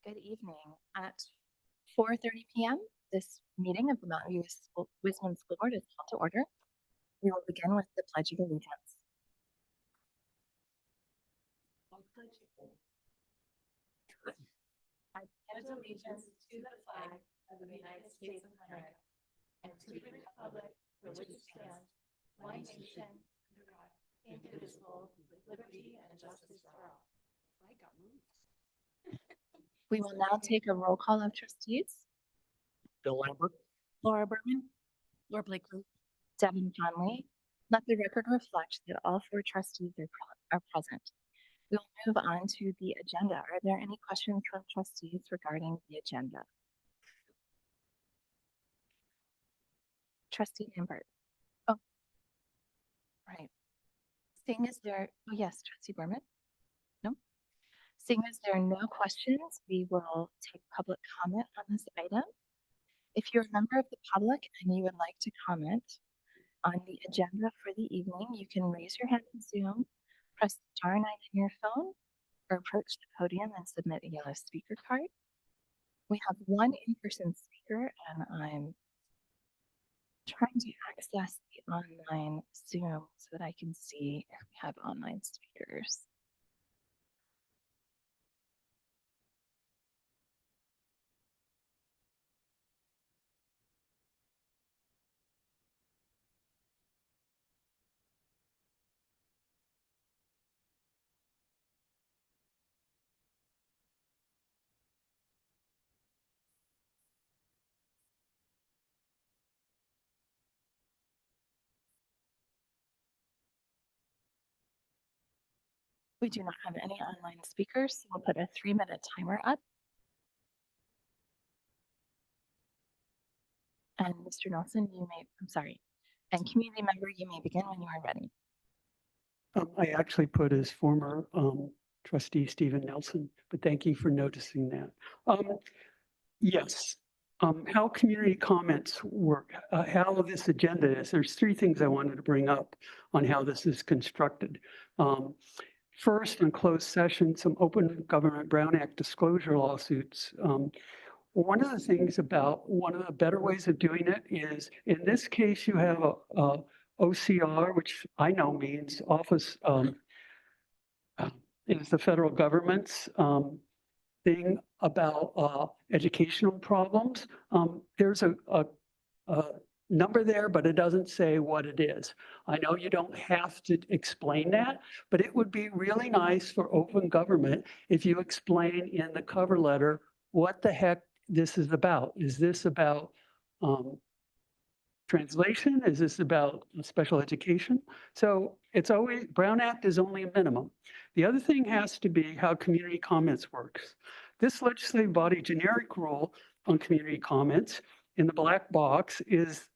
Good evening. At 4:30 p.m., this meeting of the Mountain View Wisdom School Board is called to order. We will begin with the Pledge of Allegiance. I pledge allegiance to the flag of the United States of America and to the republic for which it stands, one nation, under God, indivisible, with liberty and justice for all. We will now take a roll call of trustees. Bill Lambert. Laura Berman. Laura Blakely. Devin Conley. Let the record reflect that all four trustees are present. We will move on to the agenda. Are there any questions from trustees regarding the agenda? Trustee Lambert. Oh, right. Seeing as there, oh yes, Trustee Berman. No. Seeing as there are no questions, we will take public comment on this item. If you're a member of the public and you would like to comment on the agenda for the evening, you can raise your hand in Zoom, press *9 on your phone, or approach the podium and submit a yellow speaker card. We have one in-person speaker, and I'm trying to access the online Zoom so that I can see if we have online speakers. We do not have any online speakers, so we'll put a 3-minute timer up. And Mr. Nelson, you may, I'm sorry, and community member, you may begin when you are ready. I actually put as former trustee Stephen Nelson, but thank you for noticing that. Yes, how community comments work, how this agenda is. There's 3 things I wanted to bring up on how this is constructed. First, in closed session, some Open Government Brown Act disclosure lawsuits. One of the things about one of the better ways of doing it is, in this case, you have a OCR, which I know means Office is the federal government's thing about educational problems. There's a number there, but it doesn't say what it is. I know you don't have to explain that, but it would be really nice for open government if you explain in the cover letter what the heck this is about. Is this about translation? Is this about special education? So it's always, Brown Act is only a minimum. The other thing has to be how community comments works. This legislative body generic rule on community comments in the black box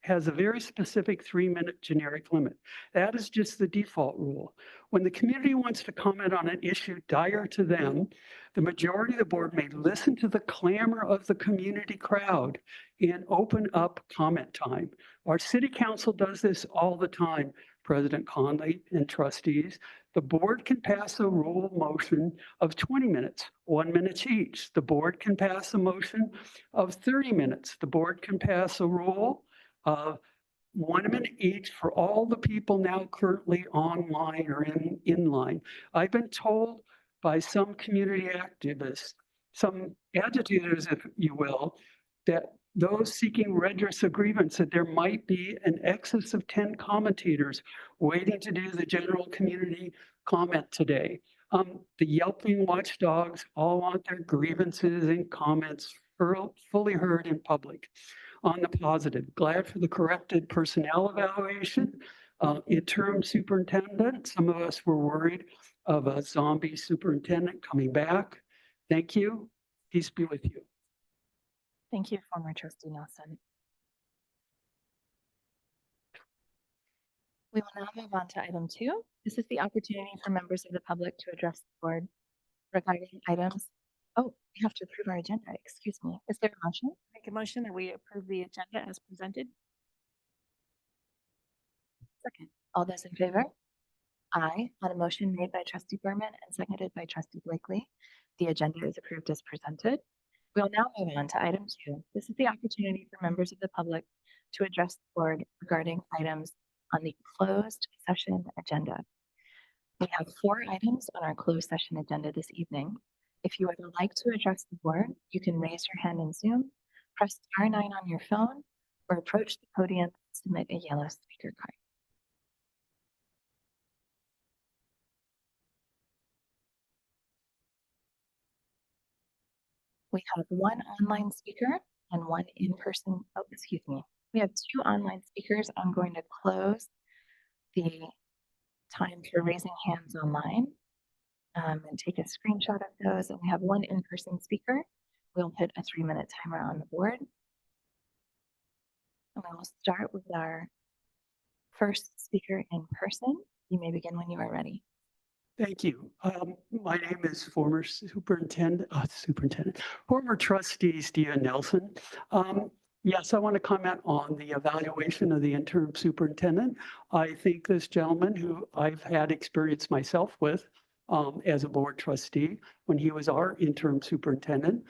has a very specific 3-minute generic limit. That is just the default rule. When the community wants to comment on an issue dire to them, the majority of the board may listen to the clamor of the community crowd and open up comment time. Our city council does this all the time, President Conley and trustees. The board can pass a rule motion of 20 minutes, 1 minute each. The board can pass a motion of 30 minutes. The board can pass a rule of 1 minute each for all the people now currently online or in line. I've been told by some community activists, some agitators, if you will, that those seeking redress of grievance, that there might be an excess of 10 commentators waiting to do the general community comment today. The yelping watchdogs all want their grievances and comments fully heard in public. On the positive, glad for the corrected personnel evaluation. Interim superintendent, some of us were worried of a zombie superintendent coming back. Thank you. Peace be with you. Thank you, former trustee Nelson. We will now move on to item 2. This is the opportunity for members of the public to address the board regarding items. Oh, we have to approve our agenda. Excuse me. Is there a motion? Make a motion that we approve the agenda as presented. Second. All those in favor? Aye. On a motion made by trustee Berman and seconded by trustee Blakely, the agenda is approved as presented. We'll now move on to item 2. This is the opportunity for members of the public to address the board regarding items on the closed session agenda. We have 4 items on our closed session agenda this evening. If you would like to address the board, you can raise your hand in Zoom, press star 9 on your phone, or approach the podium and submit a yellow speaker card. We have 1 online speaker and 1 in-person, oh, excuse me. We have 2 online speakers. I'm going to close the time for raising hands online and take a screenshot of those. And we have 1 in-person speaker. We'll put a 3-minute timer on the board. And we will start with our first speaker in person. You may begin when you are ready. Thank you. My name is former trustee Stephen Nelson. Yes, I want to comment on the evaluation of the interim superintendent. I think this gentleman, who I've had experience myself with as a board trustee when he was our interim superintendent,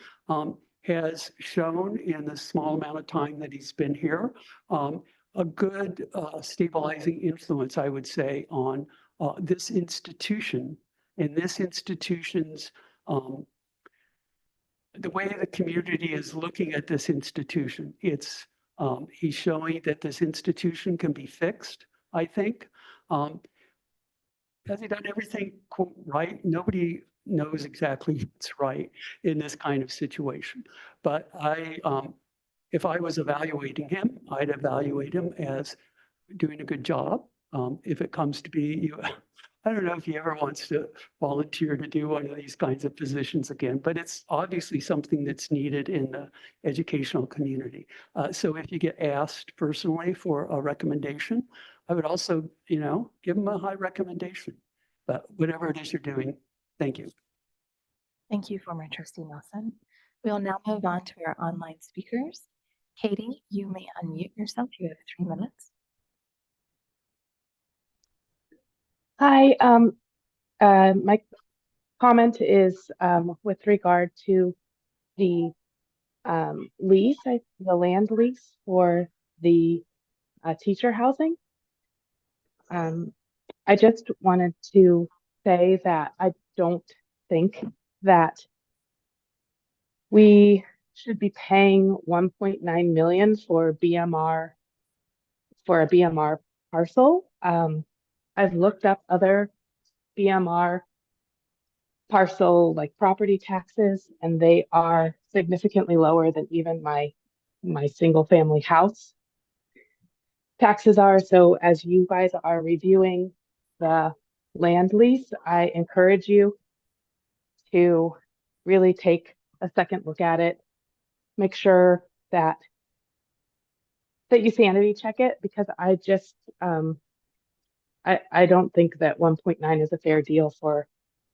has shown in the small amount of time that he's been here a good stabilizing influence, I would say, on this institution and this institution's, the way the community is looking at this institution. He's showing that this institution can be fixed, I think. Has he done everything quote right? Nobody knows exactly what's right in this kind of situation. But if I was evaluating him, I'd evaluate him as doing a good job. If it comes to be, I don't know if he ever wants to volunteer to do one of these kinds of positions again, but it's obviously something that's needed in the educational community. So if you get asked personally for a recommendation, I would also, give him a high recommendation. But whatever it is you're doing, thank you. Thank you, former trustee Nelson. We'll now move on to our online speakers. Katie, you may unmute yourself. You have 3 minutes. Hi, my comment is with regard to the lease, the land lease for the teacher housing. I just wanted to say that I don't think that we should be paying 1.9 million for BMR, for a BMR parcel. I've looked up other BMR parcel like property taxes, and they are significantly lower than even my single family house taxes are. So as you guys are reviewing the land lease, I encourage you to really take a second look at it, make sure that you sanity check it, because I just I don't think that 1.9 is a fair deal for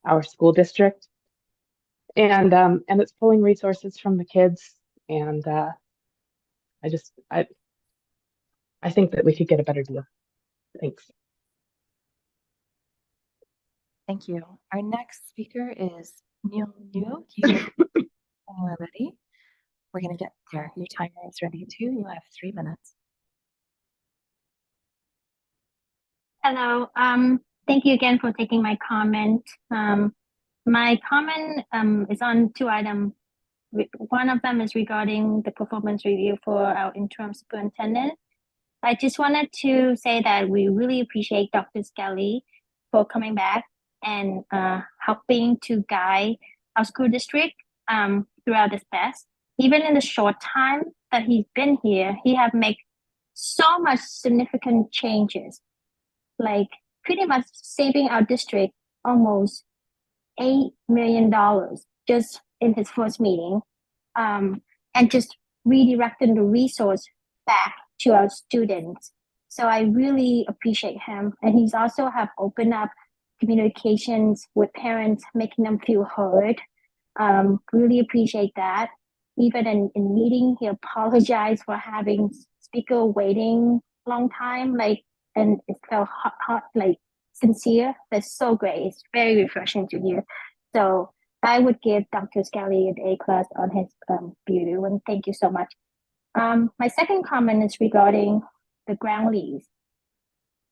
our school district. And it's pulling resources from the kids. And I think that we could get a better deal. Thanks. Thank you. Our next speaker is Neil New. When we're ready, we're going to get there. Your timer is ready too. You have 3 minutes. Hello. Thank you again for taking my comment. My comment is on 2 items. One of them is regarding the performance review for our interim superintendent. I just wanted to say that we really appreciate Dr. Skelly for coming back and helping to guide our school district throughout this test. Even in the short time that he's been here, he have made so much significant changes, like pretty much saving our district almost $8 million just in his first meeting, and just redirecting the resource back to our students. So I really appreciate him. And he's also have opened up communications with parents, making them feel heard. Really appreciate that. Even in meeting, he apologized for having speaker waiting long time, and it felt hot, like sincere. That's so great. It's very refreshing to hear. So I would give Dr. Scully an A class on his beauty one. Thank you so much. My second comment is regarding the ground lease.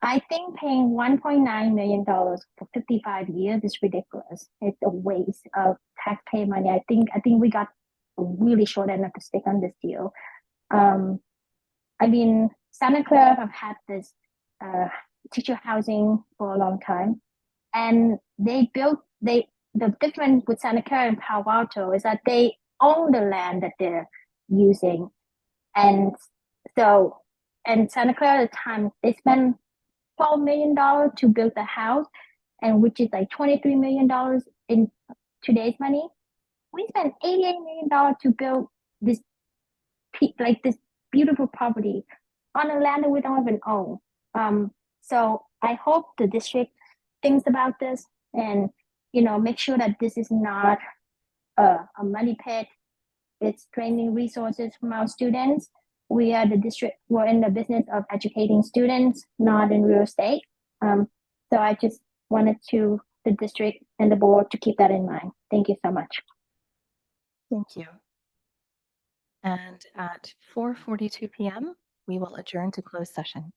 I think paying $1.9 million for 55 years is ridiculous. It's a waste of taxpayer money. I think we got a really short end of the stick on this deal. I mean, Santa Clara have had this teacher housing for a long time, and the difference with Santa Clara and Palo Alto is that they own the land that they're using, and so Santa Clara at the time they spent $12 million to build the house, and which is like $23 million in today's money. We spent $88 million to build this this beautiful property on a land that we don't even own. So I hope the district thinks about this and make sure that this is not a money pit. It's draining resources from our students. We are the district. We're in the business of educating students, not in real estate. So I just wanted the district and the board to keep that in mind. Thank you so much. Thank you. And at 4:42 p.m., we will adjourn to closed session.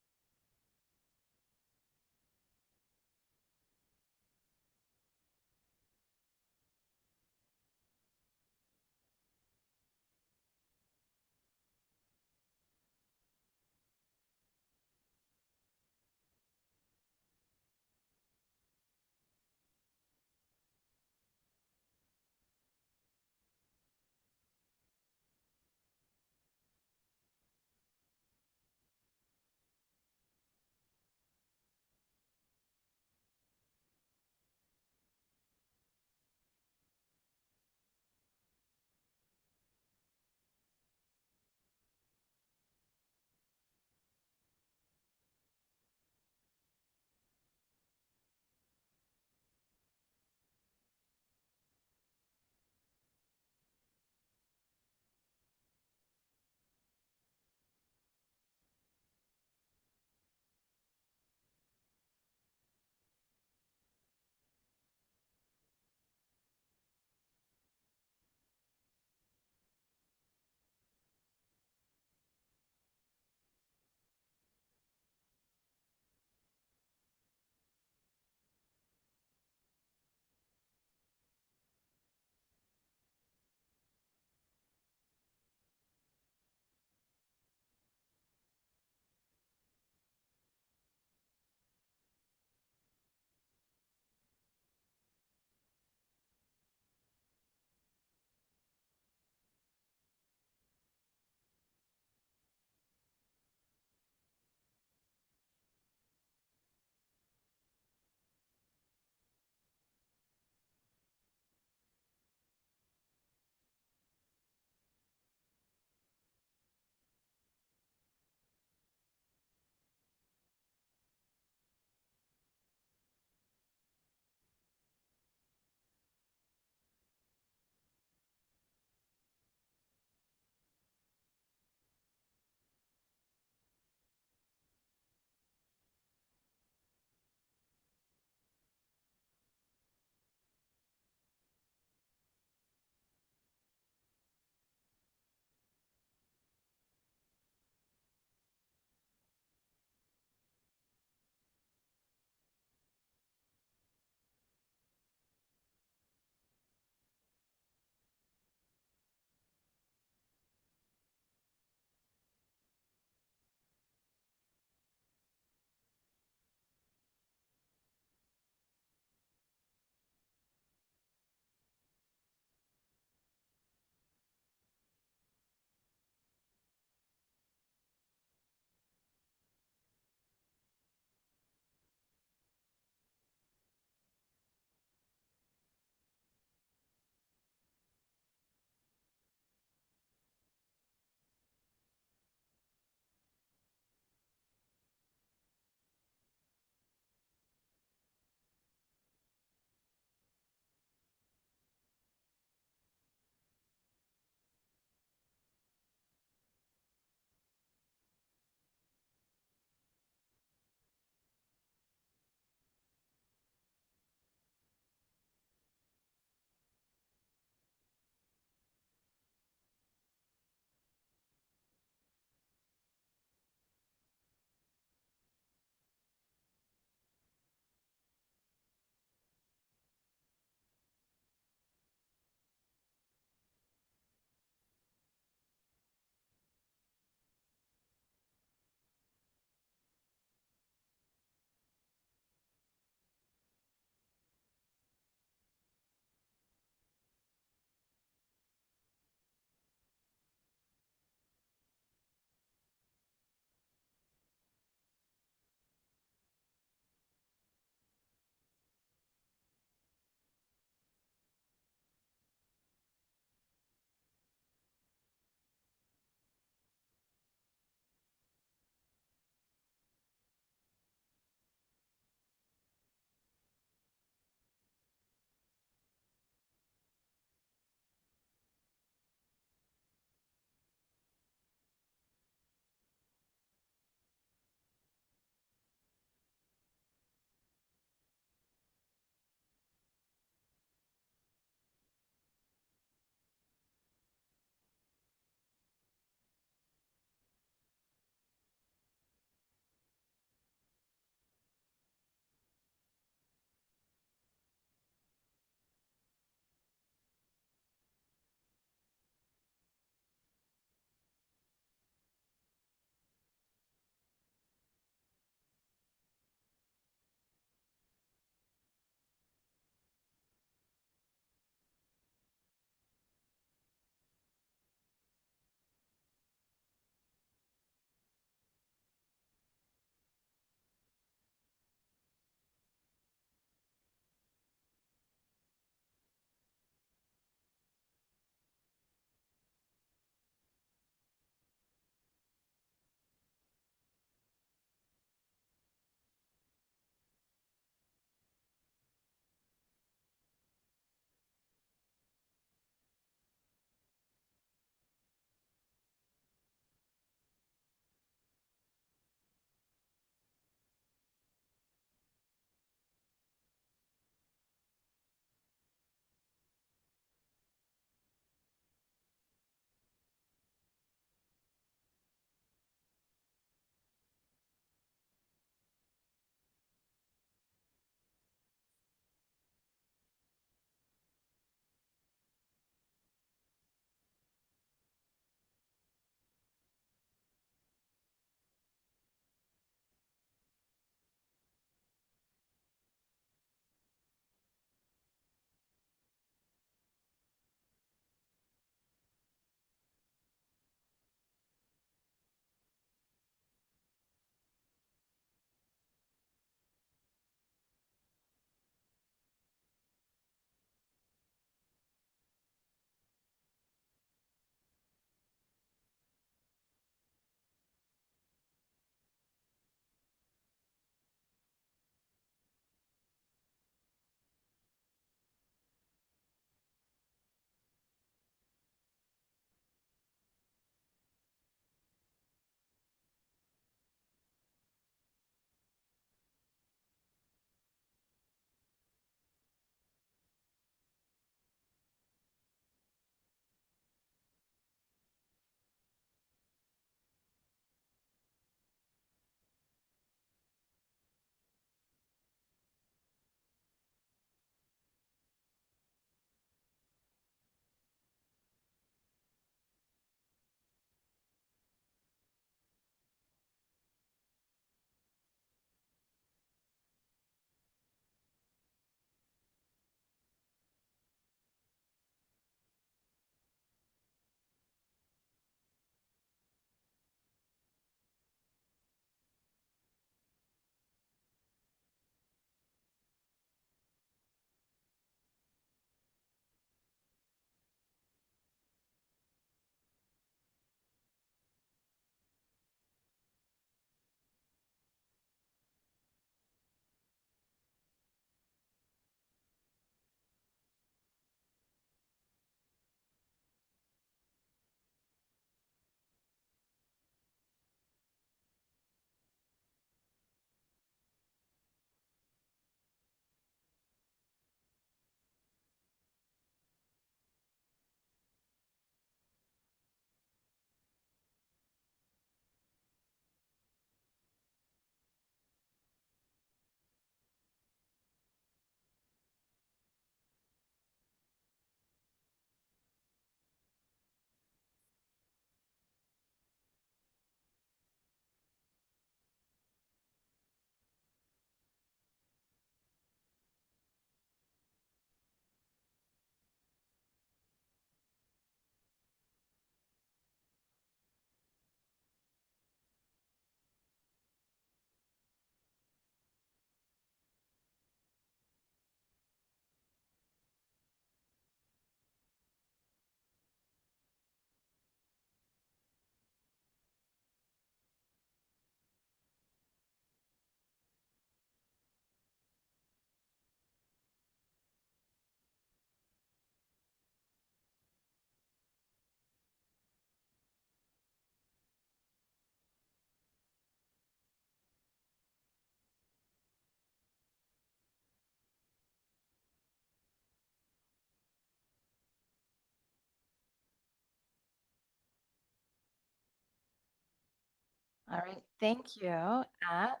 All right, thank you. At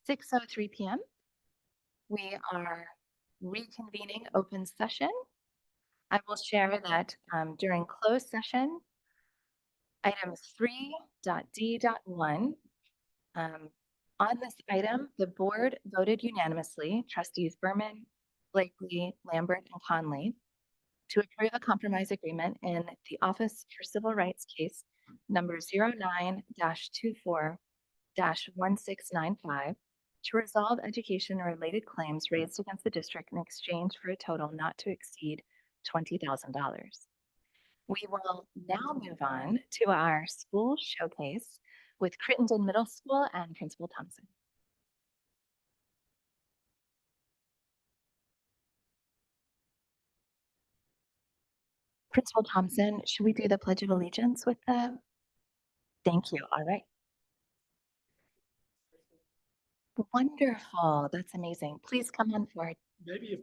6:03 p.m., we are reconvening open session. I will share that during closed session, item 3.d.1, on this item, the board voted unanimously, trustees Berman, Blakely, Lambert, and Conley, to approve a compromise agreement in the Office for Civil Rights case number 09-24-1695 to resolve education and related claims raised against the district in exchange for a total not to exceed $20,000. We will now move on to our school showcase with Crittenden Middle School and Principal Thompson. Principal Thompson, should we do the Pledge of Allegiance with the? Thank you. All right. Wonderful. That's amazing. Please come on forward. Maybe if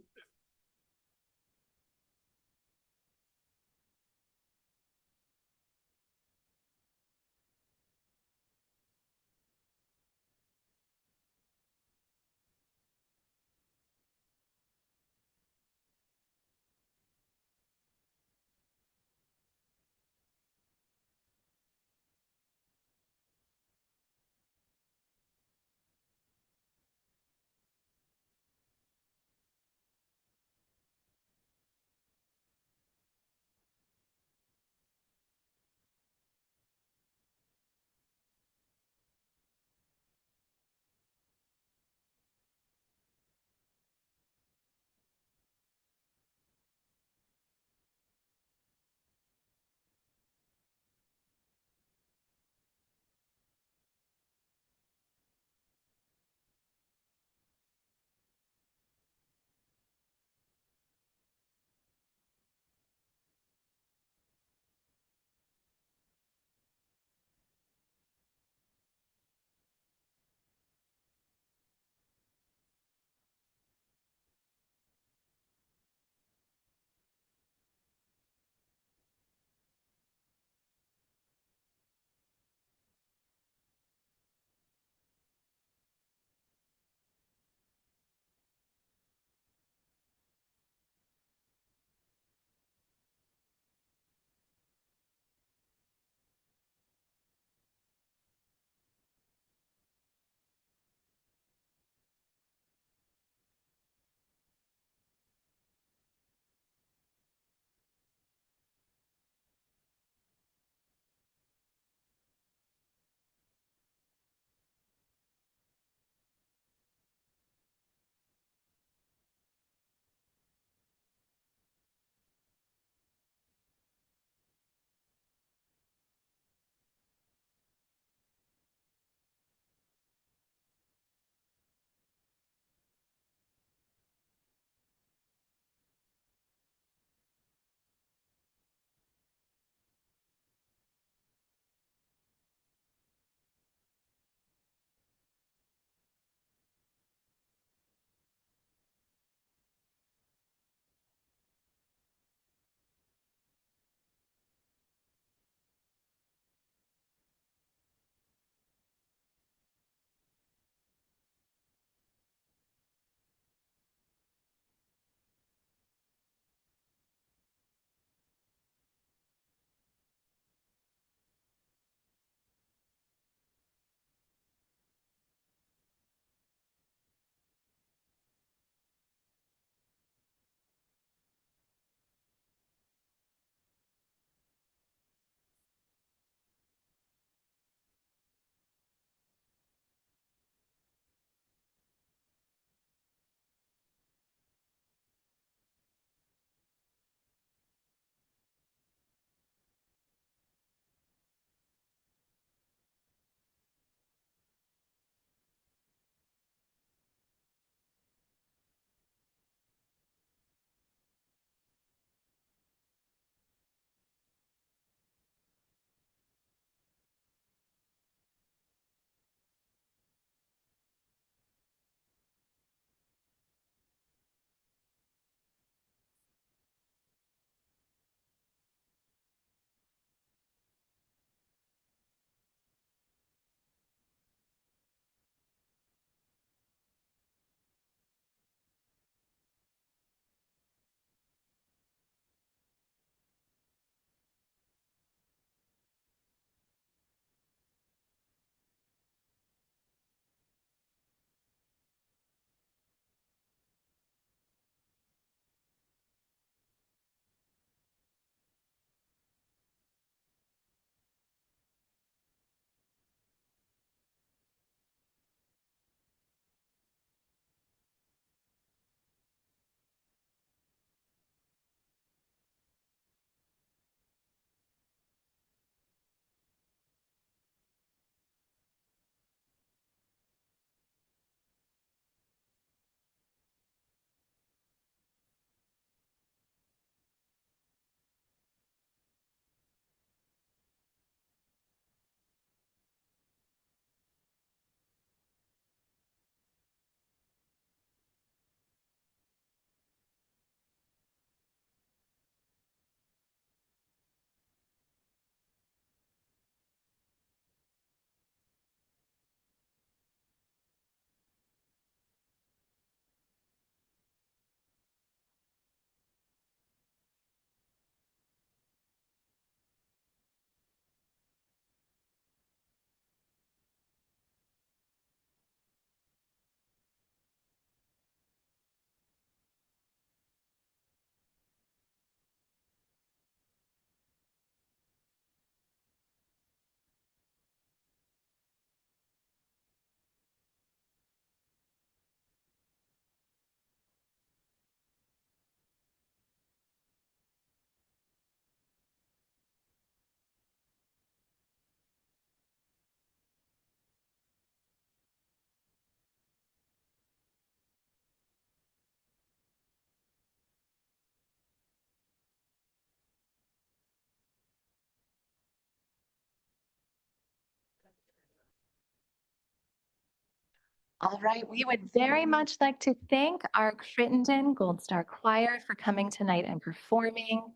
All right, we would very much like to thank our Crittenden Gold Star Choir for coming tonight and performing.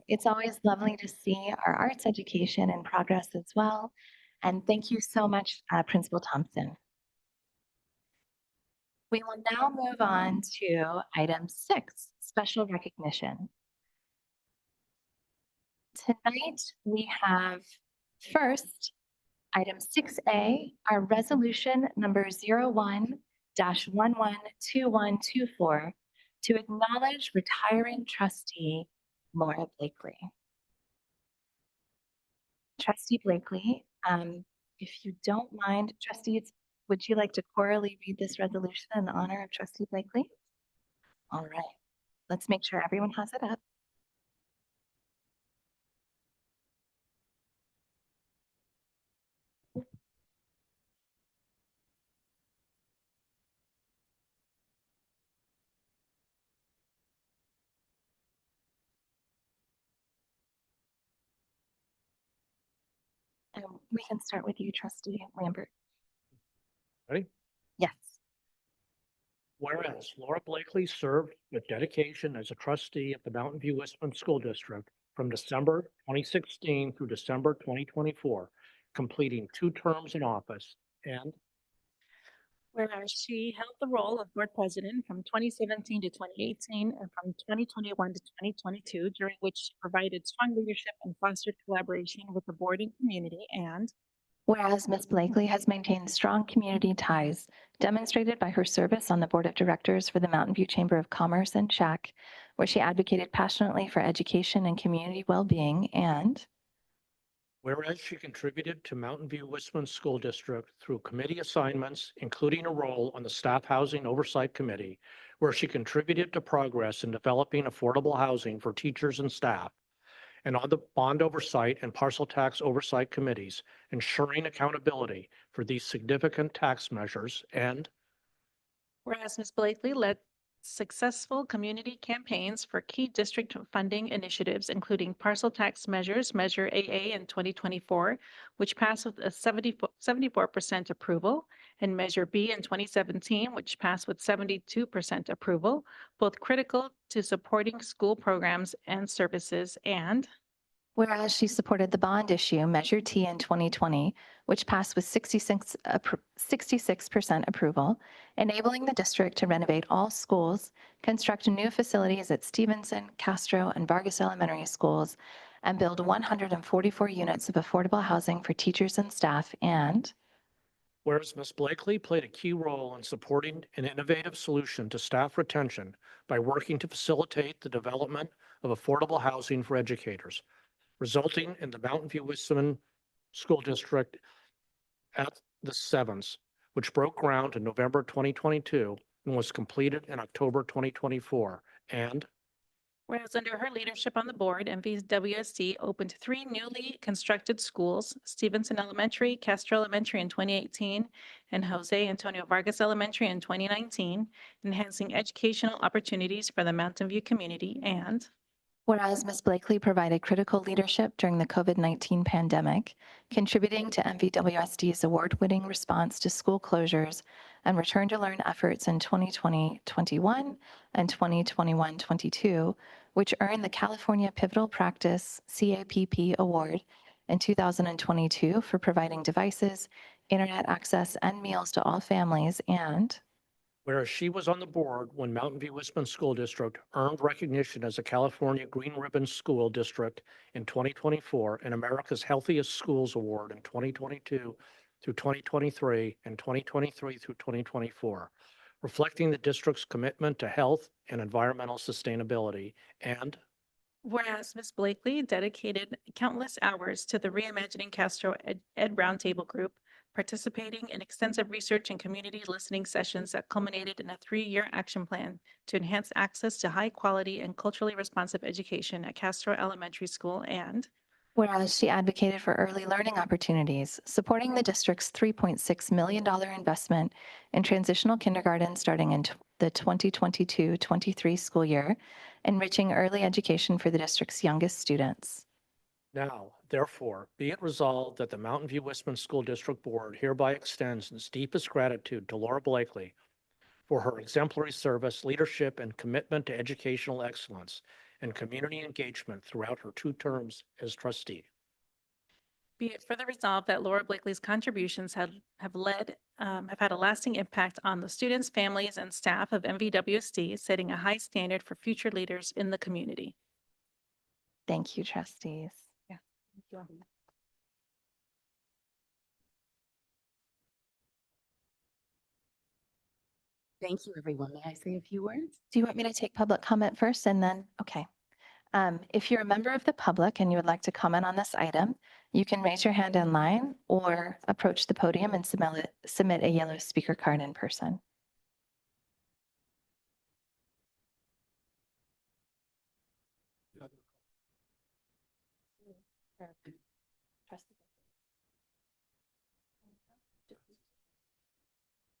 It's always lovely to see our arts education in progress as well. And thank you so much, Principal Thompson. We will now move on to item 6, special recognition. Tonight, we have first, item 6A, our resolution number 01-112124 to acknowledge retiring trustee Laura Blakely. Trustee Blakely, if you don't mind, trustees, would you like to orally read this resolution in honor of Trustee Blakely? All right, let's make sure everyone has it up. We can start with you, Trustee Lambert. Ready? Yes. Whereas Laura Blakely served with dedication as a trustee of the Mountain View Westman School District from December 2016 through December 2024, completing 2 terms in office, and Whereas she held the role of board president from 2017 to 2018 and from 2021 to 2022, during which she provided strong leadership and fostered collaboration with the board and community. And Whereas Ms. Blakely has maintained strong community ties, demonstrated by her service on the board of directors for the Mountain View Chamber of Commerce and CHAC, where she advocated passionately for education and community well-being, and whereas she contributed to Mountain View Westman School District through committee assignments, including a role on the Staff Housing Oversight Committee, where she contributed to progress in developing affordable housing for teachers and staff, and on the bond oversight and parcel tax oversight committees, ensuring accountability for these significant tax measures. And whereas Ms. Blakely led successful community campaigns for key district funding initiatives, including parcel tax measures, Measure AA in 2024, which passed with a 74% approval, and Measure B in 2017, which passed with 72% approval, both critical to supporting school programs and services. And whereas she supported the bond issue, Measure T in 2020, which passed with 66% approval, enabling the district to renovate all schools, construct new facilities at Stevenson, Castro, and Vargas Elementary Schools, and build 144 units of affordable housing for teachers and staff. And whereas Ms. Blakely played a key role in supporting an innovative solution to staff retention by working to facilitate the development of affordable housing for educators, resulting in the Mountain View Westman School District at the Sevens, which broke ground in November 2022 and was completed in October 2024. And whereas under her leadership on the board, MVWSD opened 3 newly constructed schools, Stevenson Elementary, Castro Elementary in 2018, and Jose Antonio Vargas Elementary in 2019, enhancing educational opportunities for the Mountain View community. And whereas Ms. Blakely provided critical leadership during the COVID-19 pandemic, contributing to MVWSD's award-winning response to school closures and return to learn efforts in 2020-21 and 2021-22, which earned the California Pivotal Practice CAPP Award in 2022 for providing devices, internet access, and meals to all families. And whereas she was on the board when Mountain View Westman School District earned recognition as a California Green Ribbon School District in 2024 and America's Healthiest Schools Award in 2022 through 2023 and 2023 through 2024, reflecting the district's commitment to health and environmental sustainability. And whereas Ms. Blakely dedicated countless hours to the Reimagining Castro Ed Roundtable Group, participating in extensive research and community listening sessions that culminated in a 3-year action plan to enhance access to high quality and culturally responsive education at Castro Elementary School. And whereas she advocated for early learning opportunities, supporting the district's $3.6 million investment in transitional kindergarten starting in the 2022-23 school year, enriching early education for the district's youngest students. now, Therefore, be it resolved that the Mountain View Westman School District Board hereby extends its deepest gratitude to Laura Blakely for her exemplary service, leadership, and commitment to educational excellence and community engagement throughout her 2 terms as trustee. Be it further resolved that Laura Blakely's contributions have had a lasting impact on the students, families, and staff of MVWSD, setting a high standard for future leaders in the community. Thank you, trustees. Yeah. Thank you. Thank you, everyone. May I say a few words? Do you want me to take public comment first and then, okay. If you're a member of the public and you would like to comment on this item, you can raise your hand online or approach the podium and submit a yellow speaker card in person.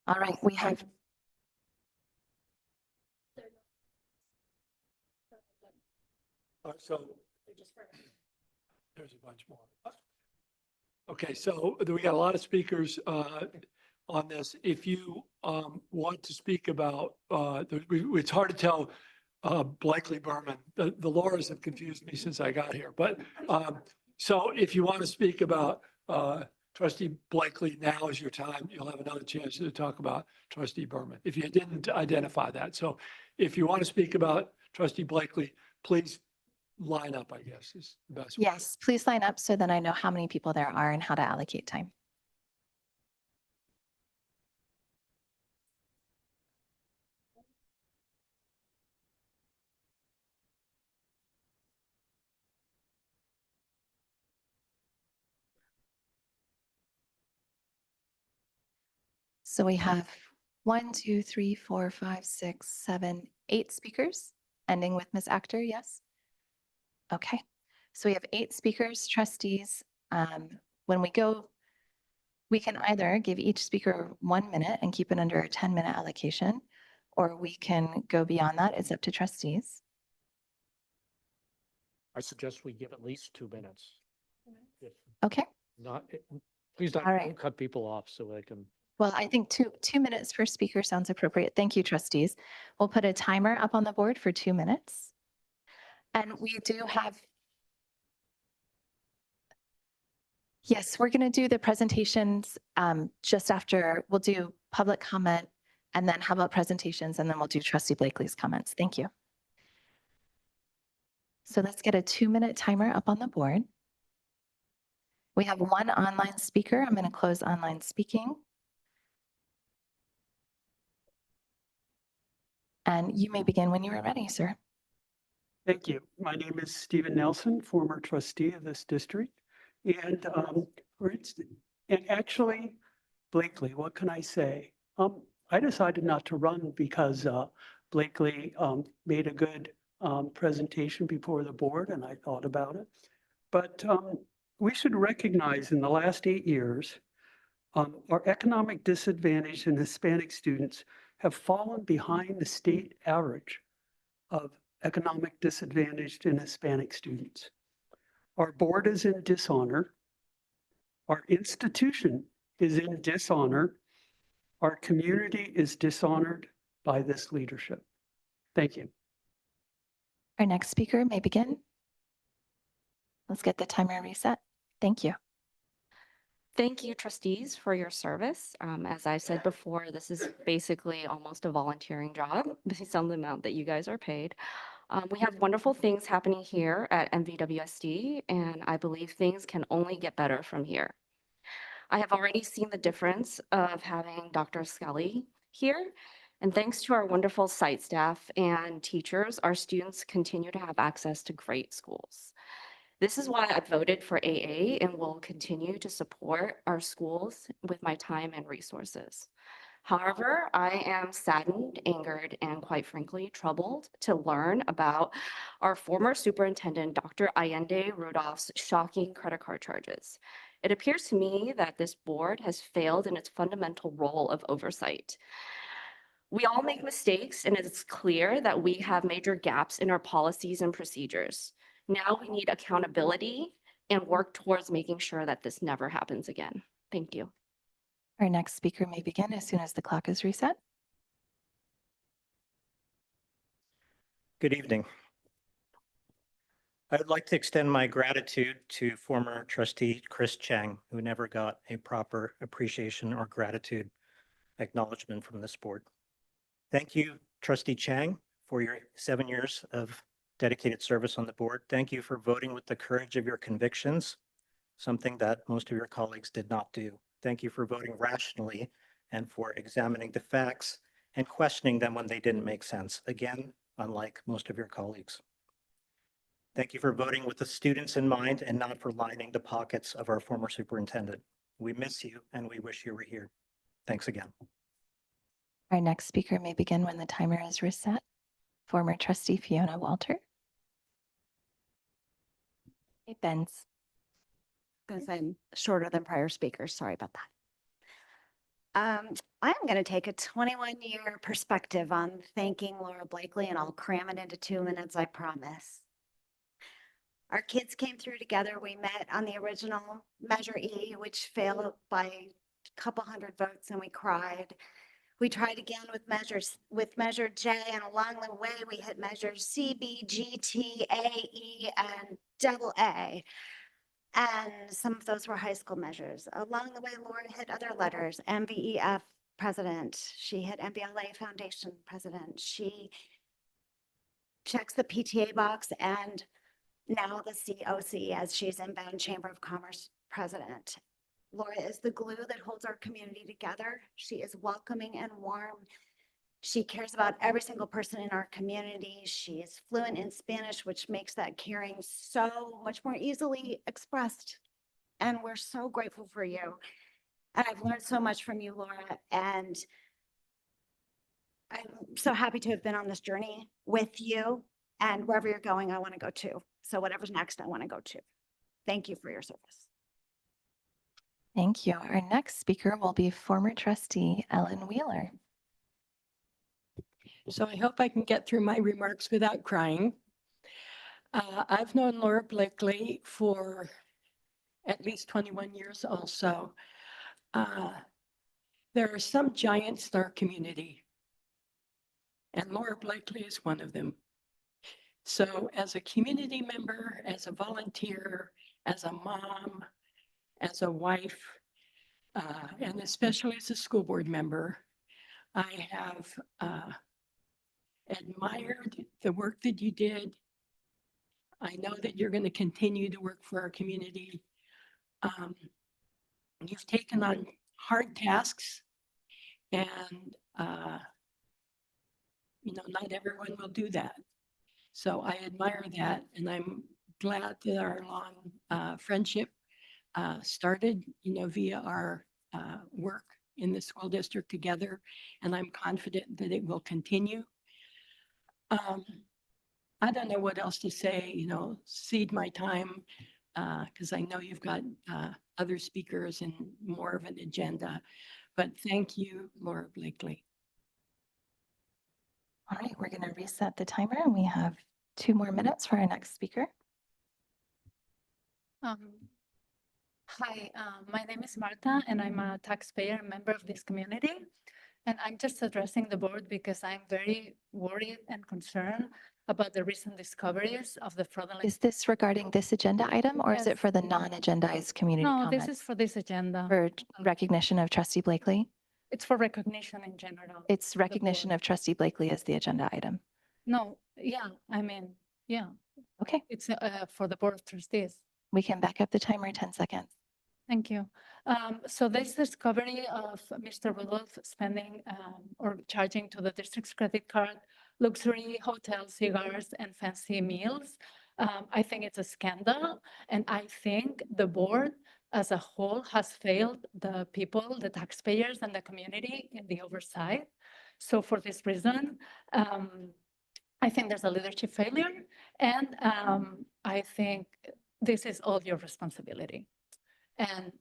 All right, we have. So there's a bunch more. Okay, so we got a lot of speakers on this. If you want to speak about, it's hard to tell Blakely Berman. The Lauras have confused me since I got here. But so if you want to speak about Trustee Blakely, now is your time. You'll have another chance to talk about Trustee Berman if you didn't identify that. So if you want to speak about Trustee Blakely, please line up, I guess, is the best way. Yes, please line up so then I know how many people there are and how to allocate time. So we have 1, 2, 3, 4, 5, 6, 7, 8 speakers, ending with Ms. Actor, yes? Okay, so we have 8 speakers, trustees. When we go, we can either give each speaker 1 minute and keep it under a 10-minute allocation, or we can go beyond that. It's up to trustees. I suggest we give at least 2 minutes. If Okay, not, please All right. don't cut people off so they can. well, I think two minutes per speaker sounds appropriate. Thank you, trustees. We'll put a timer up on the board for 2 minutes. And we do have. Yes, we're going to do the presentations just after. We'll do public comment and then how about presentations, and then we'll do Trustee Blakely's comments. Thank you. So let's get a 2-minute timer up on the board. We have 1 online speaker. I'm going to close online speaking. And you may begin when you are ready, sir. Thank you. My name is Stephen Nelson, former trustee of this district. And actually, Blakely, what can I say? I decided not to run because Blakely made a good presentation before the board, and I thought about it. But we should recognize in the last 8 years, our economic disadvantage in Hispanic students have fallen behind the state average of economic disadvantaged and Hispanic students. Our board is in dishonor. Our institution is in dishonor. Our community is dishonored by this leadership. Thank you. Our next speaker may begin. Let's get the timer reset. Thank you. Thank you, trustees, for your service. As I said before, this is basically almost a volunteering job based on the amount that you guys are paid. We have wonderful things happening here at MVWSD, and I believe things can only get better from here. I have already seen the difference of having Dr. Scully here, and thanks to our wonderful site staff and teachers, our students continue to have access to great schools. This is why I voted for AA and will continue to support our schools with my time and resources. However, I am saddened, angered, and quite frankly, troubled to learn about our former superintendent, Dr. Allende Rudolph's shocking credit card charges. It appears to me that this board has failed in its fundamental role of oversight. We all make mistakes, and it's clear that we have major gaps in our policies and procedures. Now we need accountability and work towards making sure that this never happens again. Thank you. Our next speaker may begin as soon as the clock is reset. Good evening. I would like to extend my gratitude to former trustee Chris Chang, who never got a proper appreciation or gratitude acknowledgement from this board. Thank you, trustee Chang, for your 7 years of dedicated service on the board. Thank you for voting with the courage of your convictions, something that most of your colleagues did not do. Thank you for voting rationally and for examining the facts and questioning them when they didn't make sense. Again, unlike most of your colleagues. Thank you for voting with the students in mind and not for lining the pockets of our former superintendent. We miss you and we wish you were here. Thanks again. Our next speaker may begin when the timer is reset. Former trustee Fiona Walter. It bends. Because I'm shorter than prior speakers. Sorry about that. I'm going to take a 21-year perspective on thanking Laura Blakely, and I'll cram it into 2 minutes, I promise. Our kids came through together. We met on the original Measure E, which failed by a couple hundred votes, and we cried. We tried again with Measure J, and along the way, we hit Measures C, B, G, T, A, E, and double A. And some of those were high school measures. Along the way, Laura hit other letters, MVEF president. She hit MBLA Foundation president. She checks the PTA box and now the COC as she's inbound Chamber of Commerce president. Laura is the glue that holds our community together. She is welcoming and warm. She cares about every single person in our community. She is fluent in Spanish, which makes that caring so much more easily expressed. And we're so grateful for you. And I've learned so much from you, Laura. And I'm so happy to have been on this journey with you. And wherever you're going, I want to go to. So whatever's next, I want to go to. Thank you for your service. Thank you. Our next speaker will be former trustee Ellen Wheeler. So I hope I can get through my remarks without crying. I've known Laura Blakely for at least 21 years also. There are some giants in our community, and Laura Blakely is one of them. So as a community member, as a volunteer, as a mom, as a wife, and especially as a school board member, I have admired the work that you did. I know that you're going to continue to work for our community. You've taken on hard tasks, and not everyone will do that. So I admire that, and I'm glad that our long friendship started, via our work in the school district together, and I'm confident that it will continue. I don't know what else to say, cede my time, because I know you've got other speakers and more of an agenda, but thank you, Laura Blakely. All right, we're going to reset the timer and we have 2 more minutes for our next speaker. Hi, my name is Marta and I'm a taxpayer and member of this community. And I'm just addressing the board because I'm very worried and concerned about the recent discoveries of the fraudulent. Is this regarding this agenda item or is it Yes. for the non-agendized community No, comments? this is for this agenda. For recognition of trustee Blakely? It's for recognition in general. It's recognition of trustee Blakely as the agenda item. No, yeah, yeah, Okay, it's for the board of trustees. we can back up the timer 10 seconds. Thank you. So this discovery of Mr. Rudolph spending or charging to the district's credit card, luxury hotel, cigars, and fancy meals, I think it's a scandal. And I think the board as a whole has failed the people, the taxpayers, and the community in the oversight. So for this reason, I think there's a leadership failure. And I think this is all your responsibility. And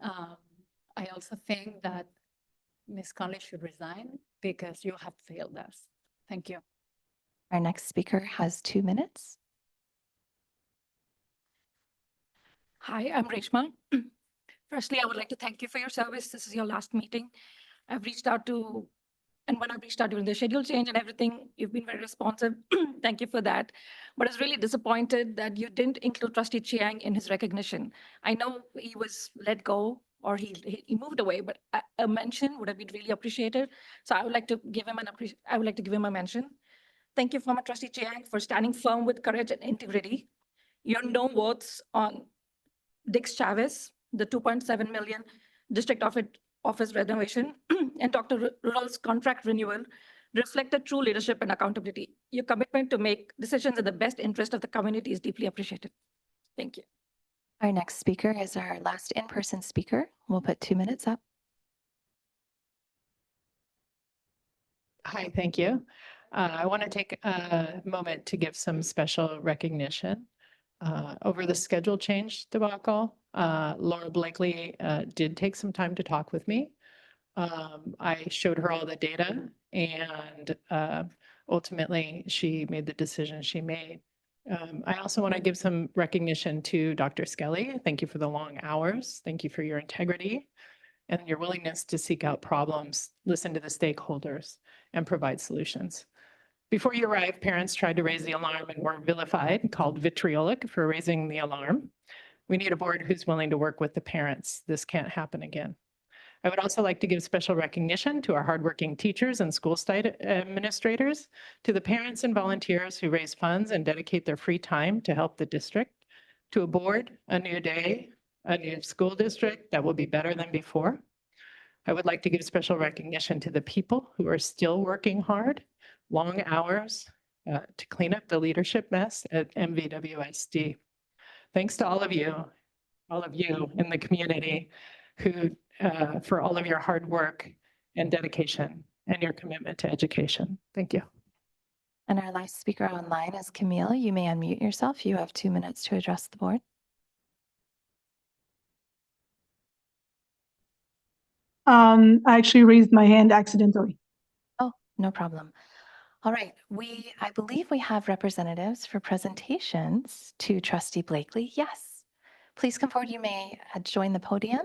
I also think that Ms. Conley should resign because you have failed us. Thank you. Our next speaker has 2 minutes. Hi, I'm Reshma. Firstly, I would like to thank you for your service. This is your last meeting. I've reached out to, and when I've reached out during the schedule change and everything, you've been very responsive. Thank you for that. But I was really disappointed that you didn't include Trustee Chiang in his recognition. I know he was let go or he moved away, but a mention would have been really appreciated. So I would like to give him I would like to give him a mention. Thank you, former Trustee Chiang, for standing firm with courage and integrity. Your no votes on Dix Chavez, the 2.7 million district office renovation, and Dr. Rural's contract renewal reflected true leadership and accountability. Your commitment to make decisions in the best interest of the community is deeply appreciated. Thank you. Our next speaker is our last in-person speaker. We'll put 2 minutes up. Hi, thank you. I want to take a moment to give some special recognition. Over the schedule change debacle, Laura Blakely did take some time to talk with me. I showed her all the data and ultimately she made the decision she made. I also want to give some recognition to Dr. Skelly. Thank you for the long hours. Thank you for your integrity and your willingness to seek out problems, listen to the stakeholders, and provide solutions. Before you arrived, parents tried to raise the alarm and were vilified, called vitriolic for raising the alarm. We need a board who's willing to work with the parents. This can't happen again. I would also like to give special recognition to our hardworking teachers and school site administrators, to the parents and volunteers who raise funds and dedicate their free time to help the district, to a board, a new day, a new school district that will be better than before. I would like to give special recognition to the people who are still working hard, long hours, to clean up the leadership mess at MVWSD. Thanks to all of you in the community who, for all of your hard work and dedication and your commitment to education. Thank you. And our last speaker online is Camille. You may unmute yourself. You have 2 minutes to address the board. I actually raised my hand accidentally. Oh, no problem. All right, I believe we have representatives for presentations to Trustee Blakely. Yes, please come forward. You may join the podium.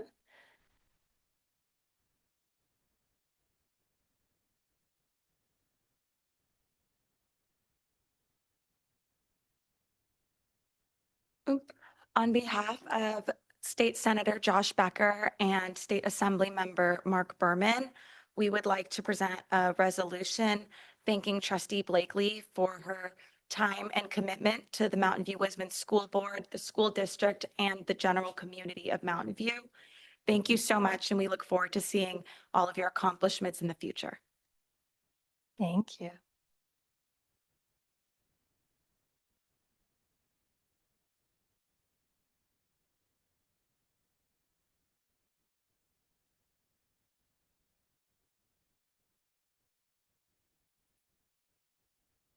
On behalf of State Senator Josh Becker and State Assembly Member Mark Berman, we would like to present a resolution thanking Trustee Blakely for her time and commitment to the Mountain View Wisman School Board, the school district, and the general community of Mountain View. Thank you so much, and we look forward to seeing all of your accomplishments in the future. Thank you.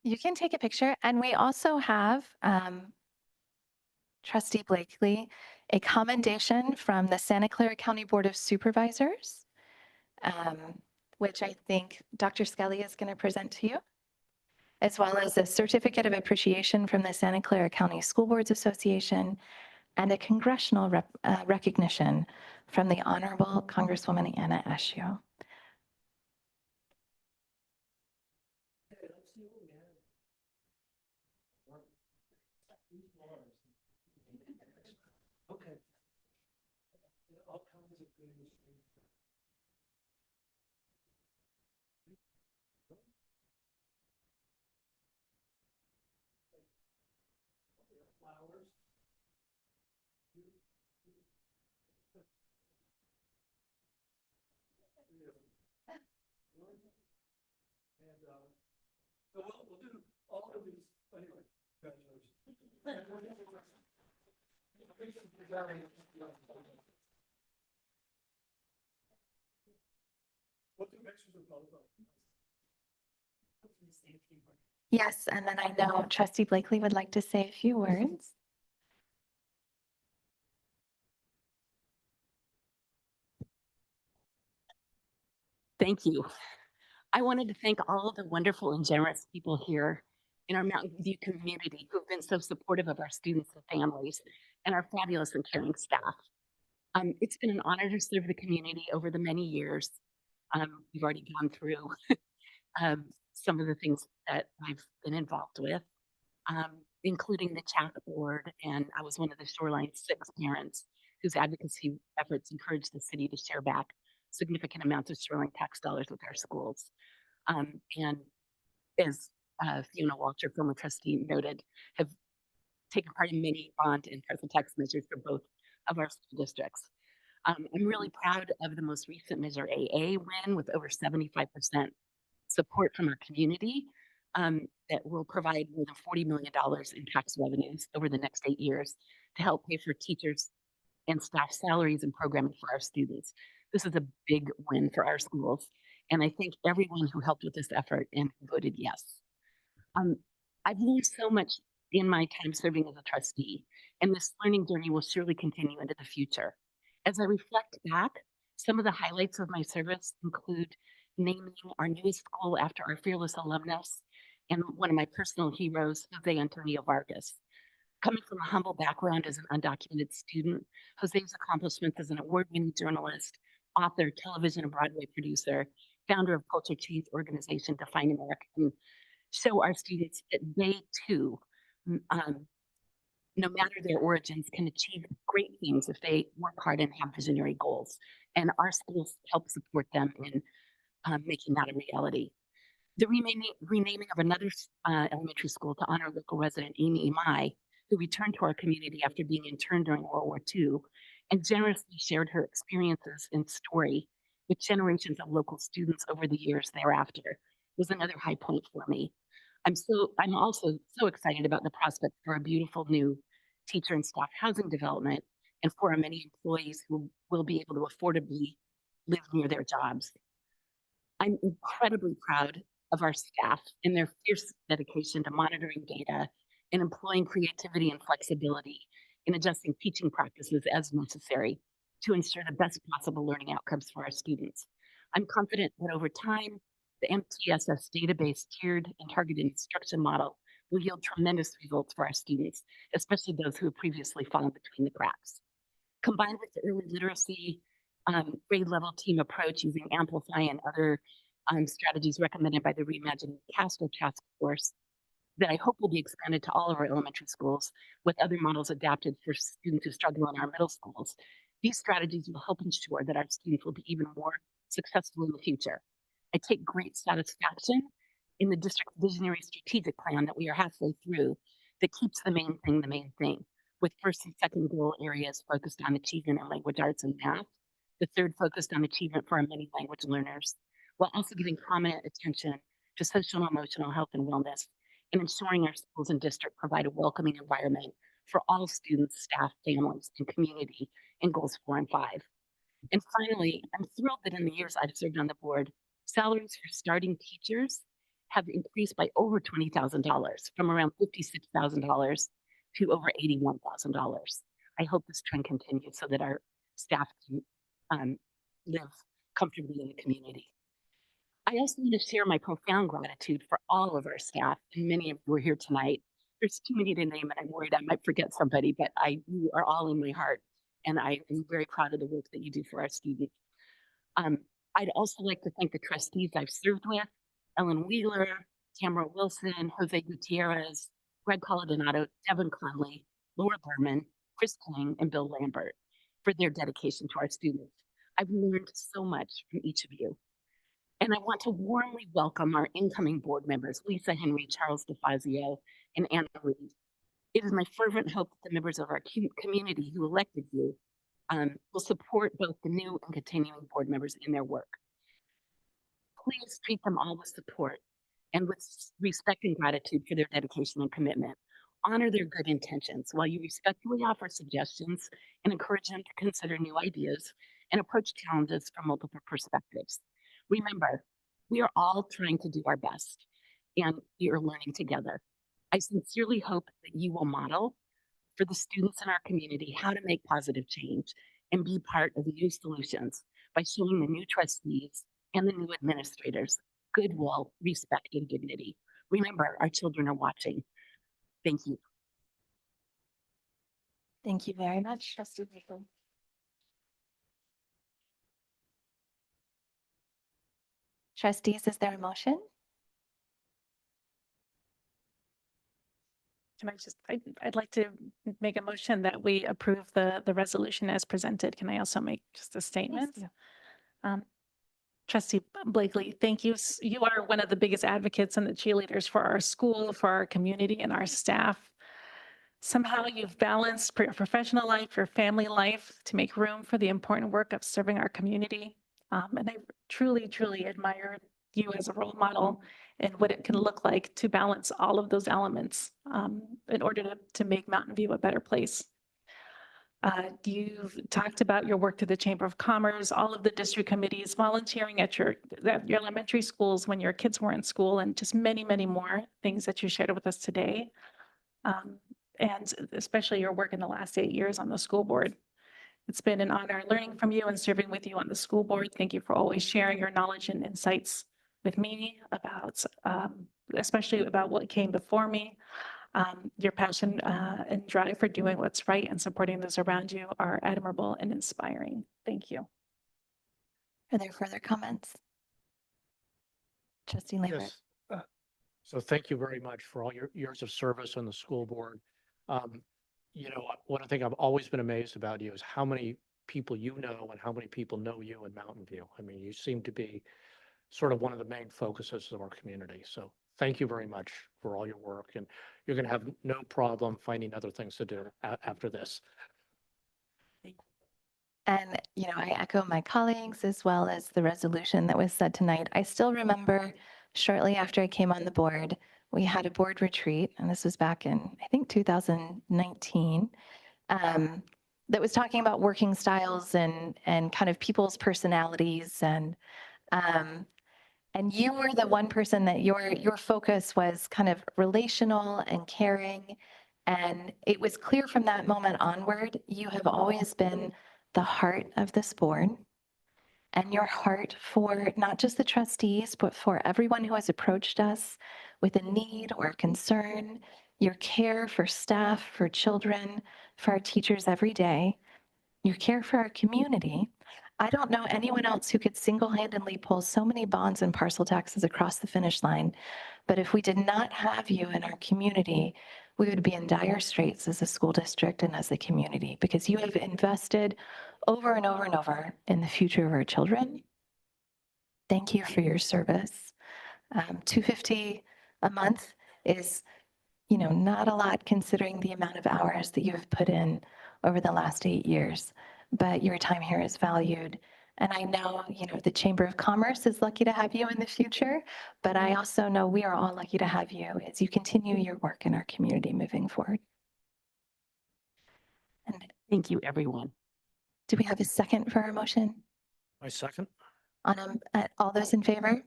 You can take a picture, and we also have Trustee Blakely, a commendation from the Santa Clara County Board of Supervisors, which I think Dr. Skelly is going to present to you, as well as a certificate of appreciation from the Santa Clara County School Boards Association and a congressional recognition from the Honorable Congresswoman Anna Eshio. Okay. All kinds of good. Flowers. And so we'll do all of these anyway. Congratulations. Yes, and then I know Trustee Blakely would like to say a few words. Thank you. I wanted to thank all of the wonderful and generous people here in our Mountain View community who've been so supportive of our students and families, and our fabulous and caring staff. It's been an honor to serve the community over the many years. We've already gone through some of the things that I've been involved with, including the chat board, and I was one of the Shoreline 6 parents whose advocacy efforts encouraged the city to share back significant amounts of Shoreline tax dollars with our schools. And as Fiona Walter, former trustee, noted, have taken part in many bond and partial tax measures for both of our school districts. I'm really proud of the most recent Measure AA win with over 75% support from our community that will provide more than $40 million in tax revenues over the next 8 years to help pay for teachers and staff salaries and programming for our students. This is a big win for our schools, and I thank everyone who helped with this effort and who voted yes. I've learned so much in my time serving as a trustee, and this learning journey will surely continue into the future. As I reflect back, some of the highlights of my service include naming our newest school after our fearless alumnus and one of my personal heroes, Jose Antonio Vargas. Coming from a humble background as an undocumented student, Jose's accomplishments as an award-winning journalist, author, television and Broadway producer, founder of culture change organization Define America, show our students that they too, no matter their origins, can achieve great things if they work hard and have visionary goals. And our schools help support them in making that a reality. The renaming of another elementary school to honor local resident Amy Imai, who returned to our community after being interned during World War II and generously shared her experiences and story with generations of local students over the years thereafter, was another high point for me. I'm also so excited about the prospect for a beautiful new teacher and staff housing development and for our many employees who will be able to affordably live near their jobs. I'm incredibly proud of our staff and their fierce dedication to monitoring data and employing creativity and flexibility in adjusting teaching practices as necessary to ensure the best possible learning outcomes for our students. I'm confident that over time, the MTSS database tiered and targeted instruction model will yield tremendous results for our students, especially those who have previously fallen between the cracks. Combined with the early literacy grade level team approach using Amplify and other strategies recommended by the Reimagining Castle Task Force that I hope will be expanded to all of our elementary schools with other models adapted for students who struggle in our middle schools. These strategies will help ensure that our students will be even more successful in the future. I take great satisfaction in the district visionary strategic plan that we are halfway through that keeps the main thing, with first and second goal areas focused on achievement in language arts and math, the third focused on achievement for our many language learners, while also giving prominent attention to social and emotional health and wellness, and ensuring our schools and district provide a welcoming environment for all students, staff, families, and community in goals 4 and 5. And finally, I'm thrilled that in the years I've served on the board, salaries for starting teachers have increased by over $20,000, from around $56,000 to over $81,000. I hope this trend continues so that our staff can live comfortably in the community. I also want to share my profound gratitude for all of our staff, and many of you are here tonight. There's too many to name, and I'm worried I might forget somebody, but you are all in my heart, and I am very proud of the work that you do for our students. I'd also like to thank the trustees I've served with, Ellen Wheeler, Tamara Wilson, Jose Gutierrez, Greg Coladonato, Devin Conley, Laura Berman, Chris King, and Bill Lambert for their dedication to our students. I've learned so much from each of you. And I want to warmly welcome our incoming board members, Lisa Henry, Charles DeFazio, and Anna Reed. It is my fervent hope that the members of our community who elected you will support both the new and continuing board members in their work. Please treat them all with support and with respect and gratitude for their dedication and commitment. Honor their good intentions while you respectfully offer suggestions and encourage them to consider new ideas and approach challenges from multiple perspectives. Remember, we are all trying to do our best, and we are learning together. I sincerely hope that you will model for the students in our community how to make positive change and be part of new solutions by showing the new trustees and the new administrators goodwill, respect, and dignity. remember, our children are watching. Thank you. Thank you very much, Trustee Blakely. Trustees, is there a motion? Can I just, I'd like to make a motion that we approve the resolution as presented. Can I also make just a statement? Trustee Blakely, thank you. You are one of the biggest advocates and the cheerleaders for our school, for our community and our staff. Somehow you've balanced your professional life, your family life to make room for the important work of serving our community. And I truly, truly admire you as a role model and what it can look like to balance all of those elements in order to make Mountain View a better place. You've talked about your work to the Chamber of Commerce, all of the district committees, volunteering at your elementary schools when your kids were in school, and just many, many more things that you shared with us today. And especially your work in the last 8 years on the school board. It's been an honor learning from you and serving with you on the school board. Thank you for always sharing your knowledge and insights with me about, especially about what came before me. Your passion and drive for doing what's right and supporting those around you are admirable and inspiring. Thank you. Are there further comments? Trustee Lambert. Yes. So thank you very much for all your years of service on the school board. You know, one thing I've always been amazed about you is how many people you know and how many people know you in Mountain View. I mean, you seem to be sort of one of the main focuses of our community. So thank you very much for all your work, and you're going to have no problem finding other things to do after this. And, you know, I echo my colleagues as well as the resolution that was said tonight. I still remember shortly after I came on the board, we had a board retreat, and this was back in, I think, 2019, that was talking about working styles and kind of people's personalities. And you were the one person that your focus was kind of relational and caring. And it was clear from that moment onward, you have always been the heart of this board, and your heart for not just the trustees, but for everyone who has approached us with a need or a concern, your care for staff, for children, for our teachers every day, your care for our community. I don't know anyone else who could single-handedly pull so many bonds and parcel taxes across the finish line. But if we did not have you in our community, we would be in dire straits as a school district and as a community, because you have invested over and over and over in the future of our children. Thank you for your service. $250 a month is, you know, not a lot considering the amount of hours that you have put in over the last 8 years, but your time here is valued. And I know, you know, the Chamber of Commerce is lucky to have you in the future, but I also know we are all lucky to have you as you continue your work in our community moving forward. And thank you, everyone. Do we have a second for our motion? My second. On all those in favor?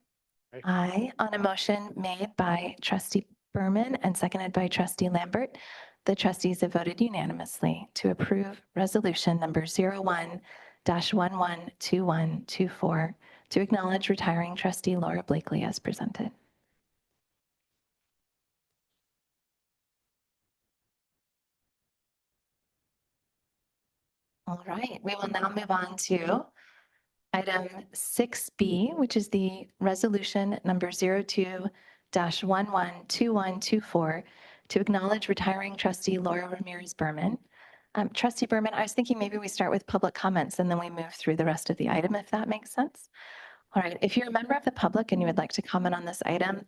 Aye. Aye. On a motion made by Trustee Berman and seconded by Trustee Lambert, the trustees have voted unanimously to approve resolution number 01-112124 to acknowledge retiring trustee Laura Blakely as presented. All right, we will now move on to item 6B, which is the resolution number 02-112124 to acknowledge retiring trustee Laura Ramirez Berman. Trustee Berman, I was thinking maybe we start with public comments and then we move through the rest of the item, if that makes sense. All right, if you're a member of the public and you would like to comment on this item,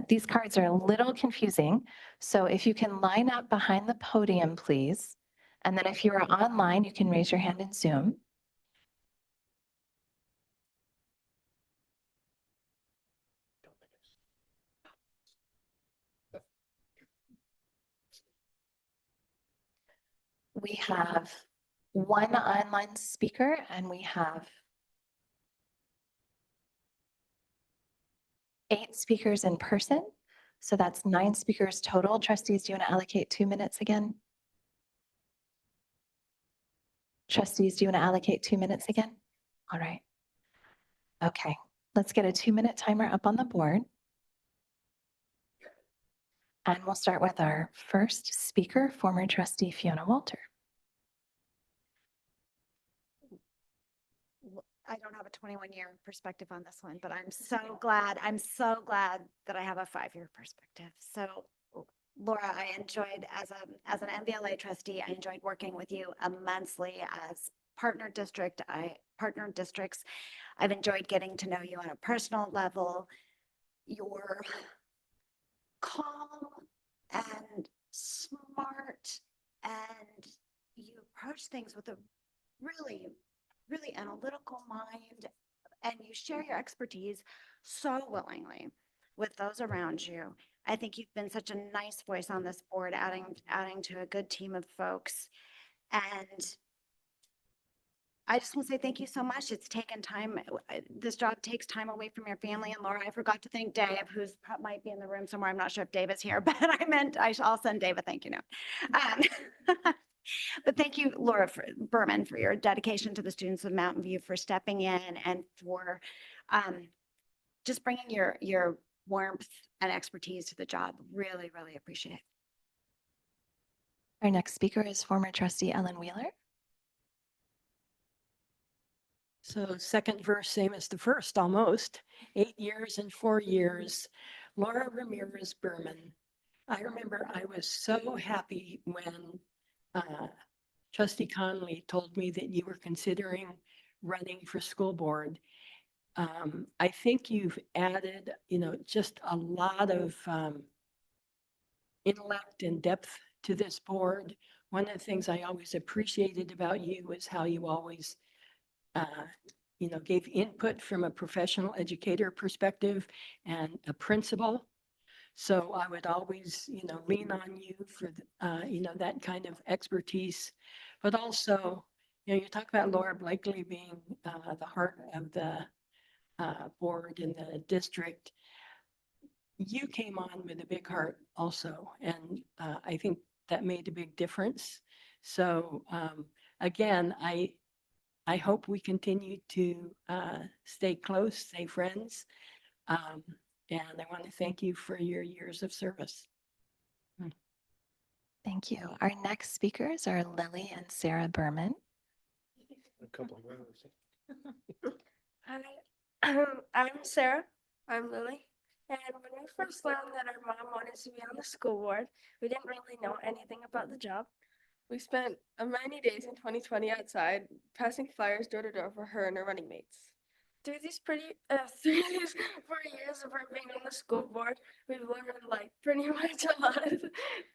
these cards are a little confusing. So if you can line up behind the podium, please. And then if you are online, you can raise your hand in Zoom. We have one online speaker and we have 8 speakers in person. So that's 9 speakers total. Trustees, do you want to allocate 2 minutes again? Trustees, do you want to allocate 2 minutes again? All right. Okay, let's get a 2-minute timer up on the board. And we'll start with our first speaker, former trustee Fiona Walter. I don't have a 21-year perspective on this one, but I'm so glad that I have a 5-year perspective. So Laura, I enjoyed as an MVLA trustee, I enjoyed working with you immensely as partner districts. I've enjoyed getting to know you on a personal level. You're calm and smart, and you approach things with a really analytical mind, and you share your expertise so willingly with those around you. I think you've been such a nice voice on this board, adding to a good team of folks. And I just want to say thank you so much. It's taken time. This job takes time away from your family. And Laura, I forgot to thank Dave, who's might be in the room somewhere. I'm not sure if Dave is here, but I'll send Dave a thank you note. But thank you, Laura Berman, for your dedication to the students of Mountain View, for stepping in and for just bringing your warmth and expertise to the job. Really, really appreciate it. Our next speaker is former trustee Ellen Wheeler. So second verse, same as the first, almost. 8 years and 4 years. Laura Ramirez Berman. I remember I was so happy when Trustee Conley told me that you were considering running for school board. I think you've added, just a lot of intellect and depth to this board. One of the things I always appreciated about you is how you always gave input from a professional educator perspective and a principal. So I would always, lean on you for, that kind of expertise. But also, you talk about Laura Blakely being the heart of the board in the district. You came on with a big heart also. And I think that made a big difference. So again, I hope we continue to stay close, stay friends. And I want to thank you for your years of service. Thank you. Our next speakers are Lily and Sarah Berman. A couple of rows. Hi, I'm Sarah. I'm Lily. And when we first learned that our mom wanted to be on the school board, we didn't really know anything about the job. We spent many days in 2020 outside, passing flyers door to door for her and her running mates. Through these 4 years of her being on the school board, we've learned pretty much a lot of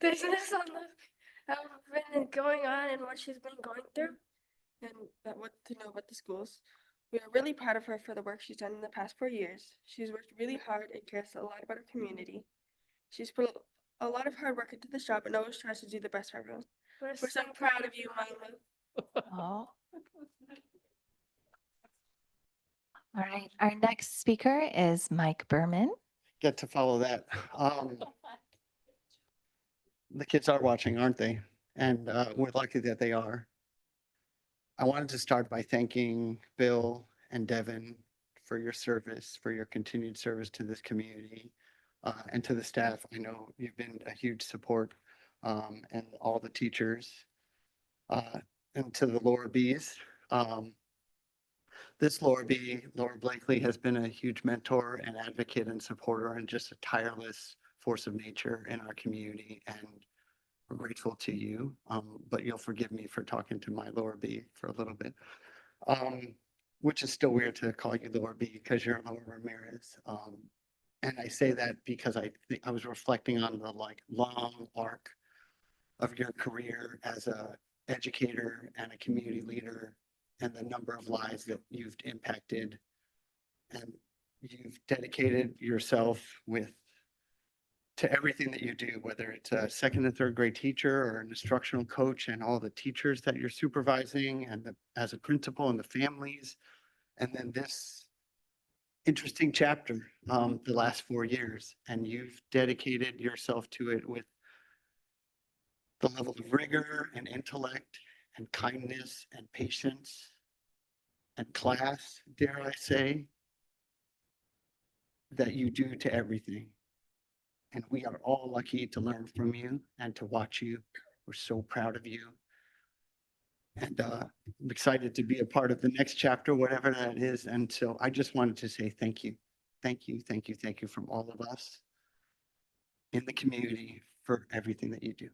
business on how been going on and what she's been going through, and what to know about the schools. We are really proud of her for the work she's done in the past 4 years. She's worked really hard and cares a lot about her community. She's put a lot of hard work into the job and always tries to do the best for everyone. We're so proud of you, Mama. Oh. All right, our next speaker is Mike Berman. Get to follow that. The kids are watching, aren't they? And we're lucky that they are. I wanted to start by thanking Bill and Devin for your service, for your continued service to this community, and to the staff. I know you've been a huge support, and all the teachers, and to the Laura B's. This Laura Blakely, has been a huge mentor and advocate and supporter and just a tireless force of nature in our community. And we're grateful to you, but you'll forgive me for talking to my Laura B for a little bit, which is still weird to call you Laura B because you're Laura Ramirez. And I say that because I was reflecting on the long arc of your career as a educator and a community leader, and the number of lives that you've impacted, and you've dedicated yourself to everything that you do, whether it's a second and third grade teacher or an instructional coach, and all the teachers that you're supervising, and as a principal and the families, and then this interesting chapter, the last 4 years, and you've dedicated yourself to it with the level of rigor and intellect and kindness and patience and class, dare I say, that you do to everything. And we are all lucky to learn from you and to watch you. We're so proud of you. And I'm excited to be a part of the next chapter, whatever that is. And so I just wanted to say thank you. Thank you, thank you, thank you from all of us in the community for everything that you do.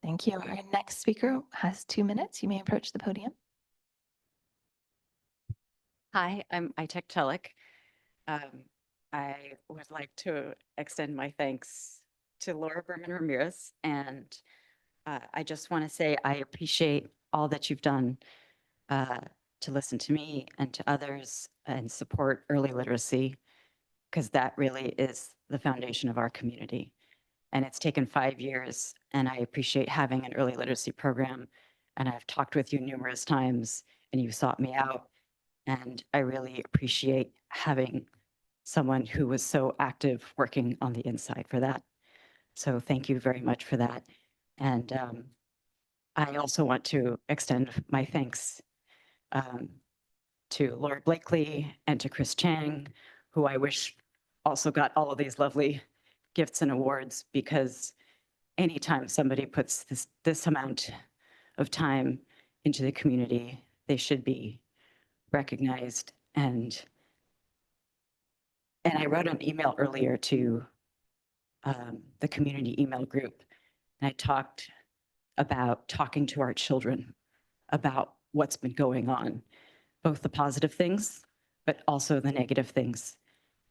Thank you. Our next speaker has 2 minutes. You may approach the podium. Hi, I'm Itek Telik. I would like to extend my thanks to Laura Berman Ramirez, and I just want to say I appreciate all that you've done to listen to me and to others and support early literacy, because that really is the foundation of our community. And it's taken 5 years, and I appreciate having an early literacy program. And I've talked with you numerous times, and you sought me out. And I really appreciate having someone who was so active working on the inside for that. So thank you very much for that. And I also want to extend my thanks to Laura Blakely and to Chris Chang, who I wish also got all of these lovely gifts and awards, because anytime somebody puts this amount of time into the community, they should be recognized. And I wrote an email earlier to the community email group, and I talked about talking to our children about what's been going on, both the positive things, but also the negative things.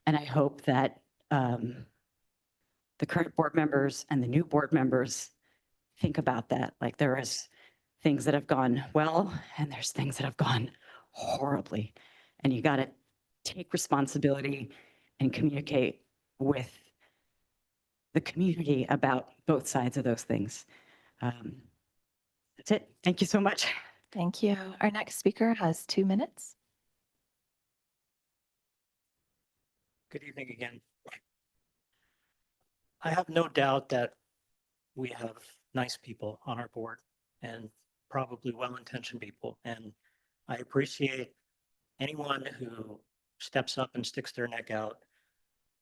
And I hope that the current board members and the new board members think about that. Like, there is things that have gone well, and there's things that have gone horribly. And you got to take responsibility and communicate with the community about both sides of those things. That's it. Thank you so much. Thank you. Our next speaker has 2 minutes. Good evening again. I have no doubt that we have nice people on our board and probably well-intentioned people. And I appreciate anyone who steps up and sticks their neck out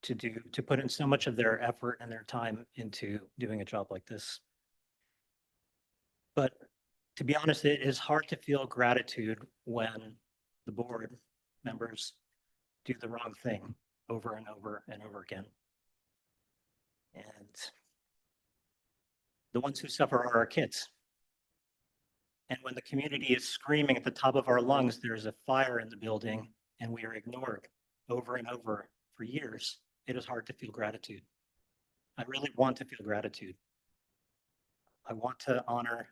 to put in so much of their effort and their time into doing a job like this. But to be honest, it is hard to feel gratitude when the board members do the wrong thing over and over and over again. And the ones who suffer are our kids. And when the community is screaming at the top of our lungs, there's a fire in the building, and we are ignored over and over for years, it is hard to feel gratitude. I really want to feel gratitude. I want to honor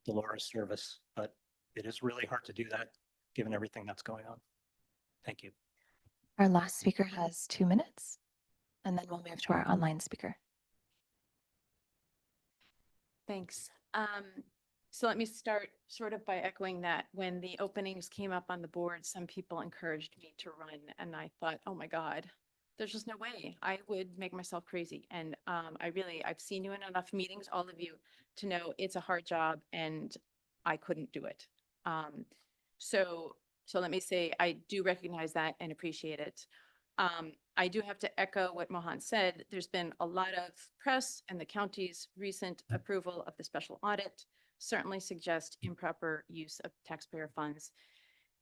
Laura's service, but it is really hard to do that given everything that's going on. Thank you. Our last speaker has 2 minutes, and then we'll move to our online speaker. Thanks. So let me start sort of by echoing that. When the openings came up on the board, some people encouraged me to run, and I thought, oh my God, there's just no way. I would make myself crazy. And I've seen you in enough meetings, all of you, to know it's a hard job, and I couldn't do it. So let me say, I do recognize that and appreciate it. I do have to echo what Mohan said. There's been a lot of press, and the county's recent approval of the special audit certainly suggests improper use of taxpayer funds,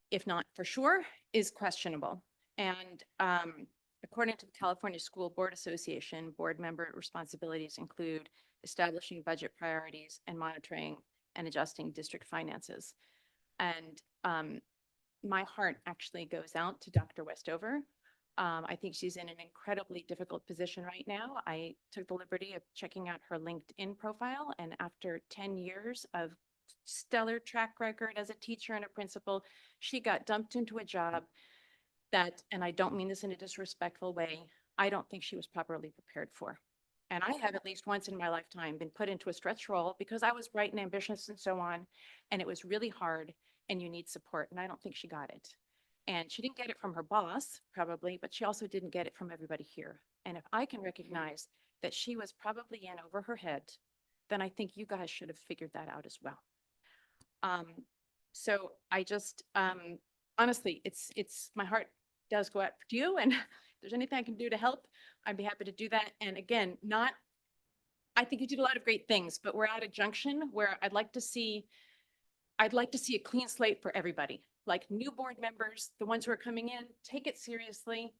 if not for sure, is questionable. And according to the California School Board Association, board member responsibilities include establishing budget priorities and monitoring and adjusting district finances. And my heart actually goes out to Dr. Westover. I think she's in an incredibly difficult position right now. I took the liberty of checking out her LinkedIn profile, and after 10 years of stellar track record as a teacher and a principal, she got dumped into a job that, and I don't mean this in a disrespectful way, I don't think she was properly prepared for. And I have at least once in my lifetime been put into a stretch role because I was bright and ambitious and so on, and it was really hard, and you need support, and I don't think she got it. And she didn't get it from her boss, probably, but she also didn't get it from everybody here. And if I can recognize that she was probably in over her head, then I think you guys should have figured that out as well. So I just, honestly, my heart does go out to you, and there's anything I can do to help, I'd be happy to do that. And again, I think you did a lot of great things, but we're at a junction where I'd like to see a clean slate for everybody, like new board members, the ones who are coming in, take it seriously,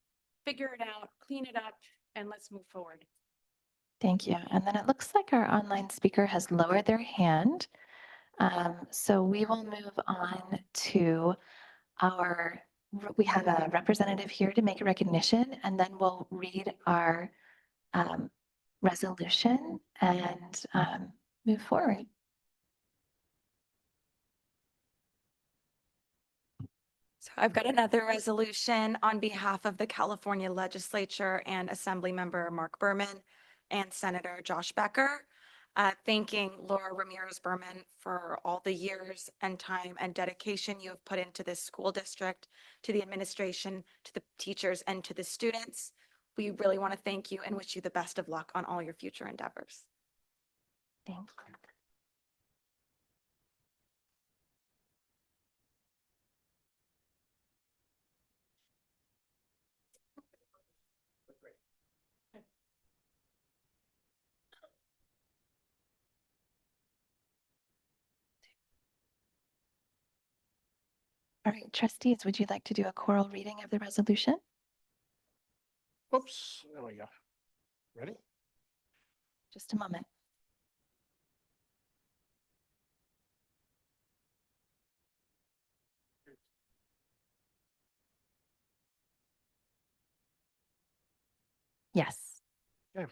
figure it out, clean it up, and let's move forward. Thank you. And then it looks like our online speaker has lowered their hand. So we will move on to we have a representative here to make a recognition, and then we'll read our resolution and move forward. So I've got another resolution on behalf of the California Legislature and Assemblymember Mark Berman and Senator Josh Becker, thanking Laura Ramirez Berman for all the years and time and dedication you have put into this school district, to the administration, to the teachers, and to the students. We really want to thank you and wish you the best of luck on all your future endeavors. Thanks. All right, trustees, would you like to do a choral reading of the resolution? Oops, there we go. Ready? Just a moment. Yes. Okay.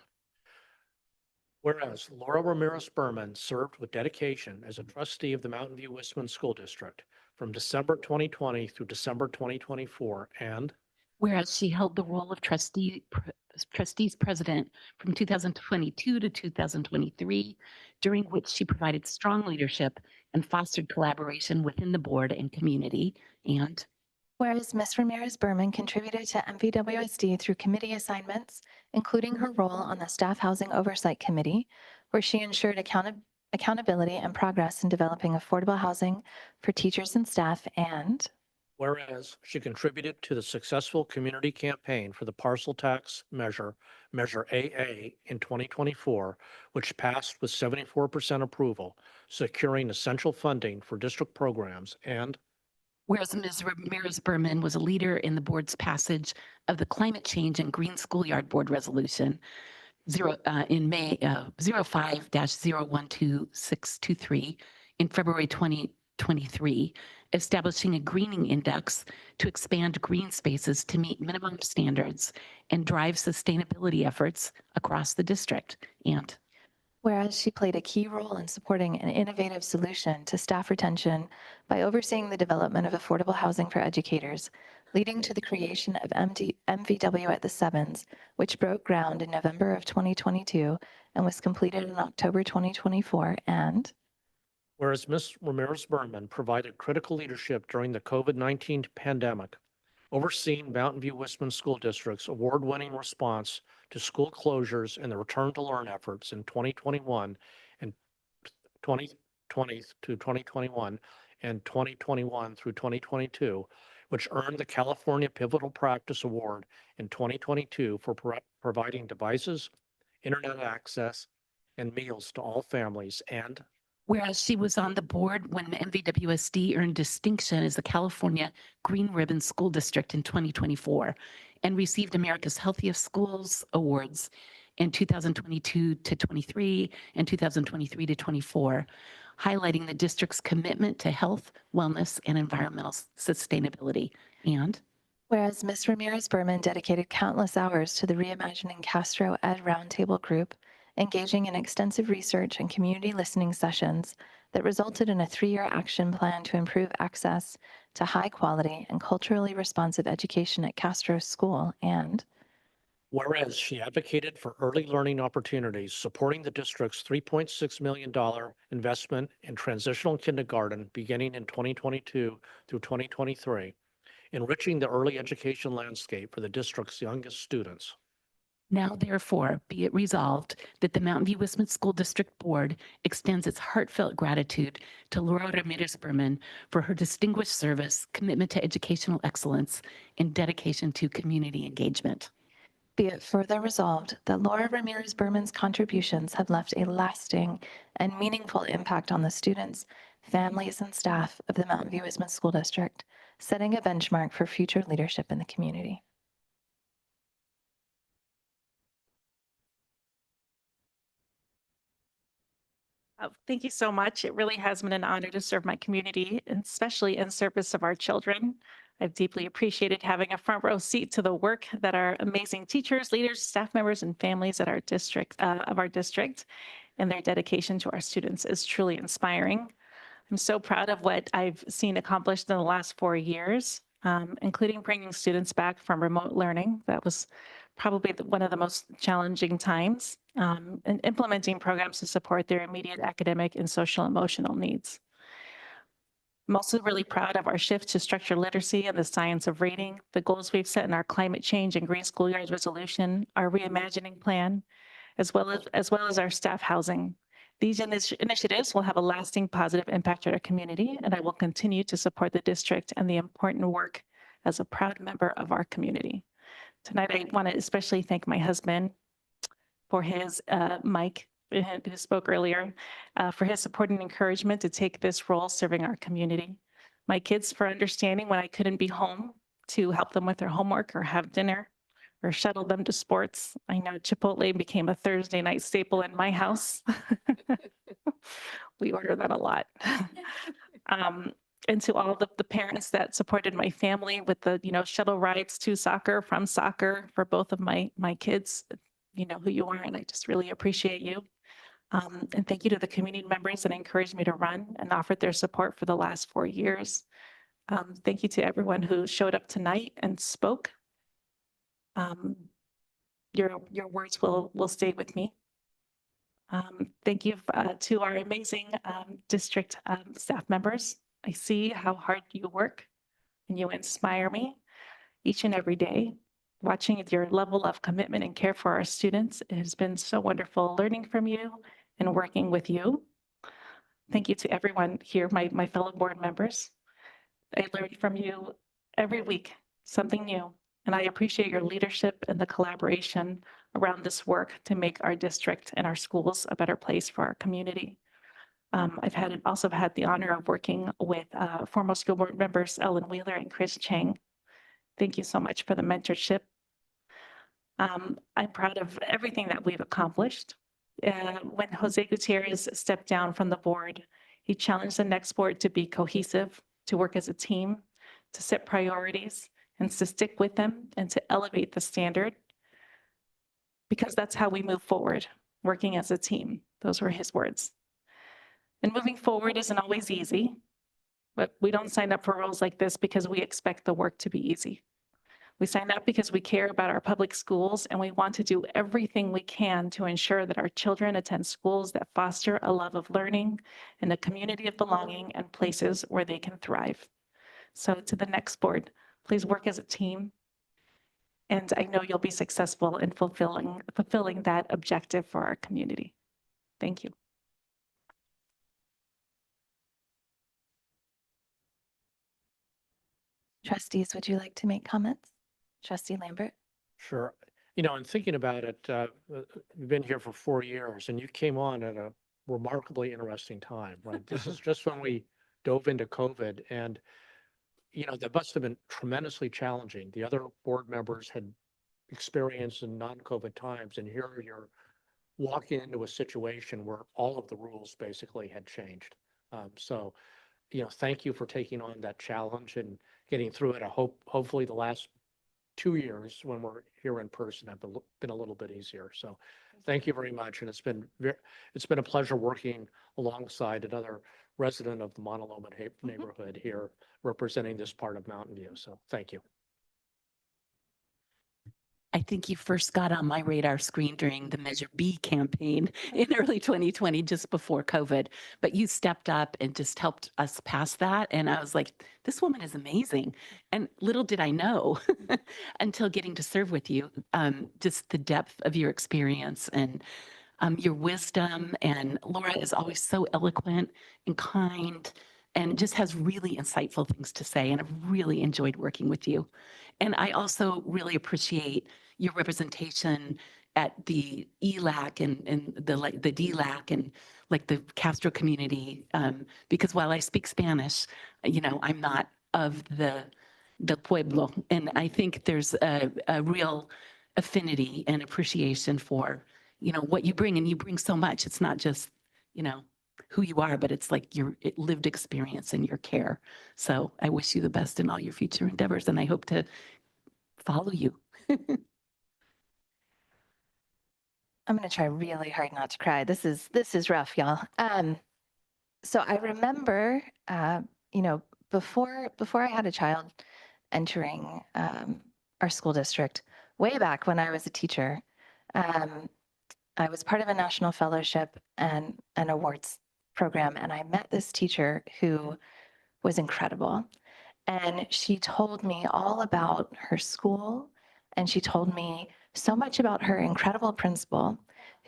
Whereas Laura Ramirez Berman served with dedication as a trustee of the Mountain View Westman School District from December 2020 through December 2024, and Whereas she held the role of trustees president from 2022 to 2023, during which she provided strong leadership and fostered collaboration within the board and community. And whereas Ms. Ramirez Berman contributed to MVWSD through committee assignments, including her role on the Staff Housing Oversight Committee, where she ensured accountability and progress in developing affordable housing for teachers and staff, and whereas she contributed to the successful community campaign for the parcel tax measure, Measure AA, in 2024, which passed with 74% approval, securing essential funding for district programs, and whereas Ms. Ramirez Berman was a leader in the board's passage of the Climate Change and Green Schoolyard Board Resolution in May 05-012623 in February 2023, establishing a greening index to expand green spaces to meet minimum standards and drive sustainability efforts across the district. And whereas she played a key role in supporting an innovative solution to staff retention by overseeing the development of affordable housing for educators, leading to the creation of MVW at the Sevens, which broke ground in November of 2022 and was completed in October 2024, and whereas Ms. Ramirez Berman provided critical leadership during the COVID-19 pandemic, overseeing Mountain View Westman School District's award-winning response to school closures and the return to learn efforts in 2021 and 2020 to 2021 and 2021 through 2022, which earned the California Pivotal Practice Award in 2022 for providing devices, internet access, and meals to all families, and whereas she was on the board when the MVWSD earned distinction as the California Green Ribbon School District in 2024 and received America's Healthiest Schools Awards in 2022 to 23 and 2023 to 24, highlighting the district's commitment to health, wellness, and environmental sustainability. And whereas Ms. Ramirez Berman dedicated countless hours to the Reimagining Castro Ed Roundtable Group, engaging in extensive research and community listening sessions that resulted in a 3-year action plan to improve access to high quality and culturally responsive education at Castro School, and whereas she advocated for early learning opportunities, supporting the district's $3.6 million investment in transitional kindergarten beginning in 2022 through 2023, enriching the early education landscape for the district's youngest students. Now therefore be it resolved that the Mountain View Westwood School District Board extends its heartfelt gratitude to Laura Ramirez Berman for her distinguished service, commitment to educational excellence, and dedication to community engagement. Be it further resolved that Laura Ramirez Berman's contributions have left a lasting and meaningful impact on the students, families, and staff of the Mountain View Westwood School District, setting a benchmark for future leadership in the community. Thank you so much. It really has been an honor to serve my community, and especially in service of our children. I've deeply appreciated having a front row seat to the work that our amazing teachers, leaders, staff members, and families at our district, and their dedication to our students is truly inspiring. I'm so proud of what I've seen accomplished in the last 4 years, including bringing students back from remote learning. That was probably one of the most challenging times, and implementing programs to support their immediate academic and social emotional needs. I'm also really proud of our shift to structured literacy and the science of reading, the goals we've set in our climate change and green schoolyards resolution, our reimagining plan, as well as our staff housing. These initiatives will have a lasting positive impact on our community, and I will continue to support the district and the important work as a proud member of our community. Tonight, I want to especially thank my husband for his, Mike, who spoke earlier, for his support and encouragement to take this role serving our community. My kids for understanding when I couldn't be home to help them with their homework or have dinner or shuttle them to sports. I know Chipotle became a Thursday night staple in my house. We order that a lot. And to all of the parents that supported my family with the, shuttle rides to soccer, from soccer for both of my kids, you know who you are, and I just really appreciate you. And thank you to the community members that encouraged me to run and offered their support for the last 4 years. Thank you to everyone who showed up tonight and spoke. Your words will stay with me. Thank you to our amazing district staff members. I see how hard you work and you inspire me each and every day. Watching your level of commitment and care for our students, it has been so wonderful learning from you and working with you. Thank you to everyone here, my fellow board members. I learn from you every week, something new, and I appreciate your leadership and the collaboration around this work to make our district and our schools a better place for our community. I've also had the honor of working with former school board members Ellen Wheeler and Chris Chang. Thank you so much for the mentorship. I'm proud of everything that we've accomplished. When Jose Gutierrez stepped down from the board, he challenged the next board to be cohesive, to work as a team, to set priorities, and to stick with them, and to elevate the standard, because that's how we move forward, working as a team. Those were his words. And moving forward isn't always easy, but we don't sign up for roles like this because we expect the work to be easy. We sign up because we care about our public schools, and we want to do everything we can to ensure that our children attend schools that foster a love of learning and a community of belonging and places where they can thrive. So to the next board, please work as a team. And I know you'll be successful in fulfilling that objective for our community. Thank you. Trustees, would you like to make comments? Trustee Lambert? Sure. In thinking about it, you've been here for 4 years and you came on at a remarkably interesting time, right? This is just when we dove into COVID, and, that must have been tremendously challenging. The other board members had experience in non-COVID times, and here you're walking into a situation where all of the rules basically had changed. So, thank you for taking on that challenge and getting through it. I hope, hopefully the last 2 years when we're here in person have been a little bit easier. So thank you very much. And it's been a pleasure working alongside another resident of the Montaloma neighborhood here, representing this part of Mountain View. So thank you. I think you first got on my radar screen during the Measure B campaign in early 2020, just before COVID. But you stepped up and just helped us pass that. And I was like, this woman is amazing. And little did I know until getting to serve with you, just the depth of your experience and your wisdom. And Laura is always so eloquent and kind and just has really insightful things to say. And I've really enjoyed working with you. And I also really appreciate your representation at the ELAC and the DLAC and like the Castro community. Because while I speak Spanish, I'm not of the pueblo. And I think there's a real affinity and appreciation for, what you bring, and you bring so much. It's not just, who you are, but it's like your lived experience and your care. So I wish you the best in all your future endeavors, and I hope to follow you. I'm going to try really hard not to cry. This is rough, y'all. So I remember, before I had a child entering our school district, way back when I was a teacher, I was part of a national fellowship and an awards program, and I met this teacher who was incredible. And she told me all about her school, and she told me so much about her incredible principal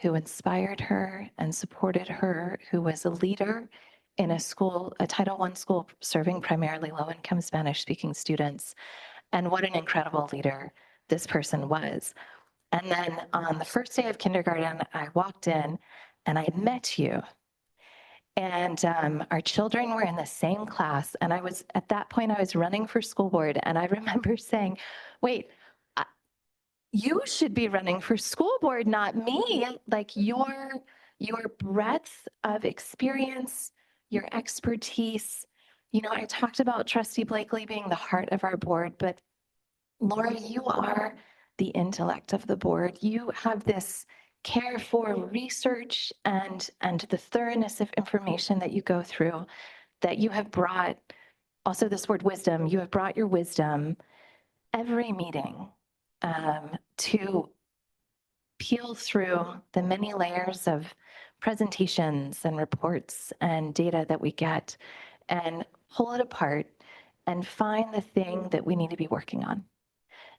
who inspired her and supported her, who was a leader in a school, a Title I school serving primarily low-income Spanish-speaking students. And what an incredible leader this person was. And then on the first day of kindergarten, I walked in and I met you. And our children were in the same class. And at that point, I was running for school board. And I remember saying, wait, you should be running for school board, not me. Like your breadth of experience, your expertise. I talked about Trustee Blakely being the heart of our board, but Laura, you are the intellect of the board. You have this care for research and the thoroughness of information that you go through, that you have brought, also this word wisdom, you have brought your wisdom every meeting to peel through the many layers of presentations and reports and data that we get and pull it apart and find the thing that we need to be working on.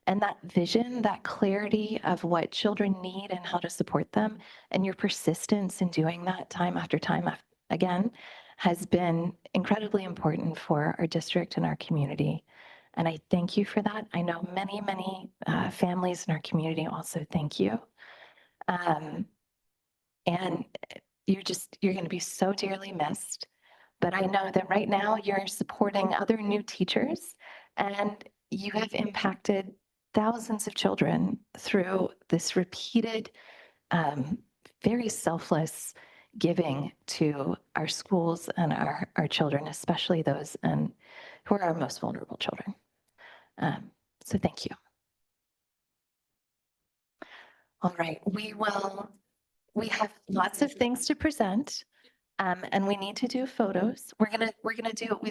And that vision, that clarity of what children need and how to support them, and your persistence in doing that time after time again, has been incredibly important for our district and our community. And I thank you for that. I know many, many families in our community also thank you. And you're going to be so dearly missed. But I know that right now you're supporting other new teachers, and you have impacted thousands of children through this repeated, very selfless giving to our schools and our children, especially those who are our most vulnerable children. So thank you. All right, we have lots of things to present. And we need to do photos. We've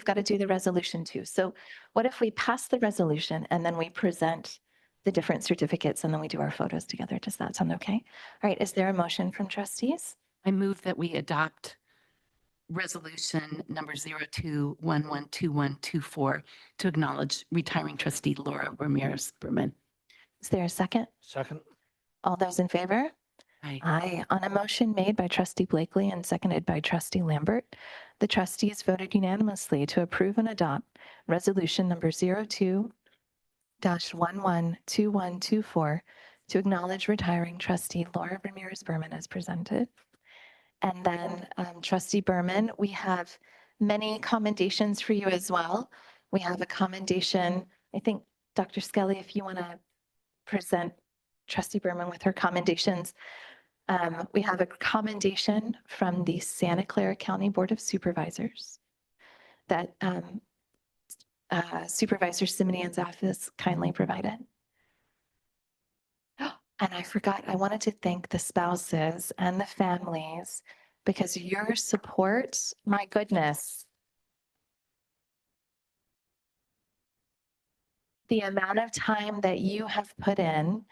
got to do the resolution too. So what if we pass the resolution and then we present the different certificates and then we do our photos together? Does that sound okay? All right, is there a motion from trustees? I move that we adopt resolution number 02112124 to acknowledge retiring trustee Laura Ramirez Berman. Is there a second? Second. All those in favor? Aye. Aye. On a motion made by Trustee Blakely and seconded by Trustee Lambert, the trustees voted unanimously to approve and adopt resolution number 02-112124 to acknowledge retiring trustee Laura Ramirez Berman as presented. And then Trustee Berman, we have many commendations for you as well. We have a commendation, I think, Dr. Skelly, if you want to present Trustee Berman with her commendations. We have a commendation from the Santa Clara County Board of Supervisors that Supervisor Simonian's office kindly provided. And I forgot, I wanted to thank the spouses and the families because your support, my goodness, the amount of time that you have put in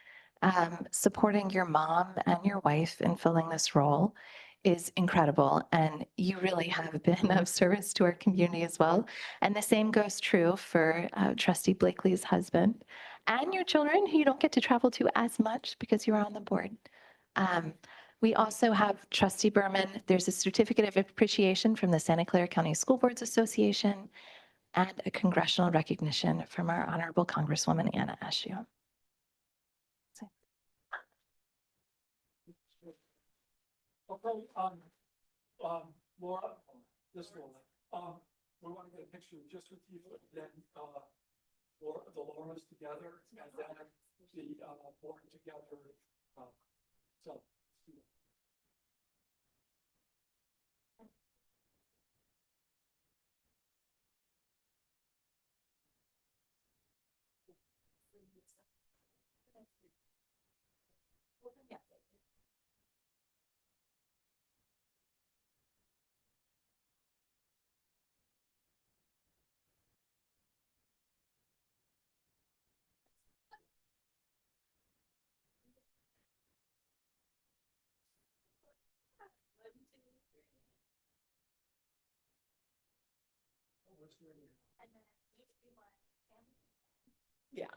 Supporting your mom and your wife in filling this role is incredible. And you really have been of service to our community as well. And the same goes true for Trustee Blakely's husband and your children who you don't get to travel to as much because you're on the board. We also have Trustee Berman. There's a certificate of appreciation from the Santa Clara County School Boards Association and a congressional recognition from our Honorable Congresswoman Anna Eshoo. Okay, Laura, this Laura, we want to get a picture just with you, then, Laura, the Laura's together, and then the, board together. So. Yeah.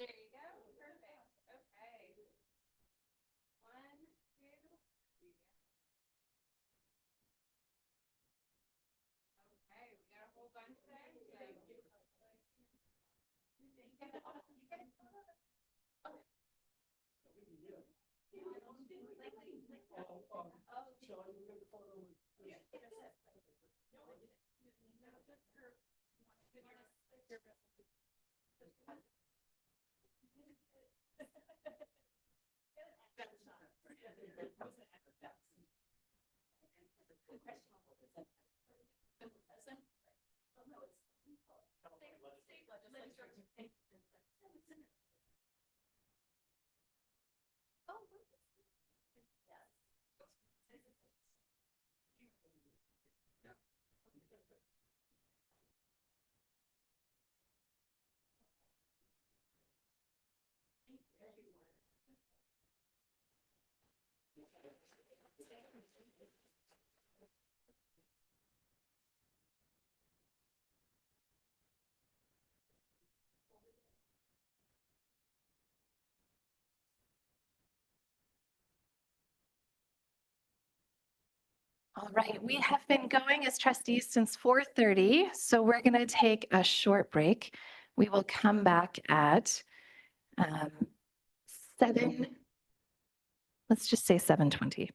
There you go. Perfect. Okay. 1, 2, 3. Okay, we got a whole bunch there. All right, we have been going as trustees since 4:30, so we're going to take a short break. We will come back at 7, let's just say 7:20.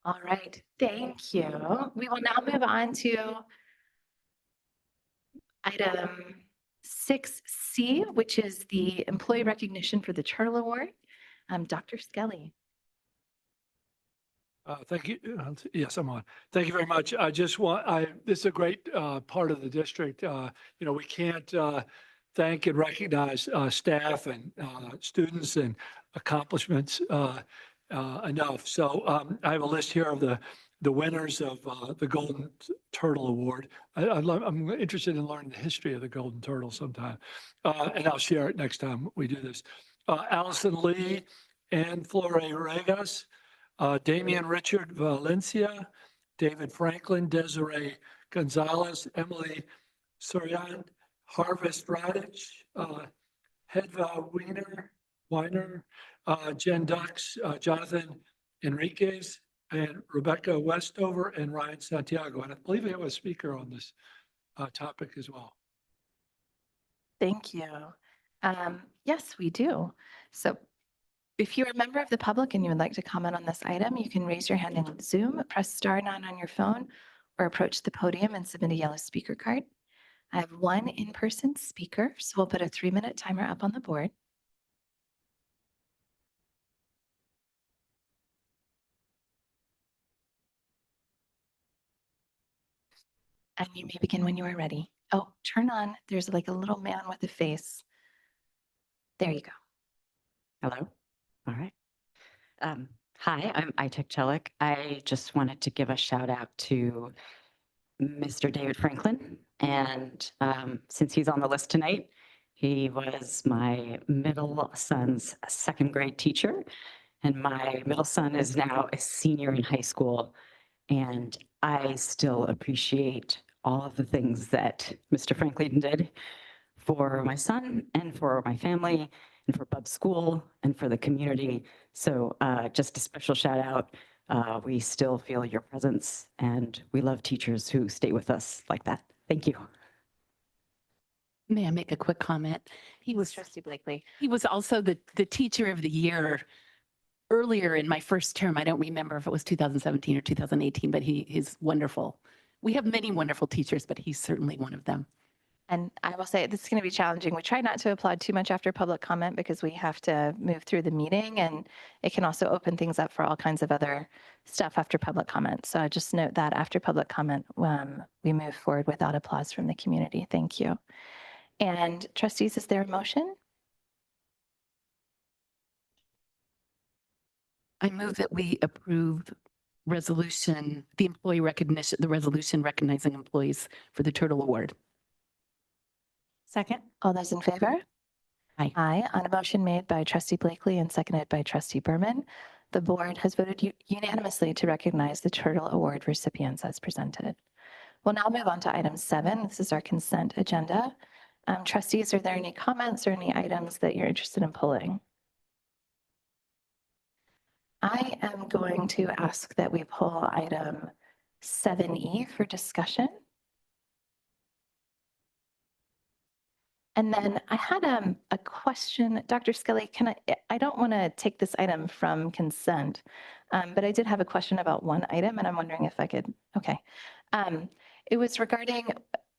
All right, thank you. We will now move on to item 6C, which is the employee recognition for the Turtle Award. Dr. Skelly. Thank you. Yes, I'm on. Thank you very much. I just want, this is a great part of the district. We can't thank and recognize staff and students and accomplishments enough. So I have a list here of the winners of the Golden Turtle Award. I'm interested in learning the history of the Golden Turtle sometime. And I'll share it next time we do this. Allison Lee, Ann Flore Regas, Damian Richard Valencia, David Franklin, Desiree Gonzalez, Emily Sorian, Harvest Radich, Hedva Weiner, Jen Dux, Jonathan Enriquez, and Rebecca Westover, and Ryan Santiago. And I believe we have a speaker on this topic as well. Thank you. Yes, we do. So if you're a member of the public and you would like to comment on this item, you can raise your hand in Zoom, press *9 on your phone, or approach the podium and submit a yellow speaker card. I have one in-person speaker, so we'll put a 3-minute timer up on the board. And you may begin when you are ready. Oh, turn on. There's like a little man with a face. There you go. Hello. All right. Hi, I'm Itek Chelik. I just wanted to give a shout out to Mr. David Franklin. And since he's on the list tonight, he was my middle son's second grade teacher. And my middle son is now a senior in high school. And I still appreciate all of the things that Mr. Franklin did for my son and for my family and for Bub's school and for the community. So just a special shout out. We still feel your presence and we love teachers who stay with us like that. Thank you. May I make a quick comment? He was Trustee Blakely. He was also the teacher of the year earlier in my first term. I don't remember if it was 2017 or 2018, but he's wonderful. We have many wonderful teachers, but he's certainly one of them. And I will say this is going to be challenging. We try not to applaud too much after public comment because we have to move through the meeting, and it can also open things up for all kinds of other stuff after public comment. So I just note that after public comment, we move forward without applause from the community. Thank you. And trustees, is there a motion? I move that we approve resolution, the employee recognition, the resolution recognizing employees for the Turtle Award. Second. All those in favor? Aye. Aye. On a motion made by Trustee Blakely and seconded by Trustee Berman, the board has voted unanimously to recognize the Turtle Award recipients as presented. We'll now move on to item 7. This is our consent agenda. Trustees, are there any comments or any items that you're interested in pulling? I am going to ask that we pull item 7E for discussion. And then I had a question, Dr. Skelly, I don't want to take this item from consent, but I did have a question about one item and I'm wondering if I could, okay. It was regarding,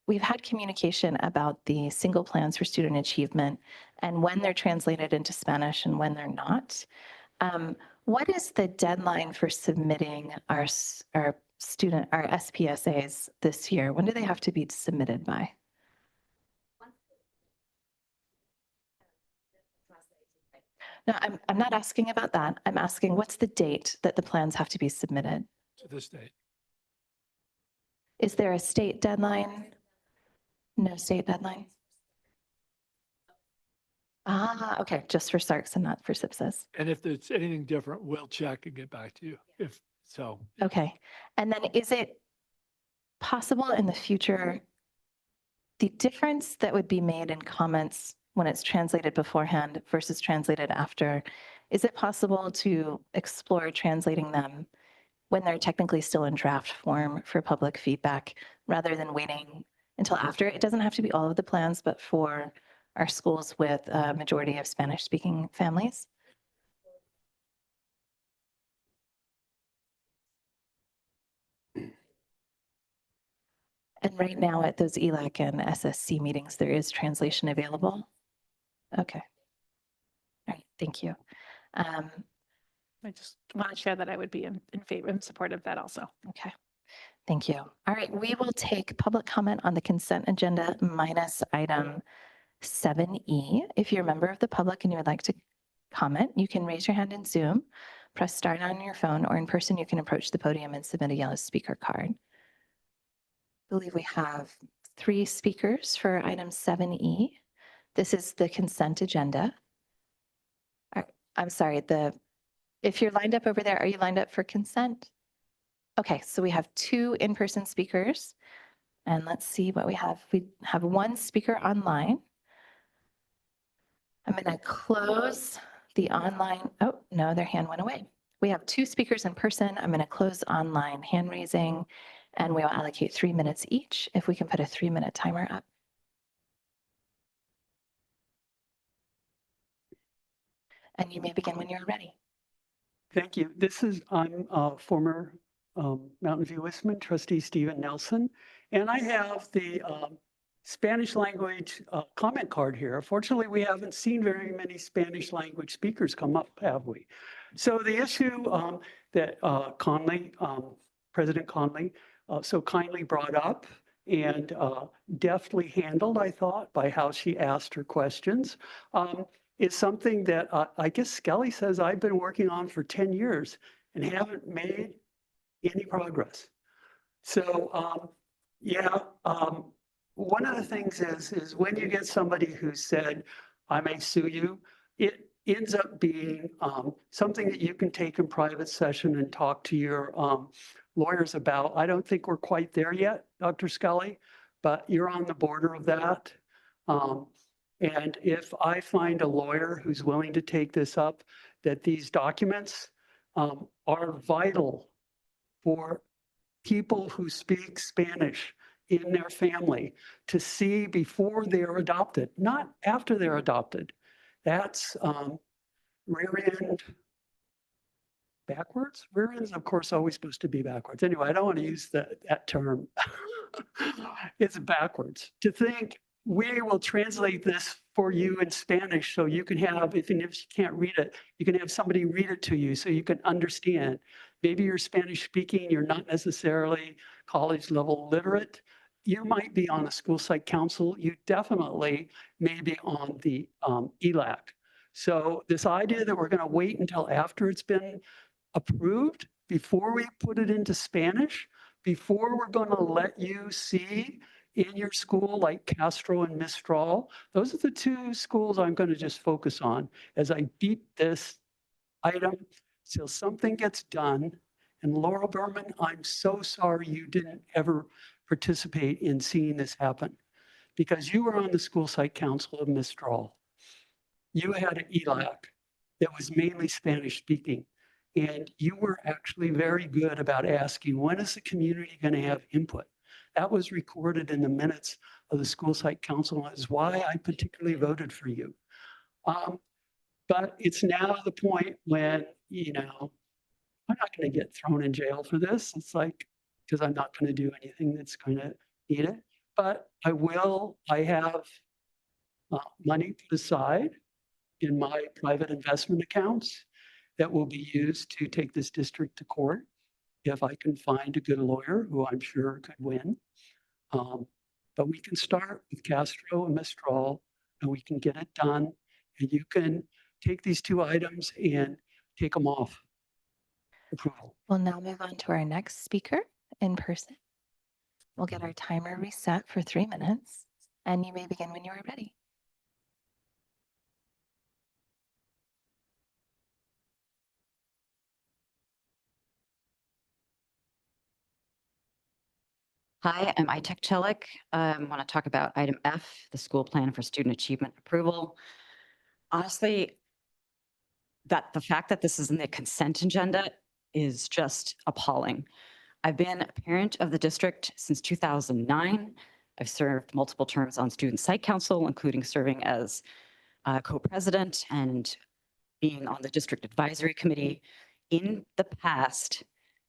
we've had communication about the single plans for student achievement and when they're translated into Spanish and when they're not. What is the deadline for submitting our SPSAs this year? When do they have to be submitted by? No, I'm not asking about that. I'm asking what's the date that the plans have to be submitted? To this date. Is there a state deadline? No state deadline? Ah, okay, just for SARCs and not for SIPSAs. And if there's anything different, we'll check and get back to you. If so. Okay, and then is it possible in the future, the difference that would be made in comments when it's translated beforehand versus translated after, is it possible to explore translating them when they're technically still in draft form for public feedback rather than waiting until after? It doesn't have to be all of the plans, but for our schools with a majority of Spanish-speaking families. And right now at those ELAC and SSC meetings, there is translation available? Okay. All right, thank you. I just want to share that I would be in favor and support of that also. Okay, thank you. All right, we will take public comment on the consent agenda minus item 7E. If you're a member of the public and you would like to comment, you can raise your hand in Zoom, press star on your phone, or in person, you can approach the podium and submit a yellow speaker card. I believe we have 3 speakers for item 7E. This is the consent agenda. I'm sorry, if you're lined up over there, are you lined up for consent? Okay, so we have 2 in-person speakers. And let's see what we have. We have 1 speaker online. I'm going to close the online. Oh, no, their hand went away. We have 2 speakers in person. I'm going to close online hand raising, and we will allocate 3 minutes each. If we can put a 3-minute timer up. And you may begin when you're ready. Thank you. I'm former Mountain View Westman trustee Stephen Nelson, and I have the Spanish language comment card here. Fortunately, we haven't seen very many Spanish language speakers come up, have we? So the issue that President Conley so kindly brought up and deftly handled, I thought, by how she asked her questions, is something that I guess Skelly says I've been working on for 10 years and haven't made any progress. So one of the things is when you get somebody who said, I may sue you, it ends up being something that you can take in private session and talk to your lawyers about. I don't think we're quite there yet, Dr. Scully, but you're on the border of that. And if I find a lawyer who's willing to take this up, that these documents are vital for people who speak Spanish in their family to see before they're adopted, not after they're adopted. That's rear end backwards. Rear end is, of course, always supposed to be backwards. Anyway, I don't want to use that term. It's backwards. To think we will translate this for you in Spanish so you can have, even if you can't read it, you can have somebody read it to you so you can understand. Maybe you're Spanish speaking, you're not necessarily college level literate. You might be on a school site council. You definitely may be on the ELAC. So this idea that we're going to wait until after it's been approved before we put it into Spanish, before we're going to let you see in your school like Castro and Mistral, those are the 2 schools I'm going to just focus on as I beat this item till something gets done. And Laurel Berman, I'm so sorry you didn't ever participate in seeing this happen because you were on the school site council of Mistral. You had an ELAC that was mainly Spanish speaking. And you were actually very good about asking, when is the community going to have input? That was recorded in the minutes of the school site council. Is why I particularly voted for you. But it's now the point when, I'm not going to get thrown in jail for this. It's like, because I'm not going to do anything that's going to need it. But I will, I have money put aside in my private investment accounts that will be used to take this district to court if I can find a good lawyer who I'm sure could win. But we can start with Castro and Mistral, and we can get it done. And you can take these 2 items and take them off approval. We'll now move on to our next speaker in person. We'll get our timer reset for 3 minutes, and you may begin when you are ready. Hi, I'm Itek Chelik. I want to talk about item F, the school plan for student achievement approval. Honestly, the fact that this is in the consent agenda is just appalling. I've been a parent of the district since 2009. I've served multiple terms on student site council, including serving as co-president and being on the district advisory committee. In the past,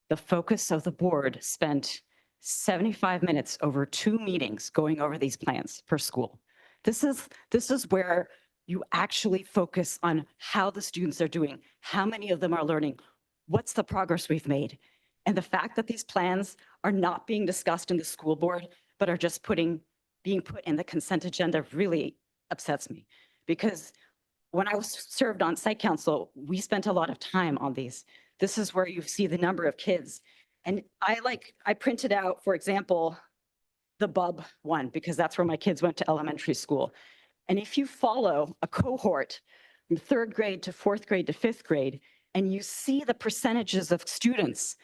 the focus of the board spent 75 minutes over 2 meetings going over these plans per school. This is where you actually focus on how the students are doing, how many of them are learning, what's the progress we've made. And the fact that these plans are not being discussed in the school board, but are just being put in the consent agenda really upsets me. Because when I was served on site council, we spent a lot of time on these. This is where you see the number of kids. And I printed out, for example, the BUB one, because that's where my kids went to elementary school. And if you follow a cohort from 3rd grade to 4th grade to 5th grade, and you see the percentages of students,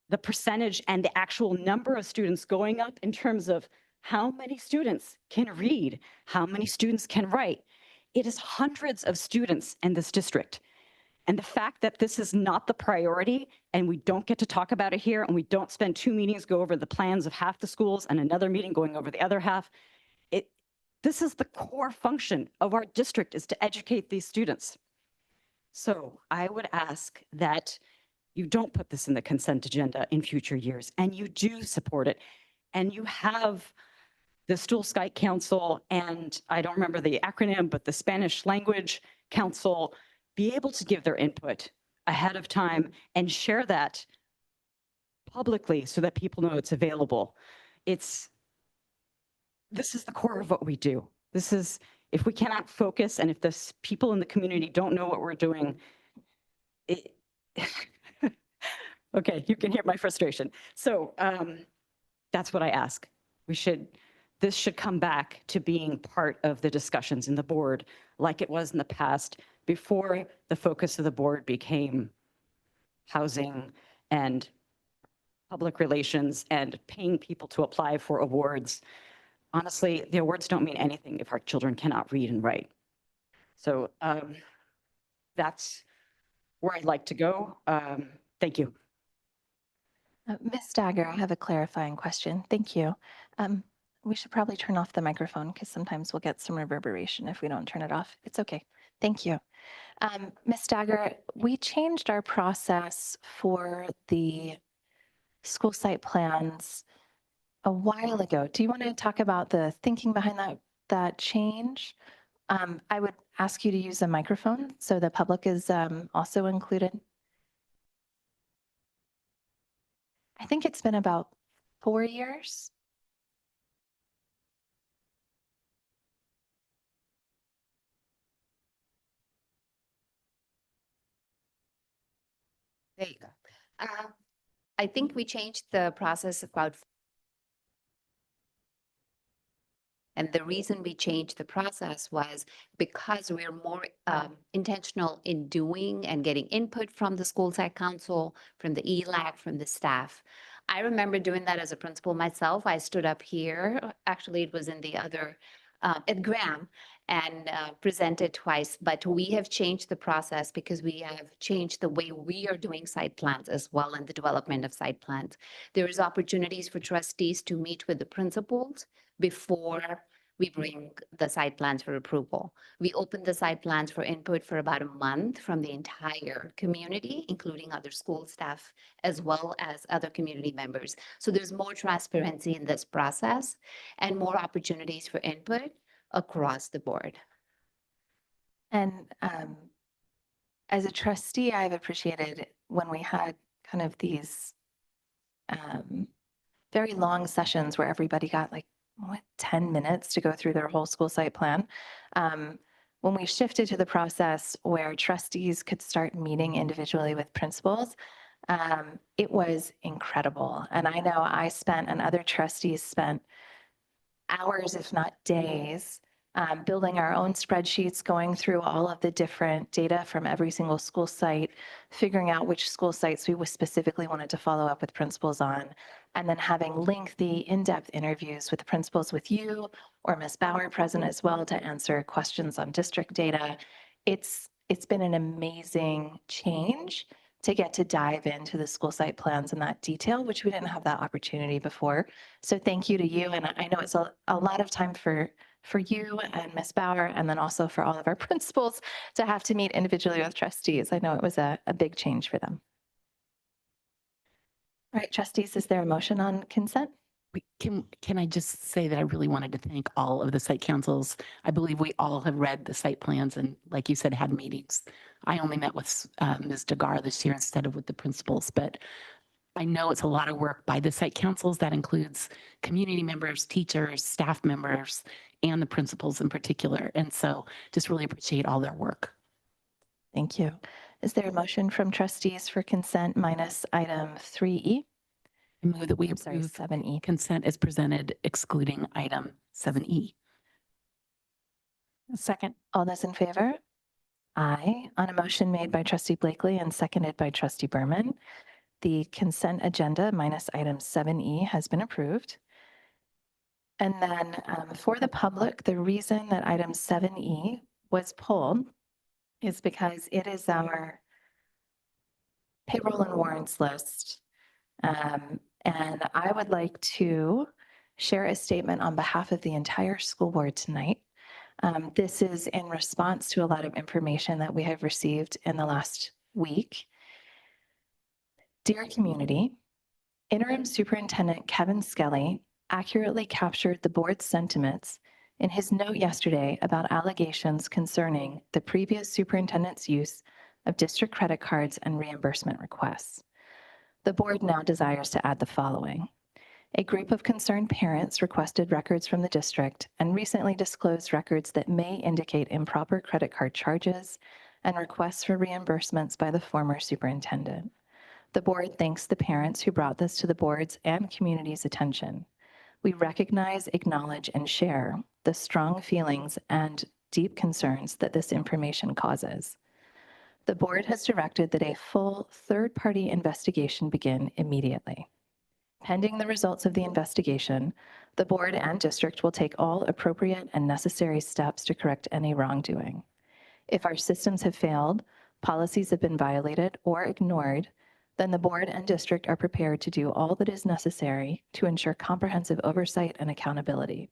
the percentage and the actual number of students going up in terms of how many students can read, how many students can write, it is hundreds of students in this district. And the fact that this is not the priority and we don't get to talk about it here and we don't spend 2 meetings go over the plans of half the schools and another meeting going over the other half, this is the core function of our district, is to educate these students. So I would ask that you don't put this in the consent agenda in future years, and you do support it. And you have the Stool Sky Council, and I don't remember the acronym, but the Spanish Language Council, be able to give their input ahead of time and share that publicly so that people know it's available. This is the core of what we do. This is, if we cannot focus and if the people in the community don't know what we're doing, okay, you can hear my frustration. So that's what I ask. This should come back to being part of the discussions in the board like it was in the past, before the focus of the board became housing and public relations and paying people to apply for awards. Honestly, the awards don't mean anything if our children cannot read and write. So that's where I'd like to go. Thank you. Ms. Dagger, I have a clarifying question. Thank you. We should probably turn off the microphone because sometimes we'll get some reverberation if we don't turn it off. It's okay. Thank you. Ms. Dagger, we changed our process for the school site plans a while ago. Do you want to talk about the thinking behind that change? I would ask you to use a microphone so the public is also included. I think it's been about 4 years. There you go. I think we changed the process about, and the reason we changed the process was because we're more intentional in doing and getting input from the school site council, from the ELAC, from the staff. I remember doing that as a principal myself. I stood up here, actually it was in the other, at Graham, and presented twice, but we have changed the process because we have changed the way we are doing site plans as well in the development of site plans. There is opportunities for trustees to meet with the principals before we bring the site plans for approval. We opened the site plans for input for about a month from the entire community, including other school staff, as well as other community members. So there's more transparency in this process and more opportunities for input across the board. And as a trustee, I've appreciated when we had kind of these very long sessions where everybody got like 10 minutes to go through their whole school site plan. When we shifted to the process where trustees could start meeting individually with principals, it was incredible. And I know I spent and other trustees spent hours, if not days, building our own spreadsheets, going through all of the different data from every single school site, figuring out which school sites we specifically wanted to follow up with principals on, and then having lengthy, in-depth interviews with the principals, with you or Ms. Bauer present as well to answer questions on district data. It's been an amazing change to get to dive into the school site plans in that detail, which we didn't have that opportunity before. So thank you to you. And I know it's a lot of time for you and Ms. Bauer, and then also for all of our principals to have to meet individually with trustees. I know it was a big change for them. All right, trustees, is there a motion on consent? Can I just say that I really wanted to thank all of the site councils. I believe we all have read the site plans and, like you said, had meetings. I only met with Ms. Degar this year instead of with the principals, but I know it's a lot of work by the site councils. That includes community members, teachers, staff members, and the principals in particular. And so just really appreciate all their work. Thank you. Is there a motion from trustees for consent minus item 3E? I move that we I'm sorry, approve 7E. consent as presented, excluding item 7E. Second. All those in favor? Aye. On a motion made by trustee Blakely and seconded by trustee Berman, the consent agenda minus item 7E has been approved. And then for the public, the reason that item 7E was pulled is because it is our payroll and warrants list. And I would like to share a statement on behalf of the entire school board tonight. This is in response to a lot of information that we have received in the last week. Dear community, Interim Superintendent Kevin Skelly accurately captured the board's sentiments in his note yesterday about allegations concerning the previous superintendent's use of district credit cards and reimbursement requests. The board now desires to add the following. A group of concerned parents requested records from the district and recently disclosed records that may indicate improper credit card charges and requests for reimbursements by the former superintendent. The board thanks the parents who brought this to the board's and community's attention. We recognize, acknowledge, and share the strong feelings and deep concerns that this information causes. The board has directed that a full third-party investigation begin immediately. Pending the results of the investigation, the board and district will take all appropriate and necessary steps to correct any wrongdoing. If our systems have failed, policies have been violated or ignored, then the board and district are prepared to do all that is necessary to ensure comprehensive oversight and accountability.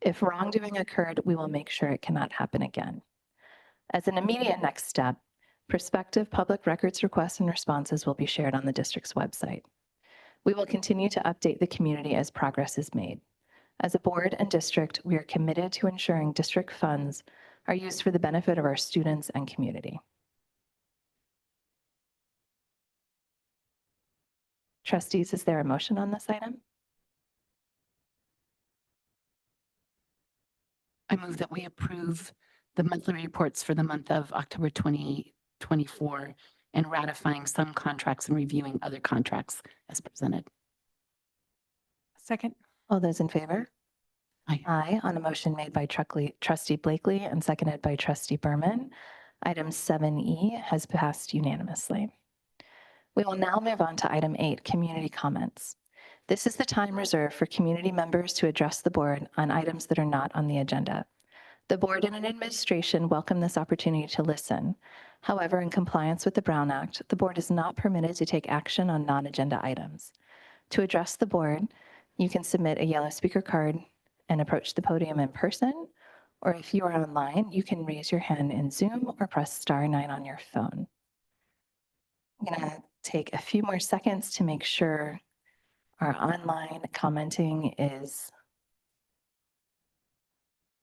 If wrongdoing occurred, we will make sure it cannot happen again. As an immediate next step, prospective public records requests and responses will be shared on the district's website. We will continue to update the community as progress is made. As a board and district, we are committed to ensuring district funds are used for the benefit of our students and community. Trustees, is there a motion on this item? I move that we approve the monthly reports for the month of October 2024 and ratifying some contracts and reviewing other contracts as presented. Second. All those in favor? Aye. Aye. On a motion made by trustee Blakely and seconded by trustee Berman, item 7E has passed unanimously. We will now move on to item 8, community comments. This is the time reserved for community members to address the board on items that are not on the agenda. The board and administration welcome this opportunity to listen. However, in compliance with the Brown Act, the board is not permitted to take action on non-agenda items. To address the board, you can submit a yellow speaker card and approach the podium in person, or if you are online, you can raise your hand in Zoom or press *9 on your phone. I'm going to take a few more seconds to make sure our online commenting is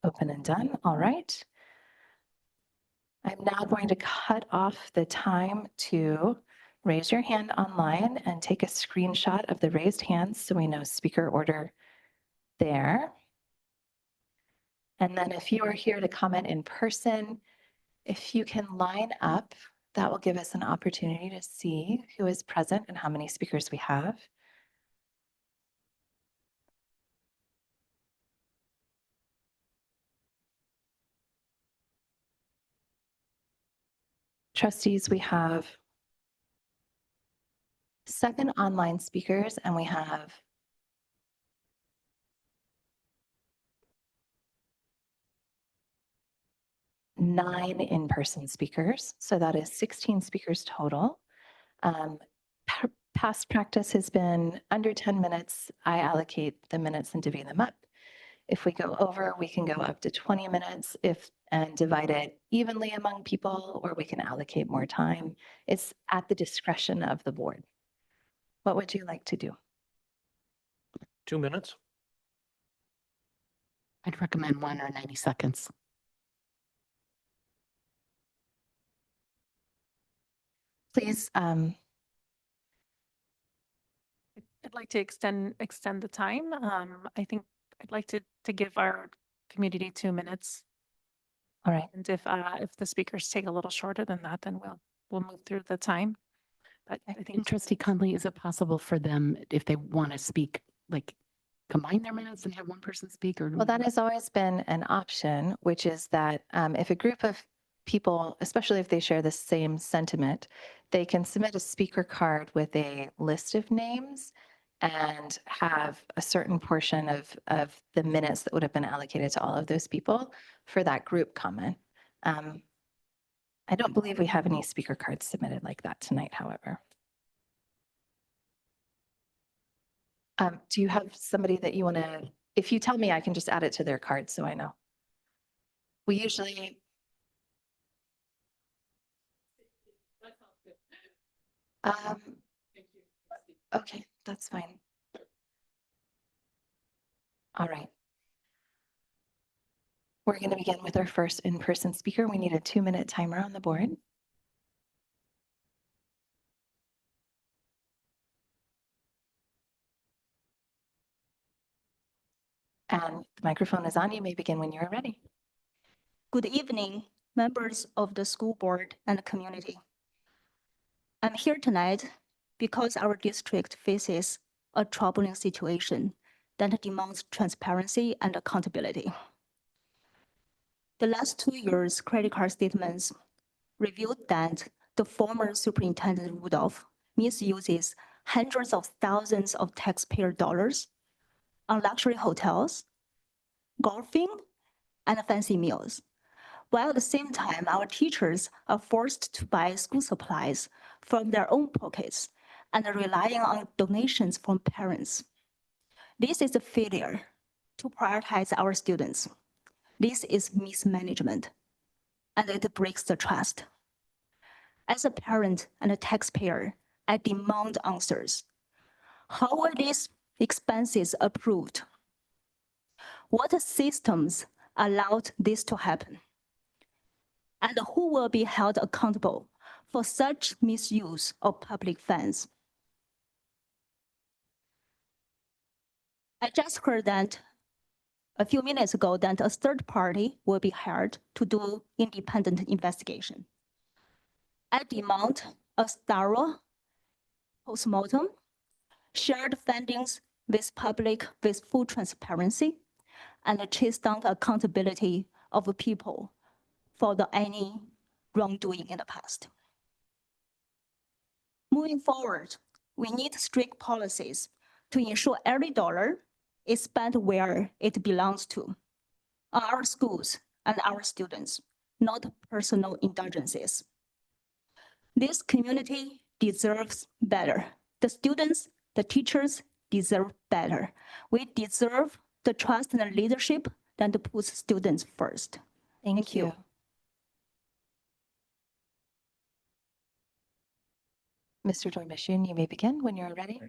open and done. All right. I'm now going to cut off the time to raise your hand online and take a screenshot of the raised hands so we know speaker order there. And then if you are here to comment in person, if you can line up, that will give us an opportunity to see who is present and how many speakers we have. Trustees, we have 7 online speakers and we have 9 in-person speakers. So that is 16 speakers total. Past practice has been under 10 minutes. I allocate the minutes and divvy them up. If we go over, we can go up to 20 minutes and divide it evenly among people, or we can allocate more time. It's at the discretion of the board. What would you like to do? 2 minutes? I'd recommend 1 or 90 seconds. Please, I'd like to extend the time. I think I'd like to give our community 2 minutes. all right. And if the speakers take a little shorter than that, then we'll move through the time. But I think And Trustee Conley, is it possible for them, if they want to speak, like combine their minutes and have one person speak, or? Well, that has always been an option, which is that if a group of people, especially if they share the same sentiment, they can submit a speaker card with a list of names and have a certain portion of the minutes that would have been allocated to all of those people for that group comment. I don't believe we have any speaker cards submitted like that tonight, however. Do you have somebody that you want to, if you tell me, I can just add it to their card so I know. We usually. Okay, that's fine. All right. We're going to begin with our first in-person speaker. We need a 2-minute timer on the board. And the microphone is on. You may begin when you're ready. Good evening, members of the school board and community. I'm here tonight because our district faces a troubling situation that demands transparency and accountability. The last 2 years' credit card statements revealed that the former Superintendent Rudolph misuses hundreds of thousands of taxpayer dollars on luxury hotels, golfing, and fancy meals, while at the same time our teachers are forced to buy school supplies from their own pockets and are relying on donations from parents. This is a failure to prioritize our students. This is mismanagement, and it breaks the trust. As a parent and a taxpayer, I demand answers. How were these expenses approved? What systems allowed this to happen? And who will be held accountable for such misuse of public funds? I just heard that a few minutes ago that a third party will be hired to do independent investigation. I demand a thorough postmortem, shared findings with public with full transparency, and chase down the accountability of the people for any wrongdoing in the past. Moving forward, we need strict policies to ensure every dollar is spent where it belongs to, our schools and our students, not personal indulgences. This community deserves better. The students, the teachers deserve better. We deserve the trust and the leadership that puts students first. Thank you. Mr. Dormishian, you may begin when you're ready.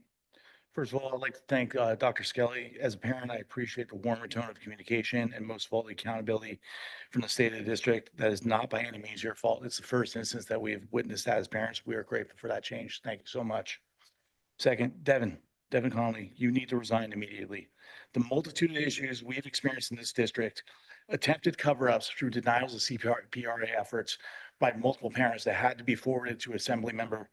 First of all, I'd like to thank Dr. Skelly. As a parent, I appreciate the warmer tone of communication and most of all, the accountability from the state of the district. That is not by any means your fault. It's the first instance that we have witnessed that as parents. We are grateful for that change. Thank you so much. Second, Devin Conley, you need to resign immediately. The multitude of issues we've experienced in this district, attempted cover-ups through denials of CPRA efforts by multiple parents that had to be forwarded to Assembly Member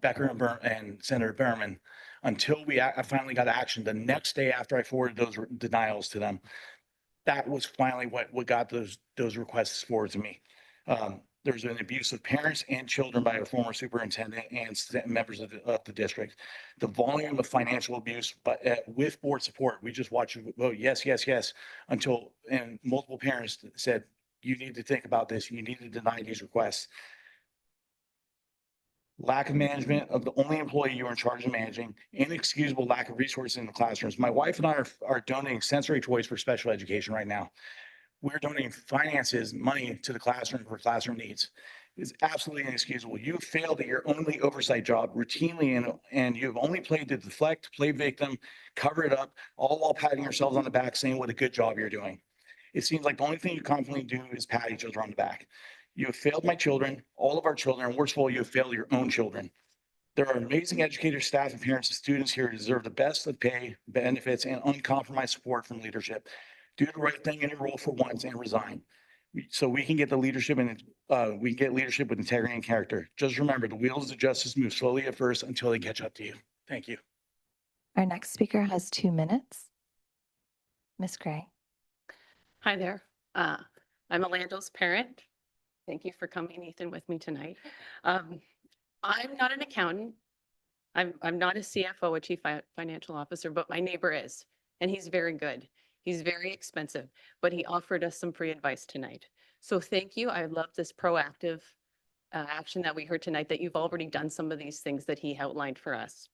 Becker and Senator Berman, until I finally got action the next day after I forwarded those denials to them. That was finally what got those requests forwarded to me. There's an abuse of parents and children by a former superintendent and members of the district. The volume of financial abuse, but with board support, we just watched it vote yes, yes, yes, and multiple parents said, you need to think about this. You need to deny these requests. Lack of management of the only employee you are in charge of managing, inexcusable lack of resources in the classrooms. My wife and I are donating sensory toys for special education right now. We're donating finances, money to the classroom for classroom needs. is absolutely inexcusable. You have failed at your only oversight job routinely, and you have only played to deflect, play victim, cover it up, all while patting yourselves on the back saying what a good job you're doing. It seems like the only thing you confidently do is pat each other on the back. You have failed my children, all of our children, and worst of all, you have failed your own children. There are amazing educators, staff, and parents of students here who deserve the best of pay, benefits, and uncompromised support from leadership. Do the right thing in your role for once and resign, so we can get the leadership and we can get leadership with integrity and character. Just remember, the wheels of justice move slowly at first until they catch up to you. Thank you. Our next speaker has 2 minutes. Ms. Gray. Hi there. I'm Orlando's parent. Thank you for coming, Ethan, with me tonight. I'm not an accountant. I'm not a CFO, a chief financial officer, but my neighbor is, and he's very good. He's very expensive, but he offered us some free advice tonight. So thank you. I love this proactive action that we heard tonight, that you've already done some of these things that he outlined for us.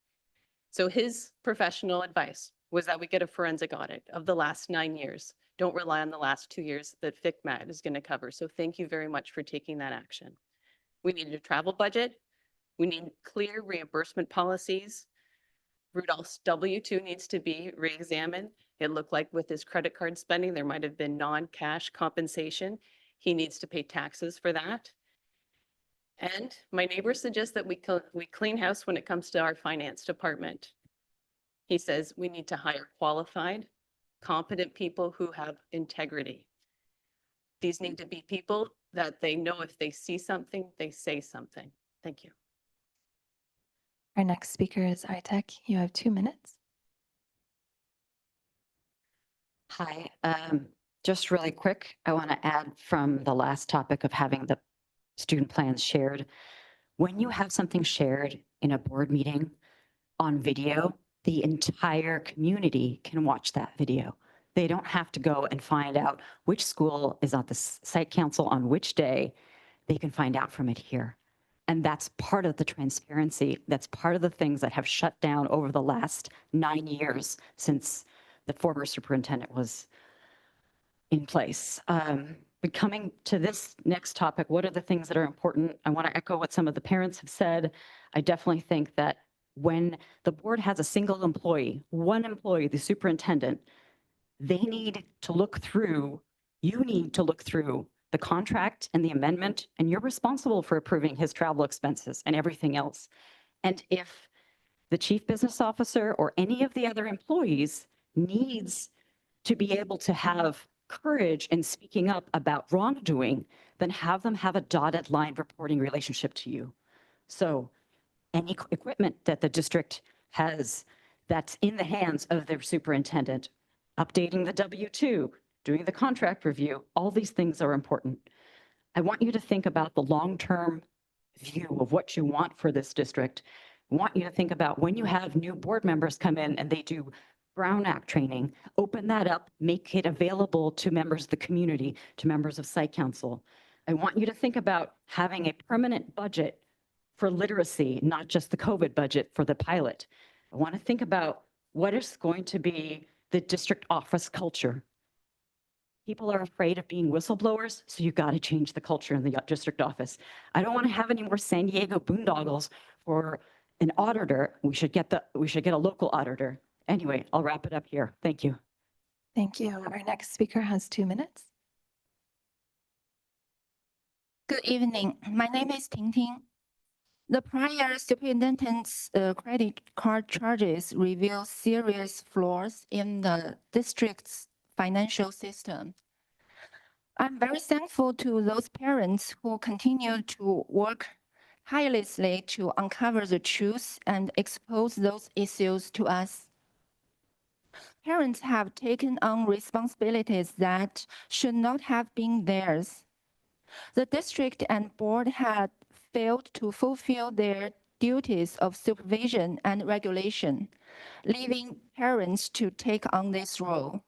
So his professional advice was that we get a forensic audit of the last 9 years. Don't rely on the last 2 years that FICMAT is going to cover. So thank you very much for taking that action. We needed a travel budget. We need clear reimbursement policies. Rudolph's W-2 needs to be re-examined. It looked like with his credit card spending, there might have been non-cash compensation. He needs to pay taxes for that. And my neighbor suggests that we clean house when it comes to our finance department. He says we need to hire qualified, competent people who have integrity. These need to be people that they know if they see something, they say something. Thank you. Our next speaker is ITech. You have 2 minutes. Hi, just really quick, I want to add from the last topic of having the student plans shared. When you have something shared in a board meeting on video, the entire community can watch that video. They don't have to go and find out which school is on the site council on which day. They can find out from it here. And that's part of the transparency. That's part of the things that have shut down over the last 9 years since the former superintendent was in place. But coming to this next topic, what are the things that are important? I want to echo what some of the parents have said. I definitely think that when the board has a single employee, one employee, the superintendent, they need to look through, you need to look through the contract and the amendment, and you're responsible for approving his travel expenses and everything else. And if the chief business officer or any of the other employees needs to be able to have courage in speaking up about wrongdoing, then have them have a dotted line reporting relationship to you. So any equipment that the district has that's in the hands of their superintendent, updating the W-2, doing the contract review, all these things are important. I want you to think about the long-term view of what you want for this district. I want you to think about when you have new board members come in and they do Brown Act training, open that up, make it available to members of the community, to members of site council. I want you to think about having a permanent budget for literacy, not just the COVID budget for the pilot. I want to think about what is going to be the district office culture. People are afraid of being whistleblowers, so you got to change the culture in the district office. I don't want to have any more San Diego boondoggles for an auditor. We should get a local auditor. Anyway, I'll wrap it up here. Thank you. Thank you. Our next speaker has 2 minutes. Good evening. My name is Ting Ting. The prior superintendent's credit card charges reveal serious flaws in the district's financial system. I'm very thankful to those parents who continue to work tirelessly to uncover the truth and expose those issues to us. Parents have taken on responsibilities that should not have been theirs. The district and board had failed to fulfill their duties of supervision and regulation, leaving parents to take on this role.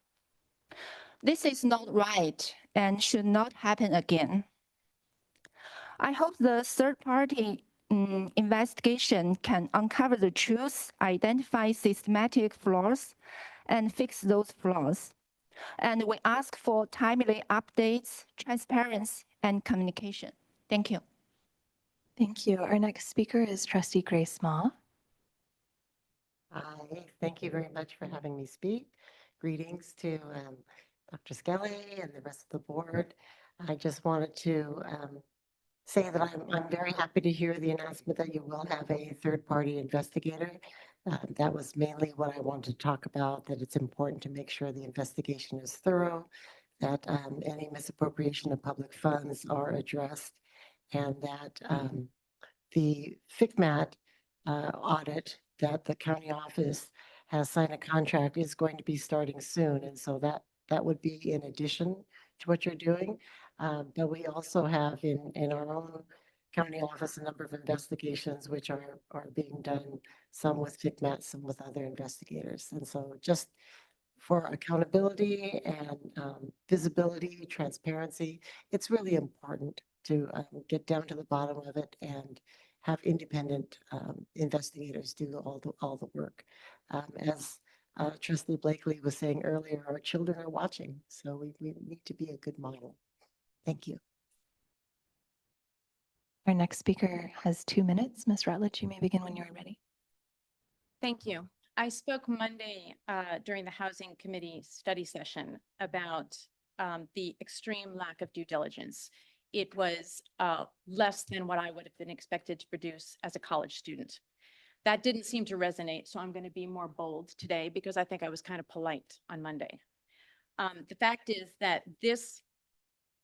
This is not right and should not happen again. I hope the third-party investigation can uncover the truth, identify systematic flaws, and fix those flaws. And we ask for timely updates, transparency, and communication. Thank you. Thank you. Our next speaker is Trustee Grace Ma. Hi, thank you very much for having me speak. Greetings to Dr. Skelly and the rest of the board. I just wanted to say that I'm very happy to hear the announcement that you will have a third-party investigator. That was mainly what I wanted to talk about, that it's important to make sure the investigation is thorough, that any misappropriation of public funds are addressed, and that the FICMAT audit that the county office has signed a contract is going to be starting soon. And so that would be in addition to what you're doing. But we also have in our own county office a number of investigations which are being done, some with FICMAT, some with other investigators. And so just for accountability and visibility, transparency, it's really important to get down to the bottom of it and have independent investigators do all the work. As Trustee Blakely was saying earlier, our children are watching, so we need to be a good model. Thank you. Our next speaker has 2 minutes. Ms. Rutledge, you may begin when you're ready. Thank you. I spoke Monday during the Housing Committee study session about the extreme lack of due diligence. It was less than what I would have been expected to produce as a college student. That didn't seem to resonate, so I'm going to be more bold today because I think I was kind of polite on Monday. The fact is that this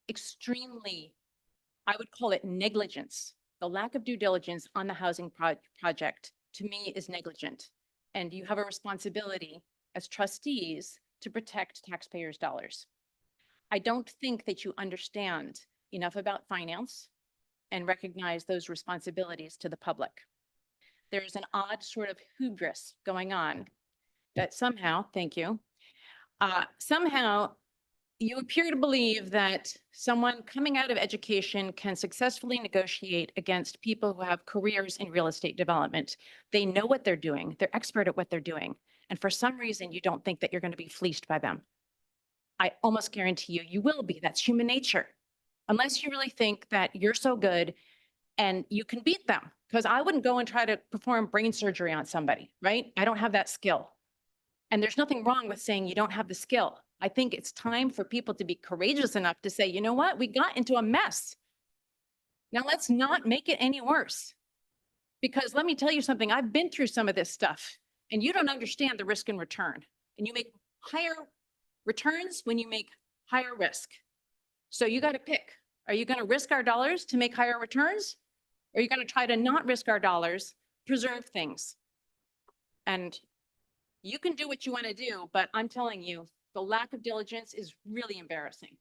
extremely, I would call it negligence, the lack of due diligence on the housing project, to me is negligent. And you have a responsibility as trustees to protect taxpayers' dollars. I don't think that you understand enough about finance and recognize those responsibilities to the public. There's an odd sort of hubris going on that somehow, thank you, somehow you appear to believe that someone coming out of education can successfully negotiate against people who have careers in real estate development. They know what they're doing. They're expert at what they're doing. And for some reason, you don't think that you're going to be fleeced by them. I almost guarantee you, you will be. That's human nature. Unless you really think that you're so good and you can beat them. Because I wouldn't go and try to perform brain surgery on somebody, right? I don't have that skill. And there's nothing wrong with saying you don't have the skill. I think it's time for people to be courageous enough to say, you know what, we got into a mess. Now let's not make it any worse. Because let me tell you something, I've been through some of this stuff and you don't understand the risk and return. And you make higher returns when you make higher risk. So you got to pick. Are you going to risk our dollars to make higher returns? Or are you going to try to not risk our dollars, preserve things? And you can do what you want to do, but I'm telling you, the lack of diligence is really embarrassing.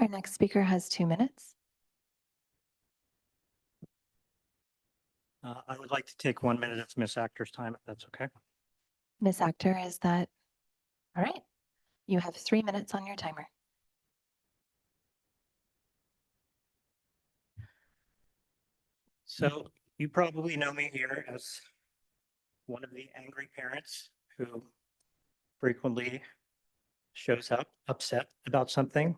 Our next speaker has 2 minutes. I would like to take 1 minute of Ms. Actor's time, if that's okay. Ms. Actor, is that all right? You have 3 minutes on your timer. So you probably know me here as one of the angry parents who frequently shows up upset about something.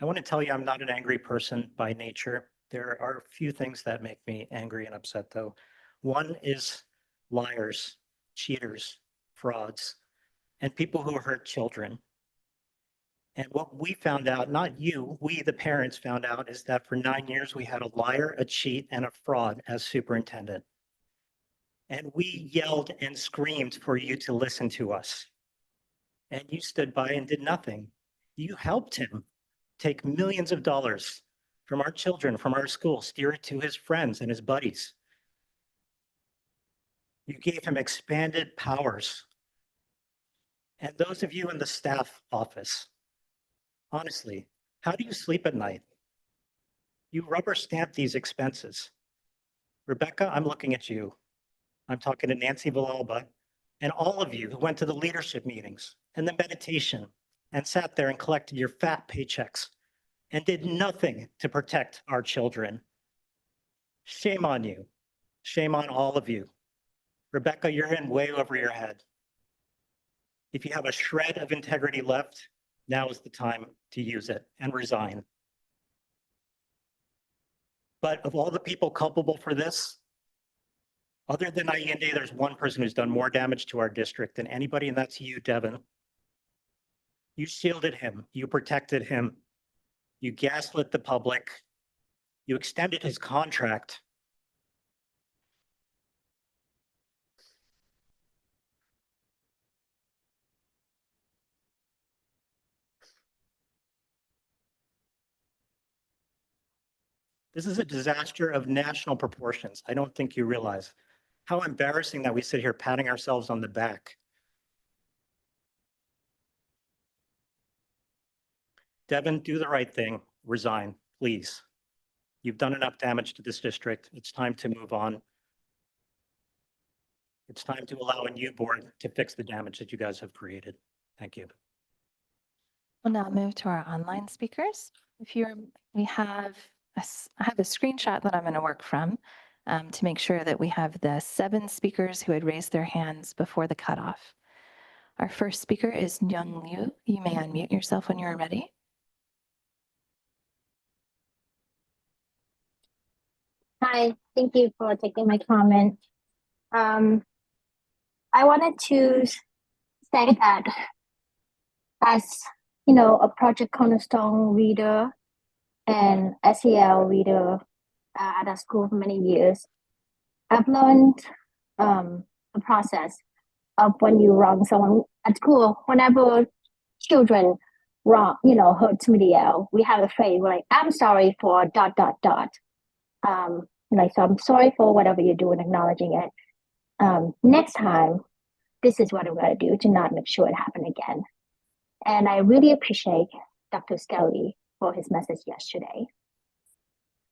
I want to tell you I'm not an angry person by nature. There are a few things that make me angry and upset though. One is liars, cheaters, frauds, and people who hurt children. And what we found out, not you, we the parents found out, is that for 9 years we had a liar, a cheat, and a fraud as superintendent. And we yelled and screamed for you to listen to us. And you stood by and did nothing. You helped him take millions of dollars from our children, from our school, steer it to his friends and his buddies. You gave him expanded powers. And those of you in the staff office, honestly, how do you sleep at night? You rubber stamp these expenses. Rebecca, I'm looking at you. I'm talking to Nancy Villalba and all of you who went to the leadership meetings and the meditation and sat there and collected your fat paychecks and did nothing to protect our children. Shame on you. Shame on all of you. Rebecca, you're in way over your head. If you have a shred of integrity left, now is the time to use it and resign. But of all the people culpable for this, other than Allende, there's one person who's done more damage to our district than anybody, and that's you, Devin. You shielded him. You protected him. You gaslit the public. You extended his contract. This is a disaster of national proportions. I don't think you realize how embarrassing that we sit here patting ourselves on the back. Devin, do the right thing. Resign, please. You've done enough damage to this district. It's time to move on. It's time to allow a new board to fix the damage that you guys have created. Thank you. We'll now move to our online speakers. I have a screenshot that I'm going to work from to make sure that we have the 7 speakers who had raised their hands before the cutoff. Our first speaker is Young Liu. You may unmute yourself when you're ready. Hi, thank you for taking my comment. I wanted to say that as a Project Cornerstone reader and SEL reader at a school for many years, I've learned the process of when you wrong someone at school. Whenever children wrong, hurt somebody else, we have a phrase like, "I'm sorry for ... So I'm sorry for whatever you do and acknowledging it. Next time, this is what I'm going to do to not make sure it happen again." And I really appreciate Dr. Skelly for his message yesterday.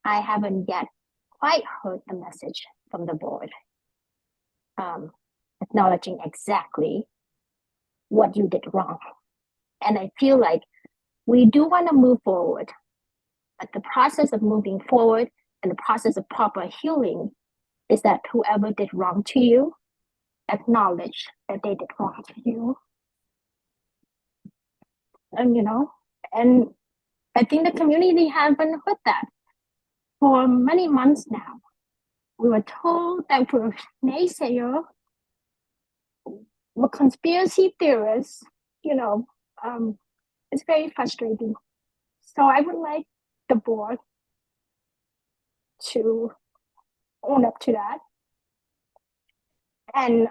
I haven't yet quite heard the message from the board, acknowledging exactly what you did wrong. And I feel like we do want to move forward, but the process of moving forward and the process of proper healing is that whoever did wrong to you, acknowledge that they did wrong to you. And I think the community haven't heard that for many months now. We were told that we're naysayers, we're conspiracy theorists, it's very frustrating. So I would like the board to own up to that. And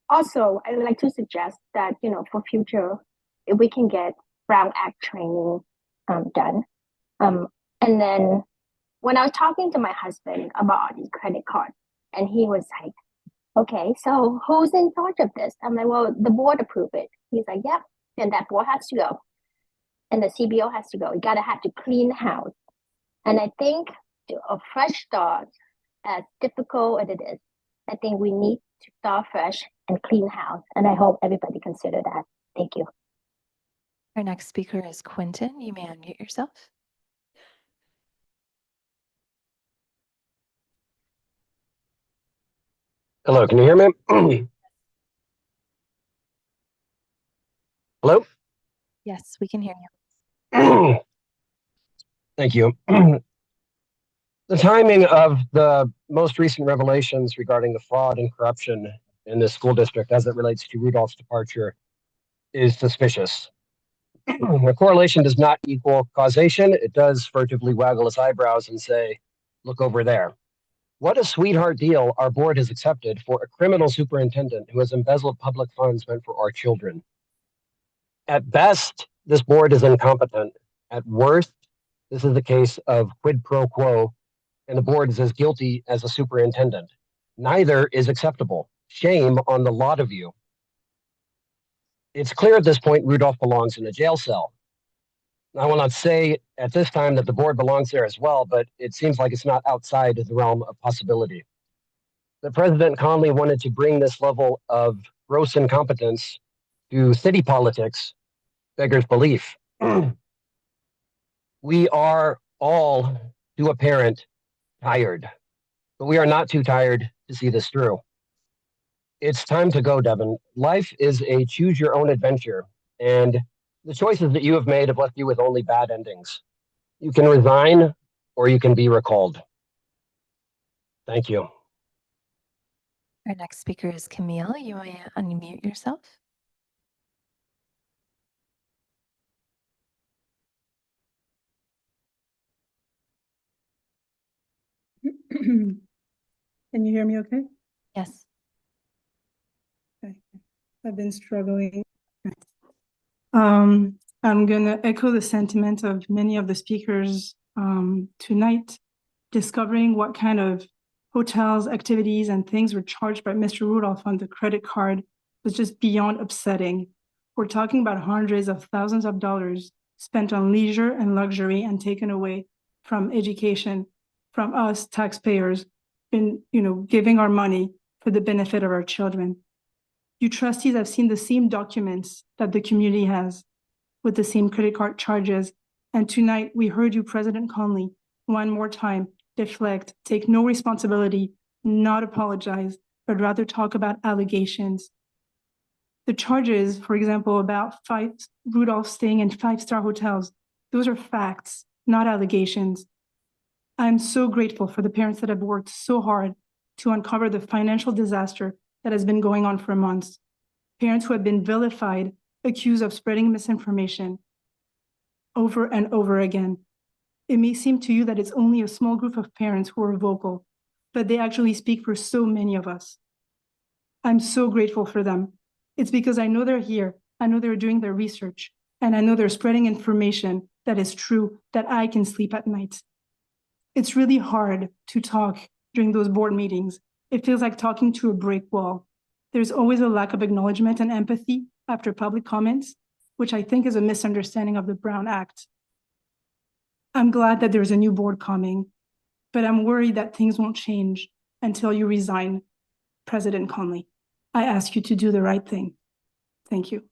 also, I'd like to suggest that, for future, if we can get Brown Act training done. And then when I was talking to my husband about these credit cards, and he was like, "Okay, so who's in charge of this?" I'm like, "Well, the board approved it." He's like, "Yep, and that board has to go. And the CBO has to go. You gotta have to clean house." And I think a fresh start, as difficult as it is, I think we need to start fresh and clean house. And I hope everybody consider that. Thank you. Our next speaker is Quentin. You may unmute yourself. Hello, can you hear me? Hello? Yes, we can hear you. Thank you. The timing of the most recent revelations regarding the fraud and corruption in this school district as it relates to Rudolph's departure is suspicious. The correlation does not equal causation. It does furtively waggle its eyebrows and say, "Look over there." What a sweetheart deal our board has accepted for a criminal superintendent who has embezzled public funds meant for our children. At best, this board is incompetent. At worst, this is a case of quid pro quo, and the board is as guilty as the superintendent. Neither is acceptable. Shame on the lot of you. It's clear at this point Rudolph belongs in a jail cell. I will not say at this time that the board belongs there as well, but it seems like it's not outside the realm of possibility. The President Conley wanted to bring this level of gross incompetence to city politics, beggars belief. We are all, to a parent, tired, but we are not too tired to see this through. It's time to go, Devin. Life is a choose your own adventure, and the choices that you have made have left you with only bad endings. You can resign or you can be recalled. Thank you. Our next speaker is Camille. You may unmute yourself. Can you hear me okay? Yes. Okay. I've been struggling. I'm going to echo the sentiment of many of the speakers tonight. Discovering what kind of hotels, activities, and things were charged by Mr. Rudolph on the credit card was just beyond upsetting. We're talking about hundreds of thousands of dollars spent on leisure and luxury and taken away from education, from us taxpayers, in giving our money for the benefit of our children. You trustees have seen the same documents that the community has with the same credit card charges. And tonight we heard you, President Conley, one more time, deflect, take no responsibility, not apologize, but rather talk about allegations. The charges, for example, about Rudolph staying in 5-star hotels, those are facts, not allegations. I'm so grateful for the parents that have worked so hard to uncover the financial disaster that has been going on for months. Parents who have been vilified, accused of spreading misinformation over and over again. It may seem to you that it's only a small group of parents who are vocal, but they actually speak for so many of us. I'm so grateful for them. It's because I know they're here, I know they're doing their research, and I know they're spreading information that is true, that I can sleep at night. It's really hard to talk during those board meetings. It feels like talking to a brick wall. There's always a lack of acknowledgement and empathy after public comments, which I think is a misunderstanding of the Brown Act. I'm glad that there's a new board coming, but I'm worried that things won't change until you resign, President Conley. I ask you to do the right thing. Thank you.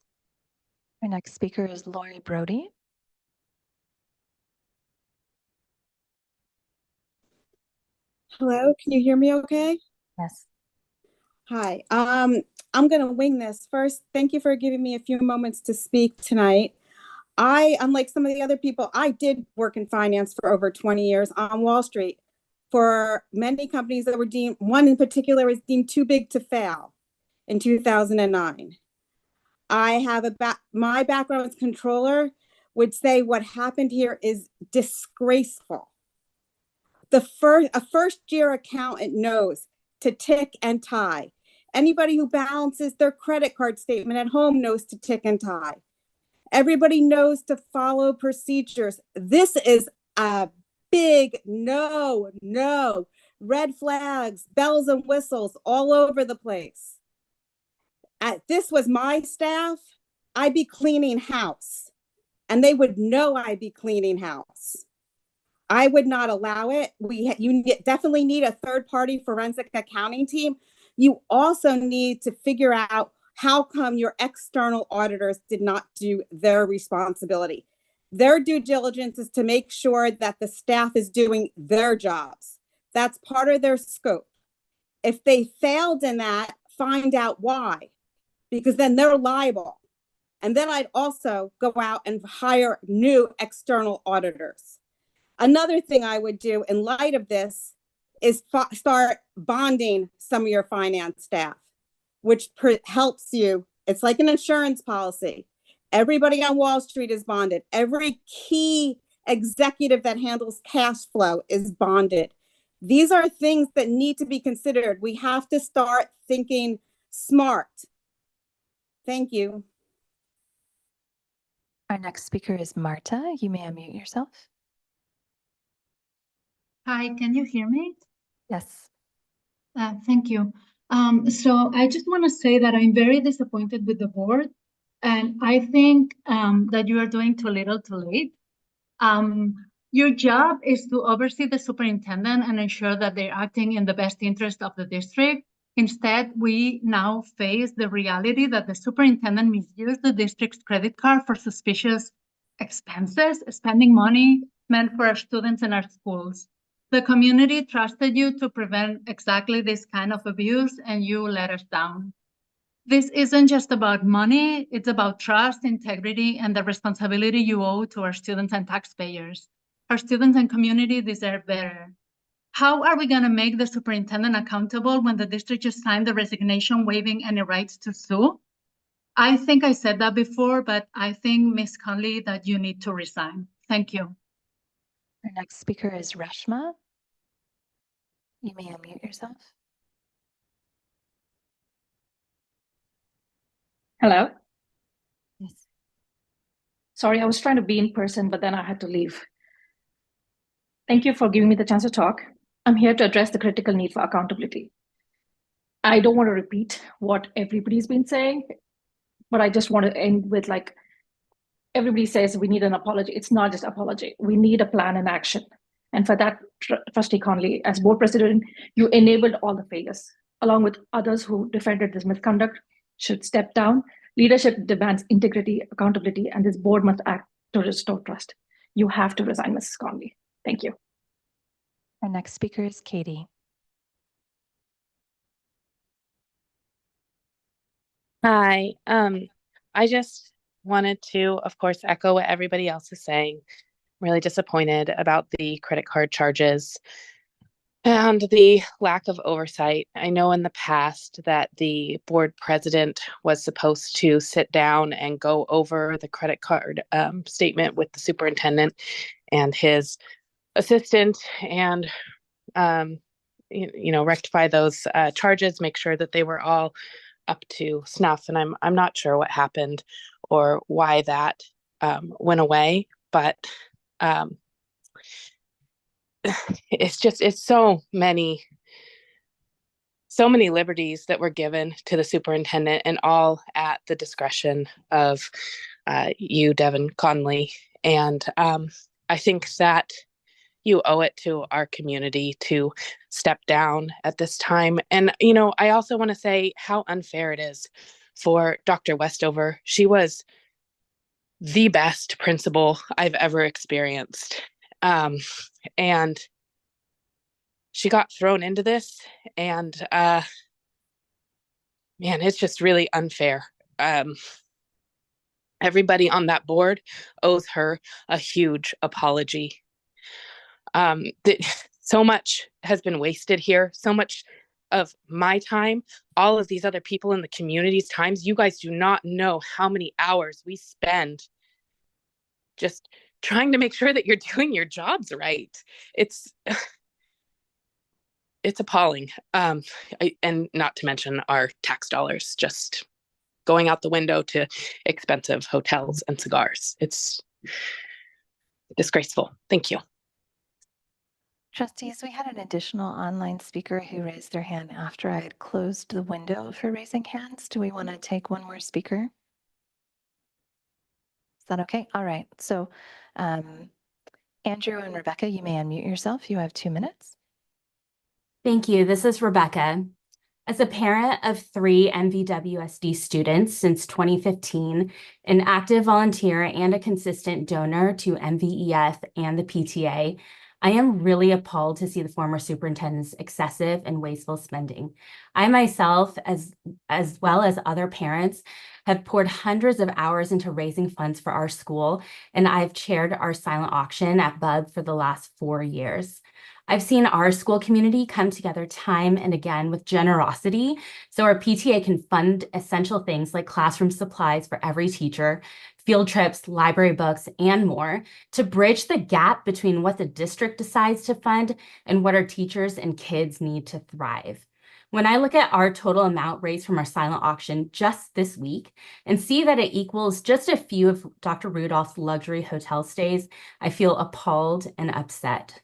Our next speaker is Lori Brody. Hello, can you hear me okay? Yes. Hi, I'm gonna wing this. First, thank you for giving me a few moments to speak tonight. Unlike some of the other people, I did work in finance for over 20 years on Wall Street for many companies that were deemed, one in particular was deemed too big to fail in 2009. I have my background as controller would say what happened here is disgraceful. A first-year accountant knows to tick and tie. Anybody who balances their credit card statement at home knows to tick and tie. Everybody knows to follow procedures. This is a big no. Red flags, bells and whistles all over the place. This was my staff, I'd be cleaning house. And they would know I'd be cleaning house. I would not allow it. You definitely need a third-party forensic accounting team. You also need to figure out how come your external auditors did not do their responsibility. Their due diligence is to make sure that the staff is doing their jobs. That's part of their scope. If they failed in that, find out why, because then they're liable. And then I'd also go out and hire new external auditors. Another thing I would do in light of this is start bonding some of your finance staff, which helps you. It's like an insurance policy. Everybody on Wall Street is bonded. Every key executive that handles cash flow is bonded. These are things that need to be considered. We have to start thinking smart. Thank you. Our next speaker is Marta. You may unmute yourself. Hi, can you hear me? Yes. Thank you. So I just want to say that I'm very disappointed with the board, and I think that you are doing too little too late. Your job is to oversee the superintendent and ensure that they're acting in the best interest of the district. Instead, we now face the reality that the superintendent misused the district's credit card for suspicious expenses, spending money meant for our students and our schools. The community trusted you to prevent exactly this kind of abuse, and you let us down. This isn't just about money, it's about trust, integrity, and the responsibility you owe to our students and taxpayers. Our students and community deserve better. how are we going to make the superintendent accountable when the district just signed the resignation waiving any rights to sue? I think I said that before, but I think, Ms. Conley, that you need to resign. Thank you. Our next speaker is Reshma. You may unmute yourself. Hello. Yes. Sorry, I was trying to be in person, but then I had to leave. Thank you for giving me the chance to talk. I'm here to address the critical need for accountability. I don't want to repeat what everybody's been saying, but I just want to end with like, everybody says we need an apology. It's not just apology. We need a plan and action. And for that, Trustee Conley, as board president, you enabled all the failures, along with others who defended this misconduct, should step down. Leadership demands integrity, accountability, and this board must act to restore trust. You have to resign, Mrs. Conley. Thank you. Our next speaker is Katie. Hi. I just wanted to, of course, echo what everybody else is saying. I'm really disappointed about the credit card charges and the lack of oversight. I know in the past that the board president was supposed to sit down and go over the credit card statement with the superintendent and his assistant and rectify those charges, make sure that they were all up to snuff. And I'm not sure what happened or why that went away, but it's so many liberties that were given to the superintendent, and all at the discretion of you, Devin Conley. And I think that you owe it to our community to step down at this time. And, I also want to say how unfair it is for Dr. Westover. She was the best principal I've ever experienced. And she got thrown into this, and man, it's just really unfair. Everybody on that board owes her a huge apology. So much has been wasted here, so much of my time, all of these other people in the community's times. You guys do not know how many hours we spend just trying to make sure that you're doing your jobs right. It's appalling. And not to mention our tax dollars just going out the window to expensive hotels and cigars. It's disgraceful. Thank you. Trustees, we had an additional online speaker who raised their hand after I had closed the window for raising hands. Do we want to take one more speaker? Is that okay? All right. So Andrew and Rebecca, you may unmute yourself. You have 2 minutes. Thank you. This is Rebecca. As a parent of 3 MVWSD students since 2015, an active volunteer and a consistent donor to MVEF and the PTA, I am really appalled to see the former superintendent's excessive and wasteful spending. I myself, as well as other parents, have poured hundreds of hours into raising funds for our school, and I've chaired our silent auction at BUB for the last 4 years. I've seen our school community come together time and again with generosity so our PTA can fund essential things like classroom supplies for every teacher, field trips, library books, and more to bridge the gap between what the district decides to fund and what our teachers and kids need to thrive. When I look at our total amount raised from our silent auction just this week and see that it equals just a few of Dr. Rudolph's luxury hotel stays, I feel appalled and upset.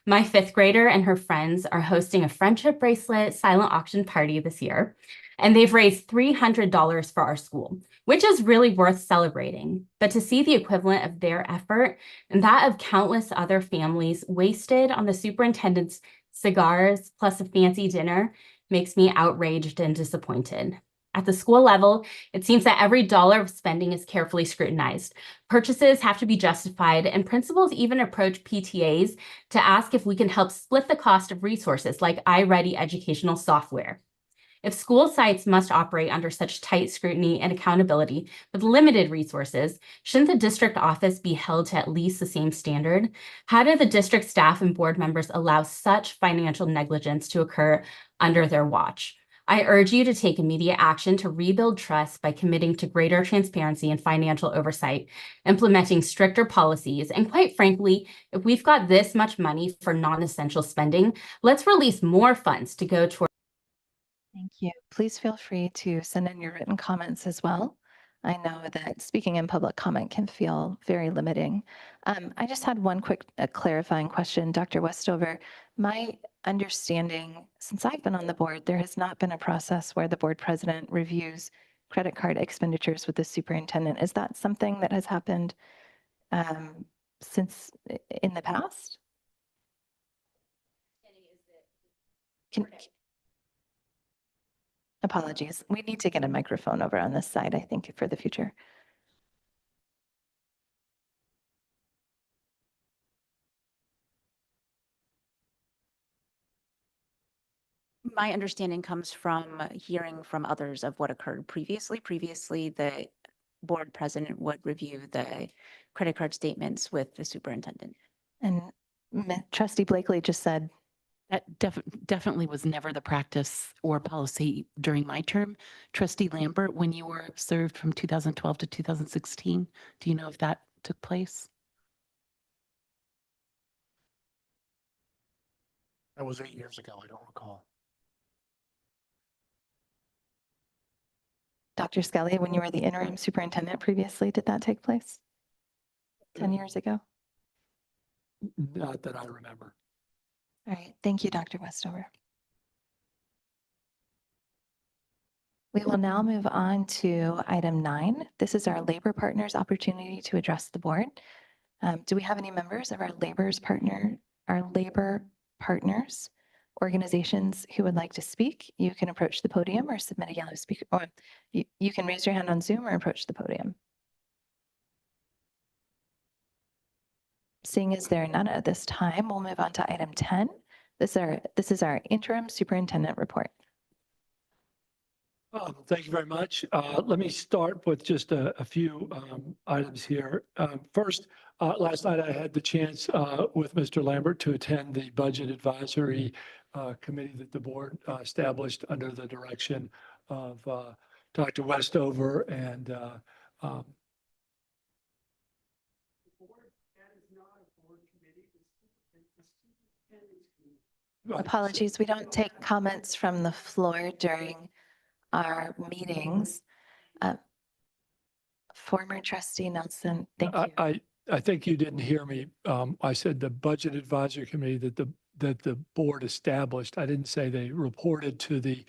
My 5th grader and her friends are hosting a friendship bracelet silent auction party this year, and they've raised $300 for our school, which is really worth celebrating. But to see the equivalent of their effort and that of countless other families wasted on the superintendent's cigars plus a fancy dinner makes me outraged and disappointed. At the school level, it seems that every dollar of spending is carefully scrutinized. Purchases have to be justified, and principals even approach PTAs to ask if we can help split the cost of resources like iReady educational software. If school sites must operate under such tight scrutiny and accountability with limited resources, shouldn't the district office be held to at least the same standard? How do the district staff and board members allow such financial negligence to occur under their watch? I urge you to take immediate action to rebuild trust by committing to greater transparency and financial oversight, implementing stricter policies, and quite frankly, if we've got this much money for non-essential spending, let's release more funds to go toward. Thank you. Please feel free to send in your written comments as well. I know that speaking in public comment can feel very limiting. I just had one quick clarifying question, Dr. Westover. My understanding, since I've been on the board, there has not been a process where the board president reviews credit card expenditures with the superintendent. Is that something that has happened since in the past? Apologies. We need to get a microphone over on this side, I think, for the future. My understanding comes from hearing from others of what occurred previously. Previously, the board president would review the credit card statements with the superintendent. And Trustee Blakely just said that definitely was never the practice or policy during my term. Trustee Lambert, when you were served from 2012 to 2016, do you know if that took place? That was 8 years ago. I don't recall. Dr. Skelly, when you were the interim superintendent previously, did that take place 10 years ago? Not that I remember. All right. Thank you, Dr. Westover. We will now move on to item 9. This is our labor partners opportunity to address the board. Do we have any members of our labor partners organizations who would like to speak? You can approach the podium or submit a yellow speaker, or you can raise your hand on Zoom or approach the podium. Seeing as there are none at this time, we'll move on to item 10. This is our interim superintendent report. Thank you very much. Let me start with just a few items here. First, last night I had the chance with Mr. Lambert to attend the budget advisory committee that the board established under the direction of Dr. Westover and Apologies, we don't take comments from the floor during our meetings. Former Trustee Nelson, thank you. I think you didn't hear me. I said the budget advisory committee that the board established. I didn't say they reported to the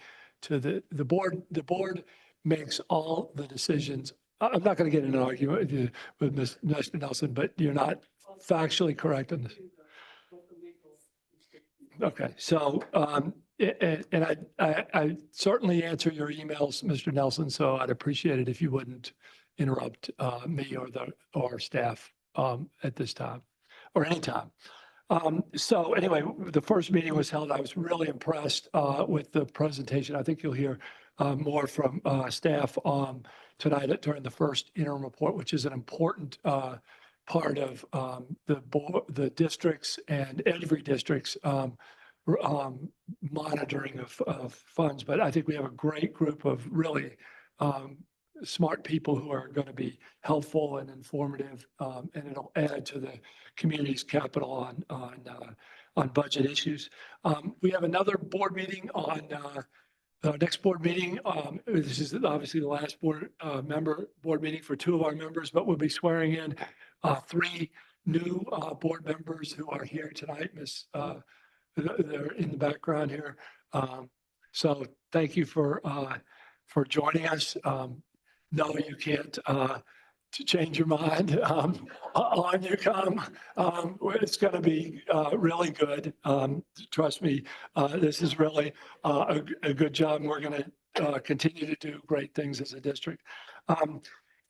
board. The board makes all the decisions. I'm not going to get in an argument with Ms. Nelson, but you're not factually correct on this. Okay, so and I certainly answer your emails, Mr. Nelson. So I'd appreciate it if you wouldn't interrupt me or staff at this time or anytime. So anyway, the first meeting was held. I was really impressed with the presentation. I think you'll hear more from staff tonight during the first interim report, which is an important part of the districts and every district's monitoring of funds. But I think we have a great group of really smart people who are going to be helpful and informative, and it'll add to the community's capital on budget issues. We have another board meeting on our next board meeting. This is obviously the last board meeting for 2 of our members, but we'll be swearing in 3 new board members who are here tonight. They're in the background here. So thank you for joining us. No, you can't to change your mind. On you come. It's going to be really good. Trust me, this is really a good job. We're going to continue to do great things as a district.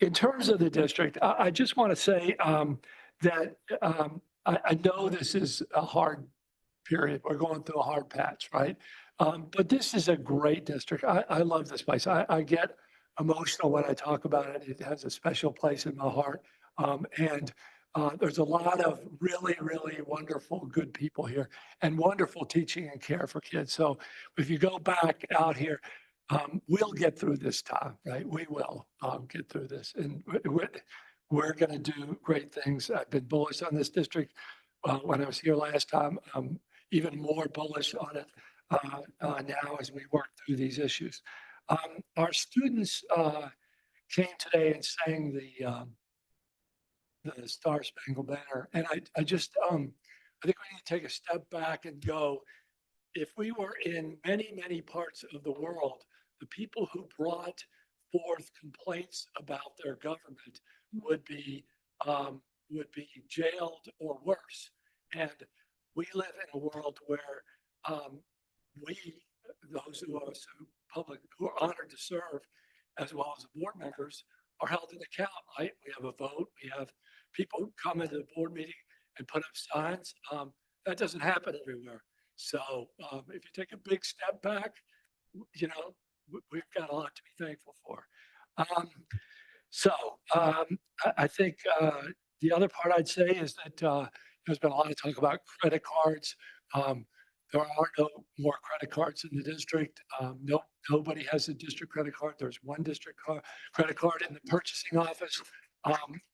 In terms of the district, I just want to say that I know this is a hard period. We're going through a hard patch, right? But this is a great district. I love this place. I get emotional when I talk about it. It has a special place in my heart. And there's a lot of really, really wonderful, good people here and wonderful teaching and care for kids. So if you go back out here, we'll get through this time, right? We will get through this. And we're going to do great things. I've been bullish on this district when I was here last time. Even more bullish on it now as we work through these issues. Our students came today and sang the Star Spangled Banner, and I just I think we need to take a step back and go. If we were in many, many parts of the world, the people who brought forth complaints about their government would be jailed or worse. And we live in a world where we, those who are public, who are honored to serve, as well as the board members, are held in account, right? We have a vote, we have people who come into the board meeting and put up signs. That doesn't happen everywhere. So if you take a big step back, you know, we've got a lot to be thankful for. I think the other part I'd say is that there's been a lot of talk about credit cards. There are no more credit cards in the district. Nobody has a district credit card. There's one district credit card in the purchasing office.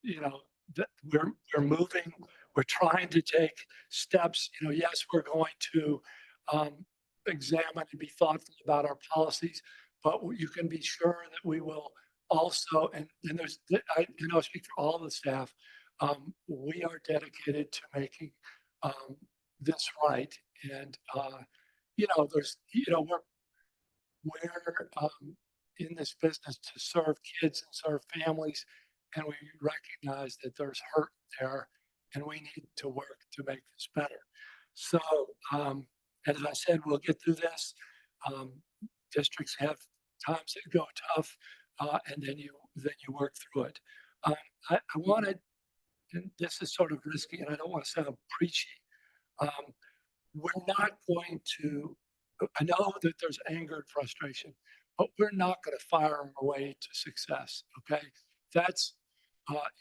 You know, we're moving. We're trying to take steps. You know, yes, we're going to examine and be thoughtful about our policies, but you can be sure that we will also, and there's, I speak for all the staff, we are dedicated to making this right. And, you know, we're in this business to serve kids and serve families, and we recognize that there's hurt there, and we need to work to make this better. So, as I said, we'll get through this. Districts have times that go tough, and then you work through it. I wanted, and this is sort of risky, and I don't want to sound preachy. We're not going to, I know that there's anger and frustration, but we're not going to fire our way to success, okay? That's,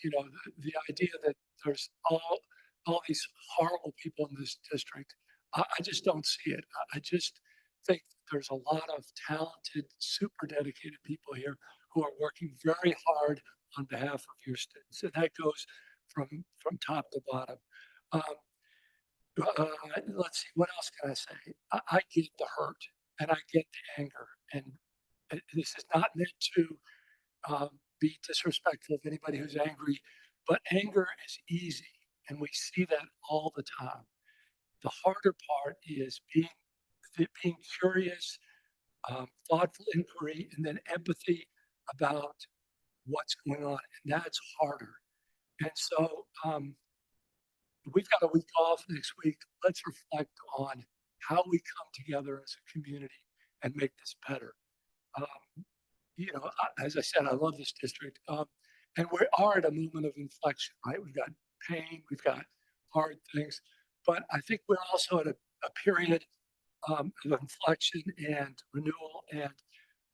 you know, the idea that there's all these horrible people in this district, I just don't see it. I just think there's a lot of talented, super dedicated people here who are working very hard on behalf of your students, and that goes from top to bottom. Let's see, what else can I say? I get the hurt and I get the anger, and this is not meant to be disrespectful of anybody who's angry, but anger is easy, and we see that all the time. The harder part is being curious, thoughtful inquiry, and then empathy about what's going on, and that's harder. And so we've got a week off next week. Let's reflect on how we come together as a community and make this better. You know, as I said, I love this district. And we are at a moment of inflection, right? We've got pain, we've got hard things, but I think we're also at a period of inflection and renewal. And,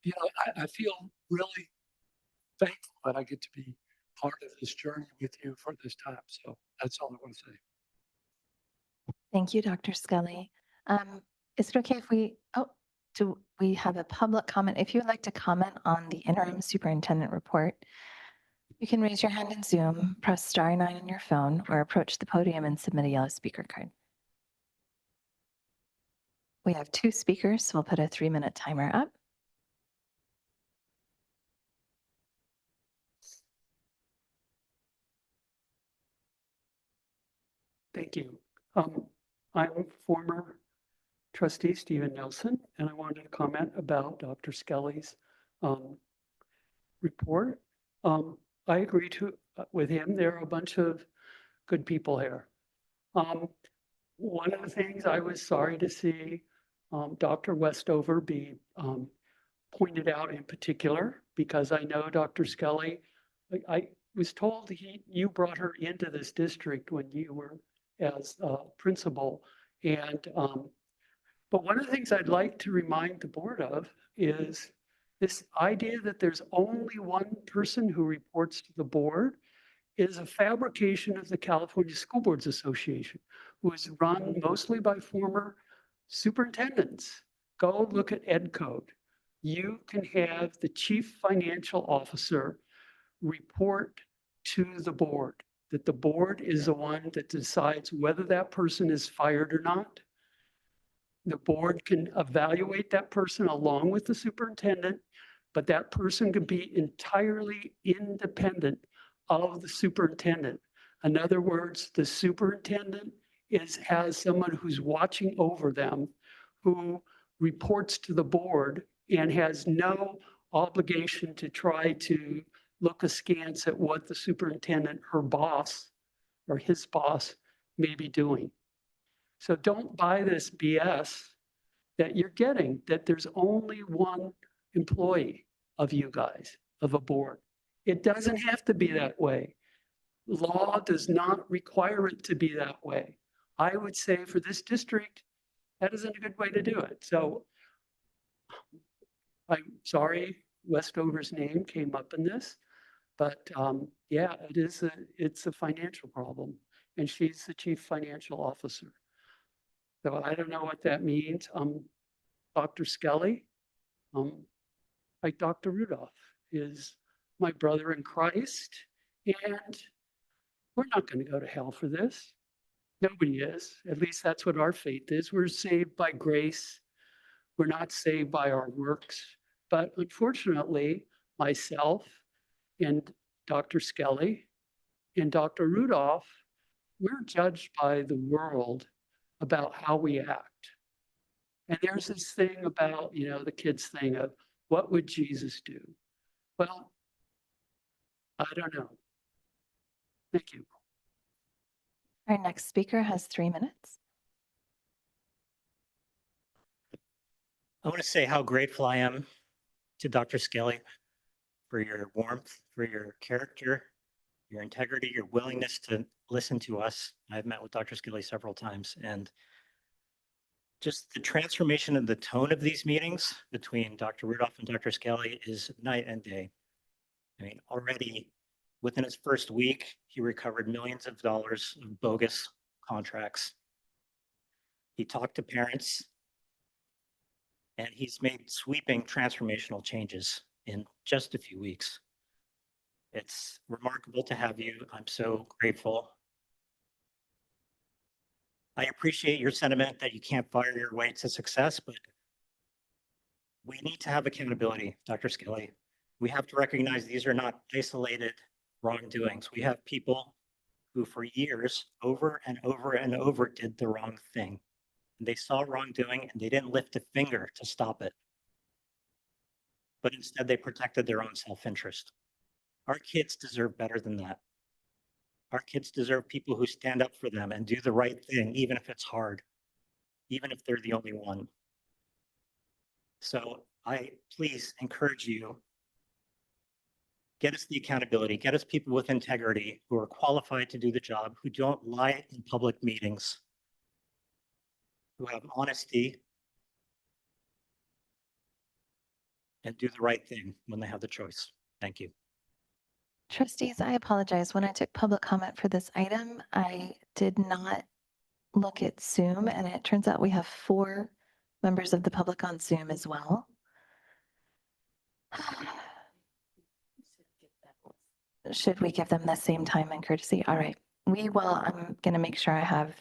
you know, I feel really thankful that I get to be part of this journey with you for this time. So that's all I want to say. Thank you, Dr. Scully. Is it okay if do we have a public comment? If you would like to comment on the interim superintendent report, you can raise your hand in Zoom, press *9 on your phone, or approach the podium and submit a yellow speaker card. We have 2 speakers, so we'll put a 3-minute timer up. Thank you. I'm former trustee Stephen Nelson, and I wanted to comment about Dr. Skelly's report. I agree with him. There are a bunch of good people here. One of the things I was sorry to see Dr. Westover be pointed out in particular, because I know Dr. Skelly, I was told you brought her into this district when you were as principal, and But one of the things I'd like to remind the board of is this idea that there's only one person who reports to the board is a fabrication of the California School Boards Association, who is run mostly by former superintendents. Go look at Ed Code. You can have the chief financial officer report to the board, that the board is the one that decides whether that person is fired or not. The board can evaluate that person along with the superintendent, but that person can be entirely independent of the superintendent. In other words, the superintendent has someone who's watching over them, who reports to the board and has no obligation to try to look askance at what the superintendent, her boss, or his boss may be doing. So don't buy this BS that you're getting, that there's only one employee of you guys, of a board. It doesn't have to be that way. Law does not require it to be that way. I would say for this district, that isn't a good way to do it. So I'm sorry Westover's name came up in this, but yeah, it's a financial problem, and she's the chief financial officer. So I don't know what that means. Dr. Skelly, like Dr. Rudolph, is my brother in Christ, and we're not going to go to hell for this. Nobody is. At least that's what our faith is. We're saved by grace. We're not saved by our works. But unfortunately, myself and Dr. Skelly and Dr. Rudolph, we're judged by the world about how we act. And there's this thing about, the kids' thing of what would Jesus do? Well, I don't know. Thank you. Our next speaker has 3 minutes. I want to say how grateful I am to Dr. Skelly for your warmth, for your character, your integrity, your willingness to listen to us. I've met with Dr. Skelly several times, and just the transformation of the tone of these meetings between Dr. Rudolph and Dr. Skelly is night and day. I mean, already within his first week, he recovered millions of dollars of bogus contracts. He talked to parents, and he's made sweeping transformational changes in just a few weeks. It's remarkable to have you. I'm so grateful. I appreciate your sentiment that you can't fire your way to success, but we need to have accountability, Dr. Skelly. We have to recognize these are not isolated wrongdoings. We have people who for years, over and over and over, did the wrong thing. And they saw wrongdoing and they didn't lift a finger to stop it. But instead they protected their own self-interest. Our kids deserve better than that. Our kids deserve people who stand up for them and do the right thing, even if it's hard, even if they're the only one. So I please encourage you, get us the accountability, get us people with integrity who are qualified to do the job, who don't lie in public meetings, who have honesty and do the right thing when they have the choice. Thank you. Trustees, I apologize. When I took public comment for this item, I did not look at Zoom, and it turns out we have 4 members of the public on Zoom as well. Should we give them the same time and courtesy? All right, we will. I'm going to make sure I have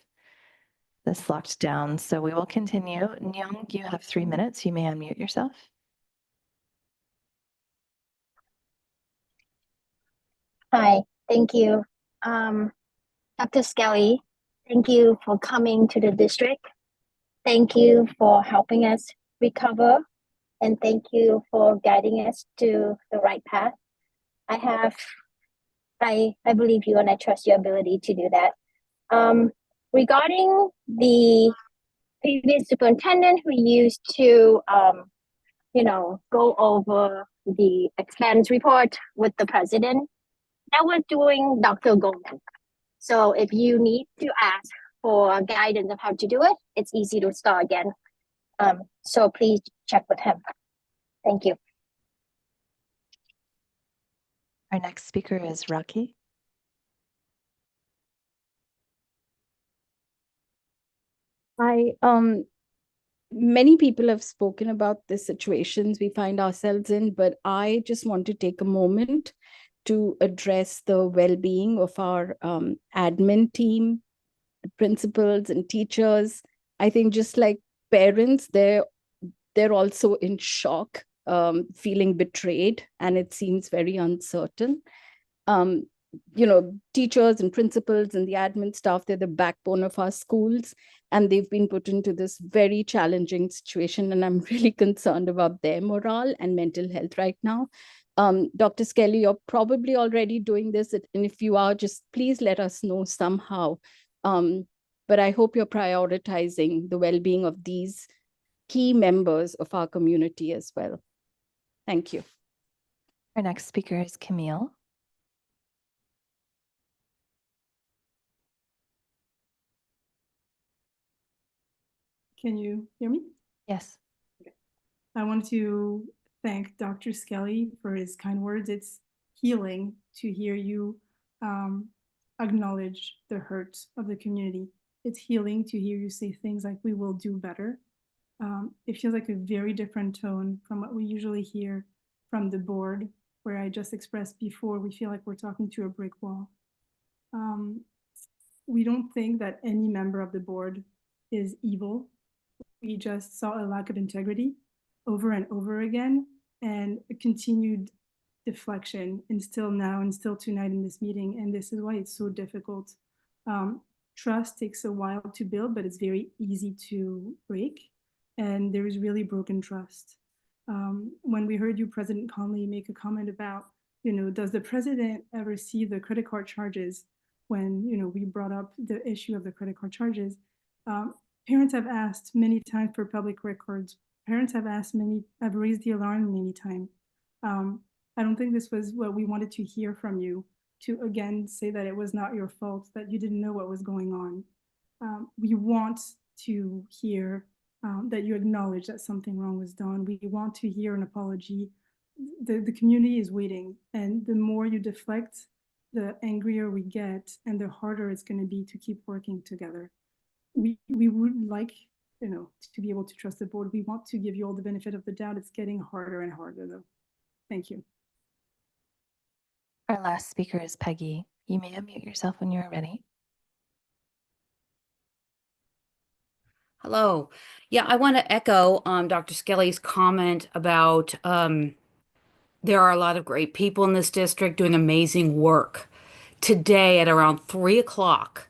this locked down. So we will continue. Nyong, you have 3 minutes. You may unmute yourself. Hi, thank you. Dr. Skelly, thank you for coming to the district. Thank you for helping us recover, and thank you for guiding us to the right path. I believe you and I trust your ability to do that. Regarding the previous superintendent who used to, go over the expense report with the president, that was doing Dr. Goldman. So if you need to ask for guidance of how to do it, it's easy to start again. So please check with him. Thank you. Our next speaker is Rocky. Hi, many people have spoken about the situations we find ourselves in, but I just want to take a moment to address the well-being of our admin team, principals and teachers. I think just like parents, they're also in shock, feeling betrayed, and it seems very uncertain. Teachers and principals and the admin staff, they're the backbone of our schools, and they've been put into this very challenging situation. And I'm really concerned about their morale and mental health right now. Dr. Skelly, you're probably already doing this, and if you are, just please let us know somehow. But I hope you're prioritizing the well-being of these key members of our community as well. Thank you. Our next speaker is Camille. Can you hear me? Yes. I want to thank Dr. Skelly for his kind words. It's healing to hear you acknowledge the hurt of the community. It's healing to hear you say things like, we will do better. It feels like a very different tone from what we usually hear from the board, where I just expressed before, we feel like we're talking to a brick wall. We don't think that any member of the board is evil. We just saw a lack of integrity over and over again, and a continued deflection instilled now and still tonight in this meeting. And this is why it's so difficult. Trust takes a while to build, but it's very easy to break. And there is really broken trust. When we heard you, President Conley, make a comment about, does the president ever see the credit card charges when, we brought up the issue of the credit card charges? Parents have asked many times for public records. Parents have raised the alarm many times. I don't think this was what we wanted to hear from you, to again say that it was not your fault, that you didn't know what was going on. We want to hear that you acknowledge that something wrong was done. We want to hear an apology. The community is waiting, and the more you deflect, the angrier we get, and the harder it's going to be to keep working together. We would like, to be able to trust the board. We want to give you all the benefit of the doubt. It's getting harder and harder, though. Thank you. Our last speaker is Peggy. You may unmute yourself when you're ready. Hello. Yeah, I want to echo Dr. Skelly's comment about there are a lot of great people in this district doing amazing work. Today at around 3 o'clock,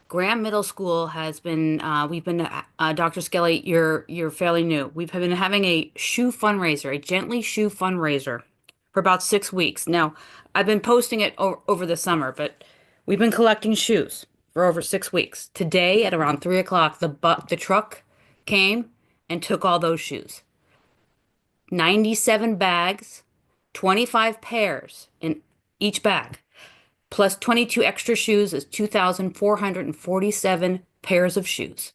Graham Middle School has been, Dr. Skelly, you're fairly new. We've been having a shoe fundraiser, a Gently shoe fundraiser for about 6 weeks. Now, I've been posting it over the summer, but we've been collecting shoes for over 6 weeks. Today at around 3 o'clock, the truck came and took all those shoes. 97 bags, 25 pairs in each bag, plus 22 extra shoes is 2,447 pairs of shoes.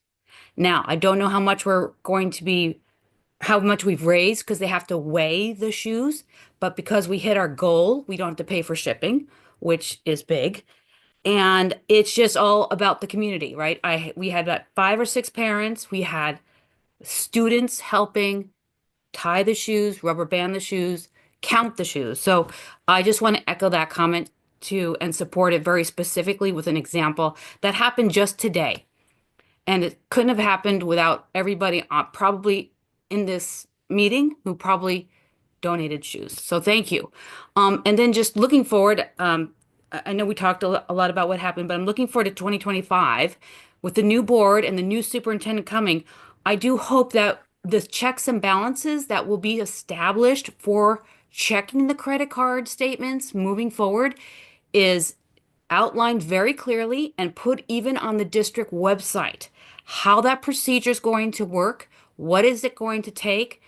Now, I don't know how much how much we've raised, because they have to weigh the shoes, but because we hit our goal, we don't have to pay for shipping, which is big. And it's just all about the community, right? We had about 5 or 6 parents. We had students helping tie the shoes, rubber band the shoes, count the shoes. So I just want to echo that comment too, and support it very specifically with an example that happened just today. And it couldn't have happened without everybody probably in this meeting who probably donated shoes. So thank you. And then just looking forward, I know we talked a lot about what happened, but I'm looking forward to 2025 with the new board and the new superintendent coming. I do hope that the checks and balances that will be established for checking the credit card statements moving forward is outlined very clearly and put even on the district website. How that procedure is going to work, what is it going to take,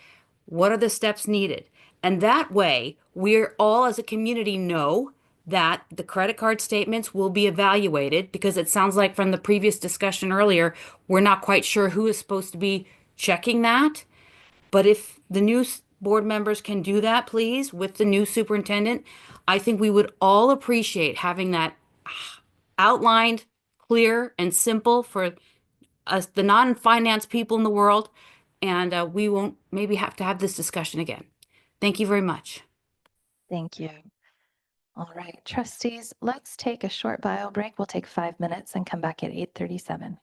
what are the steps needed? And that way, we're all as a community know that the credit card statements will be evaluated, because it sounds like from the previous discussion earlier, we're not quite sure who is supposed to be checking that. But if the new board members can do that, please, with the new superintendent, I think we would all appreciate having that outlined, clear, and simple for us, the non-finance people in the world. And we won't maybe have to have this discussion again. Thank you very much. Thank you. All right, trustees, let's take a short bio break. We'll take 5 minutes and come back at 8:37.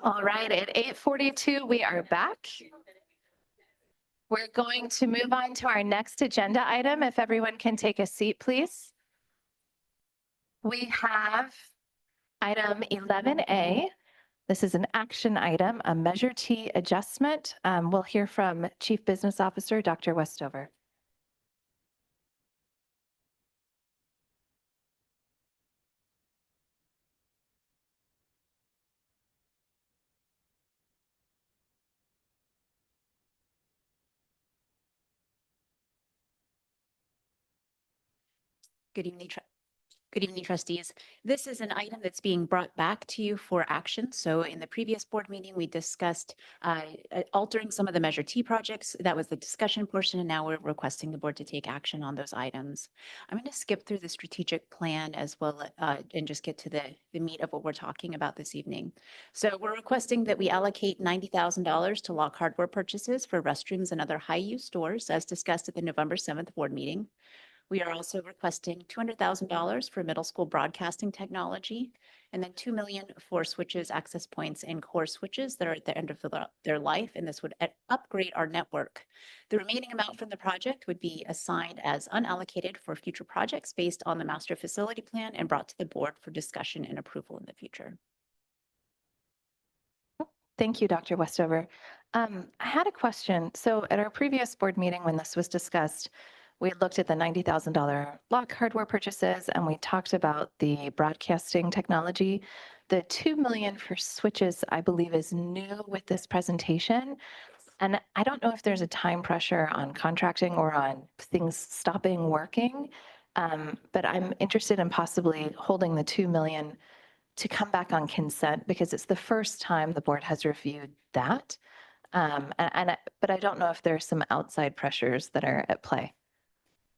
All right, at 8:42, we are back. We're going to move on to our next agenda item. If everyone can take a seat, please. We have item 11A. This is an action item, a Measure T adjustment. We'll hear from Chief Business Officer, Dr. Westover. Good evening, trustees. This is an item that's being brought back to you for action. So in the previous board meeting, we discussed altering some of the Measure T projects. That was the discussion portion, and now we're requesting the board to take action on those items. I'm going to skip through the strategic plan as well and just get to the meat of what we're talking about this evening. So we're requesting that we allocate $90,000 to lock hardware purchases for restrooms and other high-use stores as discussed at the November 7th board meeting. We are also requesting $200,000 for middle school broadcasting technology, and then $2 million for switches, access points, and core switches that are at the end of their life, and this would upgrade our network. The remaining amount from the project would be assigned as unallocated for future projects based on the master facility plan and brought to the board for discussion and approval in the future. Thank you, Dr. Westover. I had a question. So at our previous board meeting, when this was discussed, we had looked at the $90,000 lock hardware purchases, and we talked about the broadcasting technology. The $2 million for switches, I believe, is new with this presentation. And I don't know if there's a time pressure on contracting or on things stopping working, but I'm interested in possibly holding the $2 million to come back on consent because it's the first time the board has reviewed that. But I don't know if there's some outside pressures that are at play.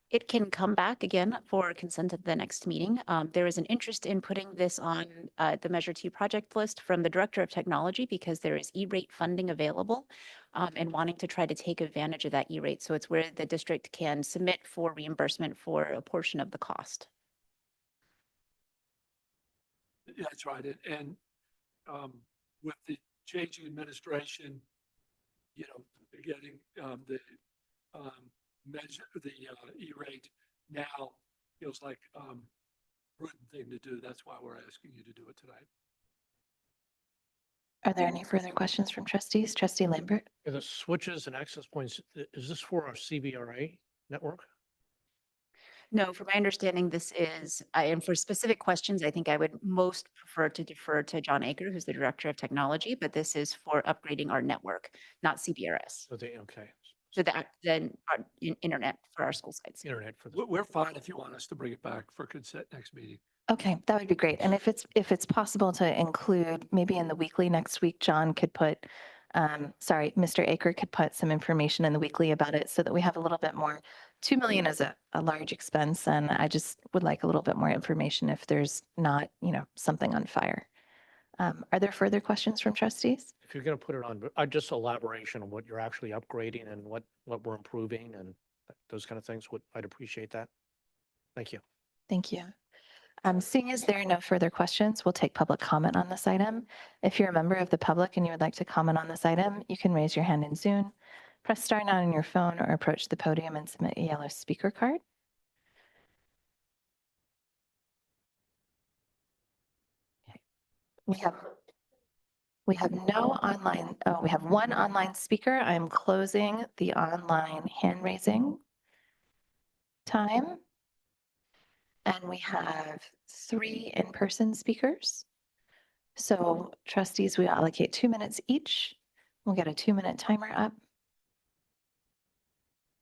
It can come back again for consent at the next meeting. There is an interest in putting this on the Measure T project list from the Director of Technology because there is E-rate funding available and wanting to try to take advantage of that E-rate. So it's where the district can submit for reimbursement for a portion of the cost. Yeah, that's right. And with the changing administration, getting the E-rate now feels like prudent thing to do. That's why we're asking you to do it tonight. Are there any further questions from trustees? Trustee Lambert? The switches and access points, is this for our CBRA network? No, from my understanding, this is, and for specific questions, I think I would most prefer to defer to John Aker, who's the Director of Technology, but this is for upgrading our network, not CBRS. Okay. So that then our internet for our school sites. Internet for the. We're fine if you want us to bring it back for consent next meeting. Okay, that would be great. And if it's possible to include, maybe in the weekly next week, John could put, Mr. Aker could put some information in the weekly about it so that we have a little bit more. $2 million is a large expense, and I just would like a little bit more information if there's not, something on fire. Are there further questions from trustees? If you're going to put it on, just elaboration on what you're actually upgrading and what we're improving and those kind of things, I'd appreciate that. Thank you. Thank you. Seeing as there are no further questions, we'll take public comment on this item. If you're a member of the public and you would like to comment on this item, you can raise your hand in Zoom, press star 9 on your phone, or approach the podium and submit a yellow speaker card. Okay. We have no online, we have one online speaker. I'm closing the online hand raising time. And we have 3 in-person speakers. So trustees, we allocate 2 minutes each. We'll get a 2-minute timer up.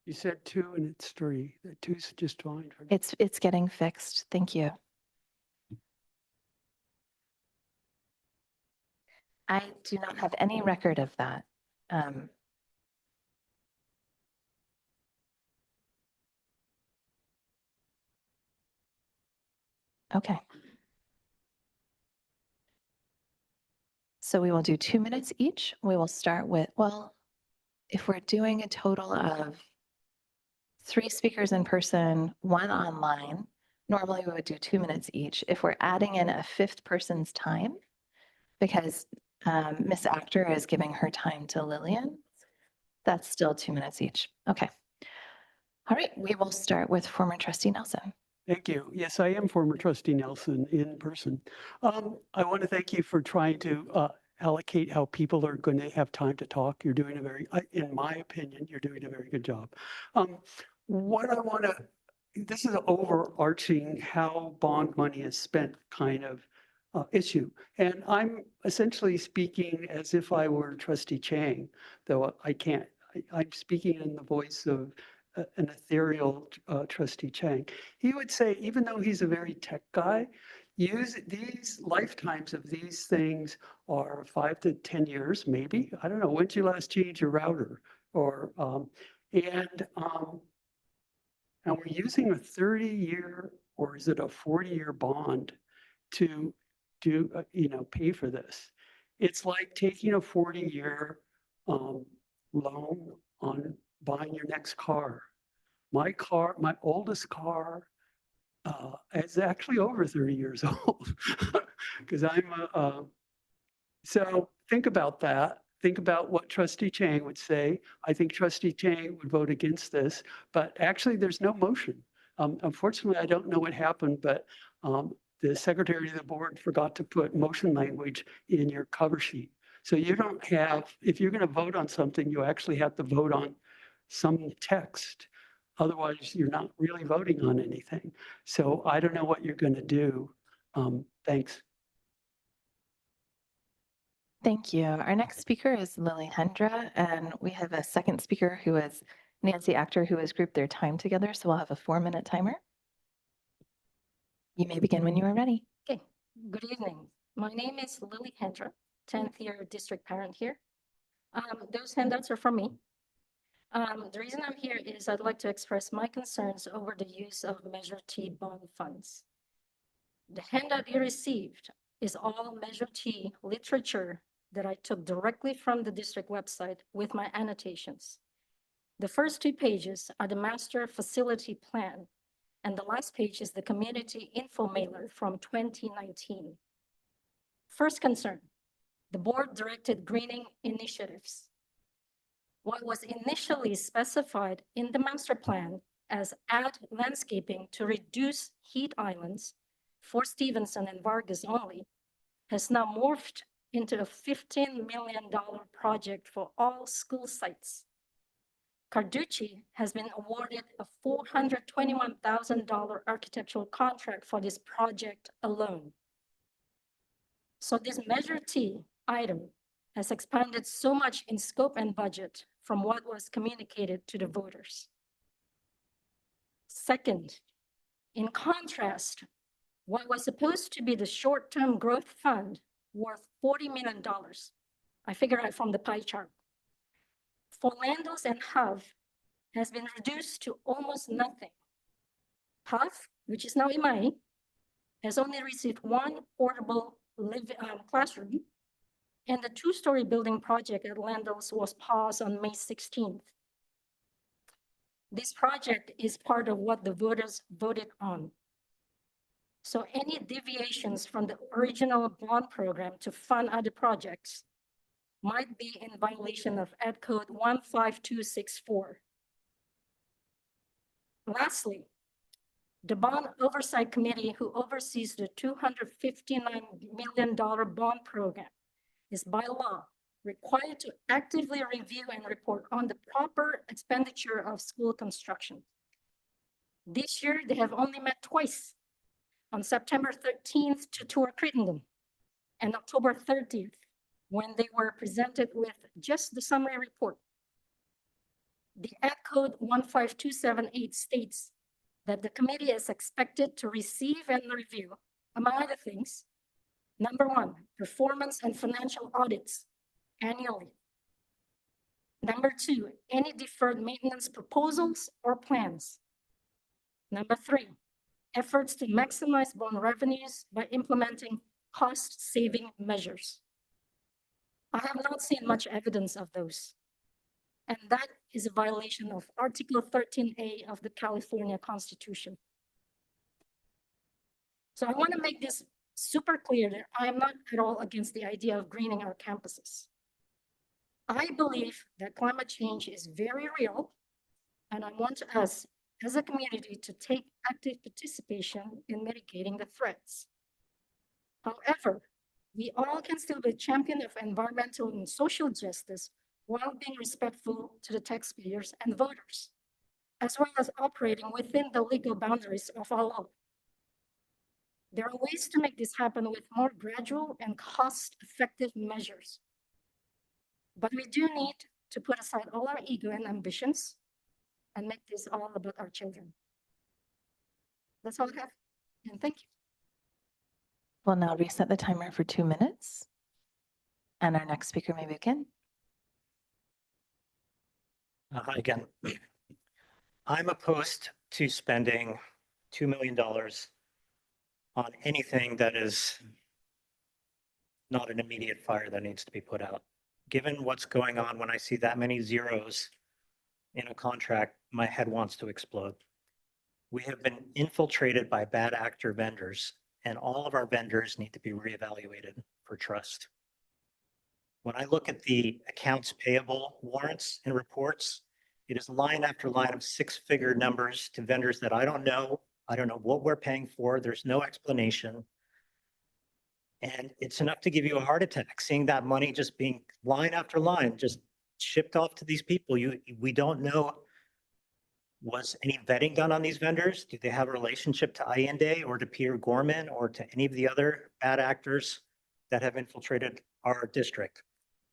You said 2 and it's 3. The 2's just fine for me. It's getting fixed. Thank you. I do not have any record of that. Okay. So we will do 2 minutes each. We will start with, well, if we're doing a total of 3 speakers in person, 1 online, normally we would do 2 minutes each. If we're adding in a 5th person's time, because Miss Actor is giving her time to Lillian, that's still 2 minutes each. Okay. All right, we will start with former trustee Nelson. Thank you. Yes, I am former trustee Nelson in person. I want to thank you for trying to allocate how people are going to have time to talk. You're doing a very, in my opinion, you're doing a very good job. What I want to, this is an overarching how bond money is spent kind of issue. And I'm essentially speaking as if I were Trustee Chang, though I can't. I'm speaking in the voice of an ethereal Trustee Chang. He would say, even though he's a very tech guy, use these lifetimes of these things are 5 to 10 years, maybe. I don't know. When did you last change your router? Or and we're using a 30-year or is it a 40-year bond to do pay for this. It's like taking a 40-year loan on buying your next car. My oldest car is actually over 30 years old because so think about that. Think about what Trustee Chang would say. I think Trustee Chang would vote against this, but actually there's no motion. Unfortunately, I don't know what happened, but the secretary of the board forgot to put motion language in your cover sheet. So you don't have, if you're going to vote on something, you actually have to vote on some text. Otherwise, you're not really voting on anything. So I don't know what you're going to do. Thanks. Thank you. Our next speaker is Lily Hendra, and we have a second speaker who is Nancy Actor, who has grouped their time together. So we'll have a 4-minute timer. You may begin when you are ready. Okay, good evening. My name is Lily Hendra, 10th year district parent here. Those handouts are from me. The reason I'm here is I'd like to express my concerns over the use of Measure T bond funds. The handout you received is all Measure T literature that I took directly from the district website with my annotations. The first 2 pages are the master facility plan, and the last page is the community info mailer from 2019. First concern, the board directed greening initiatives. What was initially specified in the master plan as add landscaping to reduce heat islands for Stevenson and Vargas only has now morphed into a $15 million project for all school sites. Carducci has been awarded a $421,000 architectural contract for this project alone. So this Measure T item has expanded so much in scope and budget from what was communicated to the voters. Second, in contrast, what was supposed to be the short-term growth fund worth $40 million, I figured out from the pie chart, for Landos and HUV has been reduced to almost nothing. HUV, which is now MIA, has only received 1 portable classroom, and the 2-story building project at Landos was paused on May 16th. This project is part of what the voters voted on. So any deviations from the original bond program to fund other projects might be in violation of Ed Code 15264. Lastly, the Bond Oversight Committee, who oversees the $259 million bond program, is by law required to actively review and report on the proper expenditure of school construction. This year, they have only met twice, on September 13th to tour Crittenden, and October 30th, when they were presented with just the summary report. The Act Code 15278 states that the committee is expected to receive and review, among other things, number 1, performance and financial audits annually. Number 2, any deferred maintenance proposals or plans. Number 3, efforts to maximize bond revenues by implementing cost-saving measures. I have not seen much evidence of those. And that is a violation of Article 13A of the California Constitution. So I want to make this super clear that I am not at all against the idea of greening our campuses. I believe that climate change is very real, and I want us as a community to take active participation in mitigating the threats. However, we all can still be champion of environmental and social justice while being respectful to the taxpayers and voters, as well as operating within the legal boundaries of our law. There are ways to make this happen with more gradual and cost-effective measures. But we do need to put aside all our ego and ambitions and make this all about our children. That's all I have, and thank you. We'll now reset the timer for 2 minutes. And our next speaker may begin. Hi again. I'm opposed to spending $2 million on anything that is not an immediate fire that needs to be put out. Given what's going on, when I see that many zeros in a contract, my head wants to explode. We have been infiltrated by bad actor vendors, and all of our vendors need to be reevaluated for trust. When I look at the accounts payable warrants and reports, it is line after line of six-figure numbers to vendors that I don't know. I don't know what we're paying for. There's no explanation. And it's enough to give you a heart attack, seeing that money just being line after line, just shipped off to these people. We don't know, was any vetting done on these vendors? Do they have a relationship to Allende or to Peter Gorman or to any of the other bad actors that have infiltrated our district?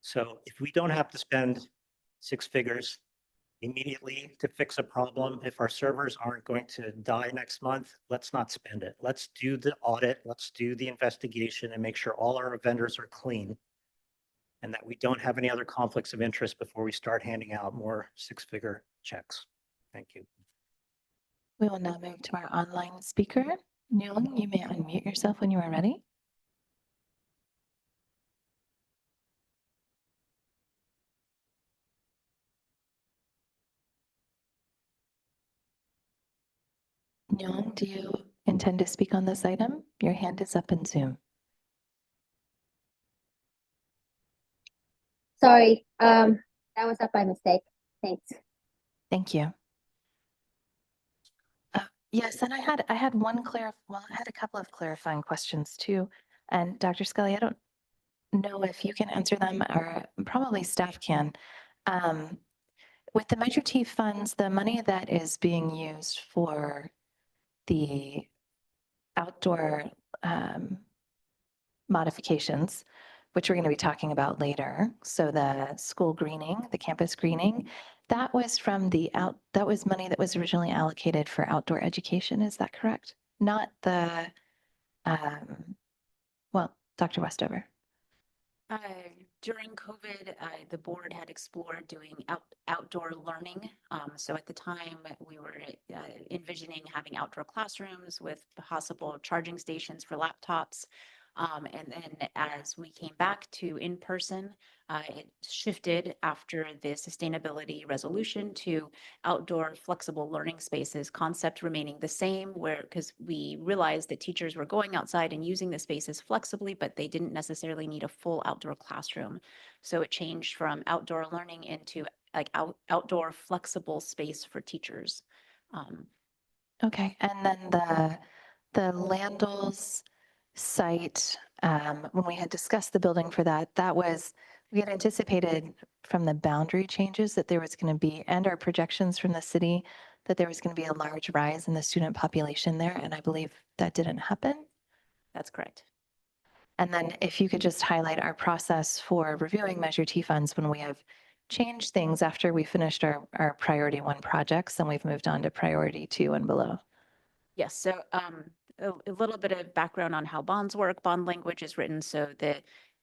So if we don't have to spend six figures immediately to fix a problem, if our servers aren't going to die next month, let's not spend it. Let's do the audit, let's do the investigation and make sure all our vendors are clean and that we don't have any other conflicts of interest before we start handing out more six-figure checks. Thank you. We will now move to our online speaker. Nguyen, you may unmute yourself when you are ready. Nguyen, do you intend to speak on this item? Your hand is up in Zoom. Sorry, that was up by mistake. Thanks. Thank you. Yes, and I had I had a couple of clarifying questions too. And Dr. Scully, I don't know if you can answer them or probably staff can. With the Measure T funds, the money that is being used for the outdoor modifications, which we're going to be talking about later. So the school greening, the campus greening, that was from that was money that was originally allocated for outdoor education. Is that correct? Not the, well, Dr. Westover. During COVID, the board had explored doing outdoor learning. So at the time, we were envisioning having outdoor classrooms with possible charging stations for laptops. And then as we came back to in-person, it shifted after the sustainability resolution to outdoor flexible learning spaces, concept remaining the same, because we realized that teachers were going outside and using the spaces flexibly, but they didn't necessarily need a full outdoor classroom. So it changed from outdoor learning into like outdoor flexible space for teachers. Okay, and then the Landals site, when we had discussed the building for that, we had anticipated from the boundary changes that there was going to be, and our projections from the city, that there was going to be a large rise in the student population there, and I believe that didn't happen. That's correct. And then if you could just highlight our process for reviewing Measure T funds when we have changed things after we finished our priority 1 projects and we've moved on to priority 2 and below. Yes, so a little bit of background on how bonds work. Bond language is written so the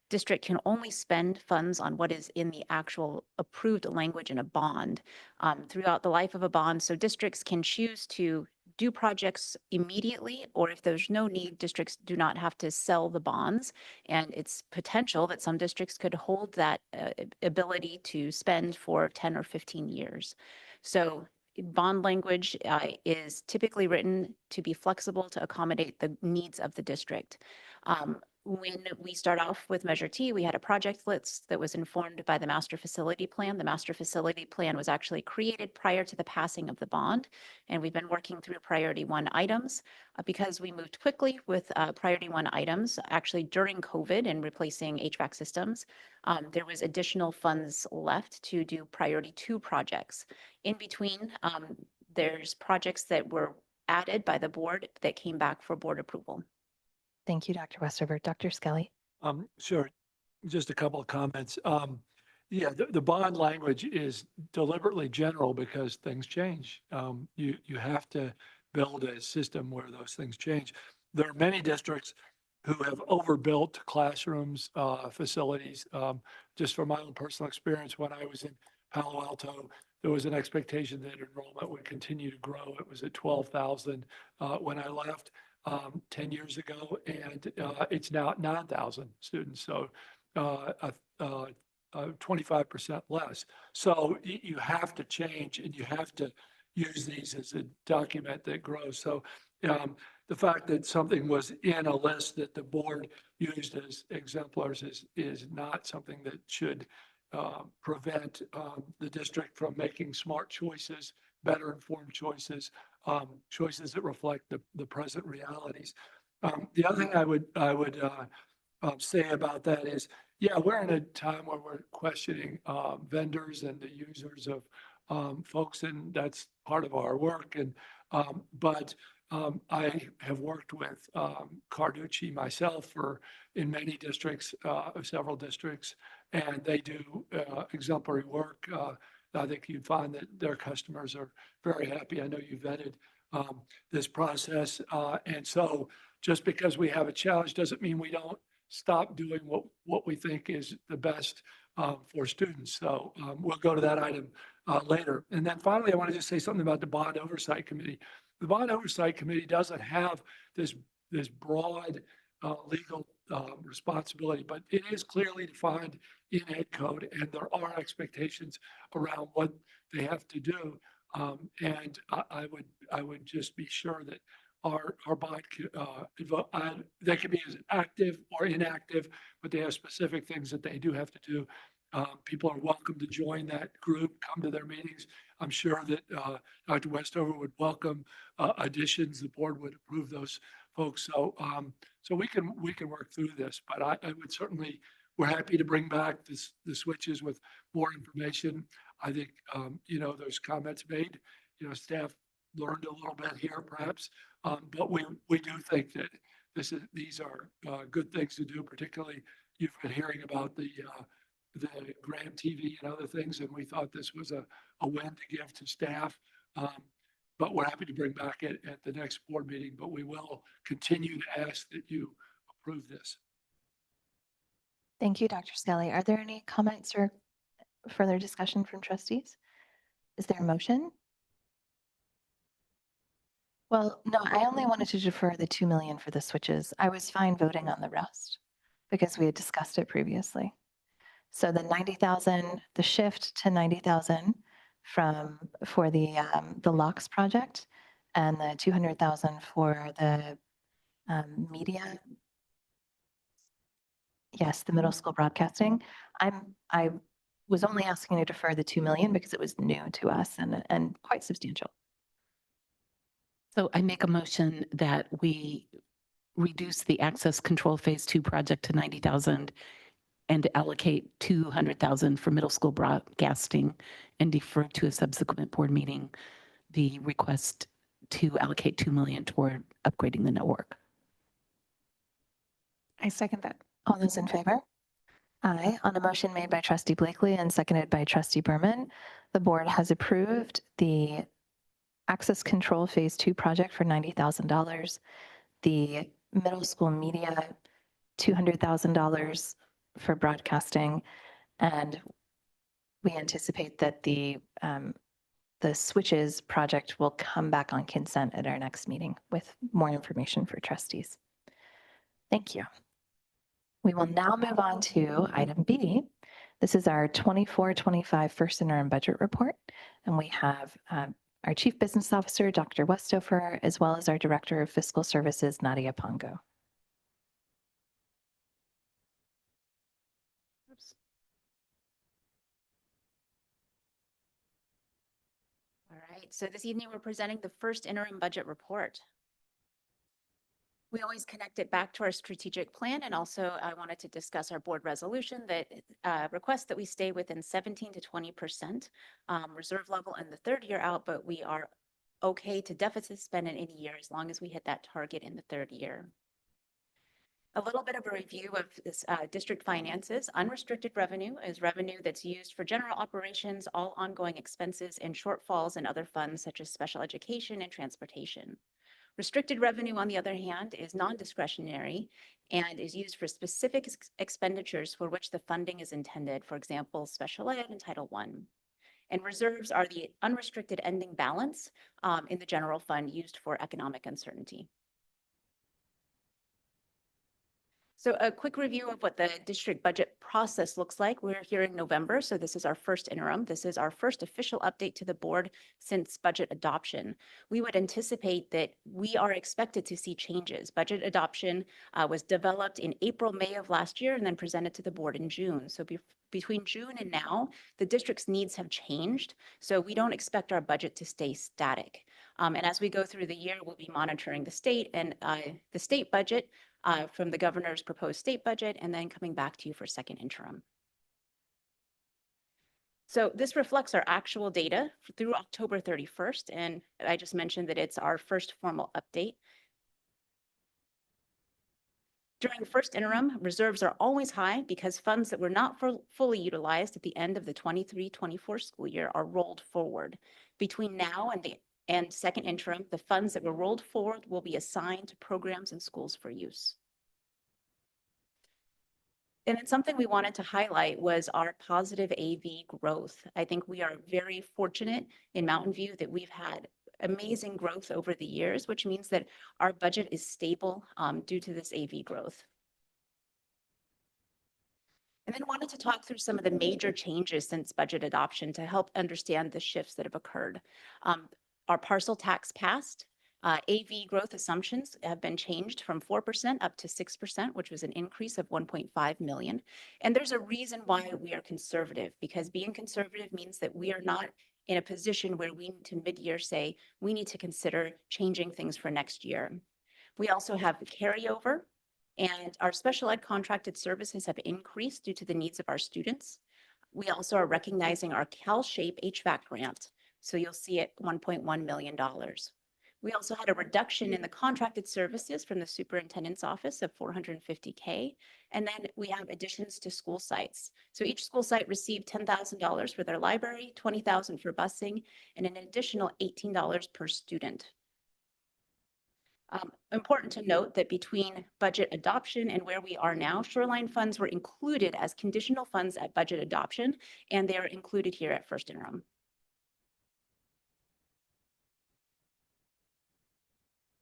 district can only spend funds on what is in the actual approved language in a bond throughout the life of a bond. So districts can choose to do projects immediately, or if there's no need, districts do not have to sell the bonds. And it's potential that some districts could hold that ability to spend for 10 or 15 years. So bond language is typically written to be flexible to accommodate the needs of the district. When we start off with Measure T, we had a project list that was informed by the master facility plan. The master facility plan was actually created prior to the passing of the bond, and we've been working through priority 1 items because we moved quickly with priority 1 items. Actually, during COVID and replacing HVAC systems, there was additional funds left to do priority 2 projects. In between, there's projects that were added by the board that came back for board approval. Thank you, Dr. Westover. Dr. Skelly. Sure. Just a couple of comments. Yeah, the bond language is deliberately general because things change. You have to build a system where those things change. There are many districts who have overbuilt classrooms, facilities. Just from my own personal experience, when I was in Palo Alto, there was an expectation that enrollment would continue to grow. It was at 12,000 when I left 10 years ago, and it's now at 9,000 students. So 25% less. So you have to change, and you have to use these as a document that grows. So the fact that something was in a list that the board used as exemplars is not something that should prevent the district from making smart choices, better informed choices, choices that reflect the present realities. The other thing I would say about that is, yeah, we're in a time where we're questioning vendors and the users of folks, and that's part of our work. And but I have worked with Carducci myself in many districts, several districts, and they do exemplary work. I think you'd find that their customers are very happy. I know you vetted this process. And so just because we have a challenge doesn't mean we don't stop doing what we think is the best for students. So we'll go to that item later. And then finally, I want to just say something about the Bond Oversight Committee. The Bond Oversight Committee doesn't have this broad legal responsibility, but it is clearly defined in Ed Code, and there are expectations around what they have to do. And I would just be sure that our bond, they can be as active or inactive, but they have specific things that they do have to do. People are welcome to join that group, come to their meetings. I'm sure that Dr. Westover would welcome additions. The board would approve those folks. So we can work through this, but I would certainly, we're happy to bring back the switches with more information. I think, there's comments made, staff learned a little bit here perhaps, but we do think that these are good things to do. Particularly, you've been hearing about the Graham TV and other things, and we thought this was a win to give to staff. But we're happy to bring back at the next board meeting, but we will continue to ask that you approve this. Thank you, Dr. Skelly. Are there any comments or further discussion from trustees? Is there a motion? Well, no, I only wanted to defer the 2 million for the switches. I was fine voting on the rest because we had discussed it previously. So the 90,000, the shift to 90,000 for the locks project, and the 200,000 for the media. Yes, the middle school broadcasting. I was only asking to defer the 2 million because it was new to us and quite substantial. So I make a motion that we reduce the access control phase 2 project to 90,000 and allocate 200,000 for middle school broadcasting, and defer to a subsequent board meeting the request to allocate 2 million toward upgrading the network. I second that. All those in favor? Aye. On a motion made by Trustee Blakely and seconded by Trustee Berman, the board has approved the access control phase 2 project for $90,000, the middle school media $200,000 for broadcasting, and we anticipate that the the switches project will come back on consent at our next meeting with more information for trustees. Thank you. We will now move on to item B. This is our 24-25 first interim budget report. And we have our Chief Business Officer, Dr. Westover, as well as our Director of Fiscal Services, Nadia Pongo. All right, so this evening we're presenting the first interim budget report. We always connect it back to our strategic plan, and also I wanted to discuss our board resolution that requests that we stay within 17 to 20% reserve level in the third year out, but we are okay to deficit spend in any year as long as we hit that target in the third year. A little bit of a review of this district finances. Unrestricted revenue is revenue that's used for general operations, all ongoing expenses, and shortfalls in other funds such as special education and transportation. Restricted revenue, on the other hand, is non-discretionary and is used for specific expenditures for which the funding is intended, for example, special ed and Title I. And reserves are the unrestricted ending balance in the general fund used for economic uncertainty. So a quick review of what the district budget process looks like. We're here in November, so this is our first interim. This is our first official update to the board since budget adoption. We would anticipate that we are expected to see changes. Budget adoption was developed in April, May of last year, and then presented to the board in June. So between June and now, the district's needs have changed. So we don't expect our budget to stay static. And as we go through the year, we'll be monitoring the state and the state budget from the governor's proposed state budget, and then coming back to you for second interim. So this reflects our actual data through October 31st, and I just mentioned that it's our first formal update. During first interim, reserves are always high because funds that were not fully utilized at the end of the 23-24 school year are rolled forward. Between now and second interim, the funds that were rolled forward will be assigned to programs and schools for use. And then something we wanted to highlight was our positive AV growth. I think we are very fortunate in Mountain View that we've had amazing growth over the years, which means that our budget is stable due to this AV growth. And then wanted to talk through some of the major changes since budget adoption to help understand the shifts that have occurred. Our parcel tax passed. AV growth assumptions have been changed from 4% up to 6%, which was an increase of 1.5 million. And there's a reason why we are conservative, because being conservative means that we are not in a position where we need to mid-year say, we need to consider changing things for next year. We also have carryover, and our special ed contracted services have increased due to the needs of our students. We also are recognizing our CalShape HVAC grant. So you'll see it $1.1 million. We also had a reduction in the contracted services from the superintendent's office of $450K. And then we have additions to school sites. So each school site received $10,000 for their library, $20,000 for busing, and an additional $18 per student. Important to note that between budget adoption and where we are now, shoreline funds were included as conditional funds at budget adoption, and they are included here at first interim.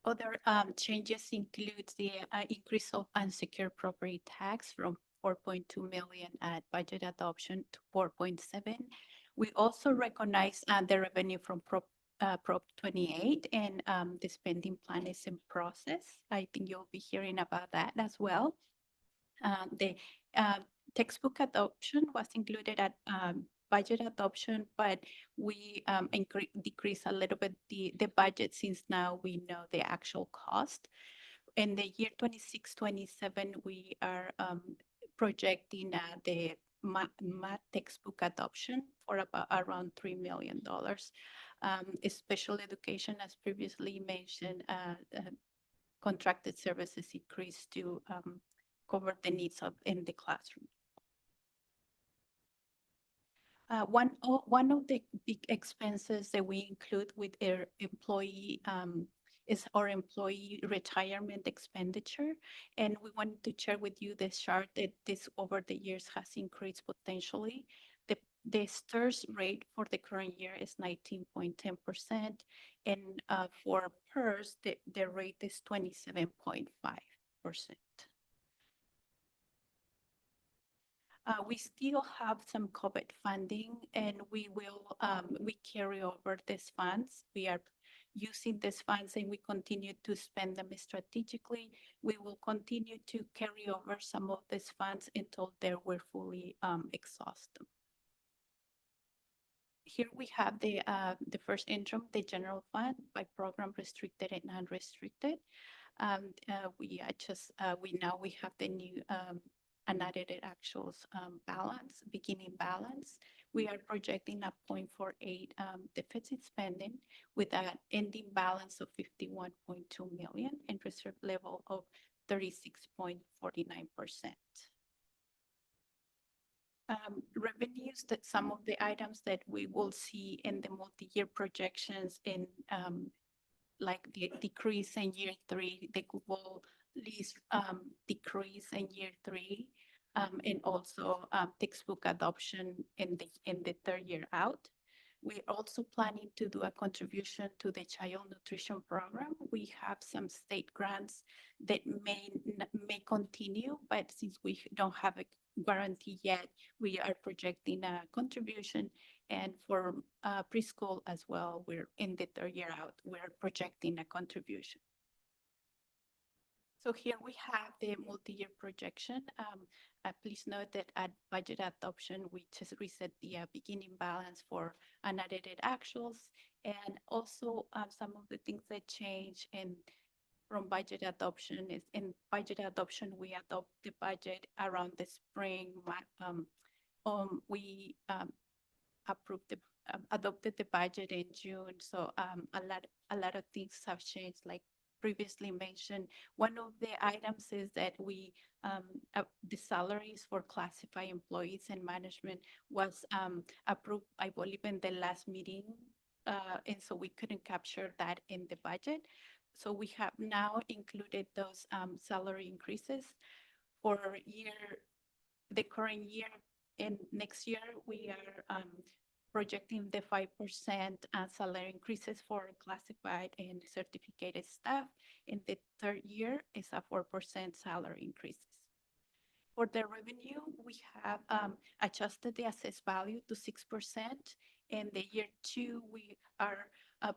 Other changes include the increase of unsecured property tax from 4.2 million at budget adoption to 4.7. We also recognize the revenue from Prop 28, and the spending plan is in process. I think you'll be hearing about that as well. The textbook adoption was included at budget adoption, but we decrease a little bit the budget since now we know the actual cost. In the year 26-27, we are projecting the math textbook adoption for about around $3 million. Special education, as previously mentioned, contracted services increased to cover the needs in the classroom. One of the big expenses that we include with our employee is our employee retirement expenditure. And we wanted to share with you this chart that this over the years has increased potentially. The STIRS rate for the current year is 19.10%, and for PERS, the rate is 27.5%. We still have some COVID funding, and we carry over these funds. We are using these funds and we continue to spend them strategically. We will continue to carry over some of these funds until they were fully exhausted. Here we have the first interim, the general fund by program restricted and unrestricted. We have the new unaudited actuals balance, beginning balance. We are projecting a 0.48 deficit spending with an ending balance of 51.2 million and reserve level of 36.49%. Revenues, that some of the items that we will see in the multi-year projections in like the decrease in year 3, the Google lease decrease in year 3, and also textbook adoption in the 3rd year out. We're also planning to do a contribution to the child nutrition program. We have some state grants that may continue, but since we don't have a guarantee yet, we are projecting a contribution. And for preschool as well, we're in the 3rd year out, we're projecting a contribution. So here we have the multi-year projection. Please note that at budget adoption, we just reset the beginning balance for unaudited actuals, and also some of the things that change from budget adoption is in budget adoption, we adopt the budget around the spring. We adopted the budget in June, so a lot of things have changed, like previously mentioned. One of the items is that we the salaries for classified employees and management was approved, I believe, in the last meeting, and so we couldn't capture that in the budget. So we have now included those salary increases for the current year, and next year we are projecting the 5% salary increases for classified and certificated staff. In the 3rd year is a 4% salary increases. For the revenue, we have adjusted the assessed value to 6%. In the year 2, we are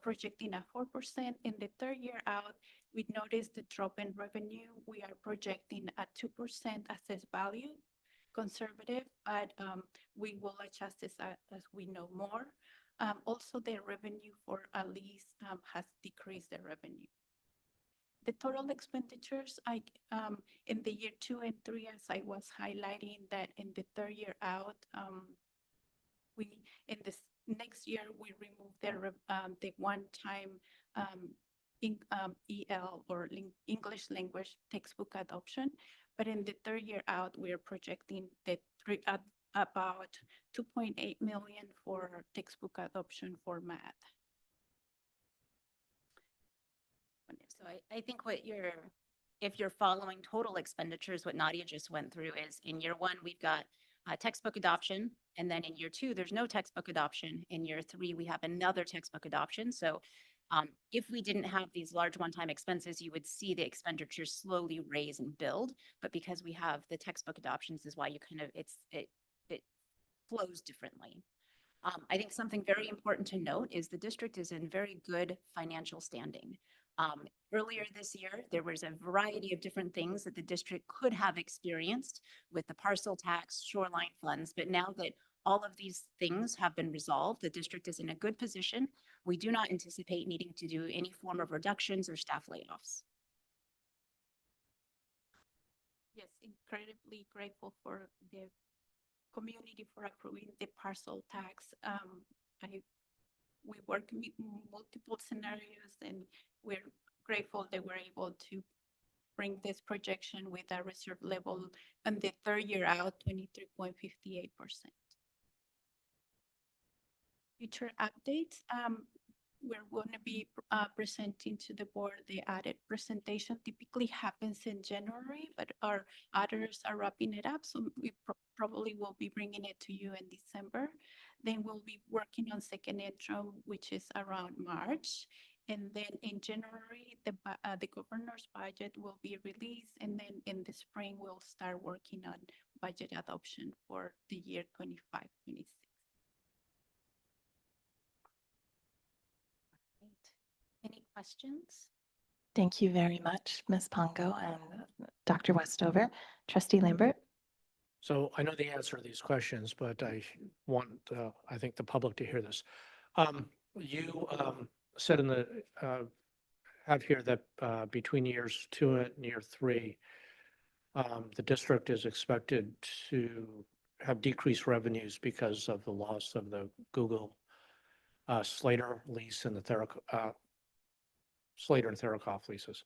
projecting a 4%. In the 3rd year out, we noticed the drop in revenue. We are projecting a 2% assessed value, conservative, but we will adjust this as we know more. Also, the revenue for a lease has decreased the revenue. The total expenditures, in the year 2 and 3, as I was highlighting, that in the 3rd year out, in this next year we remove the one-time EL or English language textbook adoption. But in the 3rd year out, we are projecting that about 2.8 million for textbook adoption for math. So I think if you're following total expenditures, what Nadia just went through is in year 1, we've got textbook adoption. And then in year 2, there's no textbook adoption. In year 3, we have another textbook adoption. So if we didn't have these large one-time expenses, you would see the expenditures slowly raise and build. But because we have the textbook adoptions is why you kind of, it flows differently. I think something very important to note is the district is in very good financial standing. Earlier this year, there was a variety of different things that the district could have experienced with the parcel tax, shoreline funds, but now that all of these things have been resolved, the district is in a good position. We do not anticipate needing to do any form of reductions or staff layoffs. Yes, incredibly grateful for the community for approving the parcel tax. We work in multiple scenarios, and we're grateful that we're able to bring this projection with a reserve level on the 3rd year out, 23.58%. Future updates. we're going to be presenting to the board. The audit presentation typically happens in January, but our auditors are wrapping it up. So we probably will be bringing it to you in December. Then we'll be working on second intro, which is around March. And then in January, the governor's budget will be released. And then in the spring, we'll start working on budget adoption for the year 25-26. Any questions? Thank you very much, Ms. Pongo and Dr. Westover. Trustee Lambert? So I know the answer to these questions, but I want, I think, the public to hear this. You said in the, have here that between years 2 and year 3, the district is expected to have decreased revenues because of the loss of the Google Slater lease and the Slater and Therakoff leases.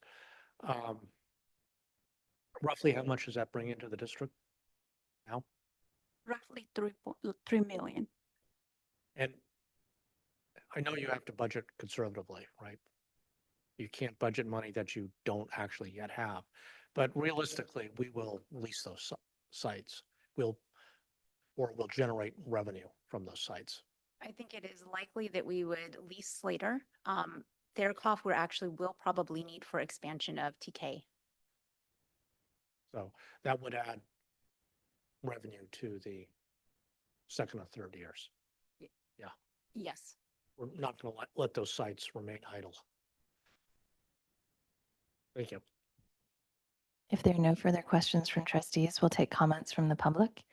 Roughly how much does that bring into the district now? Roughly 3 million. And I know you have to budget conservatively, right? You can't budget money that you don't actually yet have. But realistically, we will lease those sites. We'll generate revenue from those sites. I think it is likely that we would lease Slater. Therakoff we actually will probably need for expansion of TK. So that would add revenue to the second or third years. Yeah. Yes. We're not going to let those sites remain idle. Thank you. If there are no further questions from trustees, we'll take comments from the public.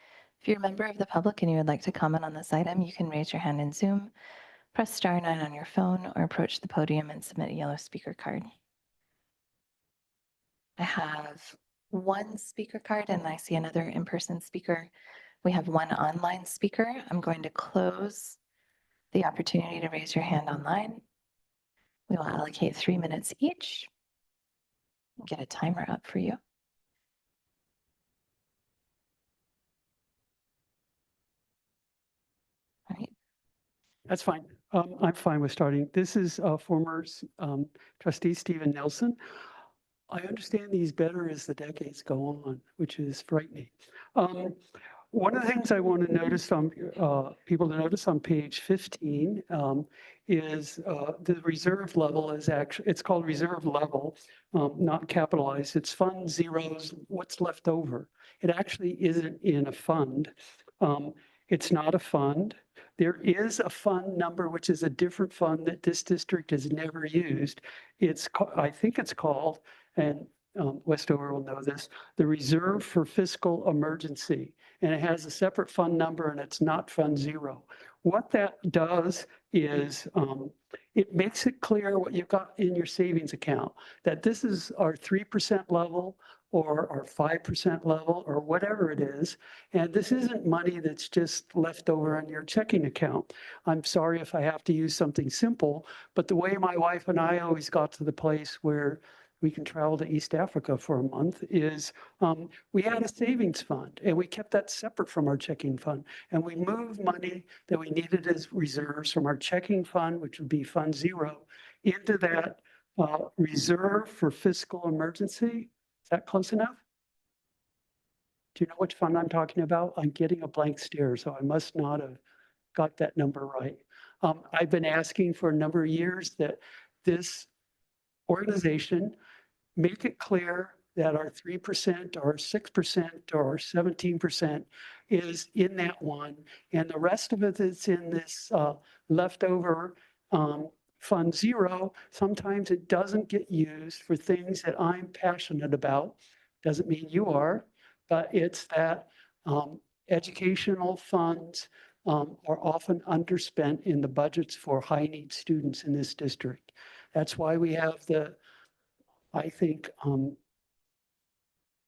If you're a member of the public and you would like to comment on this item, you can raise your hand in Zoom, press *9 on your phone, or approach the podium and submit a yellow speaker card. I have one speaker card and I see another in-person speaker. We have one online speaker. I'm going to close the opportunity to raise your hand online. We will allocate 3 minutes each. Get a timer up for you. All right. That's fine. I'm fine with starting. This is former trustee Stephen Nelson. I understand these better as the decades go on, which is frightening. One of the things I want to notice on people to notice on page 15 is the reserve level is actually, it's called reserve level, not capitalized. It's fund zeros, what's left over. It actually isn't in a fund. It's not a fund. There is a fund number, which is a different fund that this district has never used. It's, I think it's called, and Westover will know this, the Reserve for Fiscal Emergency. And it has a separate fund number and it's not fund zero. What that does is it makes it clear what you've got in your savings account, that this is our 3% level or our 5% level or whatever it is. And this isn't money that's just left over in your checking account. I'm sorry if I have to use something simple, but the way my wife and I always got to the place where we can travel to East Africa for a month is we had a savings fund and we kept that separate from our checking fund. And we moved money that we needed as reserves from our checking fund, which would be fund zero, into that reserve for fiscal emergency. Is that close enough? Do you know which fund I'm talking about? I'm getting a blank stare, so I must not have got that number right. I've been asking for a number of years that this organization make it clear that our 3% or 6% or 17% is in that one, and the rest of it is in this leftover fund zero. Sometimes it doesn't get used for things that I'm passionate about. Doesn't mean you are, but it's that educational funds are often underspent in the budgets for high need students in this district. That's why we have the, I think,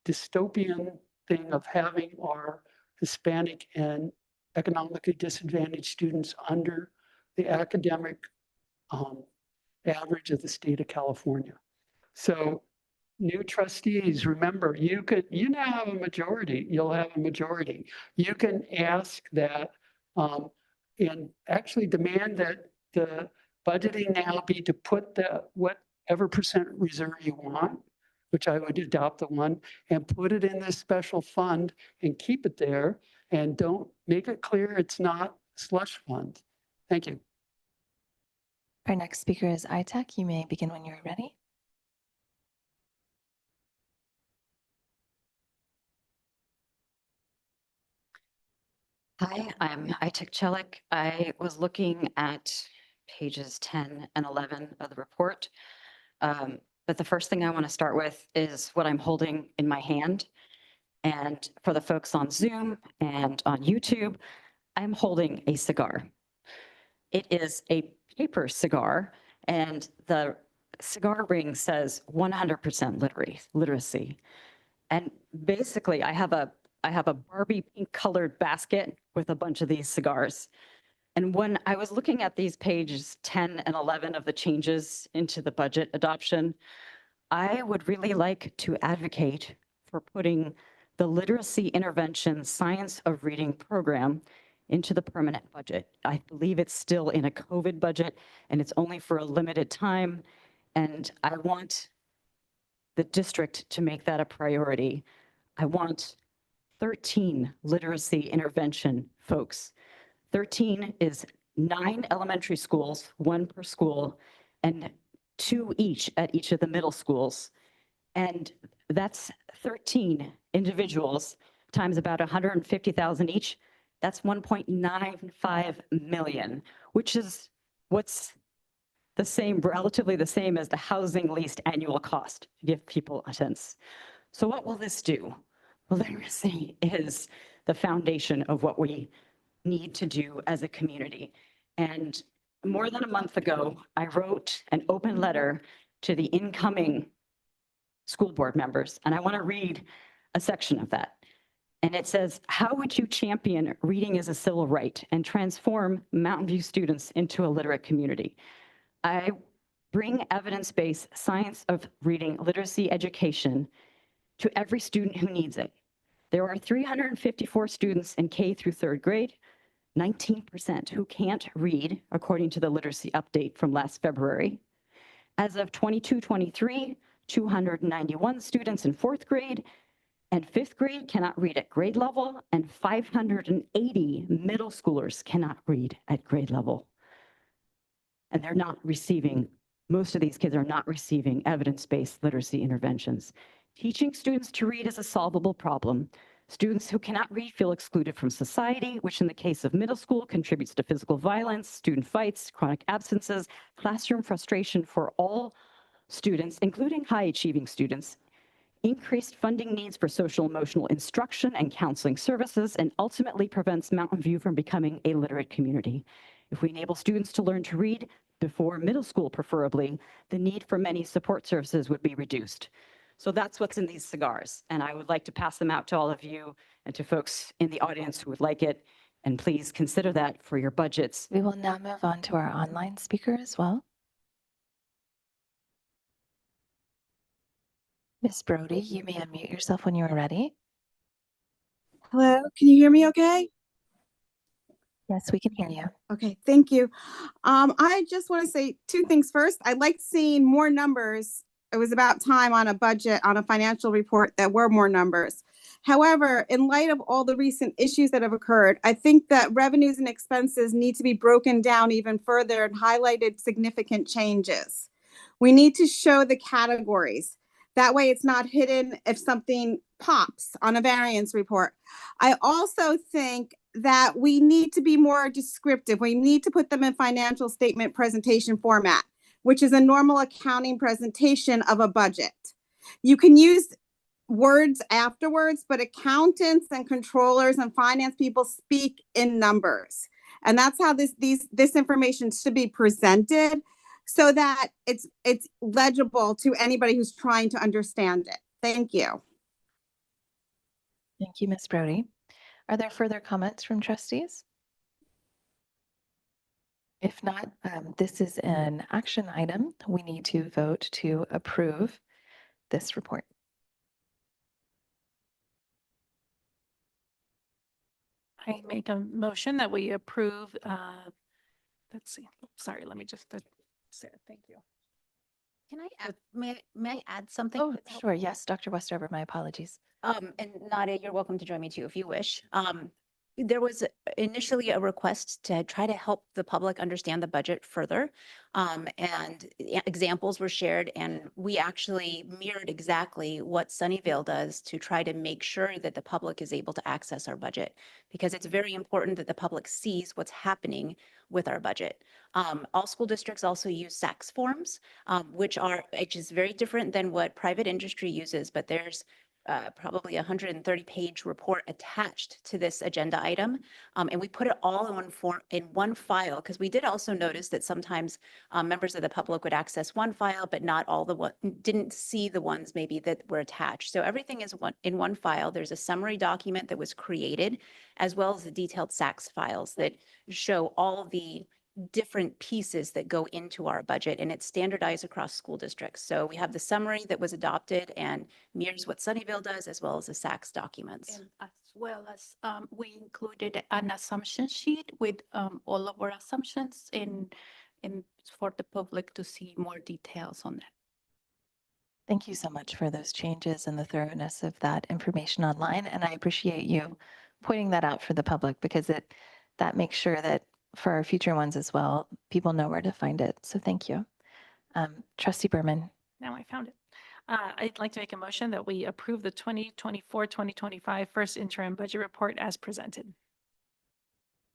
dystopian thing of having our Hispanic and economically disadvantaged students under the academic average of the state of California. So new trustees, remember, you now have a majority, you'll have a majority. You can ask that and actually demand that the budgeting now be to put the whatever percent reserve you want, which I would adopt the one, and put it in this special fund and keep it there, and don't make it clear it's not slush fund. Thank you. Our next speaker is ITech. You may begin when you're ready. Hi, I'm Itek Chelik. I was looking at pages 10 and 11 of the report. But the first thing I want to start with is what I'm holding in my hand. And for the folks on Zoom and on YouTube, I'm holding a cigar. It is a paper cigar, and the cigar ring says 100% literacy. And basically, I have a Barbie pink colored basket with a bunch of these cigars. And when I was looking at these pages 10 and 11 of the changes into the budget adoption, I would really like to advocate for putting the literacy intervention science of reading program into the permanent budget. I believe it's still in a COVID budget and it's only for a limited time. And I want the district to make that a priority. I want 13 literacy intervention folks. 13 is 9 elementary schools, 1 per school, and 2 each at each of the middle schools. And that's 13 individuals times about 150,000 each. That's 1.95 million, which is what's the same, relatively the same as the housing leased annual cost, to give people a sense. So what will this do? Well, literacy is the foundation of what we need to do as a community. And more than a month ago, I wrote an open letter to the incoming school board members, and I want to read a section of that. And it says, how would you champion reading as a civil right and transform Mountain View students into a literate community? I bring evidence-based science of reading literacy education to every student who needs it. There are 354 students in K through 3rd grade, 19% who can't read, according to the literacy update from last February. As of 22-23, 291 students in 4th grade and 5th grade cannot read at grade level, and 580 middle schoolers cannot read at grade level. And they're not receiving, most of these kids are not receiving evidence-based literacy interventions. Teaching students to read is a solvable problem. Students who cannot read feel excluded from society, which in the case of middle school contributes to physical violence, student fights, chronic absences, classroom frustration for all students, including high-achieving students, increased funding needs for social emotional instruction and counseling services, and ultimately prevents Mountain View from becoming a literate community. If we enable students to learn to read before middle school, preferably, the need for many support services would be reduced. So that's what's in these cigars. And I would like to pass them out to all of you and to folks in the audience who would like it. And please consider that for your budgets. We will now move on to our online speaker as well. Ms. Brody, you may unmute yourself when you are ready. Hello, can you hear me okay? Yes, we can hear you. Okay, thank you. I just want to say 2 things. First, I liked seeing more numbers. It was about time on a budget, on a financial report that were more numbers. However, in light of all the recent issues that have occurred, I think that revenues and expenses need to be broken down even further and highlighted significant changes. We need to show the categories. That way it's not hidden if something pops on a variance report. I also think that we need to be more descriptive. We need to put them in financial statement presentation format, which is a normal accounting presentation of a budget. You can use words afterwards, but accountants and controllers and finance people speak in numbers. And that's how this information should be presented, so that it's legible to anybody who's trying to understand it. Thank you. Thank you, Ms. Brody. Are there further comments from trustees? If not, this is an action item. We need to vote to approve this report. I make a motion that we approve, let's see, sorry, let me just Thank you. Can I add, may I add something? Oh, that's sure. helpful? Yes, Dr. Westover, my apologies. And Nadia, you're welcome to join me too if you wish. There was initially a request to try to help the public understand the budget further. And examples were shared, and we actually mirrored exactly what Sunnyvale does to try to make sure that the public is able to access our budget, because it's very important that the public sees what's happening with our budget. All school districts also use SACS forms, which is very different than what private industry uses, but there's probably 130-page report attached to this agenda item. And we put it all in one file, because we did also notice that sometimes members of the public would access one file, but not all didn't see the ones maybe that were attached. So everything is in one file. There's a summary document that was created, as well as the detailed SACS files that show all the different pieces that go into our budget, and it's standardized across school districts. So we have the summary that was adopted and mirrors what Sunnyvale does, as well as the SACS documents. And as well as we included an assumption sheet with all of our assumptions in for the public to see more details on that. Thank you so much for those changes and the thoroughness of that information online. And I appreciate you pointing that out for the public, because that makes sure that for our future ones as well, people know where to find it. So thank you. Trustee Berman. Now I found it. I'd like to make a motion that we approve the 2024-2025 first interim budget report as presented.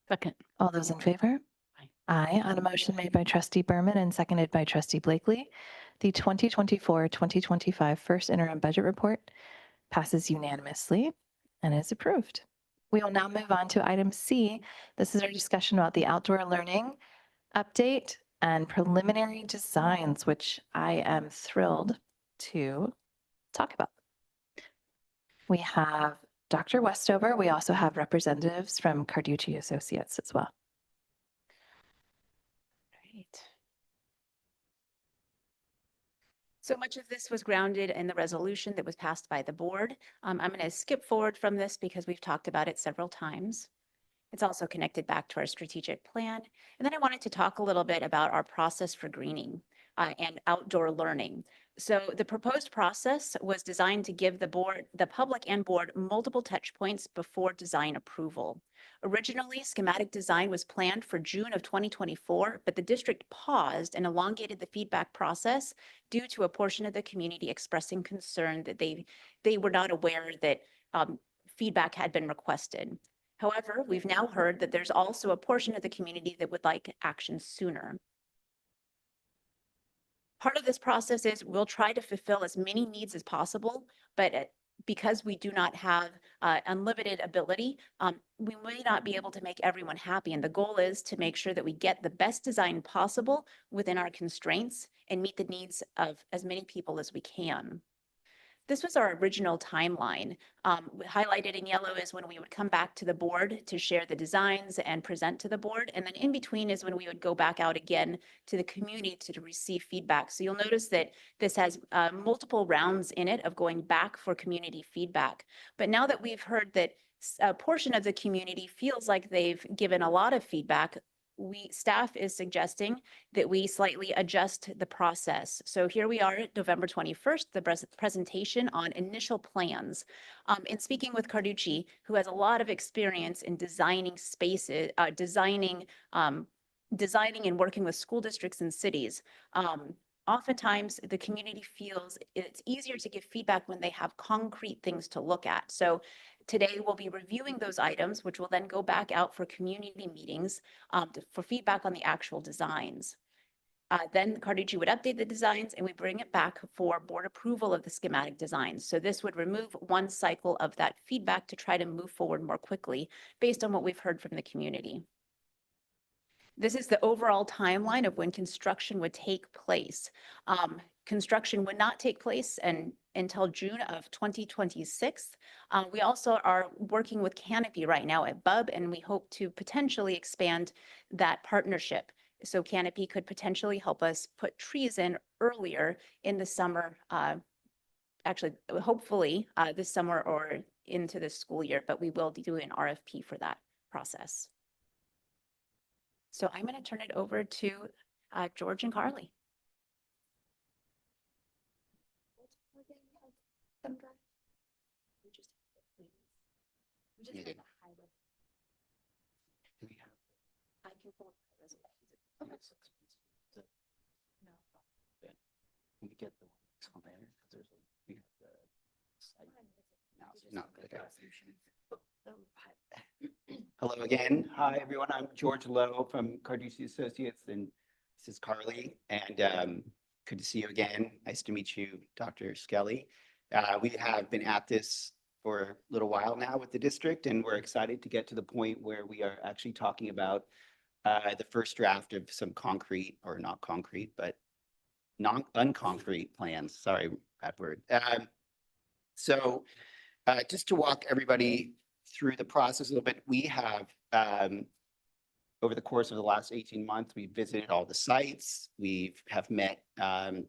Second. All those in favor? Aye. On a motion made by Trustee Berman and seconded by Trustee Blakely, the 2024-2025 first interim budget report passes unanimously and is approved. We will now move on to item C. This is our discussion about the outdoor learning update and preliminary designs, which I am thrilled to talk about. We have Dr. Westover. We also have representatives from Carducci Associates as well. Great. So much of this was grounded in the resolution that was passed by the board. I'm going to skip forward from this because we've talked about it several times. It's also connected back to our strategic plan. And then I wanted to talk a little bit about our process for greening and outdoor learning. So the proposed process was designed to give the public and board multiple touch points before design approval. Originally, schematic design was planned for June of 2024, but the district paused and elongated the feedback process due to a portion of the community expressing concern that they were not aware that feedback had been requested. However, we've now heard that there's also a portion of the community that would like action sooner. Part of this process is we'll try to fulfill as many needs as possible, but because we do not have unlimited ability, we may not be able to make everyone happy. And the goal is to make sure that we get the best design possible within our constraints and meet the needs of as many people as we can. This was our original timeline. Highlighted in yellow is when we would come back to the board to share the designs and present to the board. And then in between is when we would go back out again to the community to receive feedback. So you'll notice that this has multiple rounds in it of going back for community feedback. But now that we've heard that a portion of the community feels like they've given a lot of feedback, staff is suggesting that we slightly adjust the process. So here we are, November 21st, the presentation on initial plans. In speaking with Carducci, who has a lot of experience in designing spaces, designing and working with school districts and cities. Oftentimes the community feels it's easier to give feedback when they have concrete things to look at. So today we'll be reviewing those items, which will then go back out for community meetings for feedback on the actual designs. Then Carducci would update the designs and we bring it back for board approval of the schematic designs. So this would remove one cycle of that feedback to try to move forward more quickly based on what we've heard from the community. This is the overall timeline of when construction would take place. Construction would not take place until June of 2026. We also are working with Canopy right now at BUB, and we hope to potentially expand that partnership. So Canopy could potentially help us put trees in earlier in the summer, actually, hopefully this summer or into the school year, but we will do an RFP for that process. So I'm going to turn it over to George and Carly. Can we get the ones on there? 'Cause there's we have the site. No, okay. Hello again. Hi, everyone. I'm George Lowe from Carducci Associates, and this is Carly. And good to see you again. Nice to meet you, Dr. Skelly. We have been at this for a little while now with the district, and we're excited to get to the point where we are actually talking about the first draft of some concrete, or not concrete, but unconcrete plans. Sorry, bad word. So just to walk everybody through the process a little bit, we have, over the course of the last 18 months, we've visited all the sites, have met, and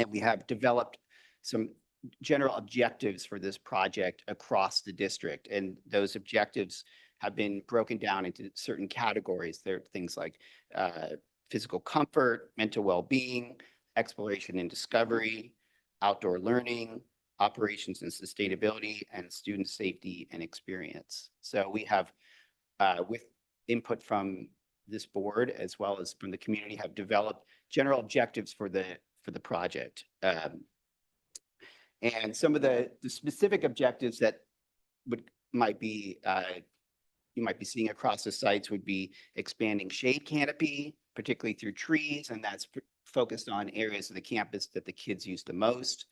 we have developed some general objectives for this project across the district. And those objectives have been broken down into certain categories. There are things like physical comfort, mental well-being, exploration and discovery, outdoor learning, operations and sustainability, and student safety and experience. So we have, with input from this board as well as from the community, have developed general objectives for the project. And some of the specific objectives that might be you might be seeing across the sites would be expanding shade canopy, particularly through trees, and that's focused on areas of the campus that the kids use the most.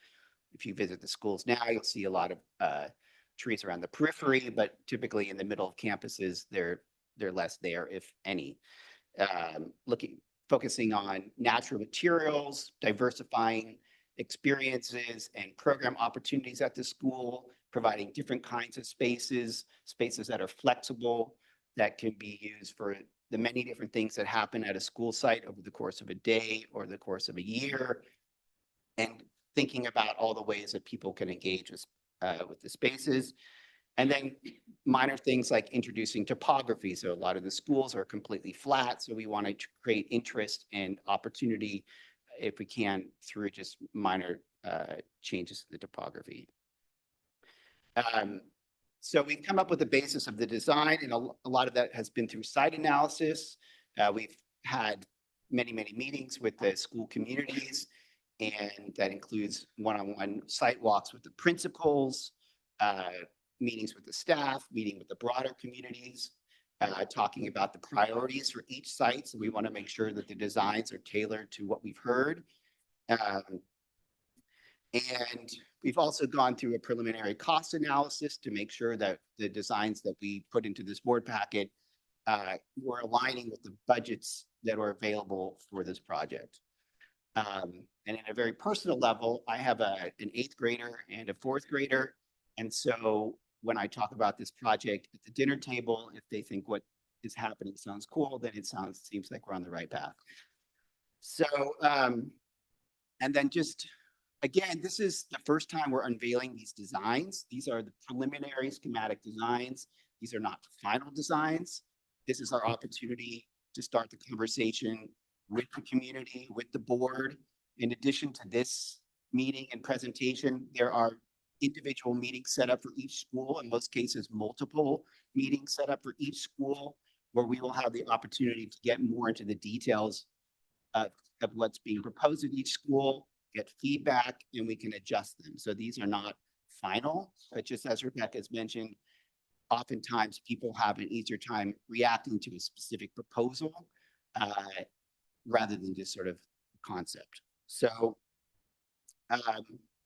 If you visit the schools now, you'll see a lot of trees around the periphery, but typically in the middle of campuses, they're less there, if any. Focusing on natural materials, diversifying experiences and program opportunities at the school, providing different kinds of spaces that are flexible, that can be used for the many different things that happen at a school site over the course of a day or the course of a year, and thinking about all the ways that people can engage with the spaces. And then minor things like introducing topography. So a lot of the schools are completely flat, so we want to create interest and opportunity, if we can, through just minor changes to the topography. So we've come up with the basis of the design, and a lot of that has been through site analysis. We've had many meetings with the school communities, and that includes one-on-one site walks with the principals, meetings with the staff, meeting with the broader communities, talking about the priorities for each site. So we want to make sure that the designs are tailored to what we've heard. And we've also gone through a preliminary cost analysis to make sure that the designs that we put into this board packet were aligning with the budgets that are available for this project. And at a very personal level, I have an 8th grader and a 4th grader. And so when I talk about this project at the dinner table, if they think what is happening sounds cool, then it seems like we're on the right path. So, and then just, again, this is the first time we're unveiling these designs. These are the preliminary schematic designs. These are not final designs. This is our opportunity to start the conversation with the community, with the board. In addition to this meeting and presentation, there are individual meetings set up for each school, in most cases, multiple meetings set up for each school, where we will have the opportunity to get more into the details of what's being proposed at each school, get feedback, and we can adjust them. So these are not final, but just as Rebecca has mentioned, oftentimes people have an easier time reacting to a specific proposal rather than just sort of concept. So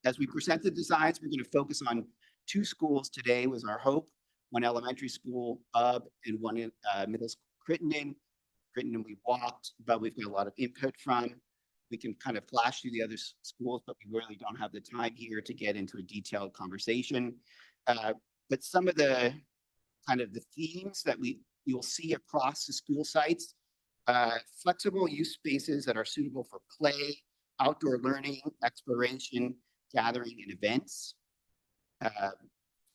as we present the designs, we're going to focus on 2 schools today, was our hope. One elementary school, and one middle school, Crittenden. Crittenden we walked, but we've got a lot of input from. We can kind of flash through the other schools, but we really don't have the time here to get into a detailed conversation. But some of the kind of the themes that you'll see across the school sites, flexible use spaces that are suitable for play, outdoor learning, exploration, gathering, and events.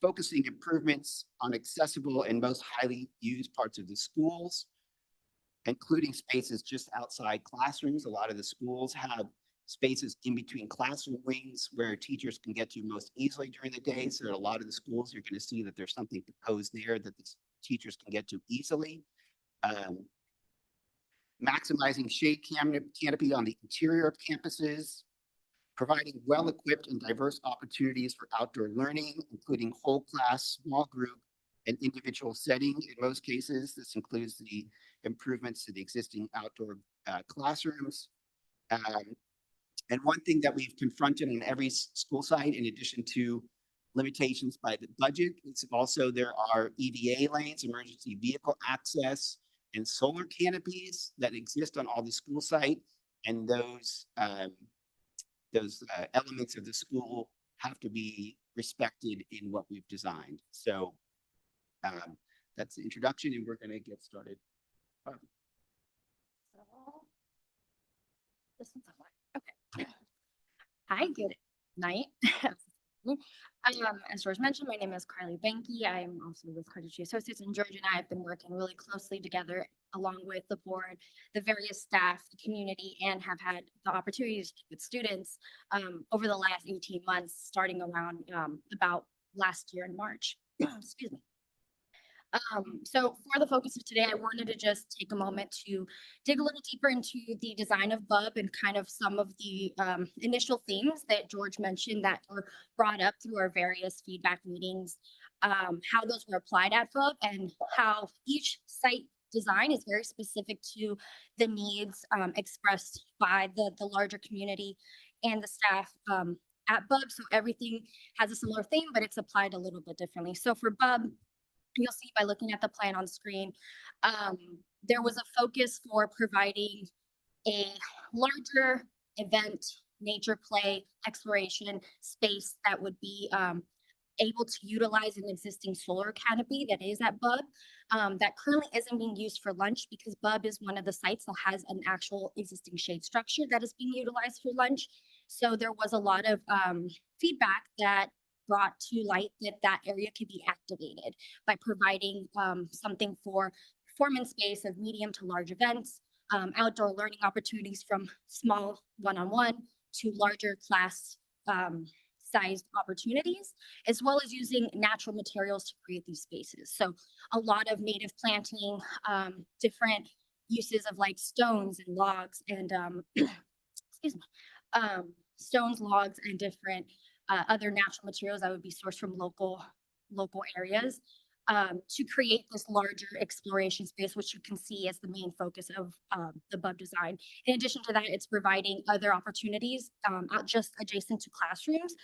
Focusing improvements on accessible and most highly used parts of the schools. including spaces just outside classrooms. A lot of the schools have spaces in between classroom wings where teachers can get to most easily during the day. So at a lot of the schools, you're going to see that there's something proposed there that the teachers can get to easily. Maximizing shade canopy on the interior of campuses, providing well-equipped and diverse opportunities for outdoor learning, including whole class, small group, and individual setting. In most cases, this includes the improvements to the existing outdoor classrooms. And one thing that we've confronted on every school site, in addition to limitations by the budget, is also there are EVA lanes, emergency vehicle access, and solar canopies that exist on all the school site. And those elements of the school have to be respected in what we've designed. So that's the introduction, and we're going to get started. This one's on. Okay. Hi, good night. As George mentioned, my name is Carly Benke. I'm also with Carducci Associates, and George and I have been working really closely together along with the board, the various staff, the community, and have had the opportunity to speak with students over the last 18 months, starting around about last year in March. Excuse me. So for the focus of today, I wanted to just take a moment to dig a little deeper into the design of BUB and kind of some of the initial themes that George mentioned that were brought up through our various feedback meetings, how those were applied at BUB, and how each site design is very specific to the needs expressed by the larger community and the staff at BUB. So everything has a similar theme, but it's applied a little bit differently. So for BUB, you'll see by looking at the plan on screen, there was a focus for providing a larger event, nature play, exploration space that would be able to utilize an existing solar canopy that is at BUB that currently isn't being used for lunch because BUB is one of the sites that has an actual existing shade structure that is being utilized for lunch. So there was a lot of feedback that brought to light that that area could be activated by providing something for performance space of medium to large events, outdoor learning opportunities from small one-on-one to larger class sized opportunities, as well as using natural materials to create these spaces. So a lot of native planting, different uses of like stones and logs and excuse me, stones, logs, and different other natural materials that would be sourced from local areas to create this larger exploration space, which you can see as the main focus of the BUB design. In addition to that, it's providing other opportunities just adjacent to classrooms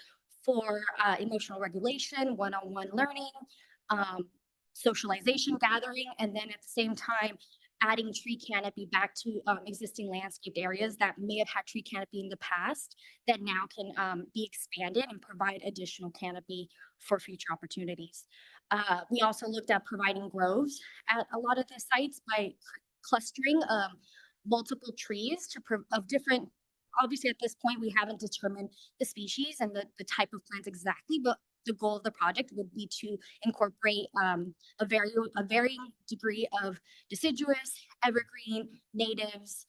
for emotional regulation, one-on-one learning, socialization gathering, and then at the same time, adding tree canopy back to existing landscaped areas that may have had tree canopy in the past that now can be expanded and provide additional canopy for future opportunities. We also looked at providing groves at a lot of the sites by clustering multiple trees of different, obviously at this point we haven't determined the species and the type of plants exactly, but the goal of the project would be to incorporate a varying degree of deciduous, evergreen, natives,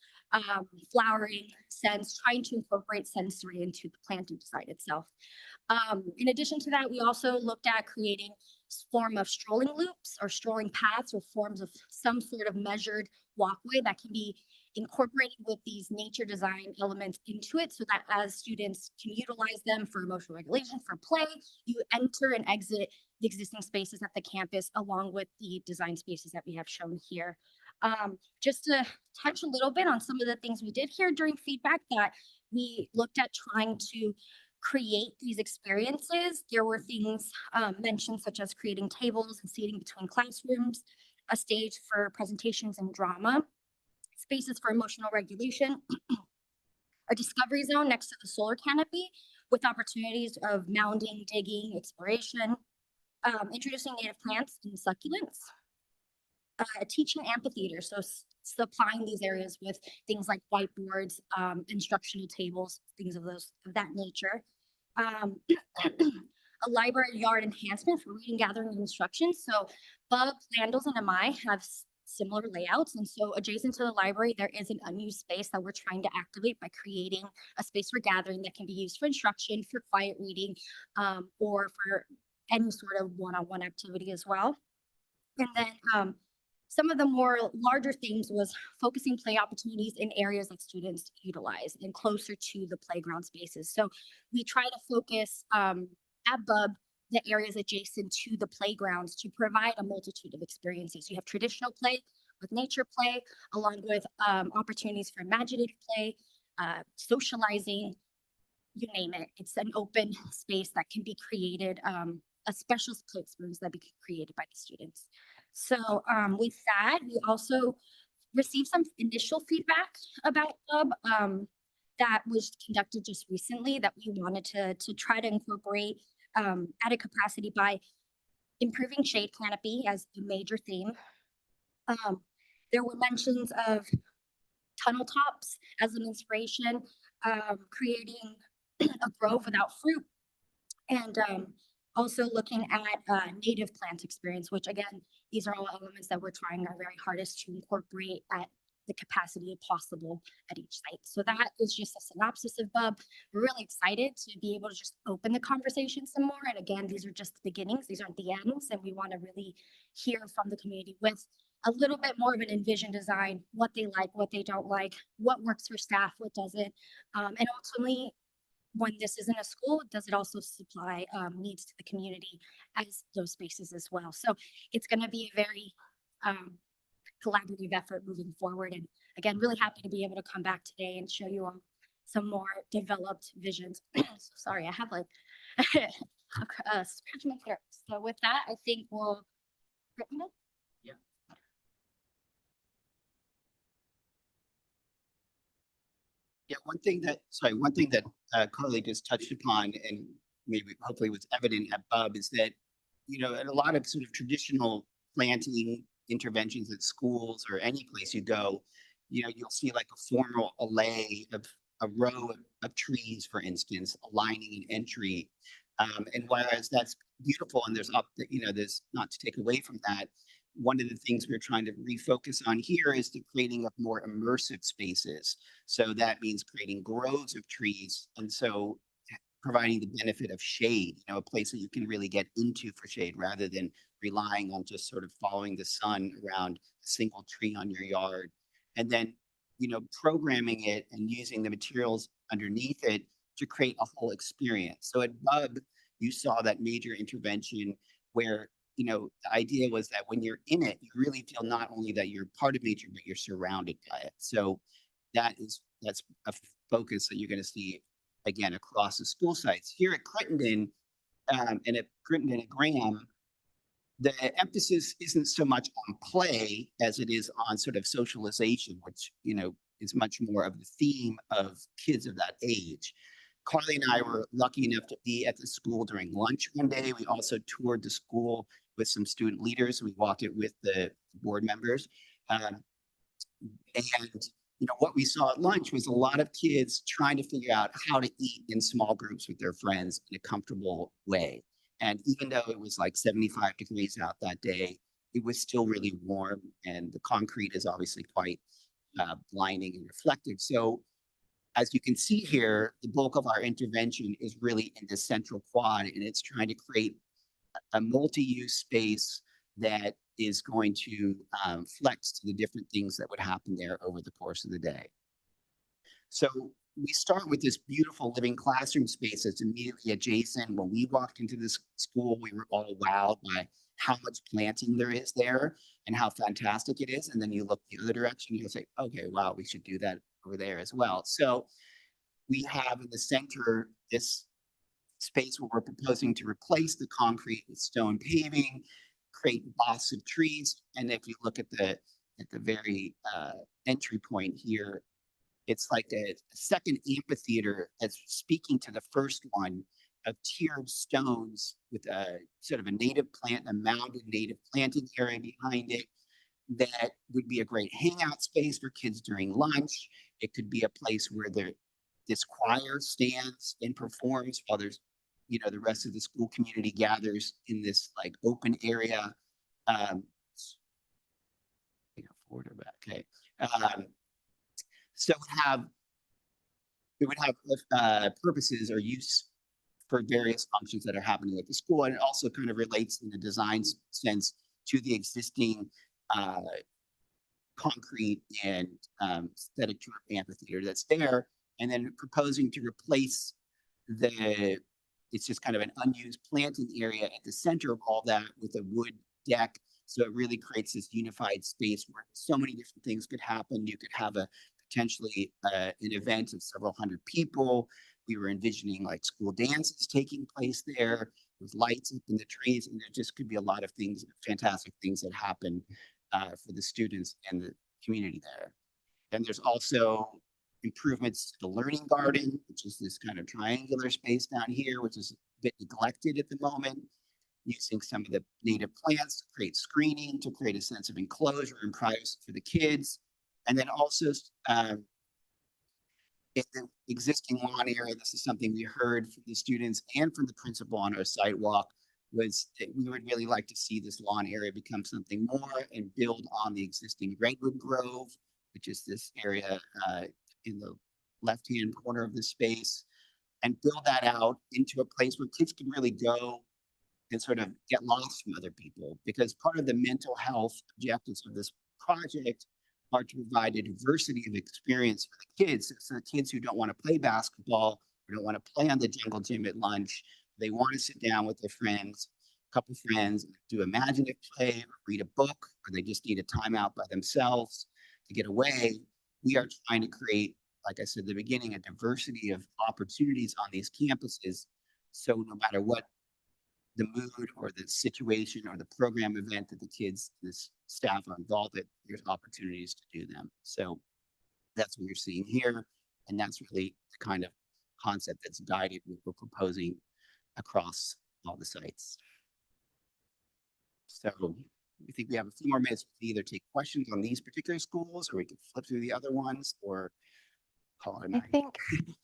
flowering scents, trying to incorporate sensory into the planting design itself. In addition to that, we also looked at creating form of strolling loops or strolling paths or forms of some sort of measured walkway that can be incorporated with these nature design elements into it so that as students can utilize them for emotional regulation, for play, you enter and exit the existing spaces at the campus along with the design spaces that we have shown here. Just to touch a little bit on some of the things we did here during feedback that we looked at trying to create these experiences. There were things mentioned such as creating tables and seating between classrooms, a stage for presentations and drama, spaces for emotional regulation, a discovery zone next to the solar canopy with opportunities of mounding, digging, exploration, introducing native plants and succulents, a teaching amphitheater, so supplying these areas with things like whiteboards, instructional tables, things of that nature. A library yard enhancement for reading, gathering, and instruction. So BUB, Landals, and MI have similar layouts. And so adjacent to the library, there is an unused space that we're trying to activate by creating a space for gathering that can be used for instruction, for quiet reading, or for any sort of one-on-one activity as well. And then some of the more larger things was focusing play opportunities in areas that students utilize and closer to the playground spaces. So we try to focus at BUB the areas adjacent to the playgrounds to provide a multitude of experiences. You have traditional play with nature play, along with opportunities for imaginative play, socializing, you name it. It's an open space that can be created, a special play experience that be created by the students. So with that, we also received some initial feedback about BUB that was conducted just recently that we wanted to try to incorporate at a capacity by improving shade canopy as a major theme. There were mentions of tunnel tops as an inspiration, creating a grove without fruit, and also looking at native plant experience, which again, these are all elements that we're trying our very hardest to incorporate at the capacity possible at each site. So that is just a synopsis of BUB. We're really excited to be able to just open the conversation some more. And again, these are just the beginnings. These aren't the ends. And we want to really hear from the community with a little bit more of an envisioned design, what they like, what they don't like, what works for staff, what doesn't. And ultimately, when this isn't a school, does it also supply needs to the community as those spaces as well? So it's going to be a very collaborative effort moving forward. And again, really happy to be able to come back today and show you all some more developed visions. So sorry, I have like scratch my throat. So with that, I think we'll. Yeah. Yeah, one thing that Carly just touched upon and maybe hopefully was evident at BUB is that, you know, in a lot of sort of traditional planting interventions at schools or any place you go, you know, you'll see like a formal array of a row of trees, for instance, aligning an entry. And whereas that's beautiful and there's not to take away from that, one of the things we're trying to refocus on here is the creating of more immersive spaces. So that means creating groves of trees. And so providing the benefit of shade, you know, a place that you can really get into for shade rather than relying on just sort of following the sun around a single tree on your yard. And then, you know, programming it and using the materials underneath it to create a whole experience. So at BUB, you saw that major intervention where, you know, the idea was that when you're in it, you really feel not only that you're part of nature, but you're surrounded by it. So that's a focus that you're going to see again across the school sites. Here at Crittenden and at Crittenden and Graham, the emphasis isn't so much on play as it is on sort of socialization, which, you know, is much more of the theme of kids of that age. Carly and I were lucky enough to be at the school during lunch one day. We also toured the school with some student leaders. We walked it with the board members. And you know, what we saw at lunch was a lot of kids trying to figure out how to eat in small groups with their friends in a comfortable way. And even though it was like 75 degrees out that day, it was still really warm, and the concrete is obviously quite blinding and reflective. So as you can see here, the bulk of our intervention is really in the central quad, and it's trying to create a multi-use space that is going to flex to the different things that would happen there over the course of the day. So we start with this beautiful living classroom space that's immediately adjacent. When we walked into this school, we were all wowed by how much planting there is there and how fantastic it is. And then you look the other direction, you say, okay, wow, we should do that over there as well. So we have in the center this space where we're proposing to replace the concrete with stone paving, create bosses of trees. And if you look at the very entry point here, it's like a second amphitheater that's speaking to the first one of tiered stones with a sort of a native plant, a mounded native planting area behind it. That would be a great hangout space for kids during lunch. It could be a place where this choir stands and performs while there's, you know, the rest of the school community gathers in this like open area. forward or back? Okay. So it would have purposes or use for various functions that are happening at the school. And it also kind of relates in the design sense to the existing concrete and aesthetic amphitheater that's there. And then proposing to replace it's just kind of an unused planting area at the center of all that with a wood deck. So it really creates this unified space where so many different things could happen. You could have potentially an event of several hundred people. We were envisioning like school dances taking place there with lights up in the trees. And there just could be a lot of things, fantastic things that happen for the students and the community there. And there's also improvements to the learning garden, which is this kind of triangular space down here, which is a bit neglected at the moment, using some of the native plants to create screening, to create a sense of enclosure and privacy for the kids. And then also in the existing lawn area, this is something we heard from the students and from the principal on our sidewalk, was that we would really like to see this lawn area become something more and build on the existing Redwood Grove, which is this area in the left-hand corner of the space, and build that out into a place where kids can really go and sort of get lost from other people. Because part of the mental health objectives of this project are to provide a diversity of experience for the kids. So the kids who don't want to play basketball or don't want to play on the jungle gym at lunch, they want to sit down with their friends, a couple friends, do imaginative play, or read a book, or they just need a timeout by themselves to get away. We are trying to create, like I said at the beginning, a diversity of opportunities on these campuses. So no matter what the mood or the situation or the program event that the kids, this staff are involved in, there's opportunities to do them. So that's what you're seeing here. And that's really the kind of concept that's guided what we're proposing across all the sites. So we think we have a few more minutes to either take questions on these particular schools, or we can flip through the other ones, or call it a night. I think,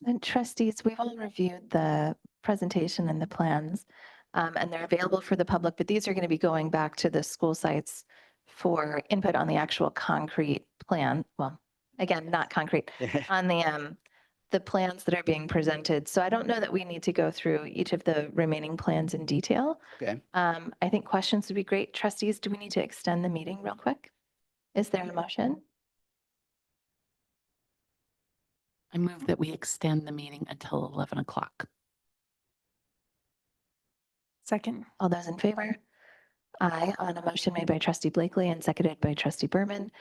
and trustees, we've all reviewed the presentation and the plans, and they're available for the public, but these are going to be going back to the school sites for input on the actual concrete plan. Well, again, not concrete, on the plans that are being presented. So I don't know that we need to go through each of the remaining plans in detail. Okay. I think questions would be great. Trustees, do we need to extend the meeting real quick? Is there a motion? I move that we extend the meeting until 11 o'clock. Second. All those in favor? Aye, on a motion made by trustee Blakely and seconded by trustee Berman.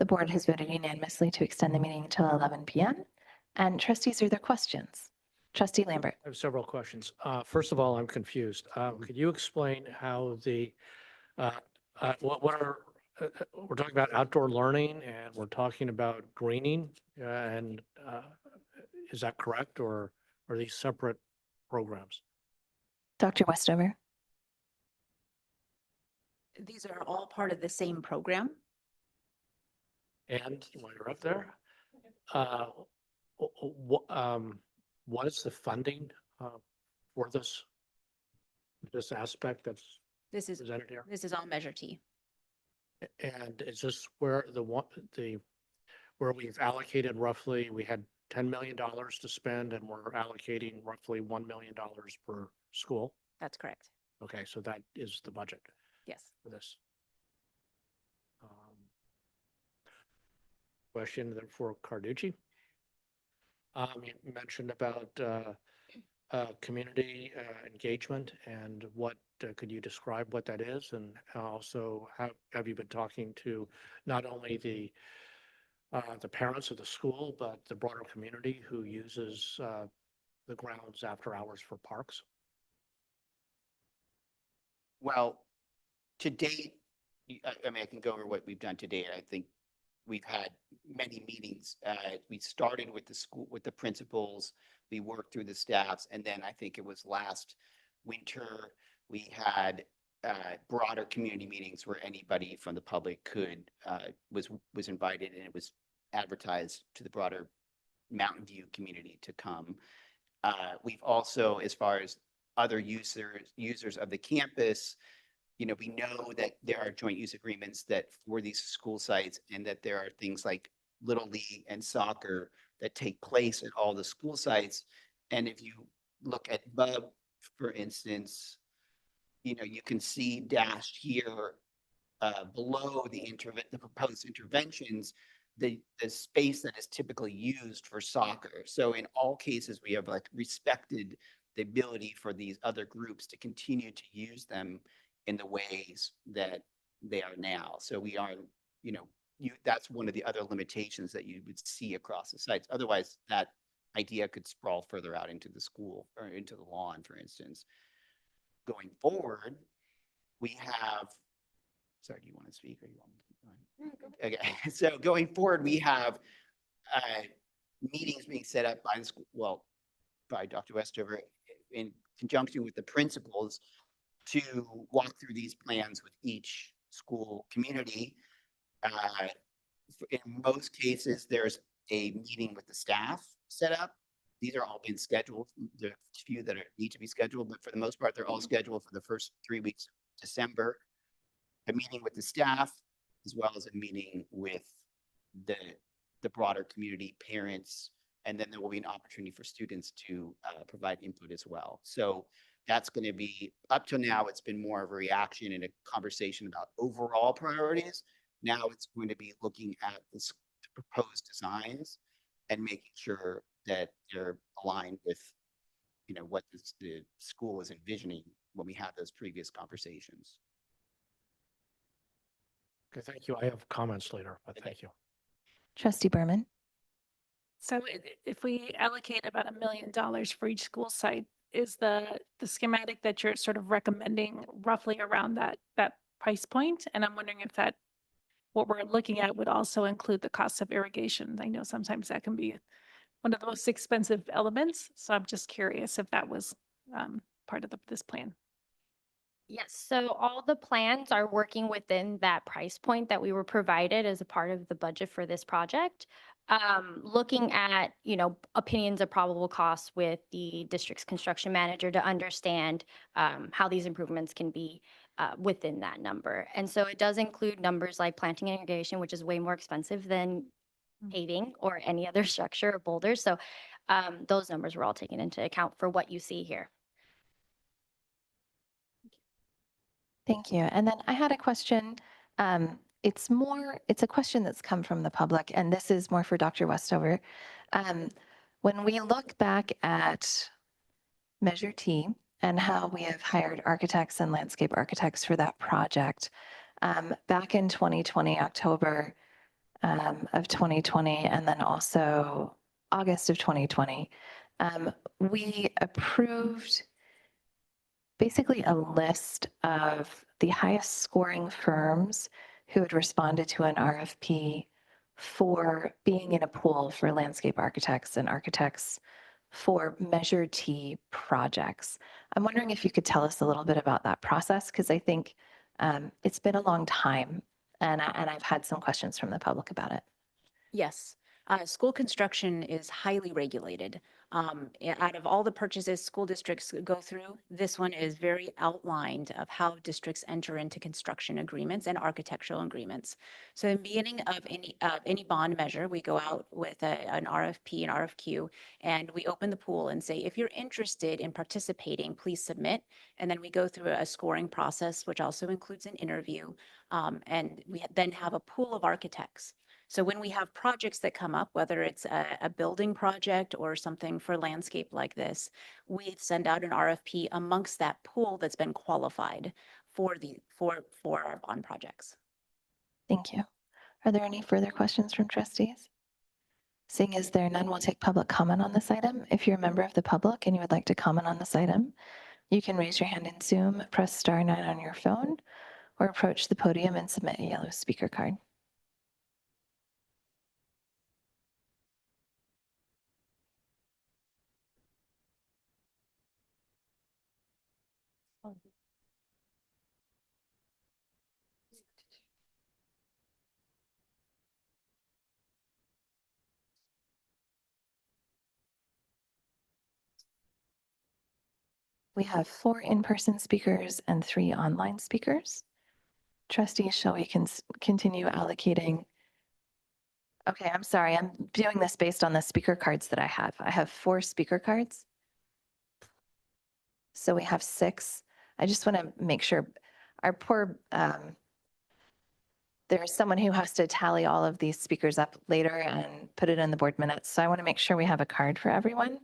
The board has voted unanimously to extend the meeting until 11 p.m. And trustees, are there questions? Trustee Lambert. I have several questions. First of all, I'm confused. Could you explain how what are, we're talking about outdoor learning and we're talking about greening, and is that correct, or are these separate programs? Dr. Westover. These are all part of the same program. And while you're up there, what is the funding for this aspect that's This is presented here? This is all Measure T. And is this where where we've allocated roughly, we had $10 million to spend and we're allocating roughly $1 million per school? That's correct. Okay, so that is the budget Yes. for this. Question then for Carducci. You mentioned about community engagement, and what could you describe what that is, and also have you been talking to not only the parents of the school but the broader community who uses the grounds after hours for parks? Well, to date, I mean, I can go over what we've done to date. I think we've had many meetings. We started with the school, with the principals. We worked through the staffs, and then I think it was last winter we had broader community meetings where anybody from the public could was invited, and it was advertised to the broader Mountain View community to come. We've also, as far as other users of the campus, we know that there are joint use agreements that for these school sites, and that there are things like Little League and soccer that take place at all the school sites. And if you look at Bub, for instance, you can see dashed here below the proposed interventions, the space that is typically used for soccer. So in all cases, we have like respected the ability for these other groups to continue to use them in the ways that they are now. So we are, that's one of the other limitations that you would see across the sites. Otherwise, that idea could sprawl further out into the school or into the lawn, for instance. Going forward, we have, sorry, do you want to speak or you want me to keep going? Okay, so going forward, we have meetings being set up by the school, by Dr. Westover in conjunction with the principals to walk through these plans with each school community. In most cases, there's a meeting with the staff set up. These are all been scheduled. There are a few that need to be scheduled, but for the most part, they're all scheduled for the first 3 weeks of December. A meeting with the staff, as well as a meeting with the broader community, parents, and then there will be an opportunity for students to provide input as well. So that's going to be, up to now, it's been more of a reaction and a conversation about overall priorities. Now it's going to be looking at the proposed designs and making sure that they're aligned with, what the school is envisioning when we have those previous conversations. Okay, thank you. I have comments later, but thank you. Trustee Berman. So if we allocate about $1 million for each school site, is the schematic that you're sort of recommending roughly around that price point? And I'm wondering if what we're looking at would also include the cost of irrigation. I know sometimes that can be one of the most expensive elements. So I'm just curious if that was part of this plan. Yes, so all the plans are working within that price point that we were provided as a part of the budget for this project. Looking at, opinions of probable costs with the district's construction manager to understand how these improvements can be within that number. And so it does include numbers like planting and irrigation, which is way more expensive than paving or any other structure or boulders. So those numbers were all taken into account for what you see here. Thank you. And then I had a question. It's a question that's come from the public, and this is more for Dr. Westover. When we look back at Measure T and how we have hired architects and landscape architects for that project, back in 2020, October of 2020, and then also August of 2020, we approved basically a list of the highest scoring firms who had responded to an RFP for being in a pool for landscape architects and architects for Measure T projects. I'm wondering if you could tell us a little bit about that process, because I think it's been a long time, and I've had some questions from the public about it. Yes, school construction is highly regulated. Out of all the purchases school districts go through, this one is very outlined of how districts enter into construction agreements and architectural agreements. So in the beginning of any bond measure, we go out with an RFP, an RFQ, and we open the pool and say, if you're interested in participating, please submit. And then we go through a scoring process, which also includes an interview. And we then have a pool of architects. So when we have projects that come up, whether it's a building project or something for landscape like this, we send out an RFP amongst that pool that's been qualified for our bond projects. Thank you. Are there any further questions from trustees? Seeing as there are none, we'll take public comment on this item. If you're a member of the public and you would like to comment on this item, you can raise your hand in Zoom, press *9 on your phone, or approach the podium and submit a yellow speaker card. We have 4 in-person speakers and 3 online speakers. Trustees, shall we continue allocating? Okay, I'm sorry. I'm doing this based on the speaker cards that I have. I have 4 speaker cards. So we have 6. I just want to make sure our poor, there's someone who has to tally all of these speakers up later and put it in the board minutes. So I want to make sure we have a card for everyone.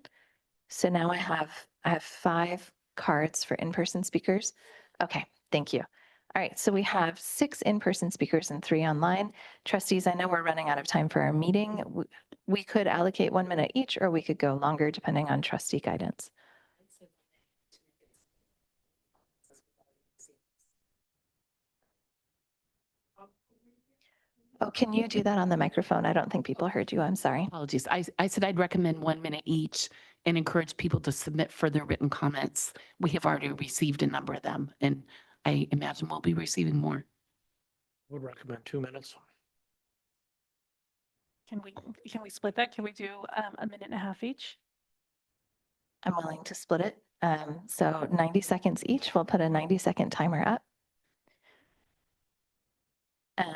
So now I have 5 cards for in-person speakers. Okay, thank you. All right, so we have 6 in-person speakers and 3 online. Trustees, I know we're running out of time for our meeting. We could allocate 1 minute each, or we could go longer depending on trustee guidance. Oh, can you do that on the microphone? I don't think people heard you. I'm sorry. Apologies. I said I'd recommend 1 minute each and encourage people to submit further written comments. We have already received a number of them, and I imagine we'll be receiving more. Would recommend 2 minutes. Can we split that? Can we do a minute and a half each? I'm willing to split it. So 90 seconds each. We'll put a 90-second timer up. And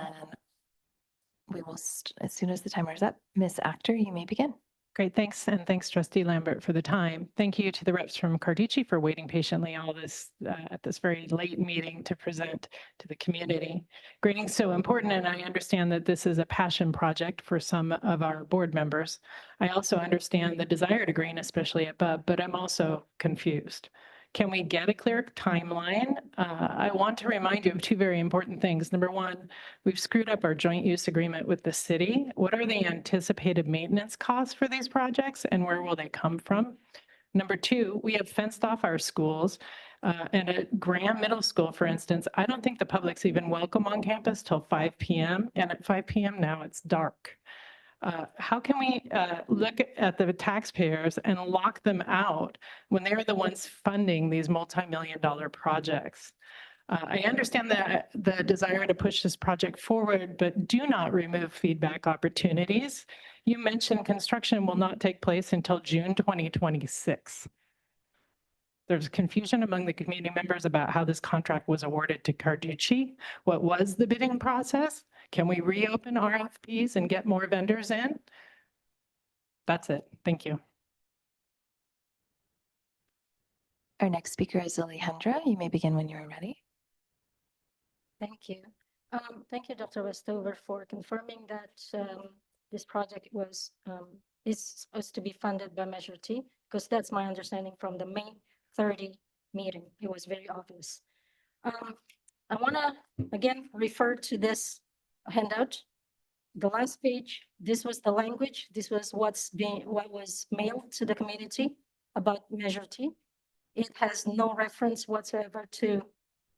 we will, as soon as the timer is up, Ms. Actor, you may begin. Great, thanks. And thanks, Trustee Lambert, for the time. Thank you to the reps from Carducci for waiting patiently all this at this very late meeting to present to the community. Grading's so important, and I understand that this is a passion project for some of our board members. I also understand the desire to green, especially at BUB, but I'm also confused. Can we get a clear timeline? I want to remind you of 2 very important things. Number 1, we've screwed up our joint use agreement with the city. What are the anticipated maintenance costs for these projects, and where will they come from? Number 2, we have fenced off our schools. And at Graham Middle School, for instance, I don't think the public's even welcome on campus till 5 p.m. And at 5 p.m. now it's dark. How can we look at the taxpayers and lock them out when they're the ones funding these multi-million-dollar projects? I understand the desire to push this project forward, but do not remove feedback opportunities. You mentioned construction will not take place until June 2026. There's confusion among the community members about how this contract was awarded to Carducci. What was the bidding process? Can we reopen RFPs and get more vendors in? That's it. Thank you. Our next speaker is Alejandra. You may begin when you are ready. Thank you. Thank you, Dr. Westover, for confirming that this project is supposed to be funded by Measure T, because that's my understanding from the May 30 meeting. It was very obvious. I want to again refer to this handout. The last page, this was the language. This was what was mailed to the community about Measure T. It has no reference whatsoever to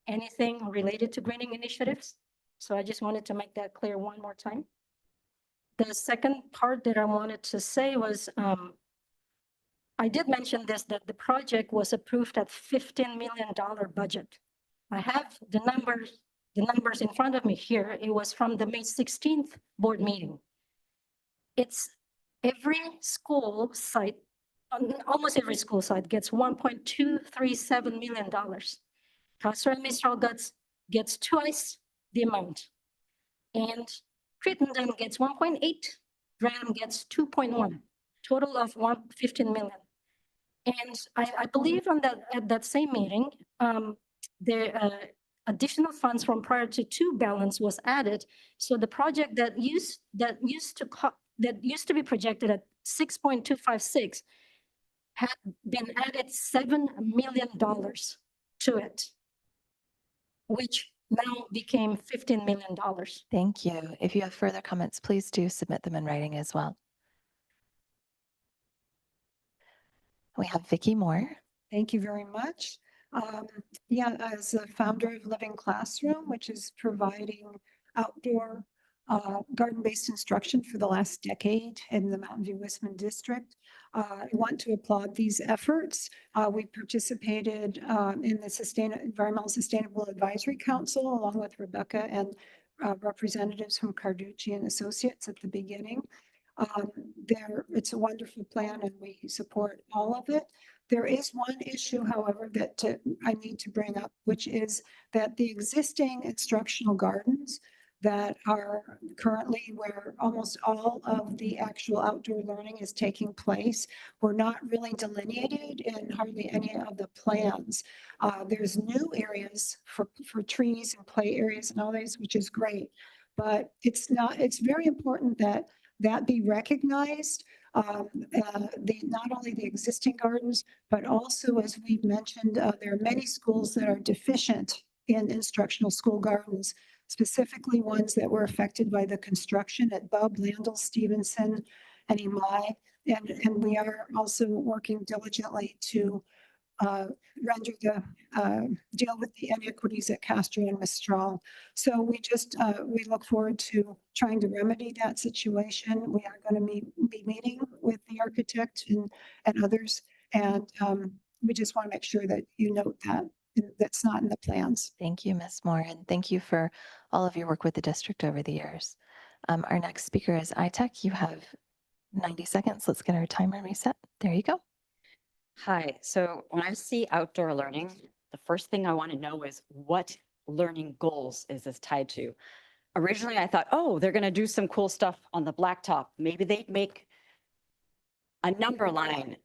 anything related to greening initiatives. So I just wanted to make that clear one more time. The second part that I wanted to say was, I did mention this, that the project was approved at $15 million budget. I have the numbers in front of me here. It was from the May 16th board meeting. It's every school site, almost every school site gets $1.237 million. Castro and Mistral gets twice the amount. And Crittenden gets 1.8, Graham gets 2.1, total of 15 million. And I believe at that same meeting, the additional funds from prior to 2 balance was added. So the project that used to be projected at 6.256 had been added $7 million to it, which now became $15 million. Thank you. If you have further comments, please do submit them in writing as well. We have Vicki Moore. Thank you very much. Yeah, as a founder of Living Classroom, which is providing outdoor garden-based instruction for the last decade in the Mountain View Wisman district, I want to applaud these efforts. We participated in the Environmental Sustainable Advisory Council along with Rebecca and representatives from Carducci and Associates at the beginning. It's a wonderful plan and we support all of it. There is one issue, however, that I need to bring up, which is that the existing instructional gardens that are currently where almost all of the actual outdoor learning is taking place were not really delineated in hardly any of the plans. There's new areas for trees and play areas and all these, which is great. But it's very important that be recognized. Not only the existing gardens, but also, as we've mentioned, there are many schools that are deficient in instructional school gardens, specifically ones that were affected by the construction at Bub, Landell, Stevenson, and Imai. And we are also working diligently to render deal with the inequities at Castro and Mistral. So we look forward to trying to remedy that situation. We are going to be meeting with the architect and others. And we just want to make sure that you note that that's not in the plans. Thank you, Ms. Moore, and thank you for all of your work with the district over the years. Our next speaker is ITech. You have 90 seconds. Let's get our timer reset. There you go. Hi, so when I see outdoor learning, the first thing I want to know is what learning goals is this tied to? Originally, I thought, oh, they're going to do some cool stuff on the blacktop. Maybe they'd make a number line,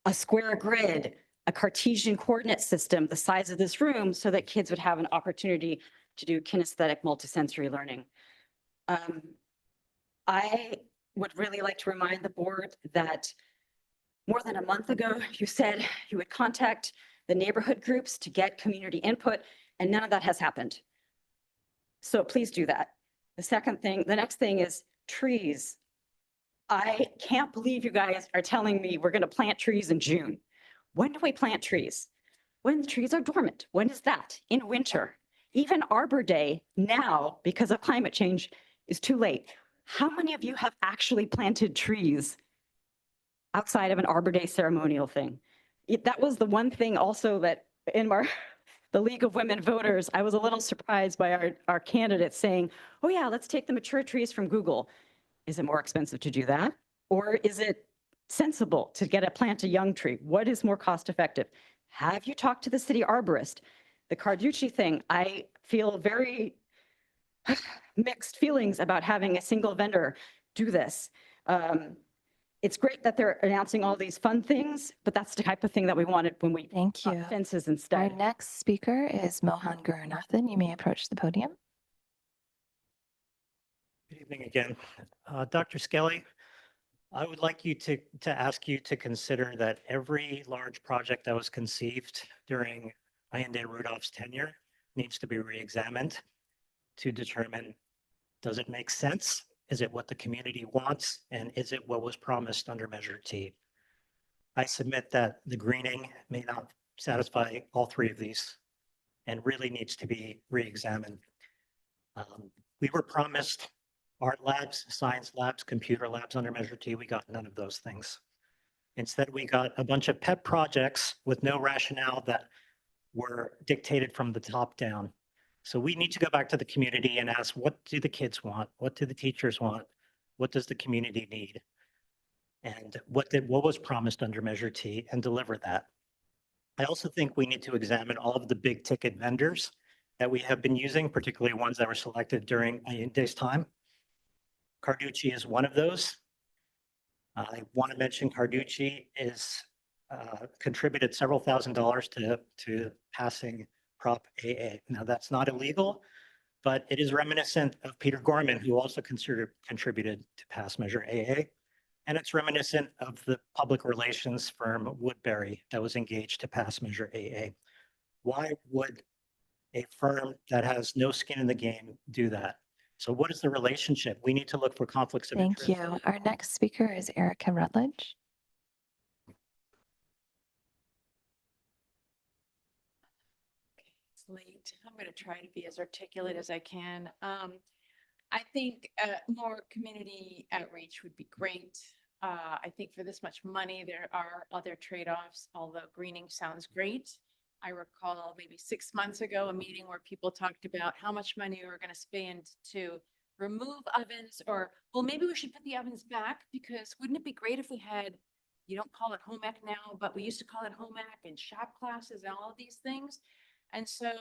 a square grid, a Cartesian coordinate system the size of this room so that kids would have an opportunity to do kinesthetic multisensory learning. I would really like to remind the board that more than a month ago, you said you would contact the neighborhood groups to get community input, and none of that has happened. So please do that. The next thing is trees. I can't believe you guys are telling me we're going to plant trees in June. When do we plant trees? When the trees are dormant. When is that? In winter. Even Arbor Day now, because of climate change, is too late. How many of you have actually planted trees outside of an Arbor Day ceremonial thing? That was the one thing also that in the League of Women Voters, I was a little surprised by our candidates saying, oh yeah, let's take the mature trees from Google. Is it more expensive to do that? Or is it sensible to plant a young tree? What is more cost effective? Have you talked to the city arborist? The Carducci thing, I feel very mixed feelings about having a single vendor do this. It's great that they're announcing all these fun things, but that's the type of thing that we wanted when we Thank you. Fences instead. Our next speaker is Mohan Gurunathan. You may approach the podium. Good evening again. Dr. Skelly, I would like you to ask you to consider that every large project that was conceived during Allende Rudolph's tenure needs to be re-examined to determine, does it make sense? Is it what the community wants? And is it what was promised under Measure T? I submit that the greening may not satisfy all three of these and really needs to be re-examined. We were promised art labs, science labs, computer labs under Measure T. We got none of those things. Instead, we got a bunch of pet projects with no rationale that were dictated from the top down. So we need to go back to the community and ask, what do the kids want? What do the teachers want? What does the community need? And what was promised under Measure T, and deliver that. I also think we need to examine all of the big ticket vendors that we have been using, particularly ones that were selected during Allende's time. Carducci is one of those. I want to mention Carducci is contributed several $1,000s to passing Prop AA. Now that's not illegal, but it is reminiscent of Peter Gorman, who also contributed to pass Measure AA. And it's reminiscent of the public relations firm Woodbury that was engaged to pass Measure AA. Why would a firm that has no skin in the game do that? So what is the relationship? We need to look for conflicts of interest. Thank you. Our next speaker is Erica Rutledge. It's late. I'm going to try to be as articulate as I can. I think more community outreach would be great. I think for this much money, there are other trade-offs, although greening sounds great. I recall maybe 6 months ago, a meeting where people talked about how much money we were going to spend to remove ovens, or, well, maybe we should put the ovens back, because wouldn't it be great if we had, you don't call it home ec now, but we used to call it home ec and shop classes and all of these things. And so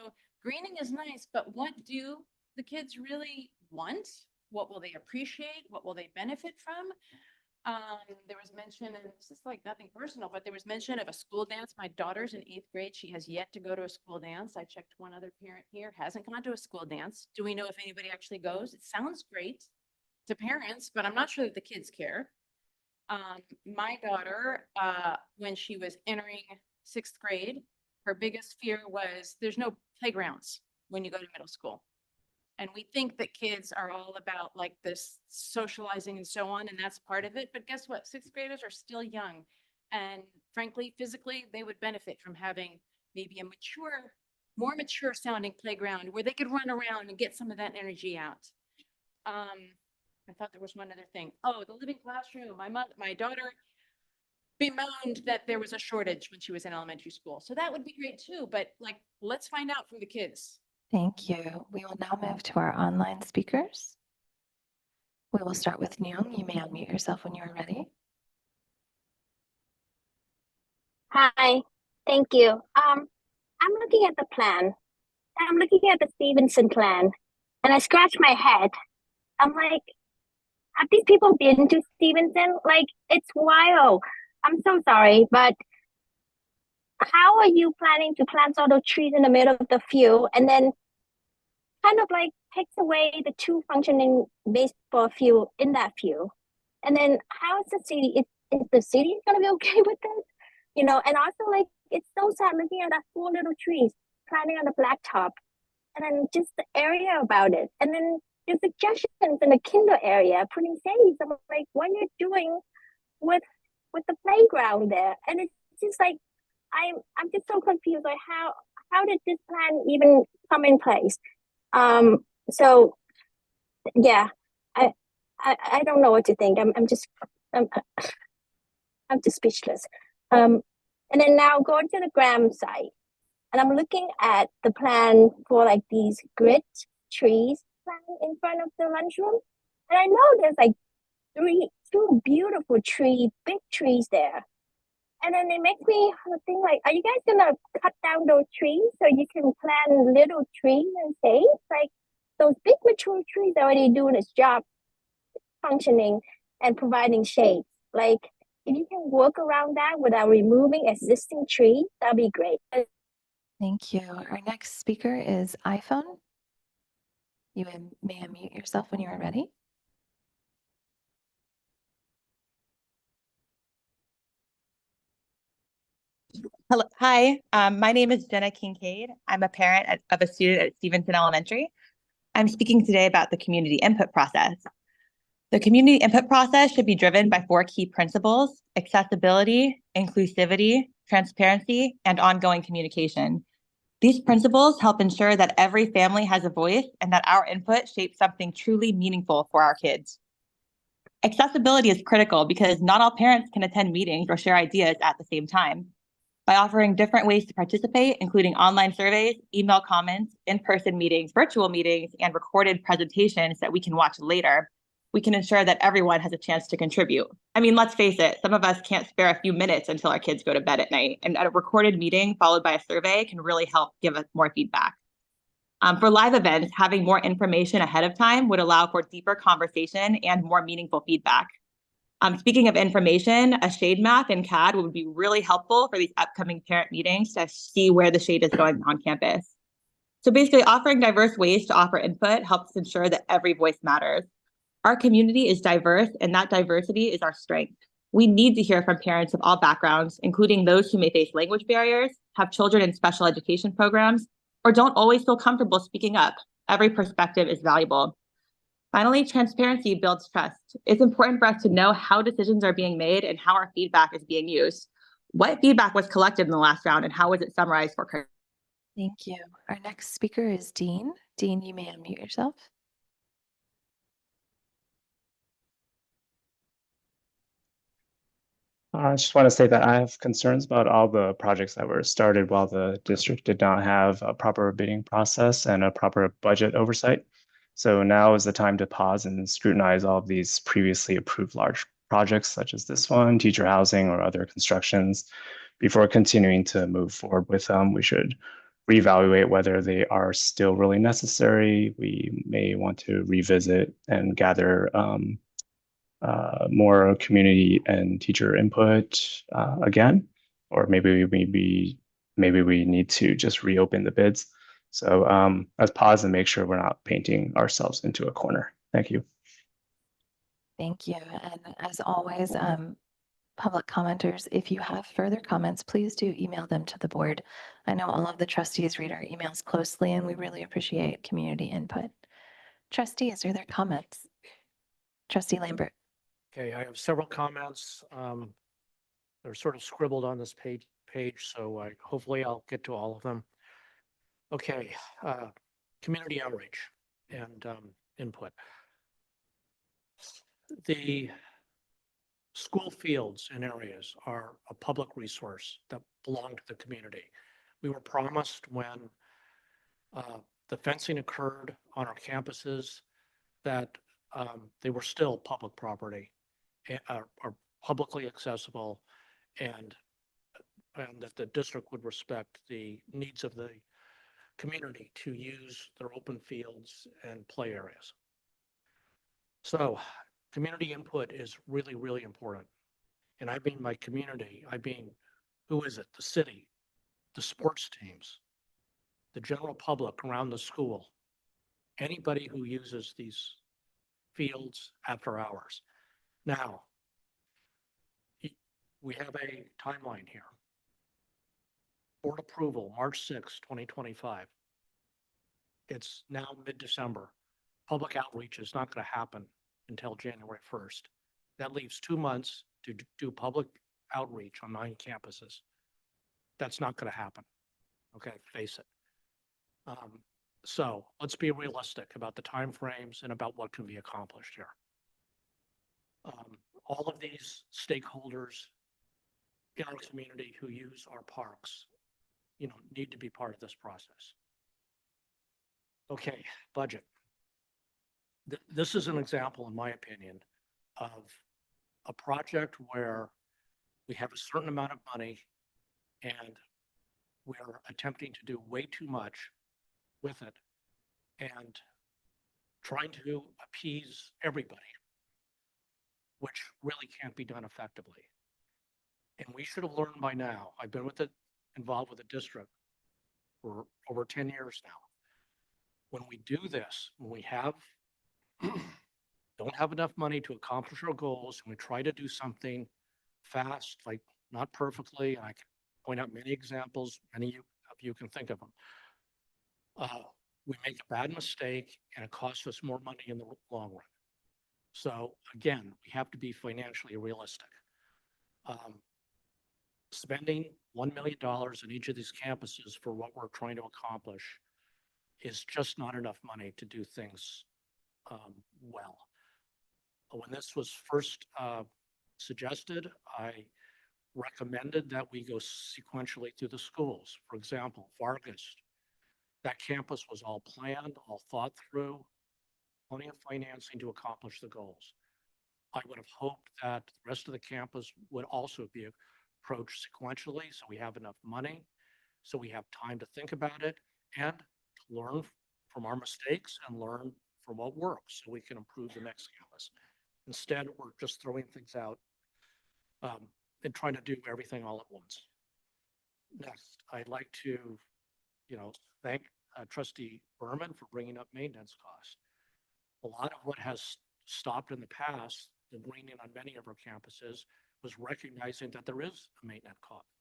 greening is nice, but what do the kids really want? What will they appreciate? What will they benefit from? There was mention, and this is like nothing personal, but there was mention of a school dance. My daughter's in 8th grade. She has yet to go to a school dance. I checked one other parent here, hasn't gone to a school dance. Do we know if anybody actually goes? It sounds great to parents, but I'm not sure that the kids care. My daughter, when she was entering 6th grade, her biggest fear was there's no playgrounds when you go to middle school. And we think that kids are all about like this socializing and so on, and that's part of it. But guess what? 6th graders are still young. And frankly, physically, they would benefit from having maybe a more mature sounding playground where they could run around and get some of that energy out. I thought there was one other thing. Oh, the living classroom. My daughter bemoaned that there was a shortage when she was in elementary school. So that would be great too. But like, let's find out from the kids. Thank you. We will now move to our online speakers. We will start with Nyung. You may unmute yourself when you are ready. Hi, thank you. I'm looking at the plan. I'm looking at the Stevenson plan, and I scratch my head. I'm like, have these people been to Stevenson? Like, it's wild. I'm so sorry, but how are you planning to plant all those trees in the middle of the field and then kind of like takes away the two functioning baseball field in that field? And then how is the city, is the city gonna be okay with this? You know, and also like, it's so sad looking at that 4 little trees planting on the blacktop and then just the area about it. And then the suggestions in the kinder area, putting shades. I'm like, what are you doing with the playground there? And it's just like, I'm just so confused. Like how did this plan even come in place? So yeah, I don't know what to think. I'm just speechless. And then now going to the Graham site, and I'm looking at the plan for like these grid trees planted in front of the lunchroom, and I know there's like two beautiful big trees there. And then it makes me think like, are you guys gonna cut down those trees so you can plant little trees and shade? Like those big mature trees are already doing its job, functioning and providing shade. Like if you can work around that without removing existing trees, that'd be great. Thank you. Our next speaker is iPhone. You may unmute yourself when you are ready. Hello. Hi, my name is Jenna Kincaid. I'm a parent of a student at Stevenson Elementary. I'm speaking today about the community input process. The community input process should be driven by 4 key principles: accessibility, inclusivity, transparency, and ongoing communication. These principles help ensure that every family has a voice and that our input shapes something truly meaningful for our kids. Accessibility is critical because not all parents can attend meetings or share ideas at the same time. By offering different ways to participate, including online surveys, email comments, in-person meetings, virtual meetings, and recorded presentations that we can watch later, we can ensure that everyone has a chance to contribute. I mean, let's face it, some of us can't spare a few minutes until our kids go to bed at night, and a recorded meeting followed by a survey can really help give us more feedback. For live events, having more information ahead of time would allow for deeper conversation and more meaningful feedback. Speaking of information, a shade map in CAD would be really helpful for these upcoming parent meetings to see where the shade is going on campus. So basically, offering diverse ways to offer input helps ensure that every voice matters. Our community is diverse, and that diversity is our strength. We need to hear from parents of all backgrounds, including those who may face language barriers, have children in special education programs, or don't always feel comfortable speaking up. Every perspective is valuable. Finally, transparency builds trust. It's important for us to know how decisions are being made and how our feedback is being used. What feedback was collected in the last round and how was it summarized for? Thank you. Our next speaker is Dean. Dean, you may unmute yourself. I just want to say that I have concerns about all the projects that were started while the district did not have a proper bidding process and a proper budget oversight. So now is the time to pause and scrutinize all of these previously approved large projects such as this one, teacher housing, or other constructions. Before continuing to move forward with them, we should reevaluate whether they are still really necessary. We may want to revisit and gather more community and teacher input again, or maybe we need to just reopen the bids. So let's pause and make sure we're not painting ourselves into a corner. Thank you. Thank you. And as always, public commenters, if you have further comments, please do email them to the board. I know all of the trustees read our emails closely, and we really appreciate community input. Trustees, are there comments? Trustee Lambert. Okay, I have several comments. They're sort of scribbled on this page, so hopefully I'll get to all of them. Okay, community outreach and input. The school fields and areas are a public resource that belong to the community. We were promised when the fencing occurred on our campuses that they were still public property, are publicly accessible, and that the district would respect the needs of the community to use their open fields and play areas. So community input is really, really important. And I mean my community, I mean, who is it? The city, the sports teams, the general public around the school, anybody who uses these fields after hours. Now, we have a timeline here. Board approval, March 6, 2025. It's now mid-December. Public outreach is not going to happen until January 1st. That leaves 2 months to do public outreach on 9 campuses. That's not going to happen. Okay, face it. So let's be realistic about the timeframes and about what can be accomplished here. All of these stakeholders in our community who use our parks, need to be part of this process. Okay, budget. This is an example, in my opinion, of a project where we have a certain amount of money and we're attempting to do way too much with it and trying to appease everybody, which really can't be done effectively. And we should have learned by now. I've been involved with the district for over 10 years now. When we do this, when we don't have enough money to accomplish our goals, and we try to do something fast, like not perfectly, and I can point out many examples, many of you can think of them. We make a bad mistake and it costs us more money in the long run. So again, we have to be financially realistic. Spending $1 million in each of these campuses for what we're trying to accomplish is just not enough money to do things well. When this was first suggested, I recommended that we go sequentially through the schools. For example, Vargas, that campus was all planned, all thought through, plenty of financing to accomplish the goals. I would have hoped that the rest of the campus would also be approached sequentially, so we have enough money, so we have time to think about it and to learn from our mistakes and learn from what works so we can improve the next campus. Instead, we're just throwing things out and trying to do everything all at once. Next, I'd like to, thank Trustee Berman for bringing up maintenance costs. A lot of what has stopped in the past, the greening on many of our campuses, was recognizing that there is a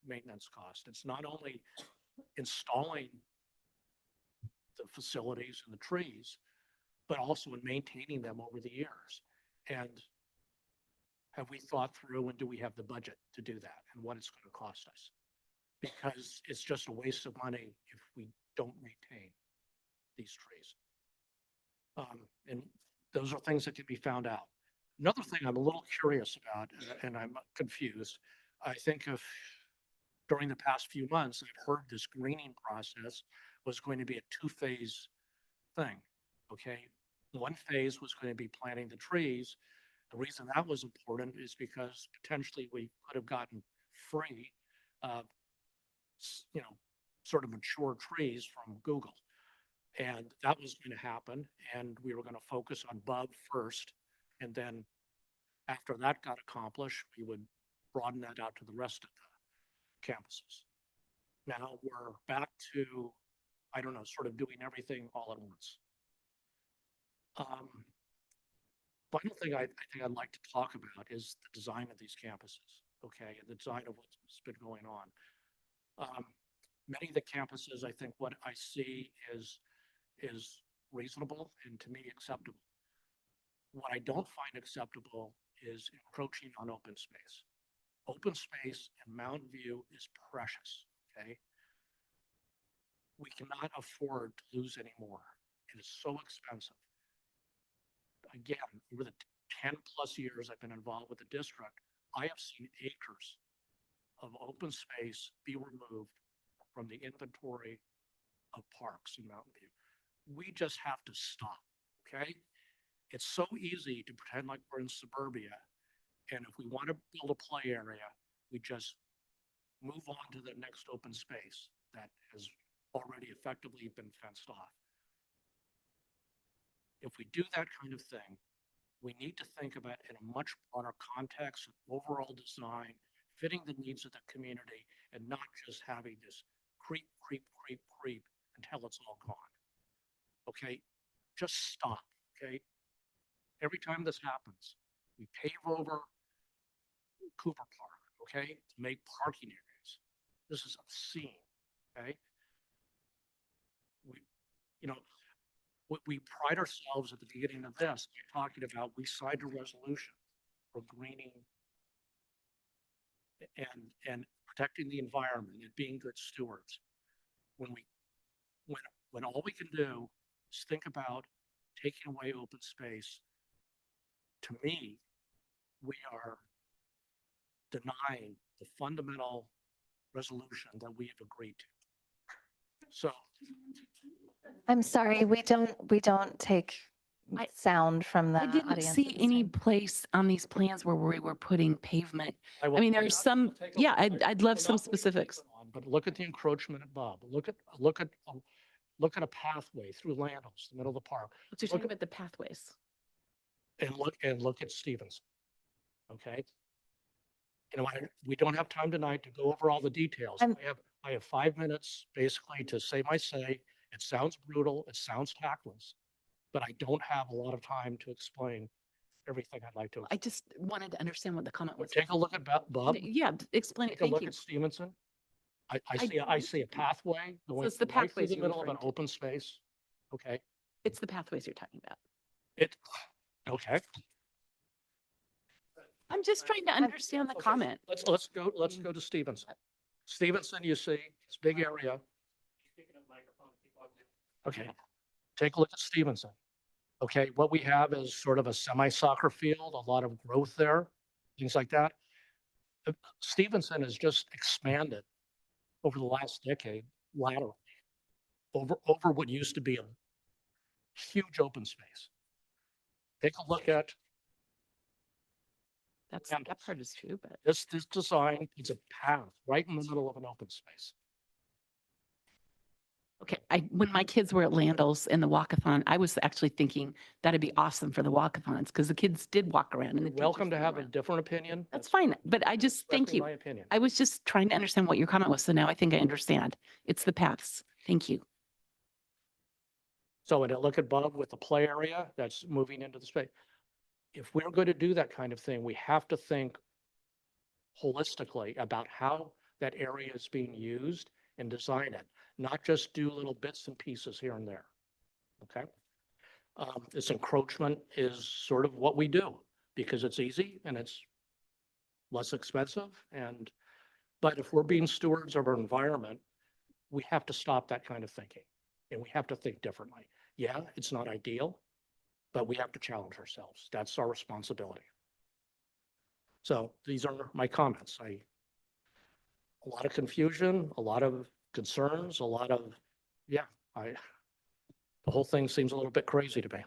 maintenance cost. It's not only installing the facilities and the trees, but also in maintaining them over the years. And have we thought through, and do we have the budget to do that, and what it's going to cost us? Because it's just a waste of money if we don't maintain these trees. And those are things that can be found out. Another thing I'm a little curious about, and I'm confused, I think during the past few months, I've heard this greening process was going to be a 2-phase thing, okay? One phase was going to be planting the trees. The reason that was important is because potentially we could have gotten free, you know, sort of mature trees from Google. And that was going to happen. And we were going to focus on bud first. And then after that got accomplished, we would broaden that out to the rest of the campuses. Now we're back to, I don't know, sort of doing everything all at once. Final thing I think I'd like to talk about is the design of these campuses, okay, and the design of what's been going on. Many of the campuses, I think what I see is reasonable and to me acceptable. What I don't find acceptable is encroaching on open space. Open space in Mountain View is precious, okay? We cannot afford to lose any more. It is so expensive. Again, over the 10 plus years I've been involved with the district, I have seen acres of open space be removed from the inventory of parks in Mountain View. We just have to stop, okay? It's so easy to pretend like we're in suburbia, and if we want to build a play area, we just move on to the next open space that has already effectively been fenced off. If we do that kind of thing, we need to think about it in a much broader context of overall design, fitting the needs of the community, and not just having this creep until it's all gone. Okay, just stop, okay? Every time this happens, we pave over Cooper Park, okay, to make parking areas. This is obscene, okay? We pride ourselves at the beginning of this by talking about we signed a resolution for greening and protecting the environment and being good stewards. When all we can do is think about taking away open space, to me, we are denying the fundamental resolution that we have agreed to. So I'm sorry, we don't take sound from the I didn't audience. see any place on these plans where we were putting pavement. I mean, there's some, yeah, I'd love some specifics. But look at the encroachment above. Look at a pathway through Landals, the middle of the park. So you're talking about the pathways. And look at Stevenson. Okay. You know, we don't have time tonight to go over all the details. I have 5 minutes basically to say my say. It sounds brutal. It sounds tactless, but I don't have a lot of time to explain everything I'd like to. I just wanted to understand what the comment was. Take a look at Bub. Yeah, explain it. Take a look at Stevenson. I see a pathway going it's the right through pathways the you're middle of an referring to. open space. Okay. It's the pathways you're talking about. Okay. I'm just trying to understand the comment. Let's go to Stevenson. Stevenson, you see, it's a big area. Okay. Take a look at Stevenson. Okay, what we have is sort of a semi-soccer field, a lot of growth there, things like that. Stevenson has just expanded over the last decade laterally over what used to be a huge open space. Take a look at that part is true, but this design is a path right in the middle of an open space. okay, when my kids were at Landals in the walkathon, I was actually thinking that'd be awesome for the walkathons because the kids did walk around and the Welcome to have a different opinion. That's fine, but I just thank you. My opinion. I was just trying to understand what your comment was, so now I think I understand. It's the paths. Thank you. So when I look at Bub with the play area that's moving into the space, if we're going to do that kind of thing, we have to think holistically about how that area is being used and design it, not just do little bits and pieces here and there. Okay. This encroachment is sort of what we do because it's easy and it's less expensive. But if we're being stewards of our environment, we have to stop that kind of thinking and we have to think differently. Yeah, it's not ideal, but we have to challenge ourselves. That's our responsibility. So these are my comments. A lot of confusion, a lot of concerns, a lot of, the whole thing seems a little bit crazy to me.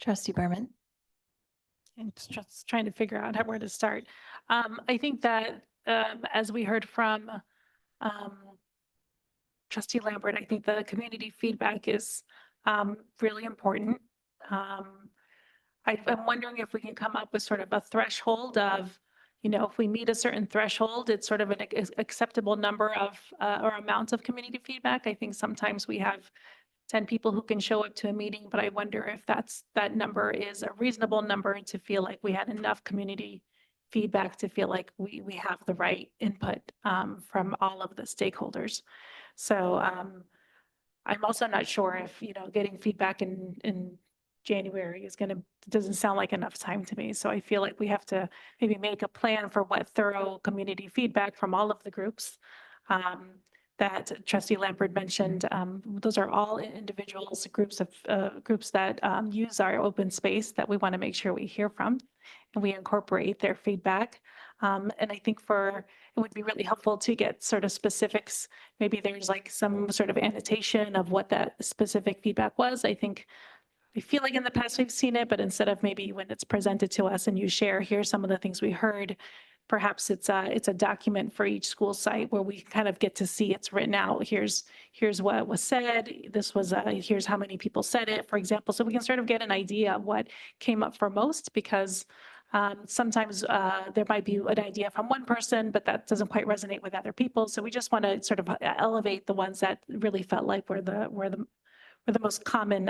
Trustee Berman. And just trying to figure out where to start. I think that as we heard from Trustee Lambert, I think the community feedback is really important. I'm wondering if we can come up with sort of a threshold of, if we meet a certain threshold, it's sort of an acceptable number of or amount of community feedback. I think sometimes we have 10 people who can show up to a meeting, but I wonder if that number is a reasonable number to feel like we had enough community feedback to feel like we have the right input from all of the stakeholders. So I'm also not sure if, getting feedback in January doesn't sound like enough time to me. So I feel like we have to maybe make a plan for what thorough community feedback from all of the groups that Trustee Lampert mentioned. Those are all individuals, groups that use our open space that we want to make sure we hear from and we incorporate their feedback. And I think it would be really helpful to get sort of specifics. Maybe there's like some sort of annotation of what that specific feedback was. I feel like in the past we've seen it, but instead of maybe when it's presented to us and you share, here's some of the things we heard, perhaps it's a document for each school site where we kind of get to see it's written out. Here's what was said. Here's how many people said it, for example. So we can sort of get an idea of what came up for most, because sometimes there might be an idea from one person, but that doesn't quite resonate with other people. So we just want to sort of elevate the ones that really felt like were the most common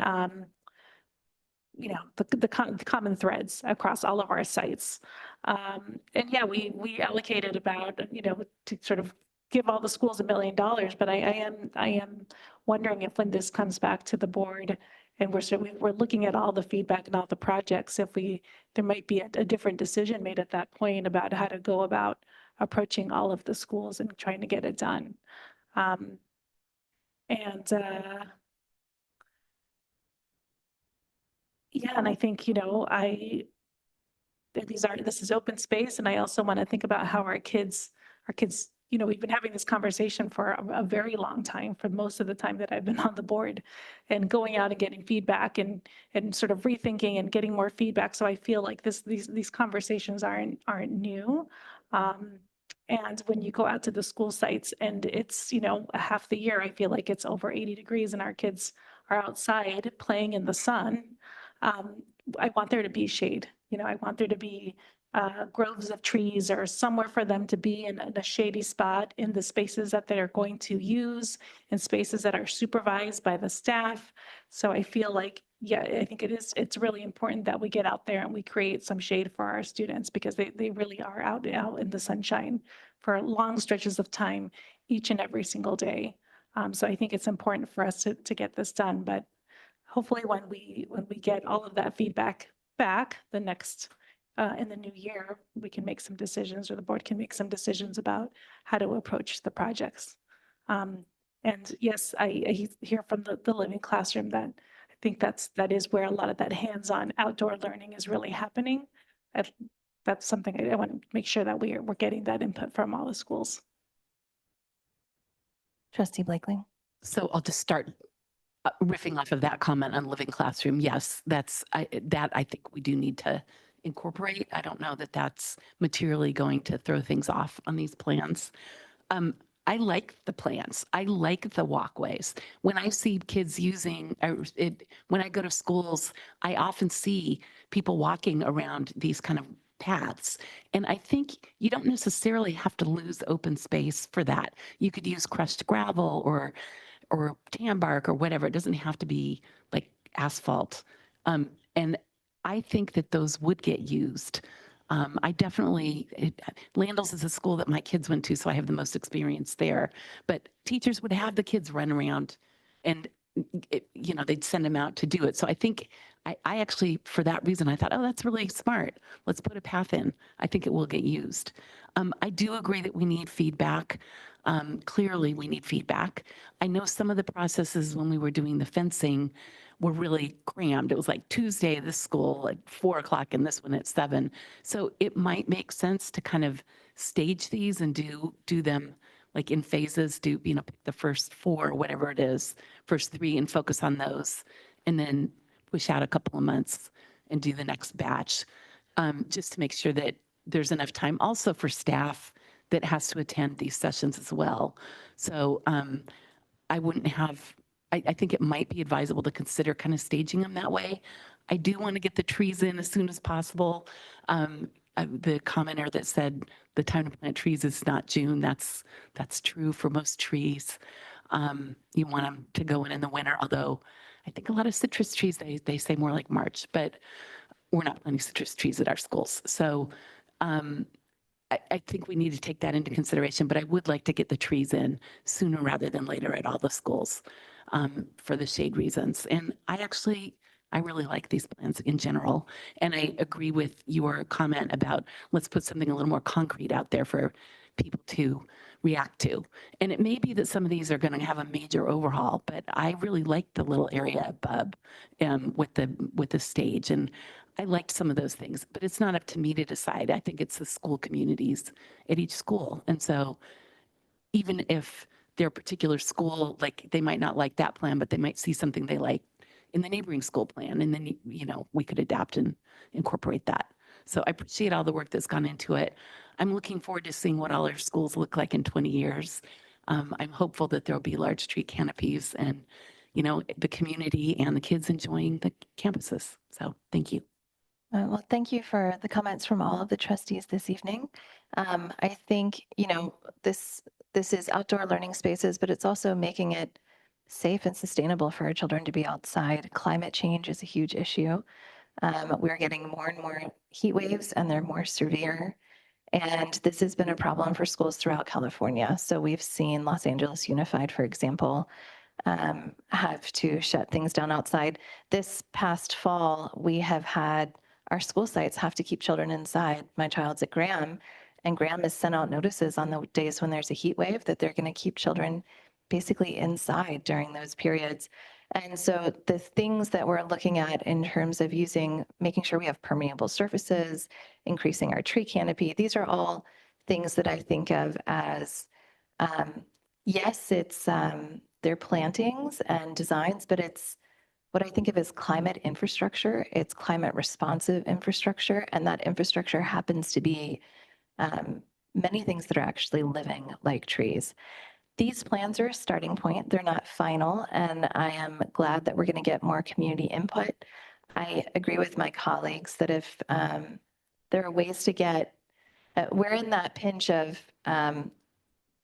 the common threads across all of our sites. And yeah, we allocated about, to sort of give all the schools $1 million, but I am wondering if when this comes back to the board and we're looking at all the feedback and all the projects, there might be a different decision made at that point about how to go about approaching all of the schools and trying to get it done. Yeah, and I think, this is open space, and I also want to think about how our kids, we've been having this conversation for a very long time, for most of the time that I've been on the board, and going out and getting feedback and sort of rethinking and getting more feedback. So I feel like these conversations aren't new. And when you go out to the school sites and it's, half the year, I feel like it's over 80 degrees and our kids are outside playing in the sun. I want there to be shade. I want there to be groves of trees or somewhere for them to be in a shady spot in the spaces that they're going to use, in spaces that are supervised by the staff. So I feel like, yeah, I think it's really important that we get out there and we create some shade for our students, because they really are out in the sunshine for long stretches of time each and every single day. So I think it's important for us to get this done, but hopefully when we get all of that feedback back in the new year, we can make some decisions, or the board can make some decisions about how to approach the projects. And yes, I hear from the living classroom that I think that is where a lot of that hands-on outdoor learning is really happening. That's something I want to make sure that we're getting that input from all the schools. Trustee Blakely. So I'll just start riffing off of that comment on living classroom. Yes, I think we do need to incorporate. I don't know that that's materially going to throw things off on these plans. I like the plans. I like the walkways. When I see kids when I go to schools, I often see people walking around these kind of paths. And I think you don't necessarily have to lose open space for that. You could use crushed gravel or tan bark or whatever. It doesn't have to be like asphalt. And I think that those would get used. Landals is a school that my kids went to, so I have the most experience there. But teachers would have the kids run around and they'd send them out to do it. So I think I actually, for that reason, I thought, oh, that's really smart. Let's put a path in. I think it will get used. I do agree that we need feedback. Clearly, we need feedback. I know some of the processes when we were doing the fencing were really crammed. It was like Tuesday at this school at 4 o'clock and this one at 7. So it might make sense to kind of stage these and do them like in phases, pick the first 4, whatever it is, first 3, and focus on those. And then push out a couple of months and do the next batch, just to make sure that there's enough time also for staff that has to attend these sessions as well. So I wouldn't have, I think it might be advisable to consider kind of staging them that way. I do want to get the trees in as soon as possible. The commenter that said the time to plant trees is not June, that's true for most trees. You want them to go in the winter, although I think a lot of citrus trees, they say more like March, but we're not planting citrus trees at our schools. So I think we need to take that into consideration, but I would like to get the trees in sooner rather than later at all the schools for the shade reasons. And I really like these plans in general. And I agree with your comment about let's put something a little more concrete out there for people to react to. And it may be that some of these are going to have a major overhaul, but I really like the little area above with the stage. And I liked some of those things, but it's not up to me to decide. I think it's the school communities at each school. And so even if their particular school, like they might not like that plan, but they might see something they like in the neighboring school plan. And then, we could adapt and incorporate that. So I appreciate all the work that's gone into it. I'm looking forward to seeing what all our schools look like in 20 years. I'm hopeful that there'll be large tree canopies and, the community and the kids enjoying the campuses. So thank you. Well, thank you for the comments from all of the trustees this evening. I think, this is outdoor learning spaces, but it's also making it safe and sustainable for our children to be outside. Climate change is a huge issue. We're getting more and more heat waves and they're more severe. And this has been a problem for schools throughout California. So we've seen Los Angeles Unified, for example, have to shut things down outside. This past fall, we have had our school sites have to keep children inside. My child's at Graham, and Graham has sent out notices on the days when there's a heat wave that they're going to keep children basically inside during those periods. And so the things that we're looking at in terms of making sure we have permeable surfaces, increasing our tree canopy, these are all things that I think of as, yes, it's they're plantings and designs, but it's what I think of as climate infrastructure. It's climate responsive infrastructure, and that infrastructure happens to be many things that are actually living like trees. These plans are a starting point. They're not final, and I am glad that we're going to get more community input. I agree with my colleagues that if there are ways to get, we're in that pinch of,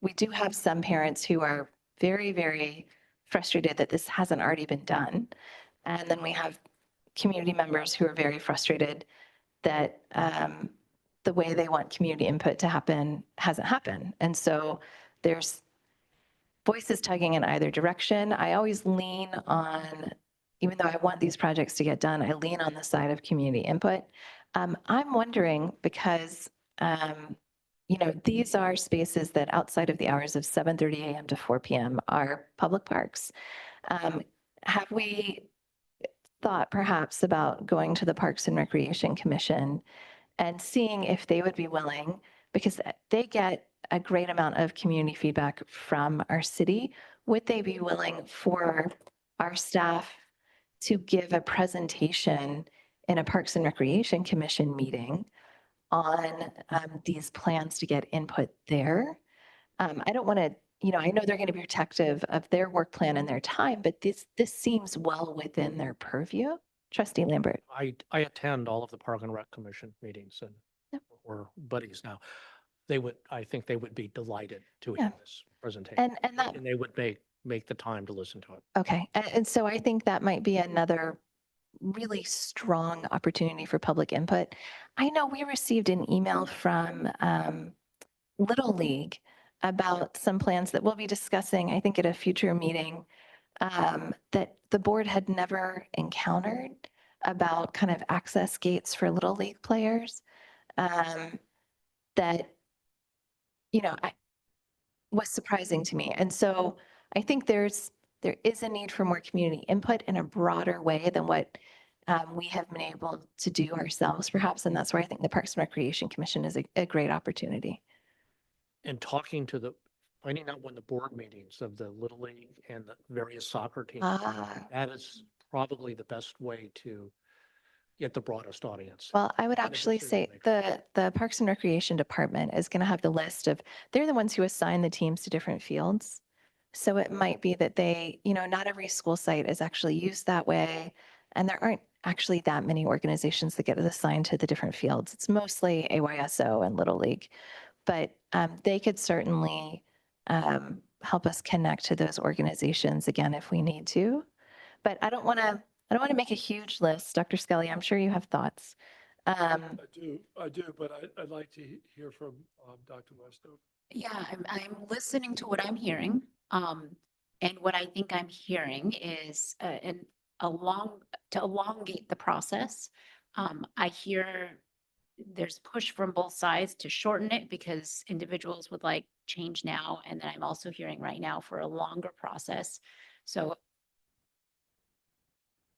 we do have some parents who are very, very frustrated that this hasn't already been done. And then we have community members who are very frustrated that the way they want community input to happen hasn't happened. And so there's voices tugging in either direction. I always lean on, even though I want these projects to get done, I lean on the side of community input. I'm wondering because, these are spaces that outside of the hours of 7:30 a.m. to 4 p.m. are public parks. Have we thought perhaps about going to the Parks and Recreation Commission and seeing if they would be willing, because they get a great amount of community feedback from our city. Would they be willing for our staff to give a presentation in a Parks and Recreation Commission meeting on these plans to get input there? I don't want to, I know they're going to be protective of their work plan and their time, but this seems well within their purview. Trustee Lambert. I attend all of the Park and Rec Commission meetings and we're buddies now. I think they would be delighted to hear this presentation. And they would make the time to listen to it. Okay. And so I think that might be another really strong opportunity for public input. I know we received an email from Little League about some plans that we'll be discussing, I think, at a future meeting that the board had never encountered about kind of access gates for Little League players that, was surprising to me. And so I think there is a need for more community input in a broader way than what we have been able to do ourselves, perhaps. And that's where I think the Parks and Recreation Commission is a great opportunity. And finding out when the board meetings of the Little League and the various soccer teams, that is probably the best way to get the broadest audience. Well, I would in the actually say decision-making. the Parks and Recreation Department is going to have the list of, they're the ones who assign the teams to different fields. So it might be that they, not every school site is actually used that way. And there aren't actually that many organizations that get assigned to the different fields. It's mostly AYSO and Little League. But they could certainly help us connect to those organizations again if we need to. But I don't want to make a huge list. Dr. Scully, I'm sure you have thoughts. I do, but I'd like to hear from Dr. Westover. Yeah, I'm listening to what I'm hearing. And what I think I'm hearing is to elongate the process. I hear there's push from both sides to shorten it because individuals would like change now. And then I'm also hearing right now for a longer process. So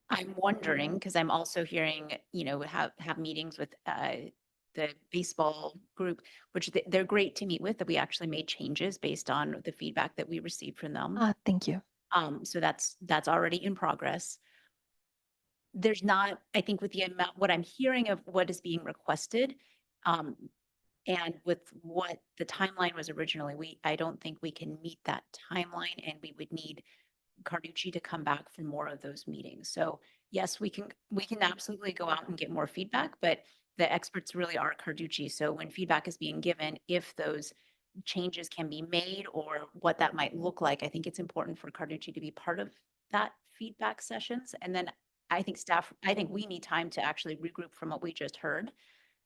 I'm wondering, because I'm also hearing, have meetings with the baseball group, which they're great to meet with, that we actually made changes based on the feedback that we received from them. Thank you. So that's already in progress. There's not, I think with the amount, what I'm hearing of what is being requested, and with what the timeline was originally, I don't think we can meet that timeline, and we would need Carducci to come back for more of those meetings. So yes, we can absolutely go out and get more feedback, but the experts really are Carducci. So when feedback is being given, if those changes can be made or what that might look like, I think it's important for Carducci to be part of that feedback sessions. And then I think we need time to actually regroup from what we just heard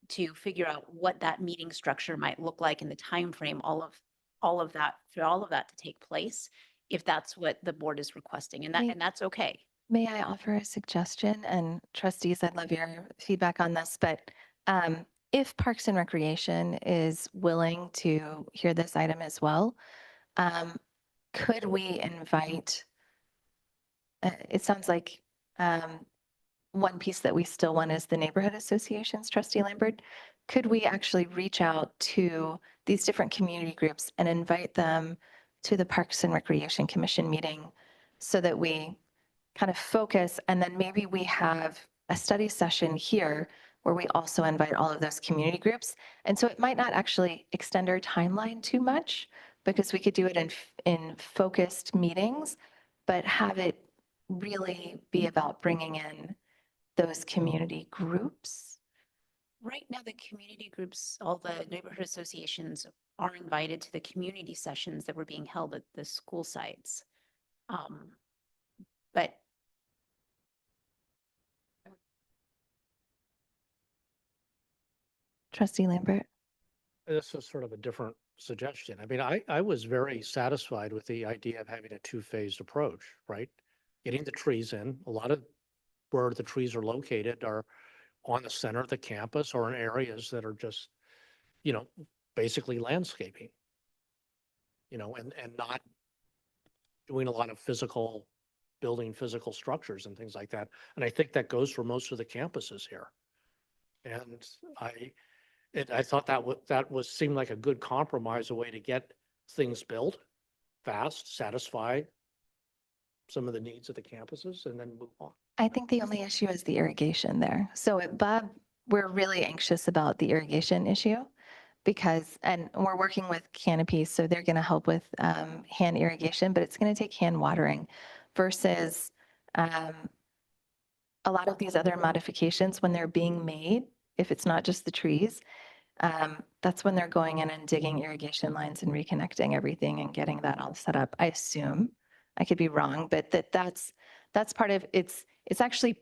to figure out what that meeting structure might look like in the time frame, all of that to take place, if that's what the board is requesting, and that's okay. May I offer a suggestion? And trustees, I'd love your feedback on this, but if Parks and Recreation is willing to hear this item as well, could we invite, it sounds like one piece that we still want is the neighborhood associations, Trustee Lambert. Could we actually reach out to these different community groups and invite them to the Parks and Recreation Commission meeting so that we kind of focus, and then maybe we have a study session here where we also invite all of those community groups. And so it might not actually extend our timeline too much because we could do it in focused meetings, but have it really be about bringing in those community groups. Right now, the community groups, all the neighborhood associations are invited to the community sessions that were being held at the school sites. But Trustee Lambert. This is sort of a different suggestion. I mean, I was very satisfied with the idea of having a two-phased approach, right? Getting the trees in, a lot of where the trees are located are on the center of the campus or in areas that are just, basically landscaping, and not doing a lot of building physical structures and things like that. And I think that goes for most of the campuses here. And I thought that seemed like a good compromise, a way to get things built fast, satisfy some of the needs of the campuses, and then move on. I think the only issue is the irrigation there. So at Bob, we're really anxious about the irrigation issue and we're working with Canopy, so they're going to help with hand irrigation, but it's going to take hand watering versus a lot of these other modifications when they're being made, if it's not just the trees, that's when they're going in and digging irrigation lines and reconnecting everything and getting that all set up. I assume, I could be wrong, but that's part of it's actually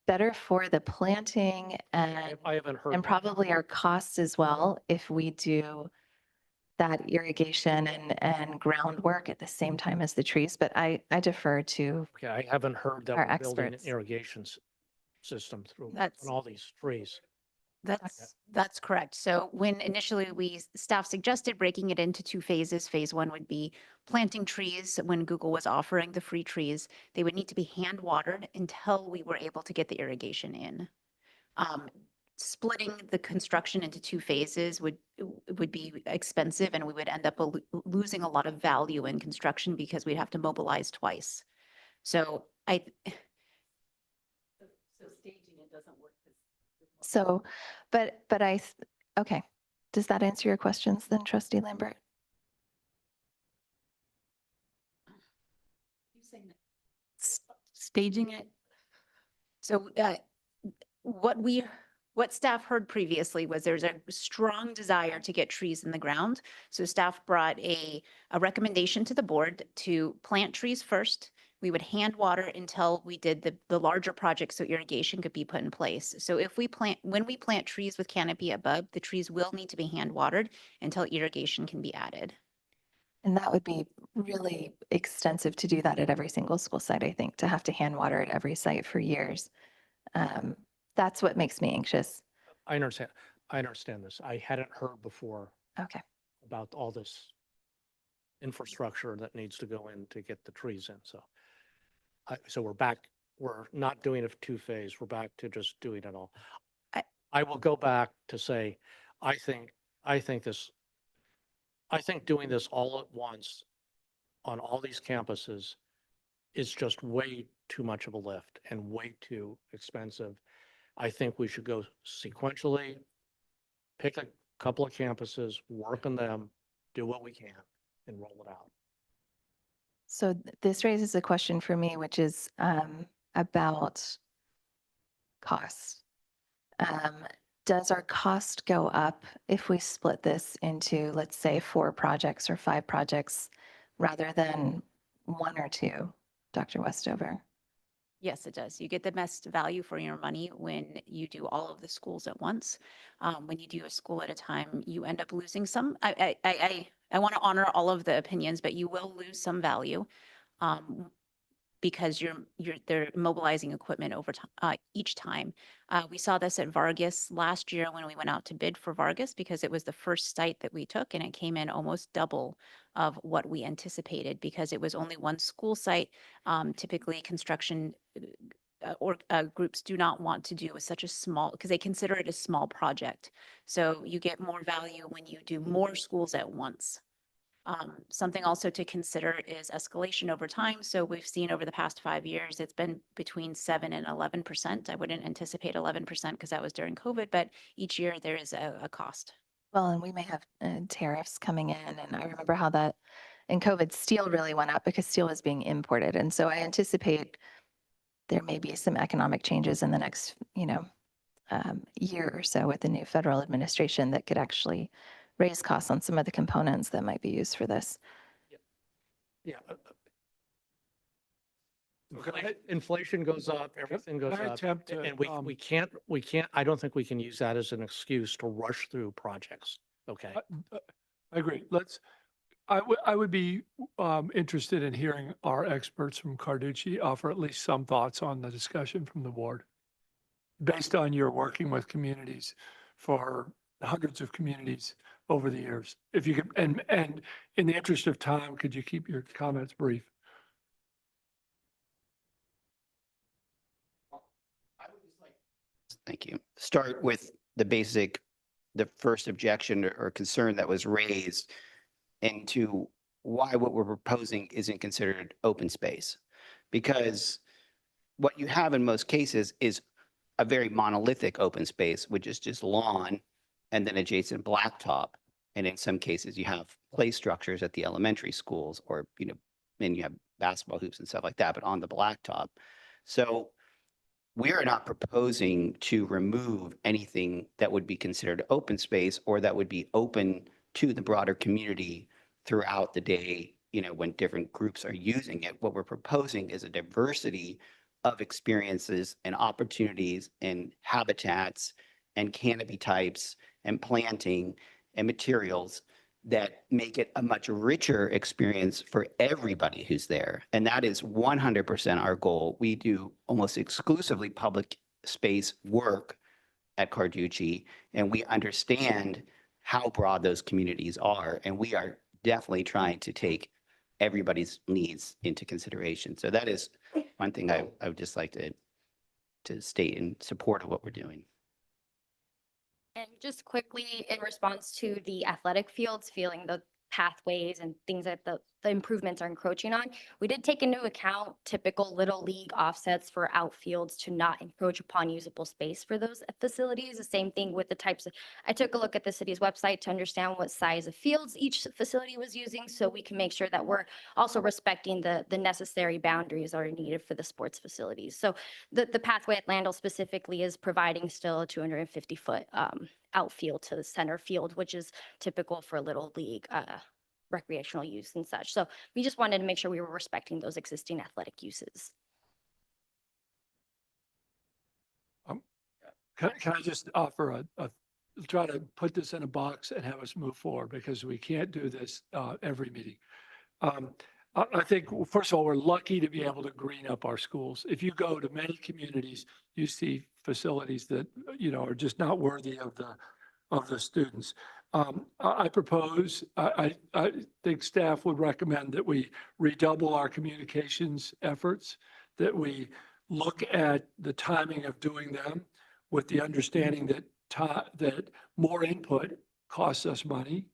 better for the planting and I haven't heard. and probably our costs as well if we do that irrigation and groundwork at the same time as the trees. But I defer to Okay, I haven't heard that our we're building an experts. irrigation system through That's- on all these trees. That's correct. So when initially staff suggested breaking it into two phases, phase one would be planting trees. When Google was offering the free trees, they would need to be hand watered until we were able to get the irrigation in. Splitting the construction into two phases would be expensive, and we would end up losing a lot of value in construction because we'd have to mobilize twice. So So, but okay. Does that answer your questions then, Trustee Lambert? Staging it. So what staff heard previously was there's a strong desire to get trees in the ground. So staff brought a recommendation to the board to plant trees first. We would hand water until we did the larger projects so irrigation could be put in place. So when we plant trees with canopy above, the trees will need to be hand watered until irrigation can be added. And that would be really extensive to do that at every single school site, I think, to have to hand water at every site for years. That's what makes me anxious. I understand this. I hadn't heard before Okay. about all this infrastructure that needs to go in to get the trees in. So we're back, we're not doing a two-phase, we're back to just doing it all. I will go back to say, I think doing this all at once on all these campuses is just way too much of a lift and way too expensive. I think we should go sequentially, pick a couple of campuses, work on them, do what we can, and roll it out. So this raises a question for me, which is about costs. Does our cost go up if we split this into, let's say, 4 projects or 5 projects rather than 1 or 2, Dr. Westover? Yes, it does. You get the best value for your money when you do all of the schools at once. When you do a school at a time, you end up losing some. I want to honor all of the opinions, but you will lose some value because they're mobilizing equipment over time each time. We saw this at Vargas last year when we went out to bid for Vargas because it was the first site that we took and it came in almost double of what we anticipated because it was only one school site. Typically construction or groups do not want to do such a small, because they consider it a small project. So you get more value when you do more schools at once. Something also to consider is escalation over time. So we've seen over the past 5 years, it's been between 7 and 11%. I wouldn't anticipate 11% because that was during COVID, but each year there is a cost. Well, and we may have tariffs coming in. And I remember how that in COVID, steel really went up because steel was being imported. And so I anticipate there may be some economic changes in the next, year or so with the new federal administration that could actually raise costs on some of the components that might be used for this. Yeah. Inflation goes up, everything goes Can I up, attempt to, and we can't, I don't think we can use that as an excuse to rush through projects, okay? I agree. I would be interested in hearing our experts from Carducci offer at least some thoughts on the discussion from the board. Based on your working with communities for hundreds of communities over the years. If you could, and in the interest of time, could you keep your comments brief? Thank you. Start with the first objection or concern that was raised into why what we're proposing isn't considered open space. Because what you have in most cases is a very monolithic open space, which is just lawn and then adjacent blacktop. And in some cases you have play structures at the elementary schools or, and you have basketball hoops and stuff like that, but on the blacktop. So we are not proposing to remove anything that would be considered open space or that would be open to the broader community throughout the day, when different groups are using it. What we're proposing is a diversity of experiences and opportunities and habitats and canopy types and planting and materials that make it a much richer experience for everybody who's there. And that is 100% our goal. We do almost exclusively public space work at Carducci, and we understand how broad those communities are. And we are definitely trying to take everybody's needs into consideration. So that is one thing I would just like to state in support of what we're doing. And just quickly, in response to the athletic fields feeling the pathways and things that the improvements are encroaching on. We did take into account typical little league offsets for outfields to not encroach upon usable space for those facilities. The same thing with the types of, I took a look at the city's website to understand what size of fields each facility was using, so we can make sure that we're also respecting the necessary boundaries that are needed for the sports facilities. So the pathway at Landell specifically is providing still a 250-foot outfield to the center field, which is typical for little league recreational use and such. So we just wanted to make sure we were respecting those existing athletic uses. Can I just offer try to put this in a box and have us move forward, because we can't do this every meeting. I think, first of all, we're lucky to be able to green up our schools. If you go to many communities, you see facilities that, are just not worthy of the students. I propose, I think staff would recommend that we redouble our communications efforts, that we look at the timing of doing them with the understanding that that more input costs us money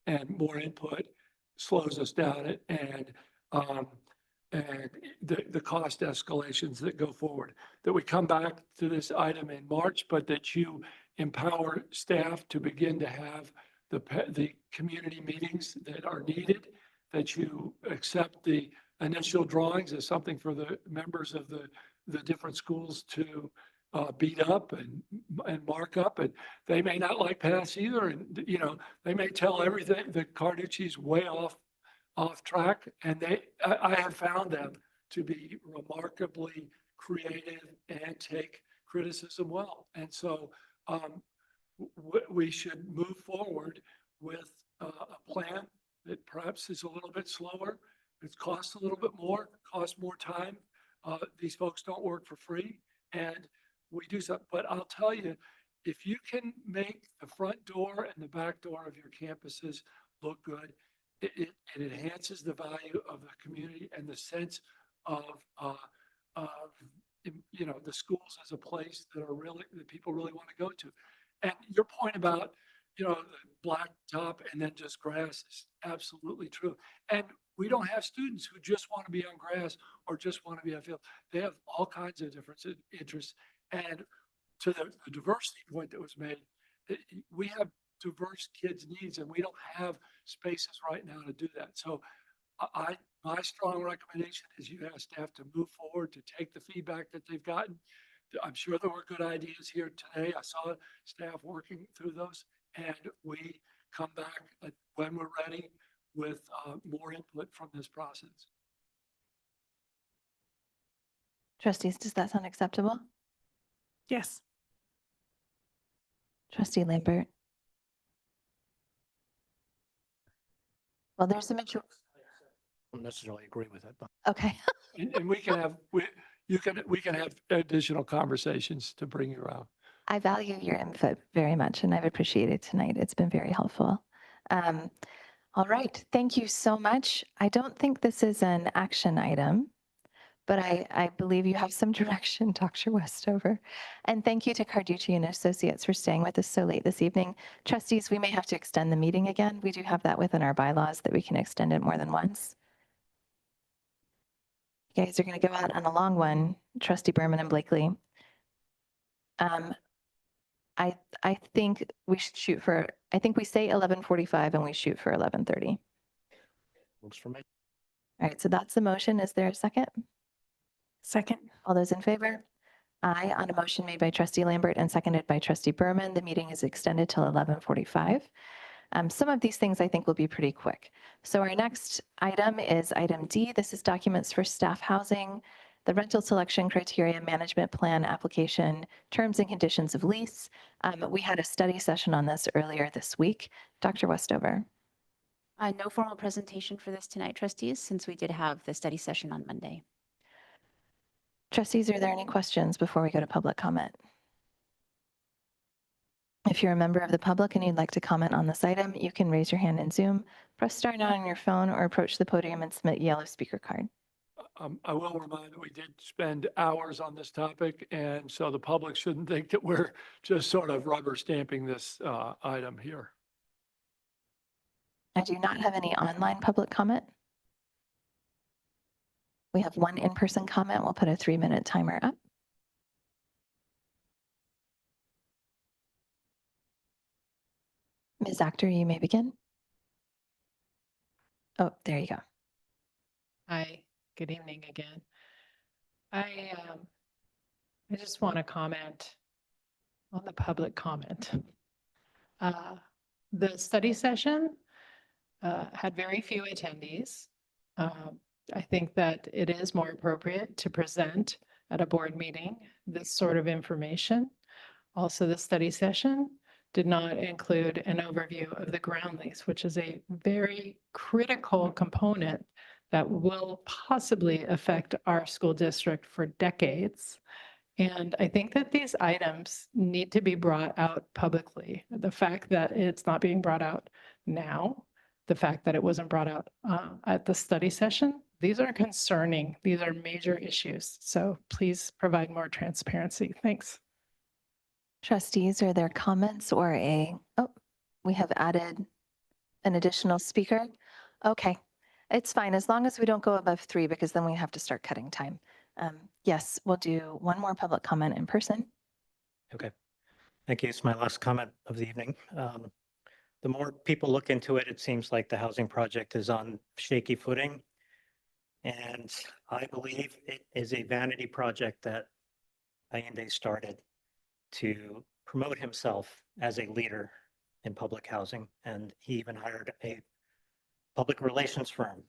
and more input slows us down, and the cost escalations that go forward. That we come back to this item in March, but that you empower staff to begin to have the community meetings that are needed, that you accept the initial drawings as something for the members of the different schools to beat up and mark up, and they may not like paths either, and they may tell everything that Carducci's way off track, and I have found them to be remarkably creative and take criticism well. And so we should move forward with a plan that perhaps is a little bit slower. It costs a little bit more, costs more time. These folks don't work for free, and we do something. But I'll tell you, if you can make the front door and the back door of your campuses look good, it enhances the value of the community and the sense of the schools as a place that people really want to go to. And your point about the black top and then just grass is absolutely true. And we don't have students who just want to be on grass or just want to be on field. They have all kinds of different interests. And to the diversity point that was made, we have diverse kids' needs, and we don't have spaces right now to do that. So my strong recommendation is you ask staff to move forward, to take the feedback that they've gotten. I'm sure there were good ideas here today. I saw staff working through those, and we come back when we're ready with more input from this process. Trustees, does that sound acceptable? Yes. Trustee Lambert. Well, there's a majority. I don't necessarily agree with it, but. Okay. And we can have we can have additional conversations to bring you around. I value your input very much, and I've appreciated tonight. It's been very helpful. All right. Thank you so much. I don't think this is an action item, but I believe you have some direction, Dr. Westover. And thank you to Carducci and Associates for staying with us so late this evening. Trustees, we may have to extend the meeting again. We do have that within our bylaws that we can extend it more than once. You guys are going to go out on a long one, Trustee Berman and Blakely. I think we should shoot for, I think we say 11:45 and we shoot for 11:30. Works for me. All right, so that's the motion. Is there a second? Second. All those in favor? Aye, on a motion made by Trustee Lambert and seconded by Trustee Berman. The meeting is extended till 11:45. Some of these things I think will be pretty quick. So our next item is item D. This is documents for staff housing, the rental selection criteria management plan application, terms and conditions of lease. We had a study session on this earlier this week. Dr. Westover. No formal presentation for this tonight, trustees, since we did have the study session on Monday. Trustees, are there any questions before we go to public comment? If you're a member of the public and you'd like to comment on this item, you can raise your hand in Zoom, press star 9 on your phone, or approach the podium and submit yellow speaker card. I will remind that we did spend hours on this topic, and so the public shouldn't think that we're just sort of rubber stamping this item here. I do not have any online public comment. We have one in-person comment. We'll put a 3-minute timer up. Ms. Actor, you may begin. Oh, there you go. Hi, good evening again. I just want to comment on the public comment. The study session had very few attendees. I think that it is more appropriate to present at a board meeting this sort of information. Also, the study session did not include an overview of the ground lease, which is a very critical component that will possibly affect our school district for decades. And I think that these items need to be brought out publicly. The fact that it's not being brought out now, the fact that it wasn't brought out at the study session, these are concerning. These are major issues. So please provide more transparency. Thanks. Trustees, are there comments or we have added an additional speaker? Okay, it's fine as long as we don't go above 3 because then we have to start cutting time. Yes, we'll do one more public comment in person. Okay. Thank you. It's my last comment of the evening. The more people look into it, it seems like the housing project is on shaky footing. And I believe it is a vanity project that Allende started to promote himself as a leader in public housing. And he even hired a public relations firm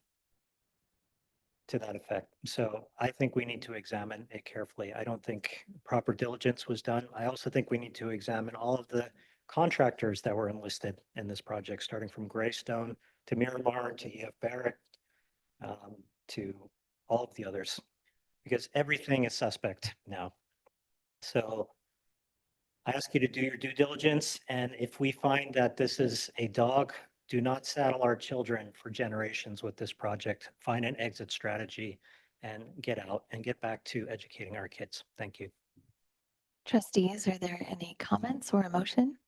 to that effect. So I think we need to examine it carefully. I don't think proper diligence was done. I also think we need to examine all of the contractors that were enlisted in this project, starting from Greystone to Miramar to EF Barrett to all of the others, because everything is suspect now. So I ask you to do your due diligence. And if we find that this is a dog, do not saddle our children for generations with this project. Find an exit strategy and get out and get back to educating our kids. Thank you. Trustees, are there any comments or a motion?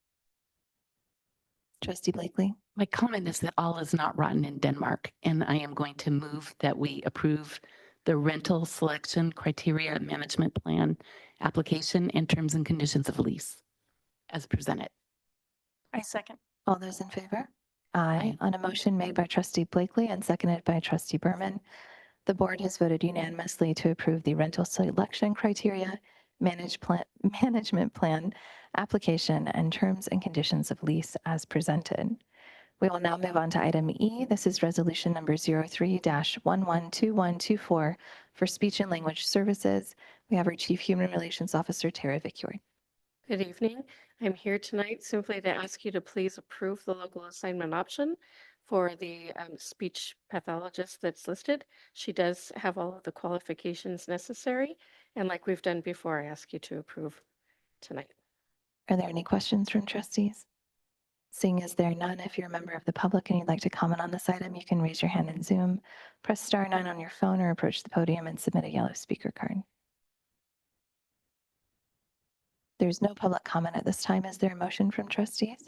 Trustee Blakely. My comment is that all is not rotten in Denmark, and I am going to move that we approve the rental selection criteria management plan application and terms and conditions of lease as presented. I second. All those in favor? Aye. On a motion made by Trustee Blakely and seconded by Trustee Berman, the board has voted unanimously to approve the rental selection criteria, management plan, application, and terms and conditions of lease as presented. We will now move on to item E. This is resolution number 03-112124 for speech and language services. We have our Chief Human Relations Officer, Tara Vicure. Good evening. I'm here tonight simply to ask you to please approve the local assignment option for the speech pathologist that's listed. She does have all of the qualifications necessary. And like we've done before, I ask you to approve tonight. Are there any questions from trustees? Seeing as there are none, if you're a member of the public and you'd like to comment on this item, you can raise your hand in Zoom, press *9 on your phone, or approach the podium and submit a yellow speaker card. There's no public comment at this time. Is there a motion from trustees?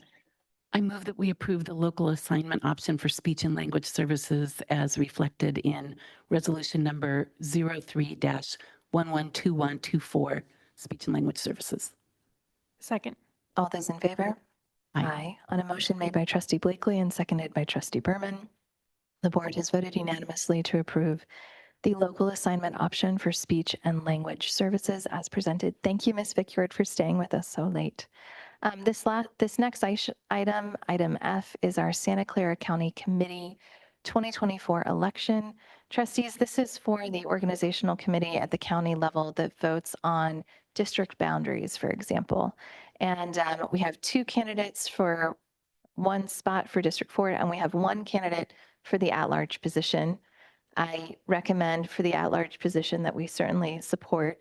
I move that we approve the local assignment option for speech and language services as reflected in resolution number 03-112124, speech and language services. Second. All those in favor? Aye. On a motion made by Trustee Blakely and seconded by Trustee Berman, the board has voted unanimously to approve the local assignment option for speech and language services as presented. Thank you, Ms. Vicure, for staying with us so late. This next item, item F, is our Santa Clara County Committee 2024 election. Trustees, this is for the organizational committee at the county level that votes on district boundaries, for example. And we have 2 candidates for 1 spot for District 4, and we have 1 candidate for the at-large position. I recommend for the at-large position that we certainly support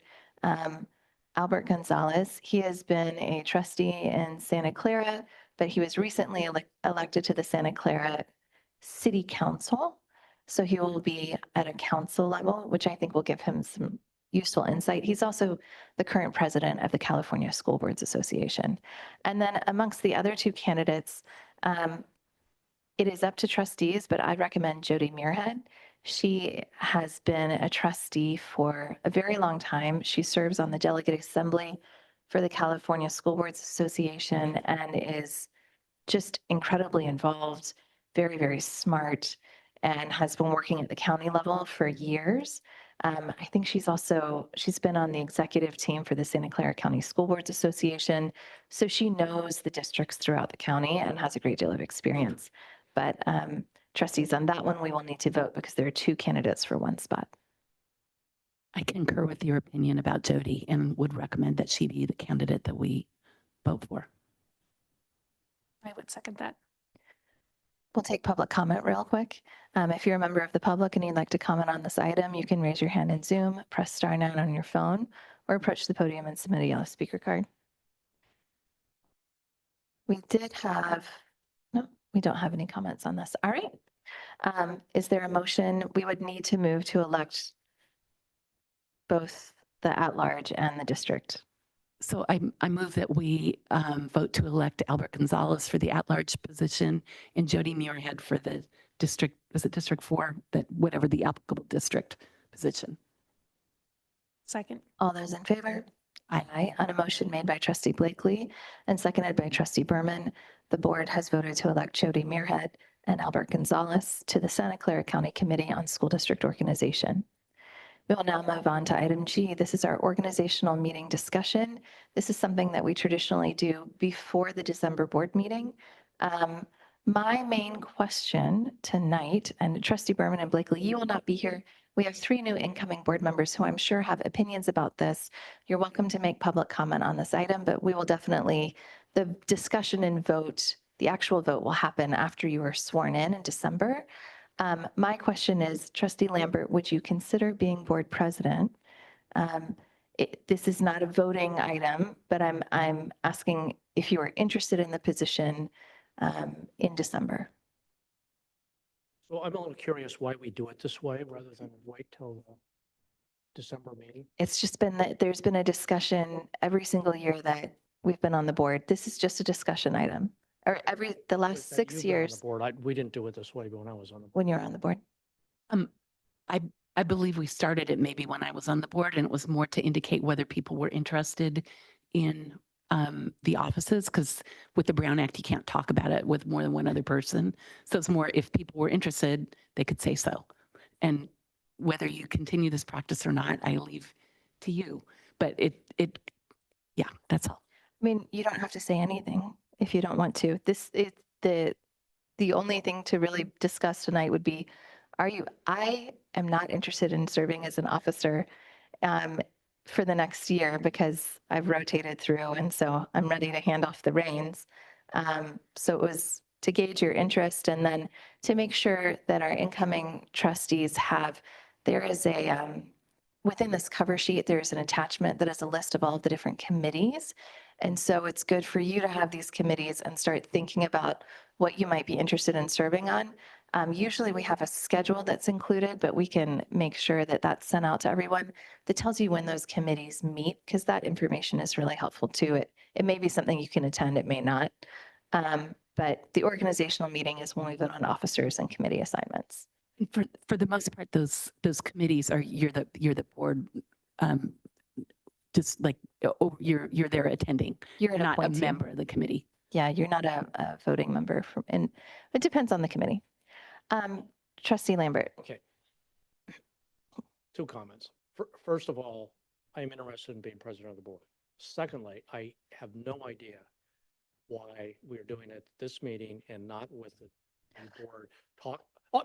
Albert Gonzalez. He has been a trustee in Santa Clara, but he was recently elected to the Santa Clara City Council. So he will be at a council level, which I think will give him some useful insight. He's also the current president of the California School Boards Association. And then amongst the other 2 candidates, It is up to trustees, but I recommend Jody Muirhead. She has been a trustee for a very long time. She serves on the Delegate Assembly for the California School Boards Association and is just incredibly involved, very, very smart, and has been working at the county level for years. I think she's been on the executive team for the Santa Clara County School Boards Association. So she knows the districts throughout the county and has a great deal of experience. But trustees, on that one, we will need to vote because there are two candidates for one spot. I concur with your opinion about Jody and would recommend that she be the candidate that we vote for. I would second that. We'll take public comment real quick. If you're a member of the public and you'd like to comment on this item, you can raise your hand in Zoom, press *9 on your phone, or approach the podium and submit a yellow speaker card. We don't have any comments on this. All right. Is there a motion? We would need to move to elect both the at-large and the district. So I move that we vote to elect Albert Gonzalez for the at-large position and Jody Muirhead for the district, was it District 4, that whatever the applicable district position. Second. All those in favor? Aye. On a motion made by trustee Blakely and seconded by trustee Berman, the board has voted to elect Jody Muirhead and Albert Gonzalez to the Santa Clara County Committee on School District Organization. We will now move on to item G. This is our organizational meeting discussion. This is something that we traditionally do before the December board meeting. My main question tonight, and trustee Berman and Blakely, you will not be here. We have 3 new incoming board members who I'm sure have opinions about this. You're welcome to make public comment on this item, but we will definitely, the discussion and vote, the actual vote will happen after you are sworn in December. My question is, trustee Lambert, would you consider being board president? This is not a voting item, but I'm asking if you are interested in the position in December. So I'm a little curious why we do it this way rather than wait till the December meeting. It's just been that there's been a discussion every single year that we've been on the board. This is just a discussion item. Or the last That 6 you've been on the years board. We didn't do it this way when I was on the board. when you're on the board. I believe we started it maybe when I was on the board, and it was more to indicate whether people were interested in the offices, because with the Brown Act, you can't talk about it with more than one other person. So it's more if people were interested, they could say so. And whether you continue this practice or not, I leave to you. But yeah, that's all. I mean, you don't have to say anything if you don't want to. This is the only thing to really discuss tonight would be, I am not interested in serving as an officer for the next year because I've rotated through, and so I'm ready to hand off the reins. So it was to gauge your interest and then to make sure that our incoming trustees there is within this cover sheet, there's an attachment that is a list of all of the different committees. And so it's good for you to have these committees and start thinking about what you might be interested in serving on. Usually we have a schedule that's included, but we can make sure that that's sent out to everyone that tells you when those committees meet, because that information is really helpful too. It may be something you can attend, it may not. But the organizational meeting is when we vote on officers and committee assignments. For the most part, those committees are you're the board, just like you're there attending. You're an not appointee. a member of the committee. Yeah, you're not a voting member, and it depends on the committee. Trustee Lambert. Okay. 2 comments. First of all, I am interested in being president of the board. Secondly, I have no idea why we're doing it this meeting and not with the board talk. Oh,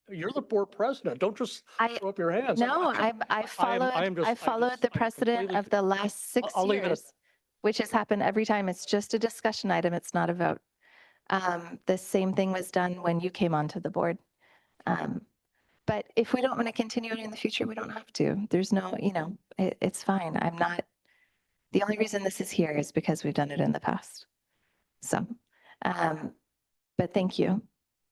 you're the board president. Don't just throw up your hands. No, I followed the precedent of the last 6 I'll leave it years, which has happened every time. It's just a discussion item. It's not a vote. The same thing was done when you came onto the board. But if we don't want to continue it in the future, we don't have to. There's no, it's fine. The only reason this is here is because we've done it in the past. So, but thank you.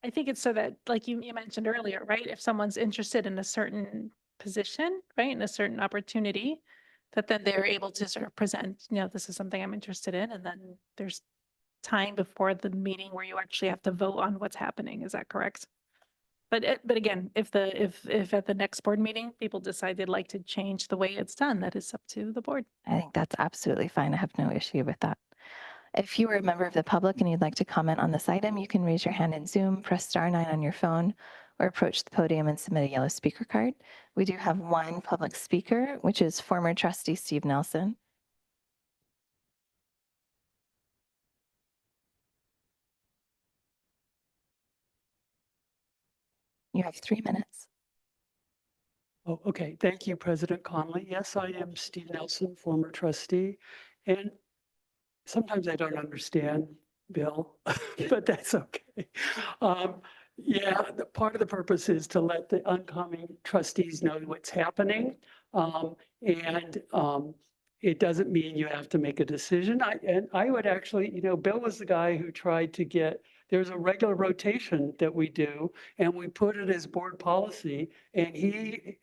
I think it's so that, like you mentioned earlier, right? If someone's interested in a certain position, right, in a certain opportunity, that then they're able to sort of present, this is something I'm interested in, and then there's time before the meeting where you actually have to vote on what's happening. Is that correct? But again, if at the next board meeting, people decide they'd like to change the way it's done, that is up to the board. I think that's absolutely fine. I have no issue with that. If you are a member of the public and you'd like to comment on this item, you can raise your hand in Zoom, press *9 on your phone, or approach the podium and submit a yellow speaker card. We do have one public speaker, which is former trustee Steve Nelson. You have 3 minutes. Oh, okay. Thank you, President Conley. Yes, I am Steve Nelson, former trustee. And sometimes I don't understand, Bill, but that's okay. Yeah, part of the purpose is to let the oncoming trustees know what's happening. It doesn't mean you have to make a decision. I would actually, Bill was the guy who tried to get, there's a regular rotation that we do, and we put it as board policy, and he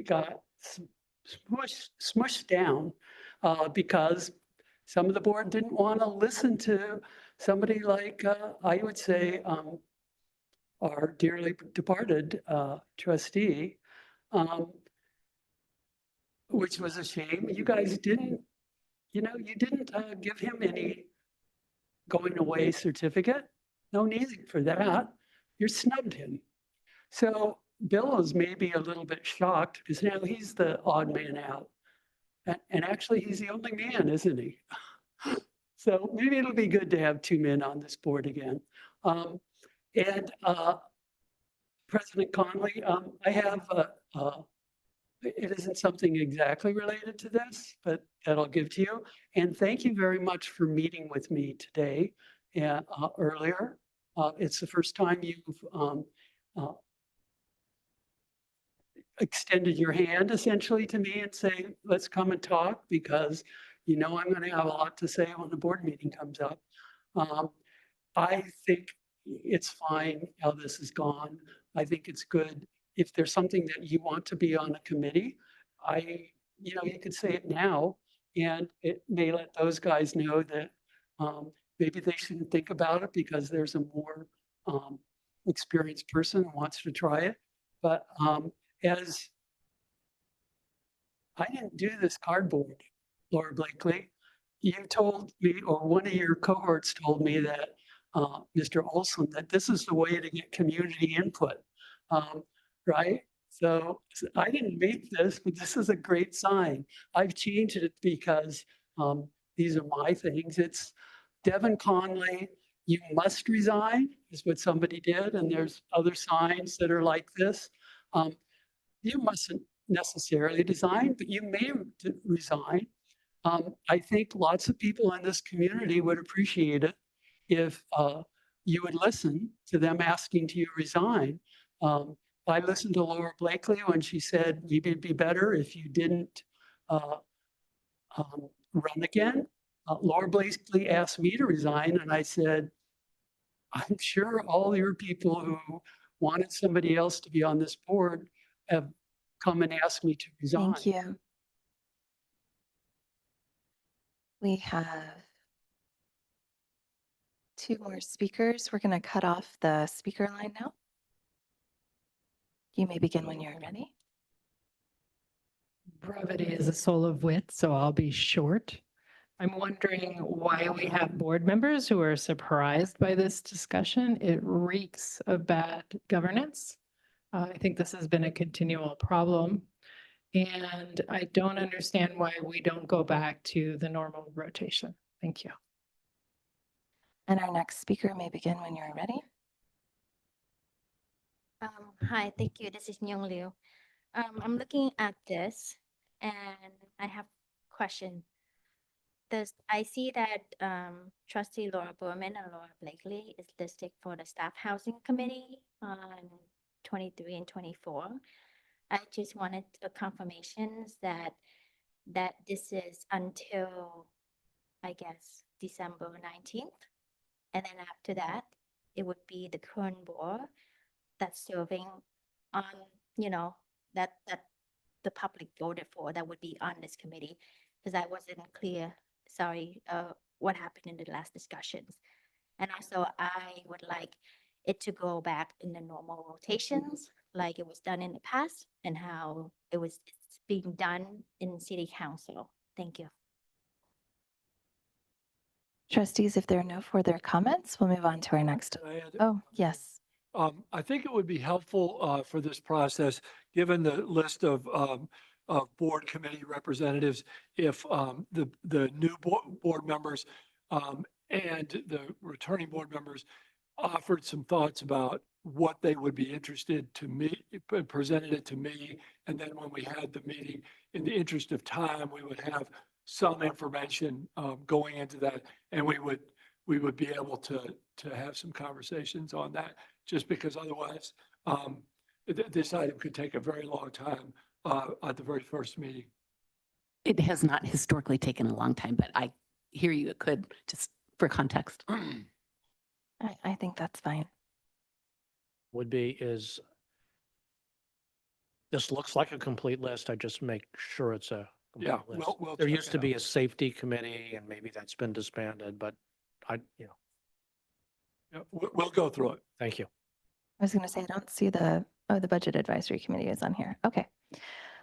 got smushed down because some of the board didn't want to listen to somebody like, I would say, our dearly departed trustee, which was a shame. You guys didn't, you didn't give him any going away certificate. No need for that. You snubbed him. So Bill is maybe a little bit shocked because now he's the odd man out. And actually, he's the only man, isn't he? So maybe it'll be good to have 2 men on this board again. President Conley, I have, it isn't something exactly related to this, but that I'll give to you. And thank you very much for meeting with me today and earlier. It's the first time you've extended your hand essentially to me and say, let's come and talk, because I'm going to have a lot to say when the board meeting comes up. I think it's fine how this has gone. I think it's good. If there's something that you want to be on a committee, you could say it now, and it may let those guys know that maybe they shouldn't think about it because there's a more experienced person who wants to try it. But as I didn't do this cardboard, Laura Blakely, you told me, or one of your cohorts told me that, Mr. Olson, that this is the way to get community input, right? So I didn't make this, but this is a great sign. I've changed it because these are my things. It's Devin Conley, you must resign, is what somebody did. And there's other signs that are like this. You mustn't necessarily resign, but you may resign. I think lots of people in this community would appreciate it if you would listen to them asking to you resign. I listened to Laura Blakely when she said maybe it'd be better if you didn't run again. Laura Blakely asked me to resign, and I said, I'm sure all your people who wanted somebody else to be on this board have come and asked me to resign. Thank you. We have 2 more speakers. We're going to cut off the speaker line now. You may begin when you're ready. Brevity is a soul of wit, so I'll be short. I'm wondering why we have board members who are surprised by this discussion. It reeks of bad governance. I think this has been a continual problem. And I don't understand why we don't go back to the normal rotation. Thank you. And our next speaker may begin when you're ready. Hi, thank you. This is Nyong Liu. I'm looking at this and I have a question. I see that Trustee Laura Berman and Laura Blakely is listed for the Staff Housing Committee on 23 and 24. I just wanted a confirmations that this is until, I guess, December 19th. And then after that, it would be the current board that's serving on, that the public voted for, that would be on this committee, because I wasn't clear, sorry, what happened in the last discussions. And also I would like it to go back in the normal rotations, like it was done in the past and how it's being done in city council. Thank you. Trustees, if there are no further comments, we'll move on to our next. Can I add- Oh, yes. I think it would be helpful for this process, given the list of board committee representatives, if the new board members and the returning board members offered some thoughts about what they would be interested to me, presented it to me, and then when we had the meeting, in the interest of time, we would have some information going into that, and we would be able to have some conversations on that, just because otherwise this item could take a very long time at the very first meeting. It has not historically taken a long time, but I hear you, it could, just for context. I think that's fine. Would be is, this looks like a complete list. I just make sure it's a Yeah, complete list. we'll There check used it to be out. a safety committee and maybe that's been disbanded, but Yeah, we'll go through it. thank you. I was going to say, I don't see the Budget Advisory Committee is on here. Okay.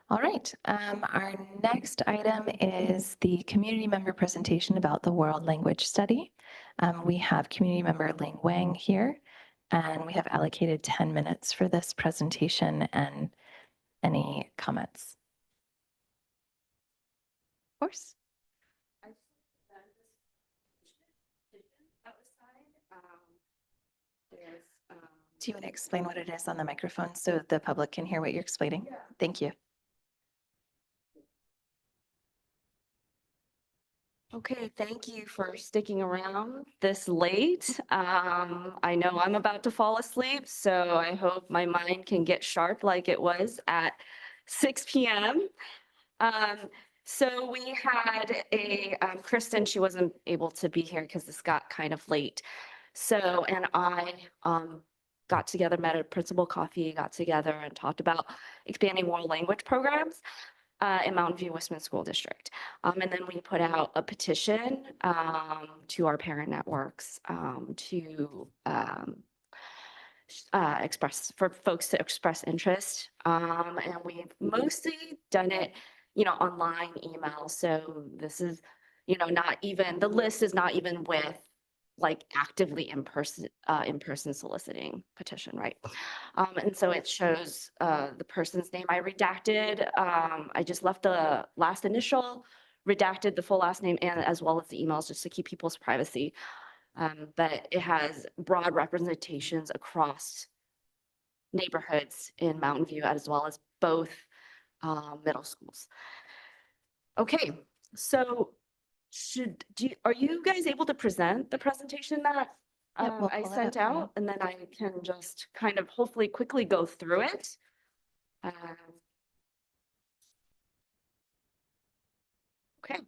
All right. Our next item is the community member presentation about the World Language Study. We have community member Ling Wang here, and we have allocated 10 minutes for this presentation and any comments. Of course. Do you want to explain what it is on the microphone so the public can hear what you're explaining? Thank you. Okay, thank you for sticking around this late. I know I'm about to fall asleep, so I hope my mind can get sharp like it was at 6 p.m. So we had Kristen, she wasn't able to be here because this got kind of late. So, and I got together, met at Principal Coffee, got together and talked about expanding world language programs in Mountain View Westman School District. And then we put out a petition to our parent networks to for folks to express interest. And we've mostly done it, online email. So this is, not even, the list is not even with like actively in person soliciting petition, right? And so it shows the person's name I redacted. I just left the last initial, redacted the full last name, and as well as the emails just to keep people's privacy. But it has broad representations across neighborhoods in Mountain View as well as both middle schools. Okay, so are you guys able to present the presentation that We'll I pull it sent up for you. out, and then I can just kind of hopefully quickly go through it. Okay.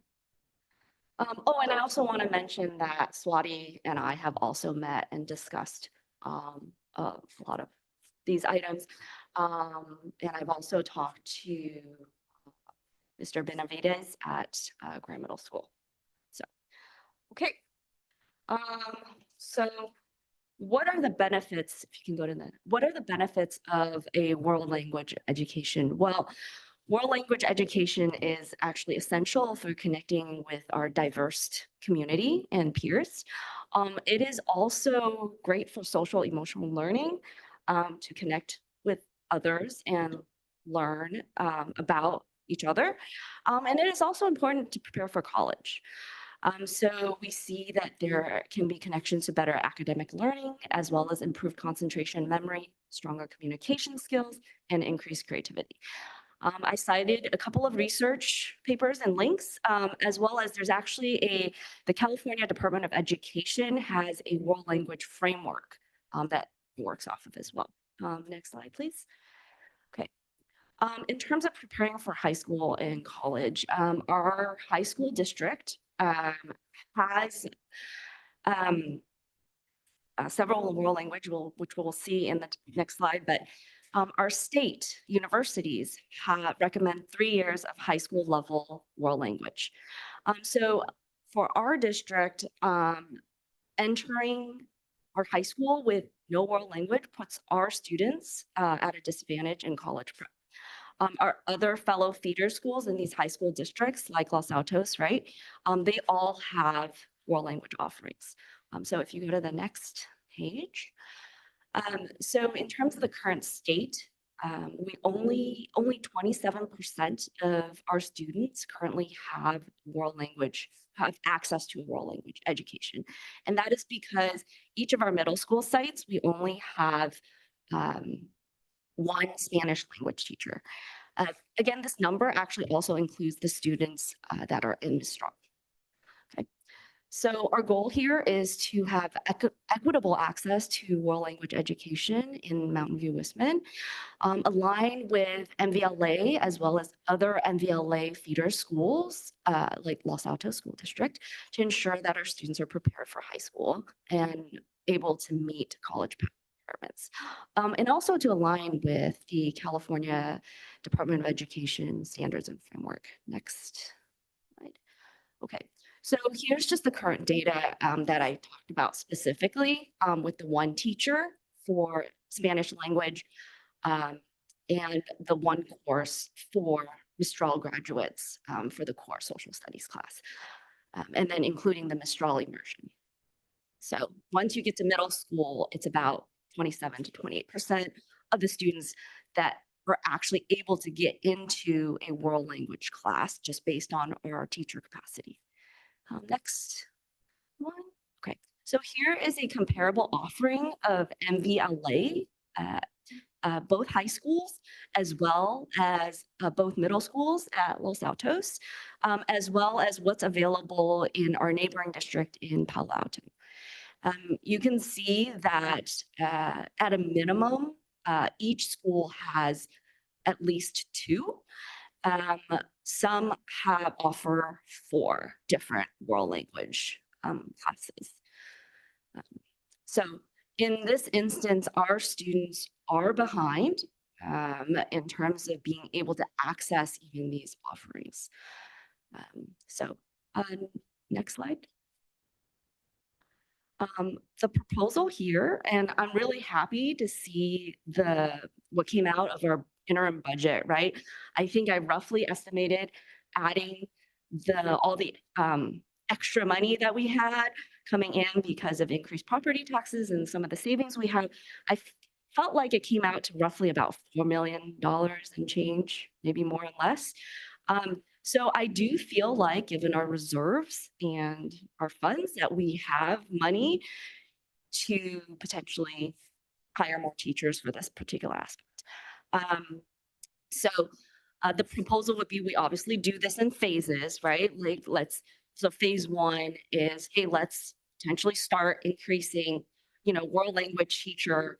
Oh, and I also want to mention that Swati and I have also met and discussed a lot of these items. And I've also talked to Mr. Benavides at Grand Middle School. So, okay. So what are the benefits, if you can go to what are the benefits of a world language education? Well, world language education is actually essential for connecting with our diverse community and peers. It is also great for social emotional learning, to connect with others and learn about each other. And it is also important to prepare for college. So we see that there can be connections to better academic learning, as well as improved concentration, memory, stronger communication skills, and increased creativity. I cited a couple of research papers and links, as well as there's actually the California Department of Education has a world language framework that works off of as well. Next slide, please. Okay. In terms of preparing for high school and college, our high school district has several world language, which we'll see in the next slide, but our state universities recommend 3 years of high school level world language. So for our district, Entering our high school with no world language puts our students at a disadvantage in college prep. Our other fellow feeder schools in these high school districts, like Los Altos, right? They all have world language offerings. So if you go to the next page. So in terms of the current state, we only 27% of our students currently have access to a world language education. And that is because each of our middle school sites, we only have one Spanish language teacher. Again, this number actually also includes the students that are in Mistral. Okay. So our goal here is to have equitable access to world language education in Mountain View Wisman, align with MVLA as well as other MVLA feeder schools like Los Altos School District to ensure that our students are prepared for high school and able to meet college requirements. And also to align with the California Department of Education standards and framework. Next slide. Okay. So here's just the current data that I talked about specifically with the one teacher for Spanish language and the one course for Mistral graduates for the core social studies class, and then including the Mistral immersion. So once you get to middle school, it's about 27 to 28% of the students that are actually able to get into a world language class just based on our teacher capacity. Next one. Okay, so here is a comparable offering of MVLA at both high schools, as well as both middle schools at Los Altos, as well as what's available in our neighboring district in Palo Alto. You can see that at a minimum, each school has at least two. Some offer 4 different world language classes. So in this instance, our students are behind in terms of being able to access even these offerings. Next slide. The proposal here, and I'm really happy to see what came out of our interim budget, right? I think I roughly estimated adding all the extra money that we had coming in because of increased property taxes and some of the savings we have. I felt like it came out to roughly about $4 million and change, maybe more and less. So I do feel like, given our reserves and our funds, that we have money to potentially hire more teachers for this particular aspect. The proposal would be we obviously do this in phases, right? Like so phase 1 is, hey, let's potentially start increasing, world language teacher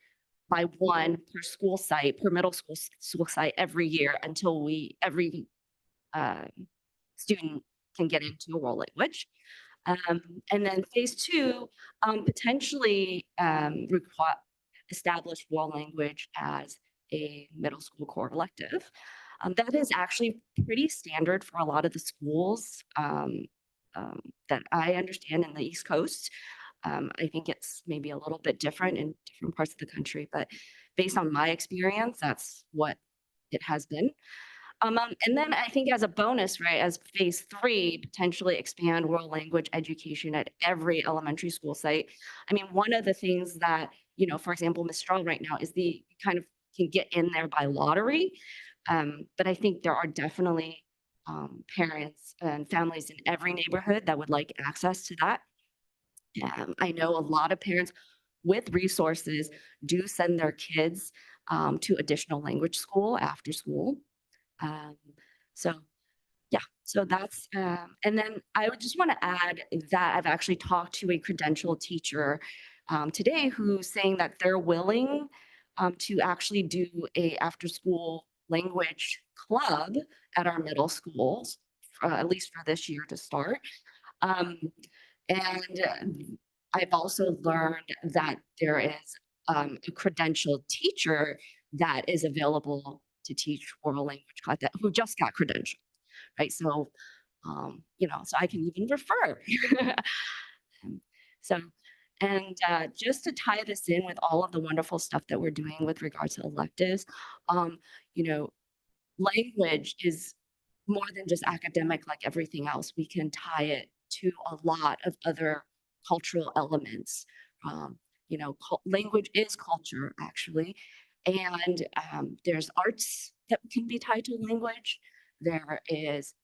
by 1 per school site, per middle school site every year until every student can get into a world language. And then phase 2, potentially establish world language as a middle school core elective. That is actually pretty standard for a lot of the schools that I understand in the East Coast. I think it's maybe a little bit different in different parts of the country, but based on my experience, that's what it has been. And then I think as a bonus, right, as phase 3, potentially expand world language education at every elementary school site. I mean, one of the things that, for example, Mistral right now is the kind of can get in there by lottery. But I think there are definitely parents and families in every neighborhood that would like access to that. I know a lot of parents with resources do send their kids to additional language school after school. So that's, and then I would just want to add that I've actually talked to a credentialed teacher today who's saying that they're willing to actually do a after school language club at our middle schools, at least for this year to start. And I've also learned that there is a credentialed teacher that is available to teach world language class who just got credentialed, right? So, so I can even refer. And just to tie this in with all of the wonderful stuff that we're doing with regards to electives, you know, language is more than just academic like everything else. We can tie it to a lot of other cultural elements. You know, language is culture actually. And there's arts that can be tied to language. There is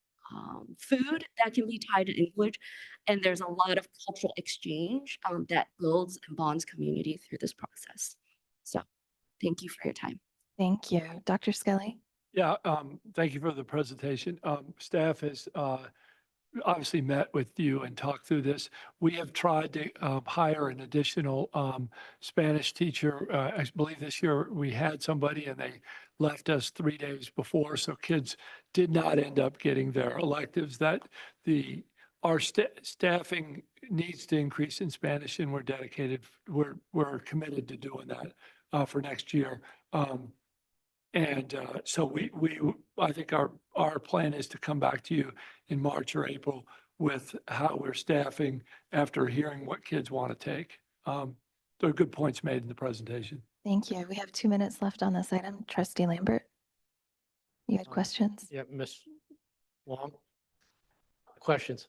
food that can be tied to language. And there's a lot of cultural exchange that builds and bonds community through this process. So thank you for your time. Thank you. Dr. Skelly? Yeah, thank you for the presentation. Staff has obviously met with you and talked through this. We have tried to hire an additional Spanish teacher. I believe this year we had somebody and they left us 3 days before, so kids did not end up getting their electives. Our staffing needs to increase in Spanish, and we're dedicated. We're committed to doing that for next year. So I think our plan is to come back to you in March or April with how we're staffing after hearing what kids want to take. There are good points made in the presentation. Thank you. We have 2 minutes left on this item. Trustee Lambert? You had questions? Yeah, Ms. Long? Questions?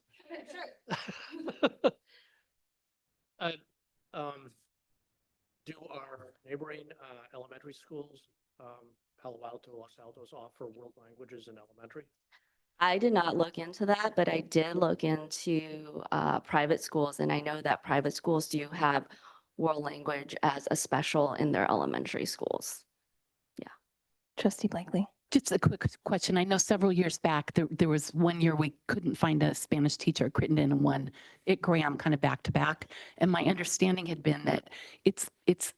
Do our neighboring elementary schools, Palo Alto, Los Altos, offer world languages in elementary? I did not look into that, but I did look into private schools, and I know that private schools do have world language as a special in their elementary schools. Yeah. Trustee Blakely? Just a quick question. I know several years back, there was one year we couldn't find a Spanish teacher at Crittenden and one at Graham kind of back to back. And my understanding had been that it's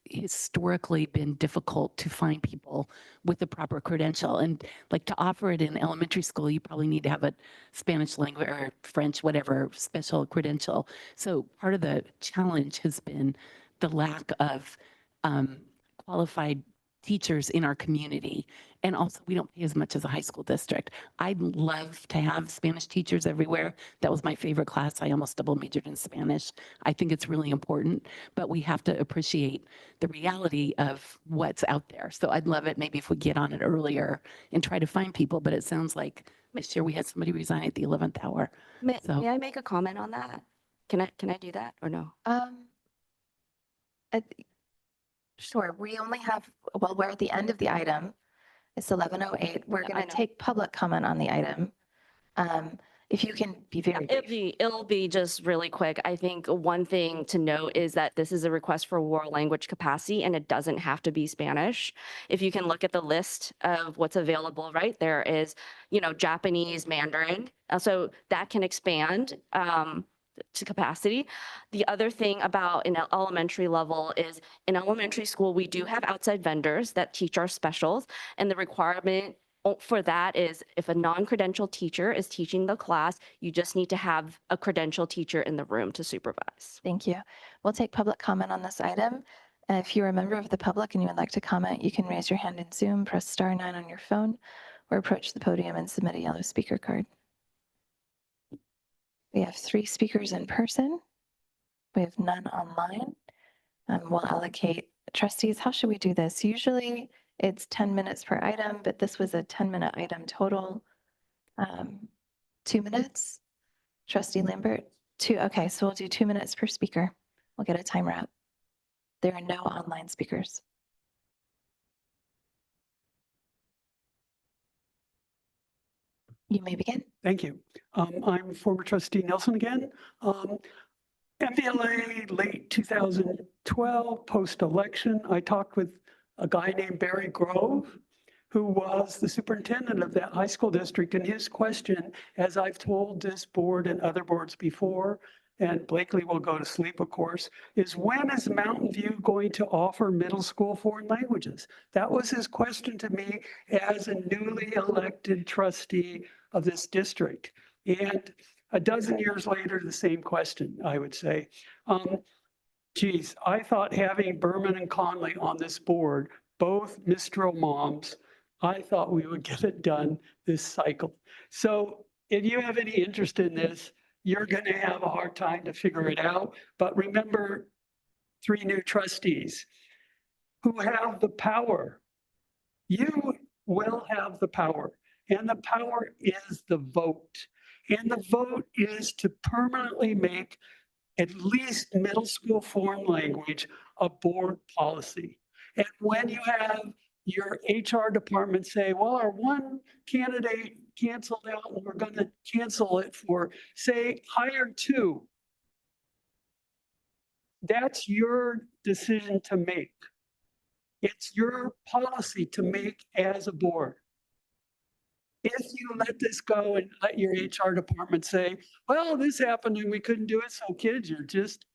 historically been difficult to find people with the proper credential. And like to offer it in elementary school, you probably need to have a Spanish language or French, whatever special credential. So part of the challenge has been the lack of qualified teachers in our community. And also we don't pay as much as a high school district. I'd love to have Spanish teachers everywhere. That was my favorite class. I almost double majored in Spanish. I think it's really important, but we have to appreciate the reality of what's out there. So I'd love it maybe if we get on it earlier and try to find people, but it sounds like this year we had somebody resign at the 11th hour. May I make a comment on that? Can I do that or no? Sure. We only have, well, we're at the end of the item. It's 11:08. We're going to take public comment on the item. If you can be very brief. It'll be just really quick. I think one thing to note is that this is a request for world language capacity and it doesn't have to be Spanish. If you can look at the list of what's available, right, there is, Japanese, Mandarin. So that can expand to capacity. The other thing about an elementary level is in elementary school, we do have outside vendors that teach our specials, and the requirement for that is if a non-credentialed teacher is teaching the class, you just need to have a credentialed teacher in the room to supervise. Thank you. We'll take public comment on this item. If you're a member of the public and you would like to comment, you can raise your hand in Zoom, press *9 on your phone, or approach the podium and submit a yellow speaker card. We have 3 speakers in person. We have none online. We'll allocate trustees. How should we do this? Usually it's 10 minutes per item, but this was a 10-minute item total. 2 minutes. Trustee Lambert, 2. Okay, so we'll do 2 minutes per speaker. We'll get a timer out. There are no online speakers. You may begin. Thank you. I'm former trustee Nelson again. MVLA late 2012, post-election, I talked with a guy named Barry Grove, who was the superintendent of that high school district. And his question, as I've told this board and other boards before, and Blakely will go to sleep, of course, is when is Mountain View going to offer middle school foreign languages? That was his question to me as a newly elected trustee of this district. And a dozen years later, the same question, I would say. Geez, I thought having Berman and Conley on this board, both Mistral moms, I thought we would get it done this cycle. So if you have any interest in this, you're going to have a hard time to figure it out. But remember, 3 new trustees who have the power. You will have the power, and the power is the vote. And the vote is to permanently make at least middle school foreign language a board policy. And when you have your HR department say, well, our one candidate canceled out and we're going to cancel it for, say, hire 2. That's your decision to make. It's your policy to make as a board. If you let this go and let your HR department say, well, this happened and we couldn't do it, so kids, you're just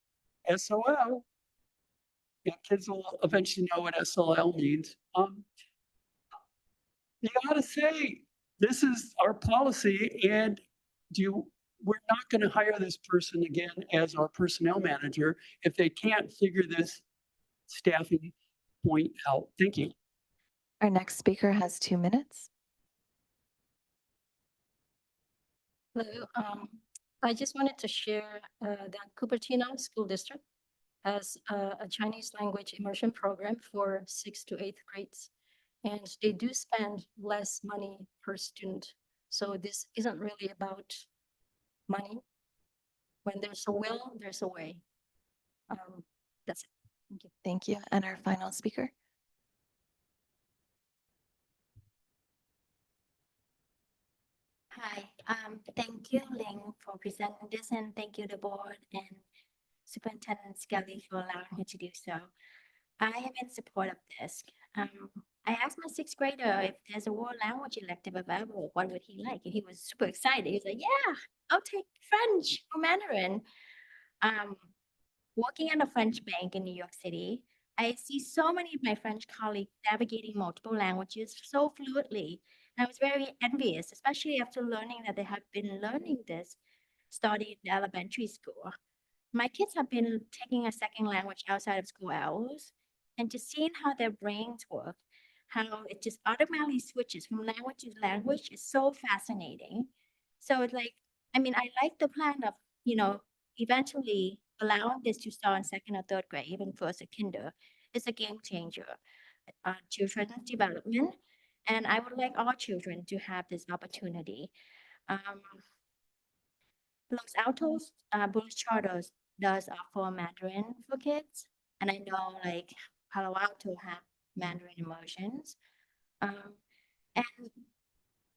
SOL. Yeah, kids will eventually know what SOL means. You gotta say, this is our policy and we're not gonna hire this person again as our personnel manager if they can't figure this staffing point out. Thank you. Our next speaker has 2 minutes. Hello, I just wanted to share that Cupertino School District has a Chinese language immersion program for 6th to 8th grades. And they do spend less money per student. So this isn't really about money. When there's a will, there's a way. That's it. Thank you. Thank you. And our final speaker. Hi, thank you, Ling, for presenting this, and thank you, the board and Superintendent Skelly for allowing me to do so. I am in support of this. I asked my 6th grader if there's a world language elective available, what would he like? And he was super excited. He was like, yeah, I'll take French or Mandarin. Working at a French bank in New York City, I see so many of my French colleagues navigating multiple languages so fluidly. And I was very envious, especially after learning that they have been learning this starting in elementary school. My kids have been taking a second language outside of school hours, and just seeing how their brains work, how it just automatically switches from language to language is so fascinating. So it's like, I mean, I like the plan of, eventually allowing this to start in 2nd or 3rd grade, even first or kinder. It's a game changer. Children's development, and I would like all children to have this opportunity. Los Altos, Bruce Charters does offer Mandarin for kids, and I know like Palo Alto have Mandarin immersions. And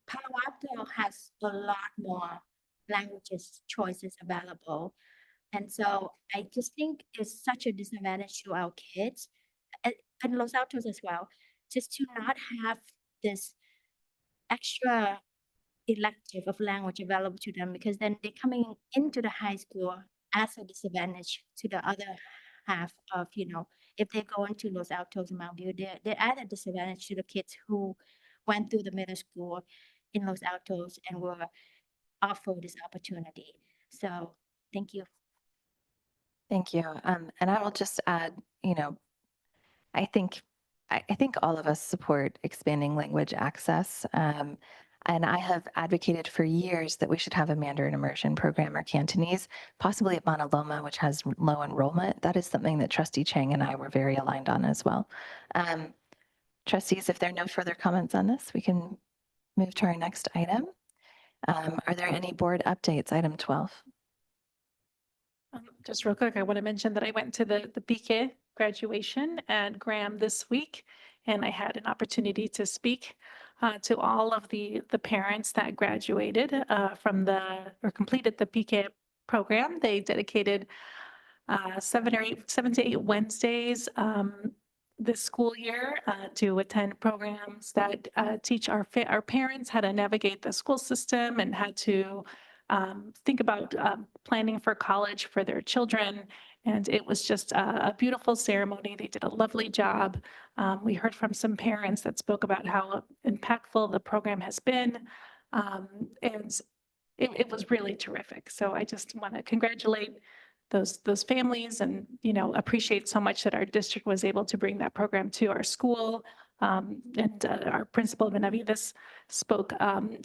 Palo Alto has a lot more languages choices available. And so I just think it's such a disadvantage to our kids and Los Altos as well, just to not have this extra elective of language available to them, because then they're coming into the high school as a disadvantage to the other half of, if they go into Los Altos and Mount View, they're at a disadvantage to the kids who went through the middle school in Los Altos and were offered this opportunity. So thank you. Thank you. And I will just add, I think all of us support expanding language access. And I have advocated for years that we should have a Mandarin immersion program or Cantonese, possibly at Mauna Loma, which has low enrollment. That is something that Trustee Chang and I were very aligned on as well. Trustees, if there are no further comments on this, we can move to our next item. Are there any board updates? Item 12. Just real quick, I want to mention that I went to the PK graduation at Graham this week, and I had an opportunity to speak to all of the parents that graduated or completed the PK program. They dedicated 7 to 8 Wednesdays this school year to attend programs that teach our parents how to navigate the school system and how to think about planning for college for their children. And it was just a beautiful ceremony. They did a lovely job. We heard from some parents that spoke about how impactful the program has been. And it was really terrific. So I just want to congratulate those families and, appreciate so much that our district was able to bring that program to our school. And our principal, Benavides, spoke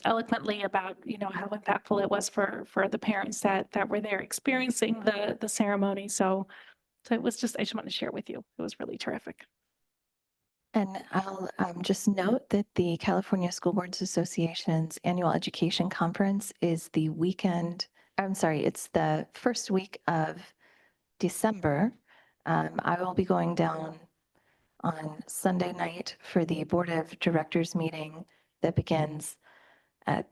eloquently about, how impactful it was for the parents that were there experiencing the ceremony. So So it was just, I just want to share with you. It was really terrific. And I'll just note that the California School Boards Association's annual education conference is the weekend, I'm sorry, it's the first week of December. I will be going down on Sunday night for the Board of Directors meeting that begins at,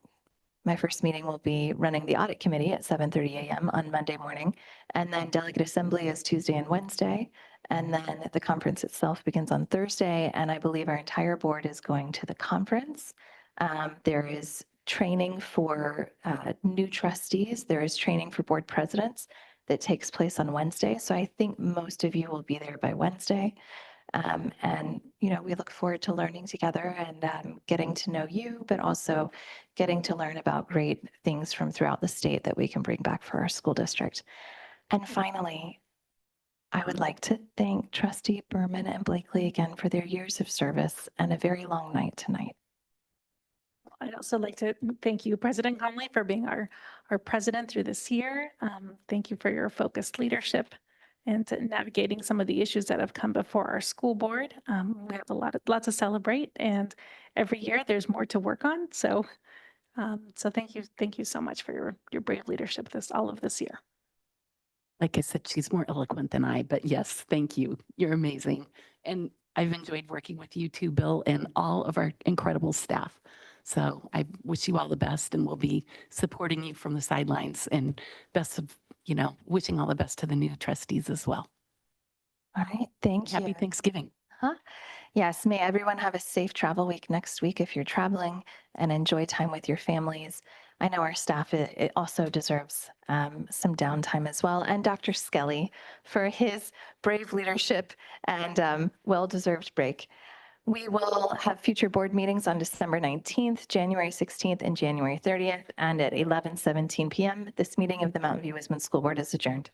my first meeting will be running the audit committee at 7:30 a.m. on Monday morning. And then delegate assembly is Tuesday and Wednesday. And then the conference itself begins on Thursday. And I believe our entire board is going to the conference. There is training for new trustees. There is training for board presidents that takes place on Wednesday. So I think most of you will be there by Wednesday. And, you know, we look forward to learning together and getting to know you, but also getting to learn about great things from throughout the state that we can bring back for our school district. And finally, I would like to thank Trustee Berman and Blakely again for their years of service and a very long night tonight. I'd also like to thank you, President Conley, for being our president through this year. Thank you for your focused leadership and to navigating some of the issues that have come before our school board. We have lots to celebrate, and every year there's more to work on. So, thank you so much for your brave leadership all of this year. Like I said, she's more eloquent than I, but yes, thank you. You're amazing. And I've enjoyed working with you too, Bill, and all of our incredible staff. So I wish you all the best, and we'll be supporting you from the sidelines, and best of, wishing all the best to the new trustees as well. All right, thank you. Happy Thanksgiving. Yes, may everyone have a safe travel week next week if you're traveling, and enjoy time with your families. I know our staff, it also deserves some downtime as well. And Dr. Skelly for his brave leadership and well-deserved break. We will have future board meetings on December 19th, January 16th, and January 30th, and at 11:17 p.m. This meeting of the Mountain View Wisdom School Board is adjourned.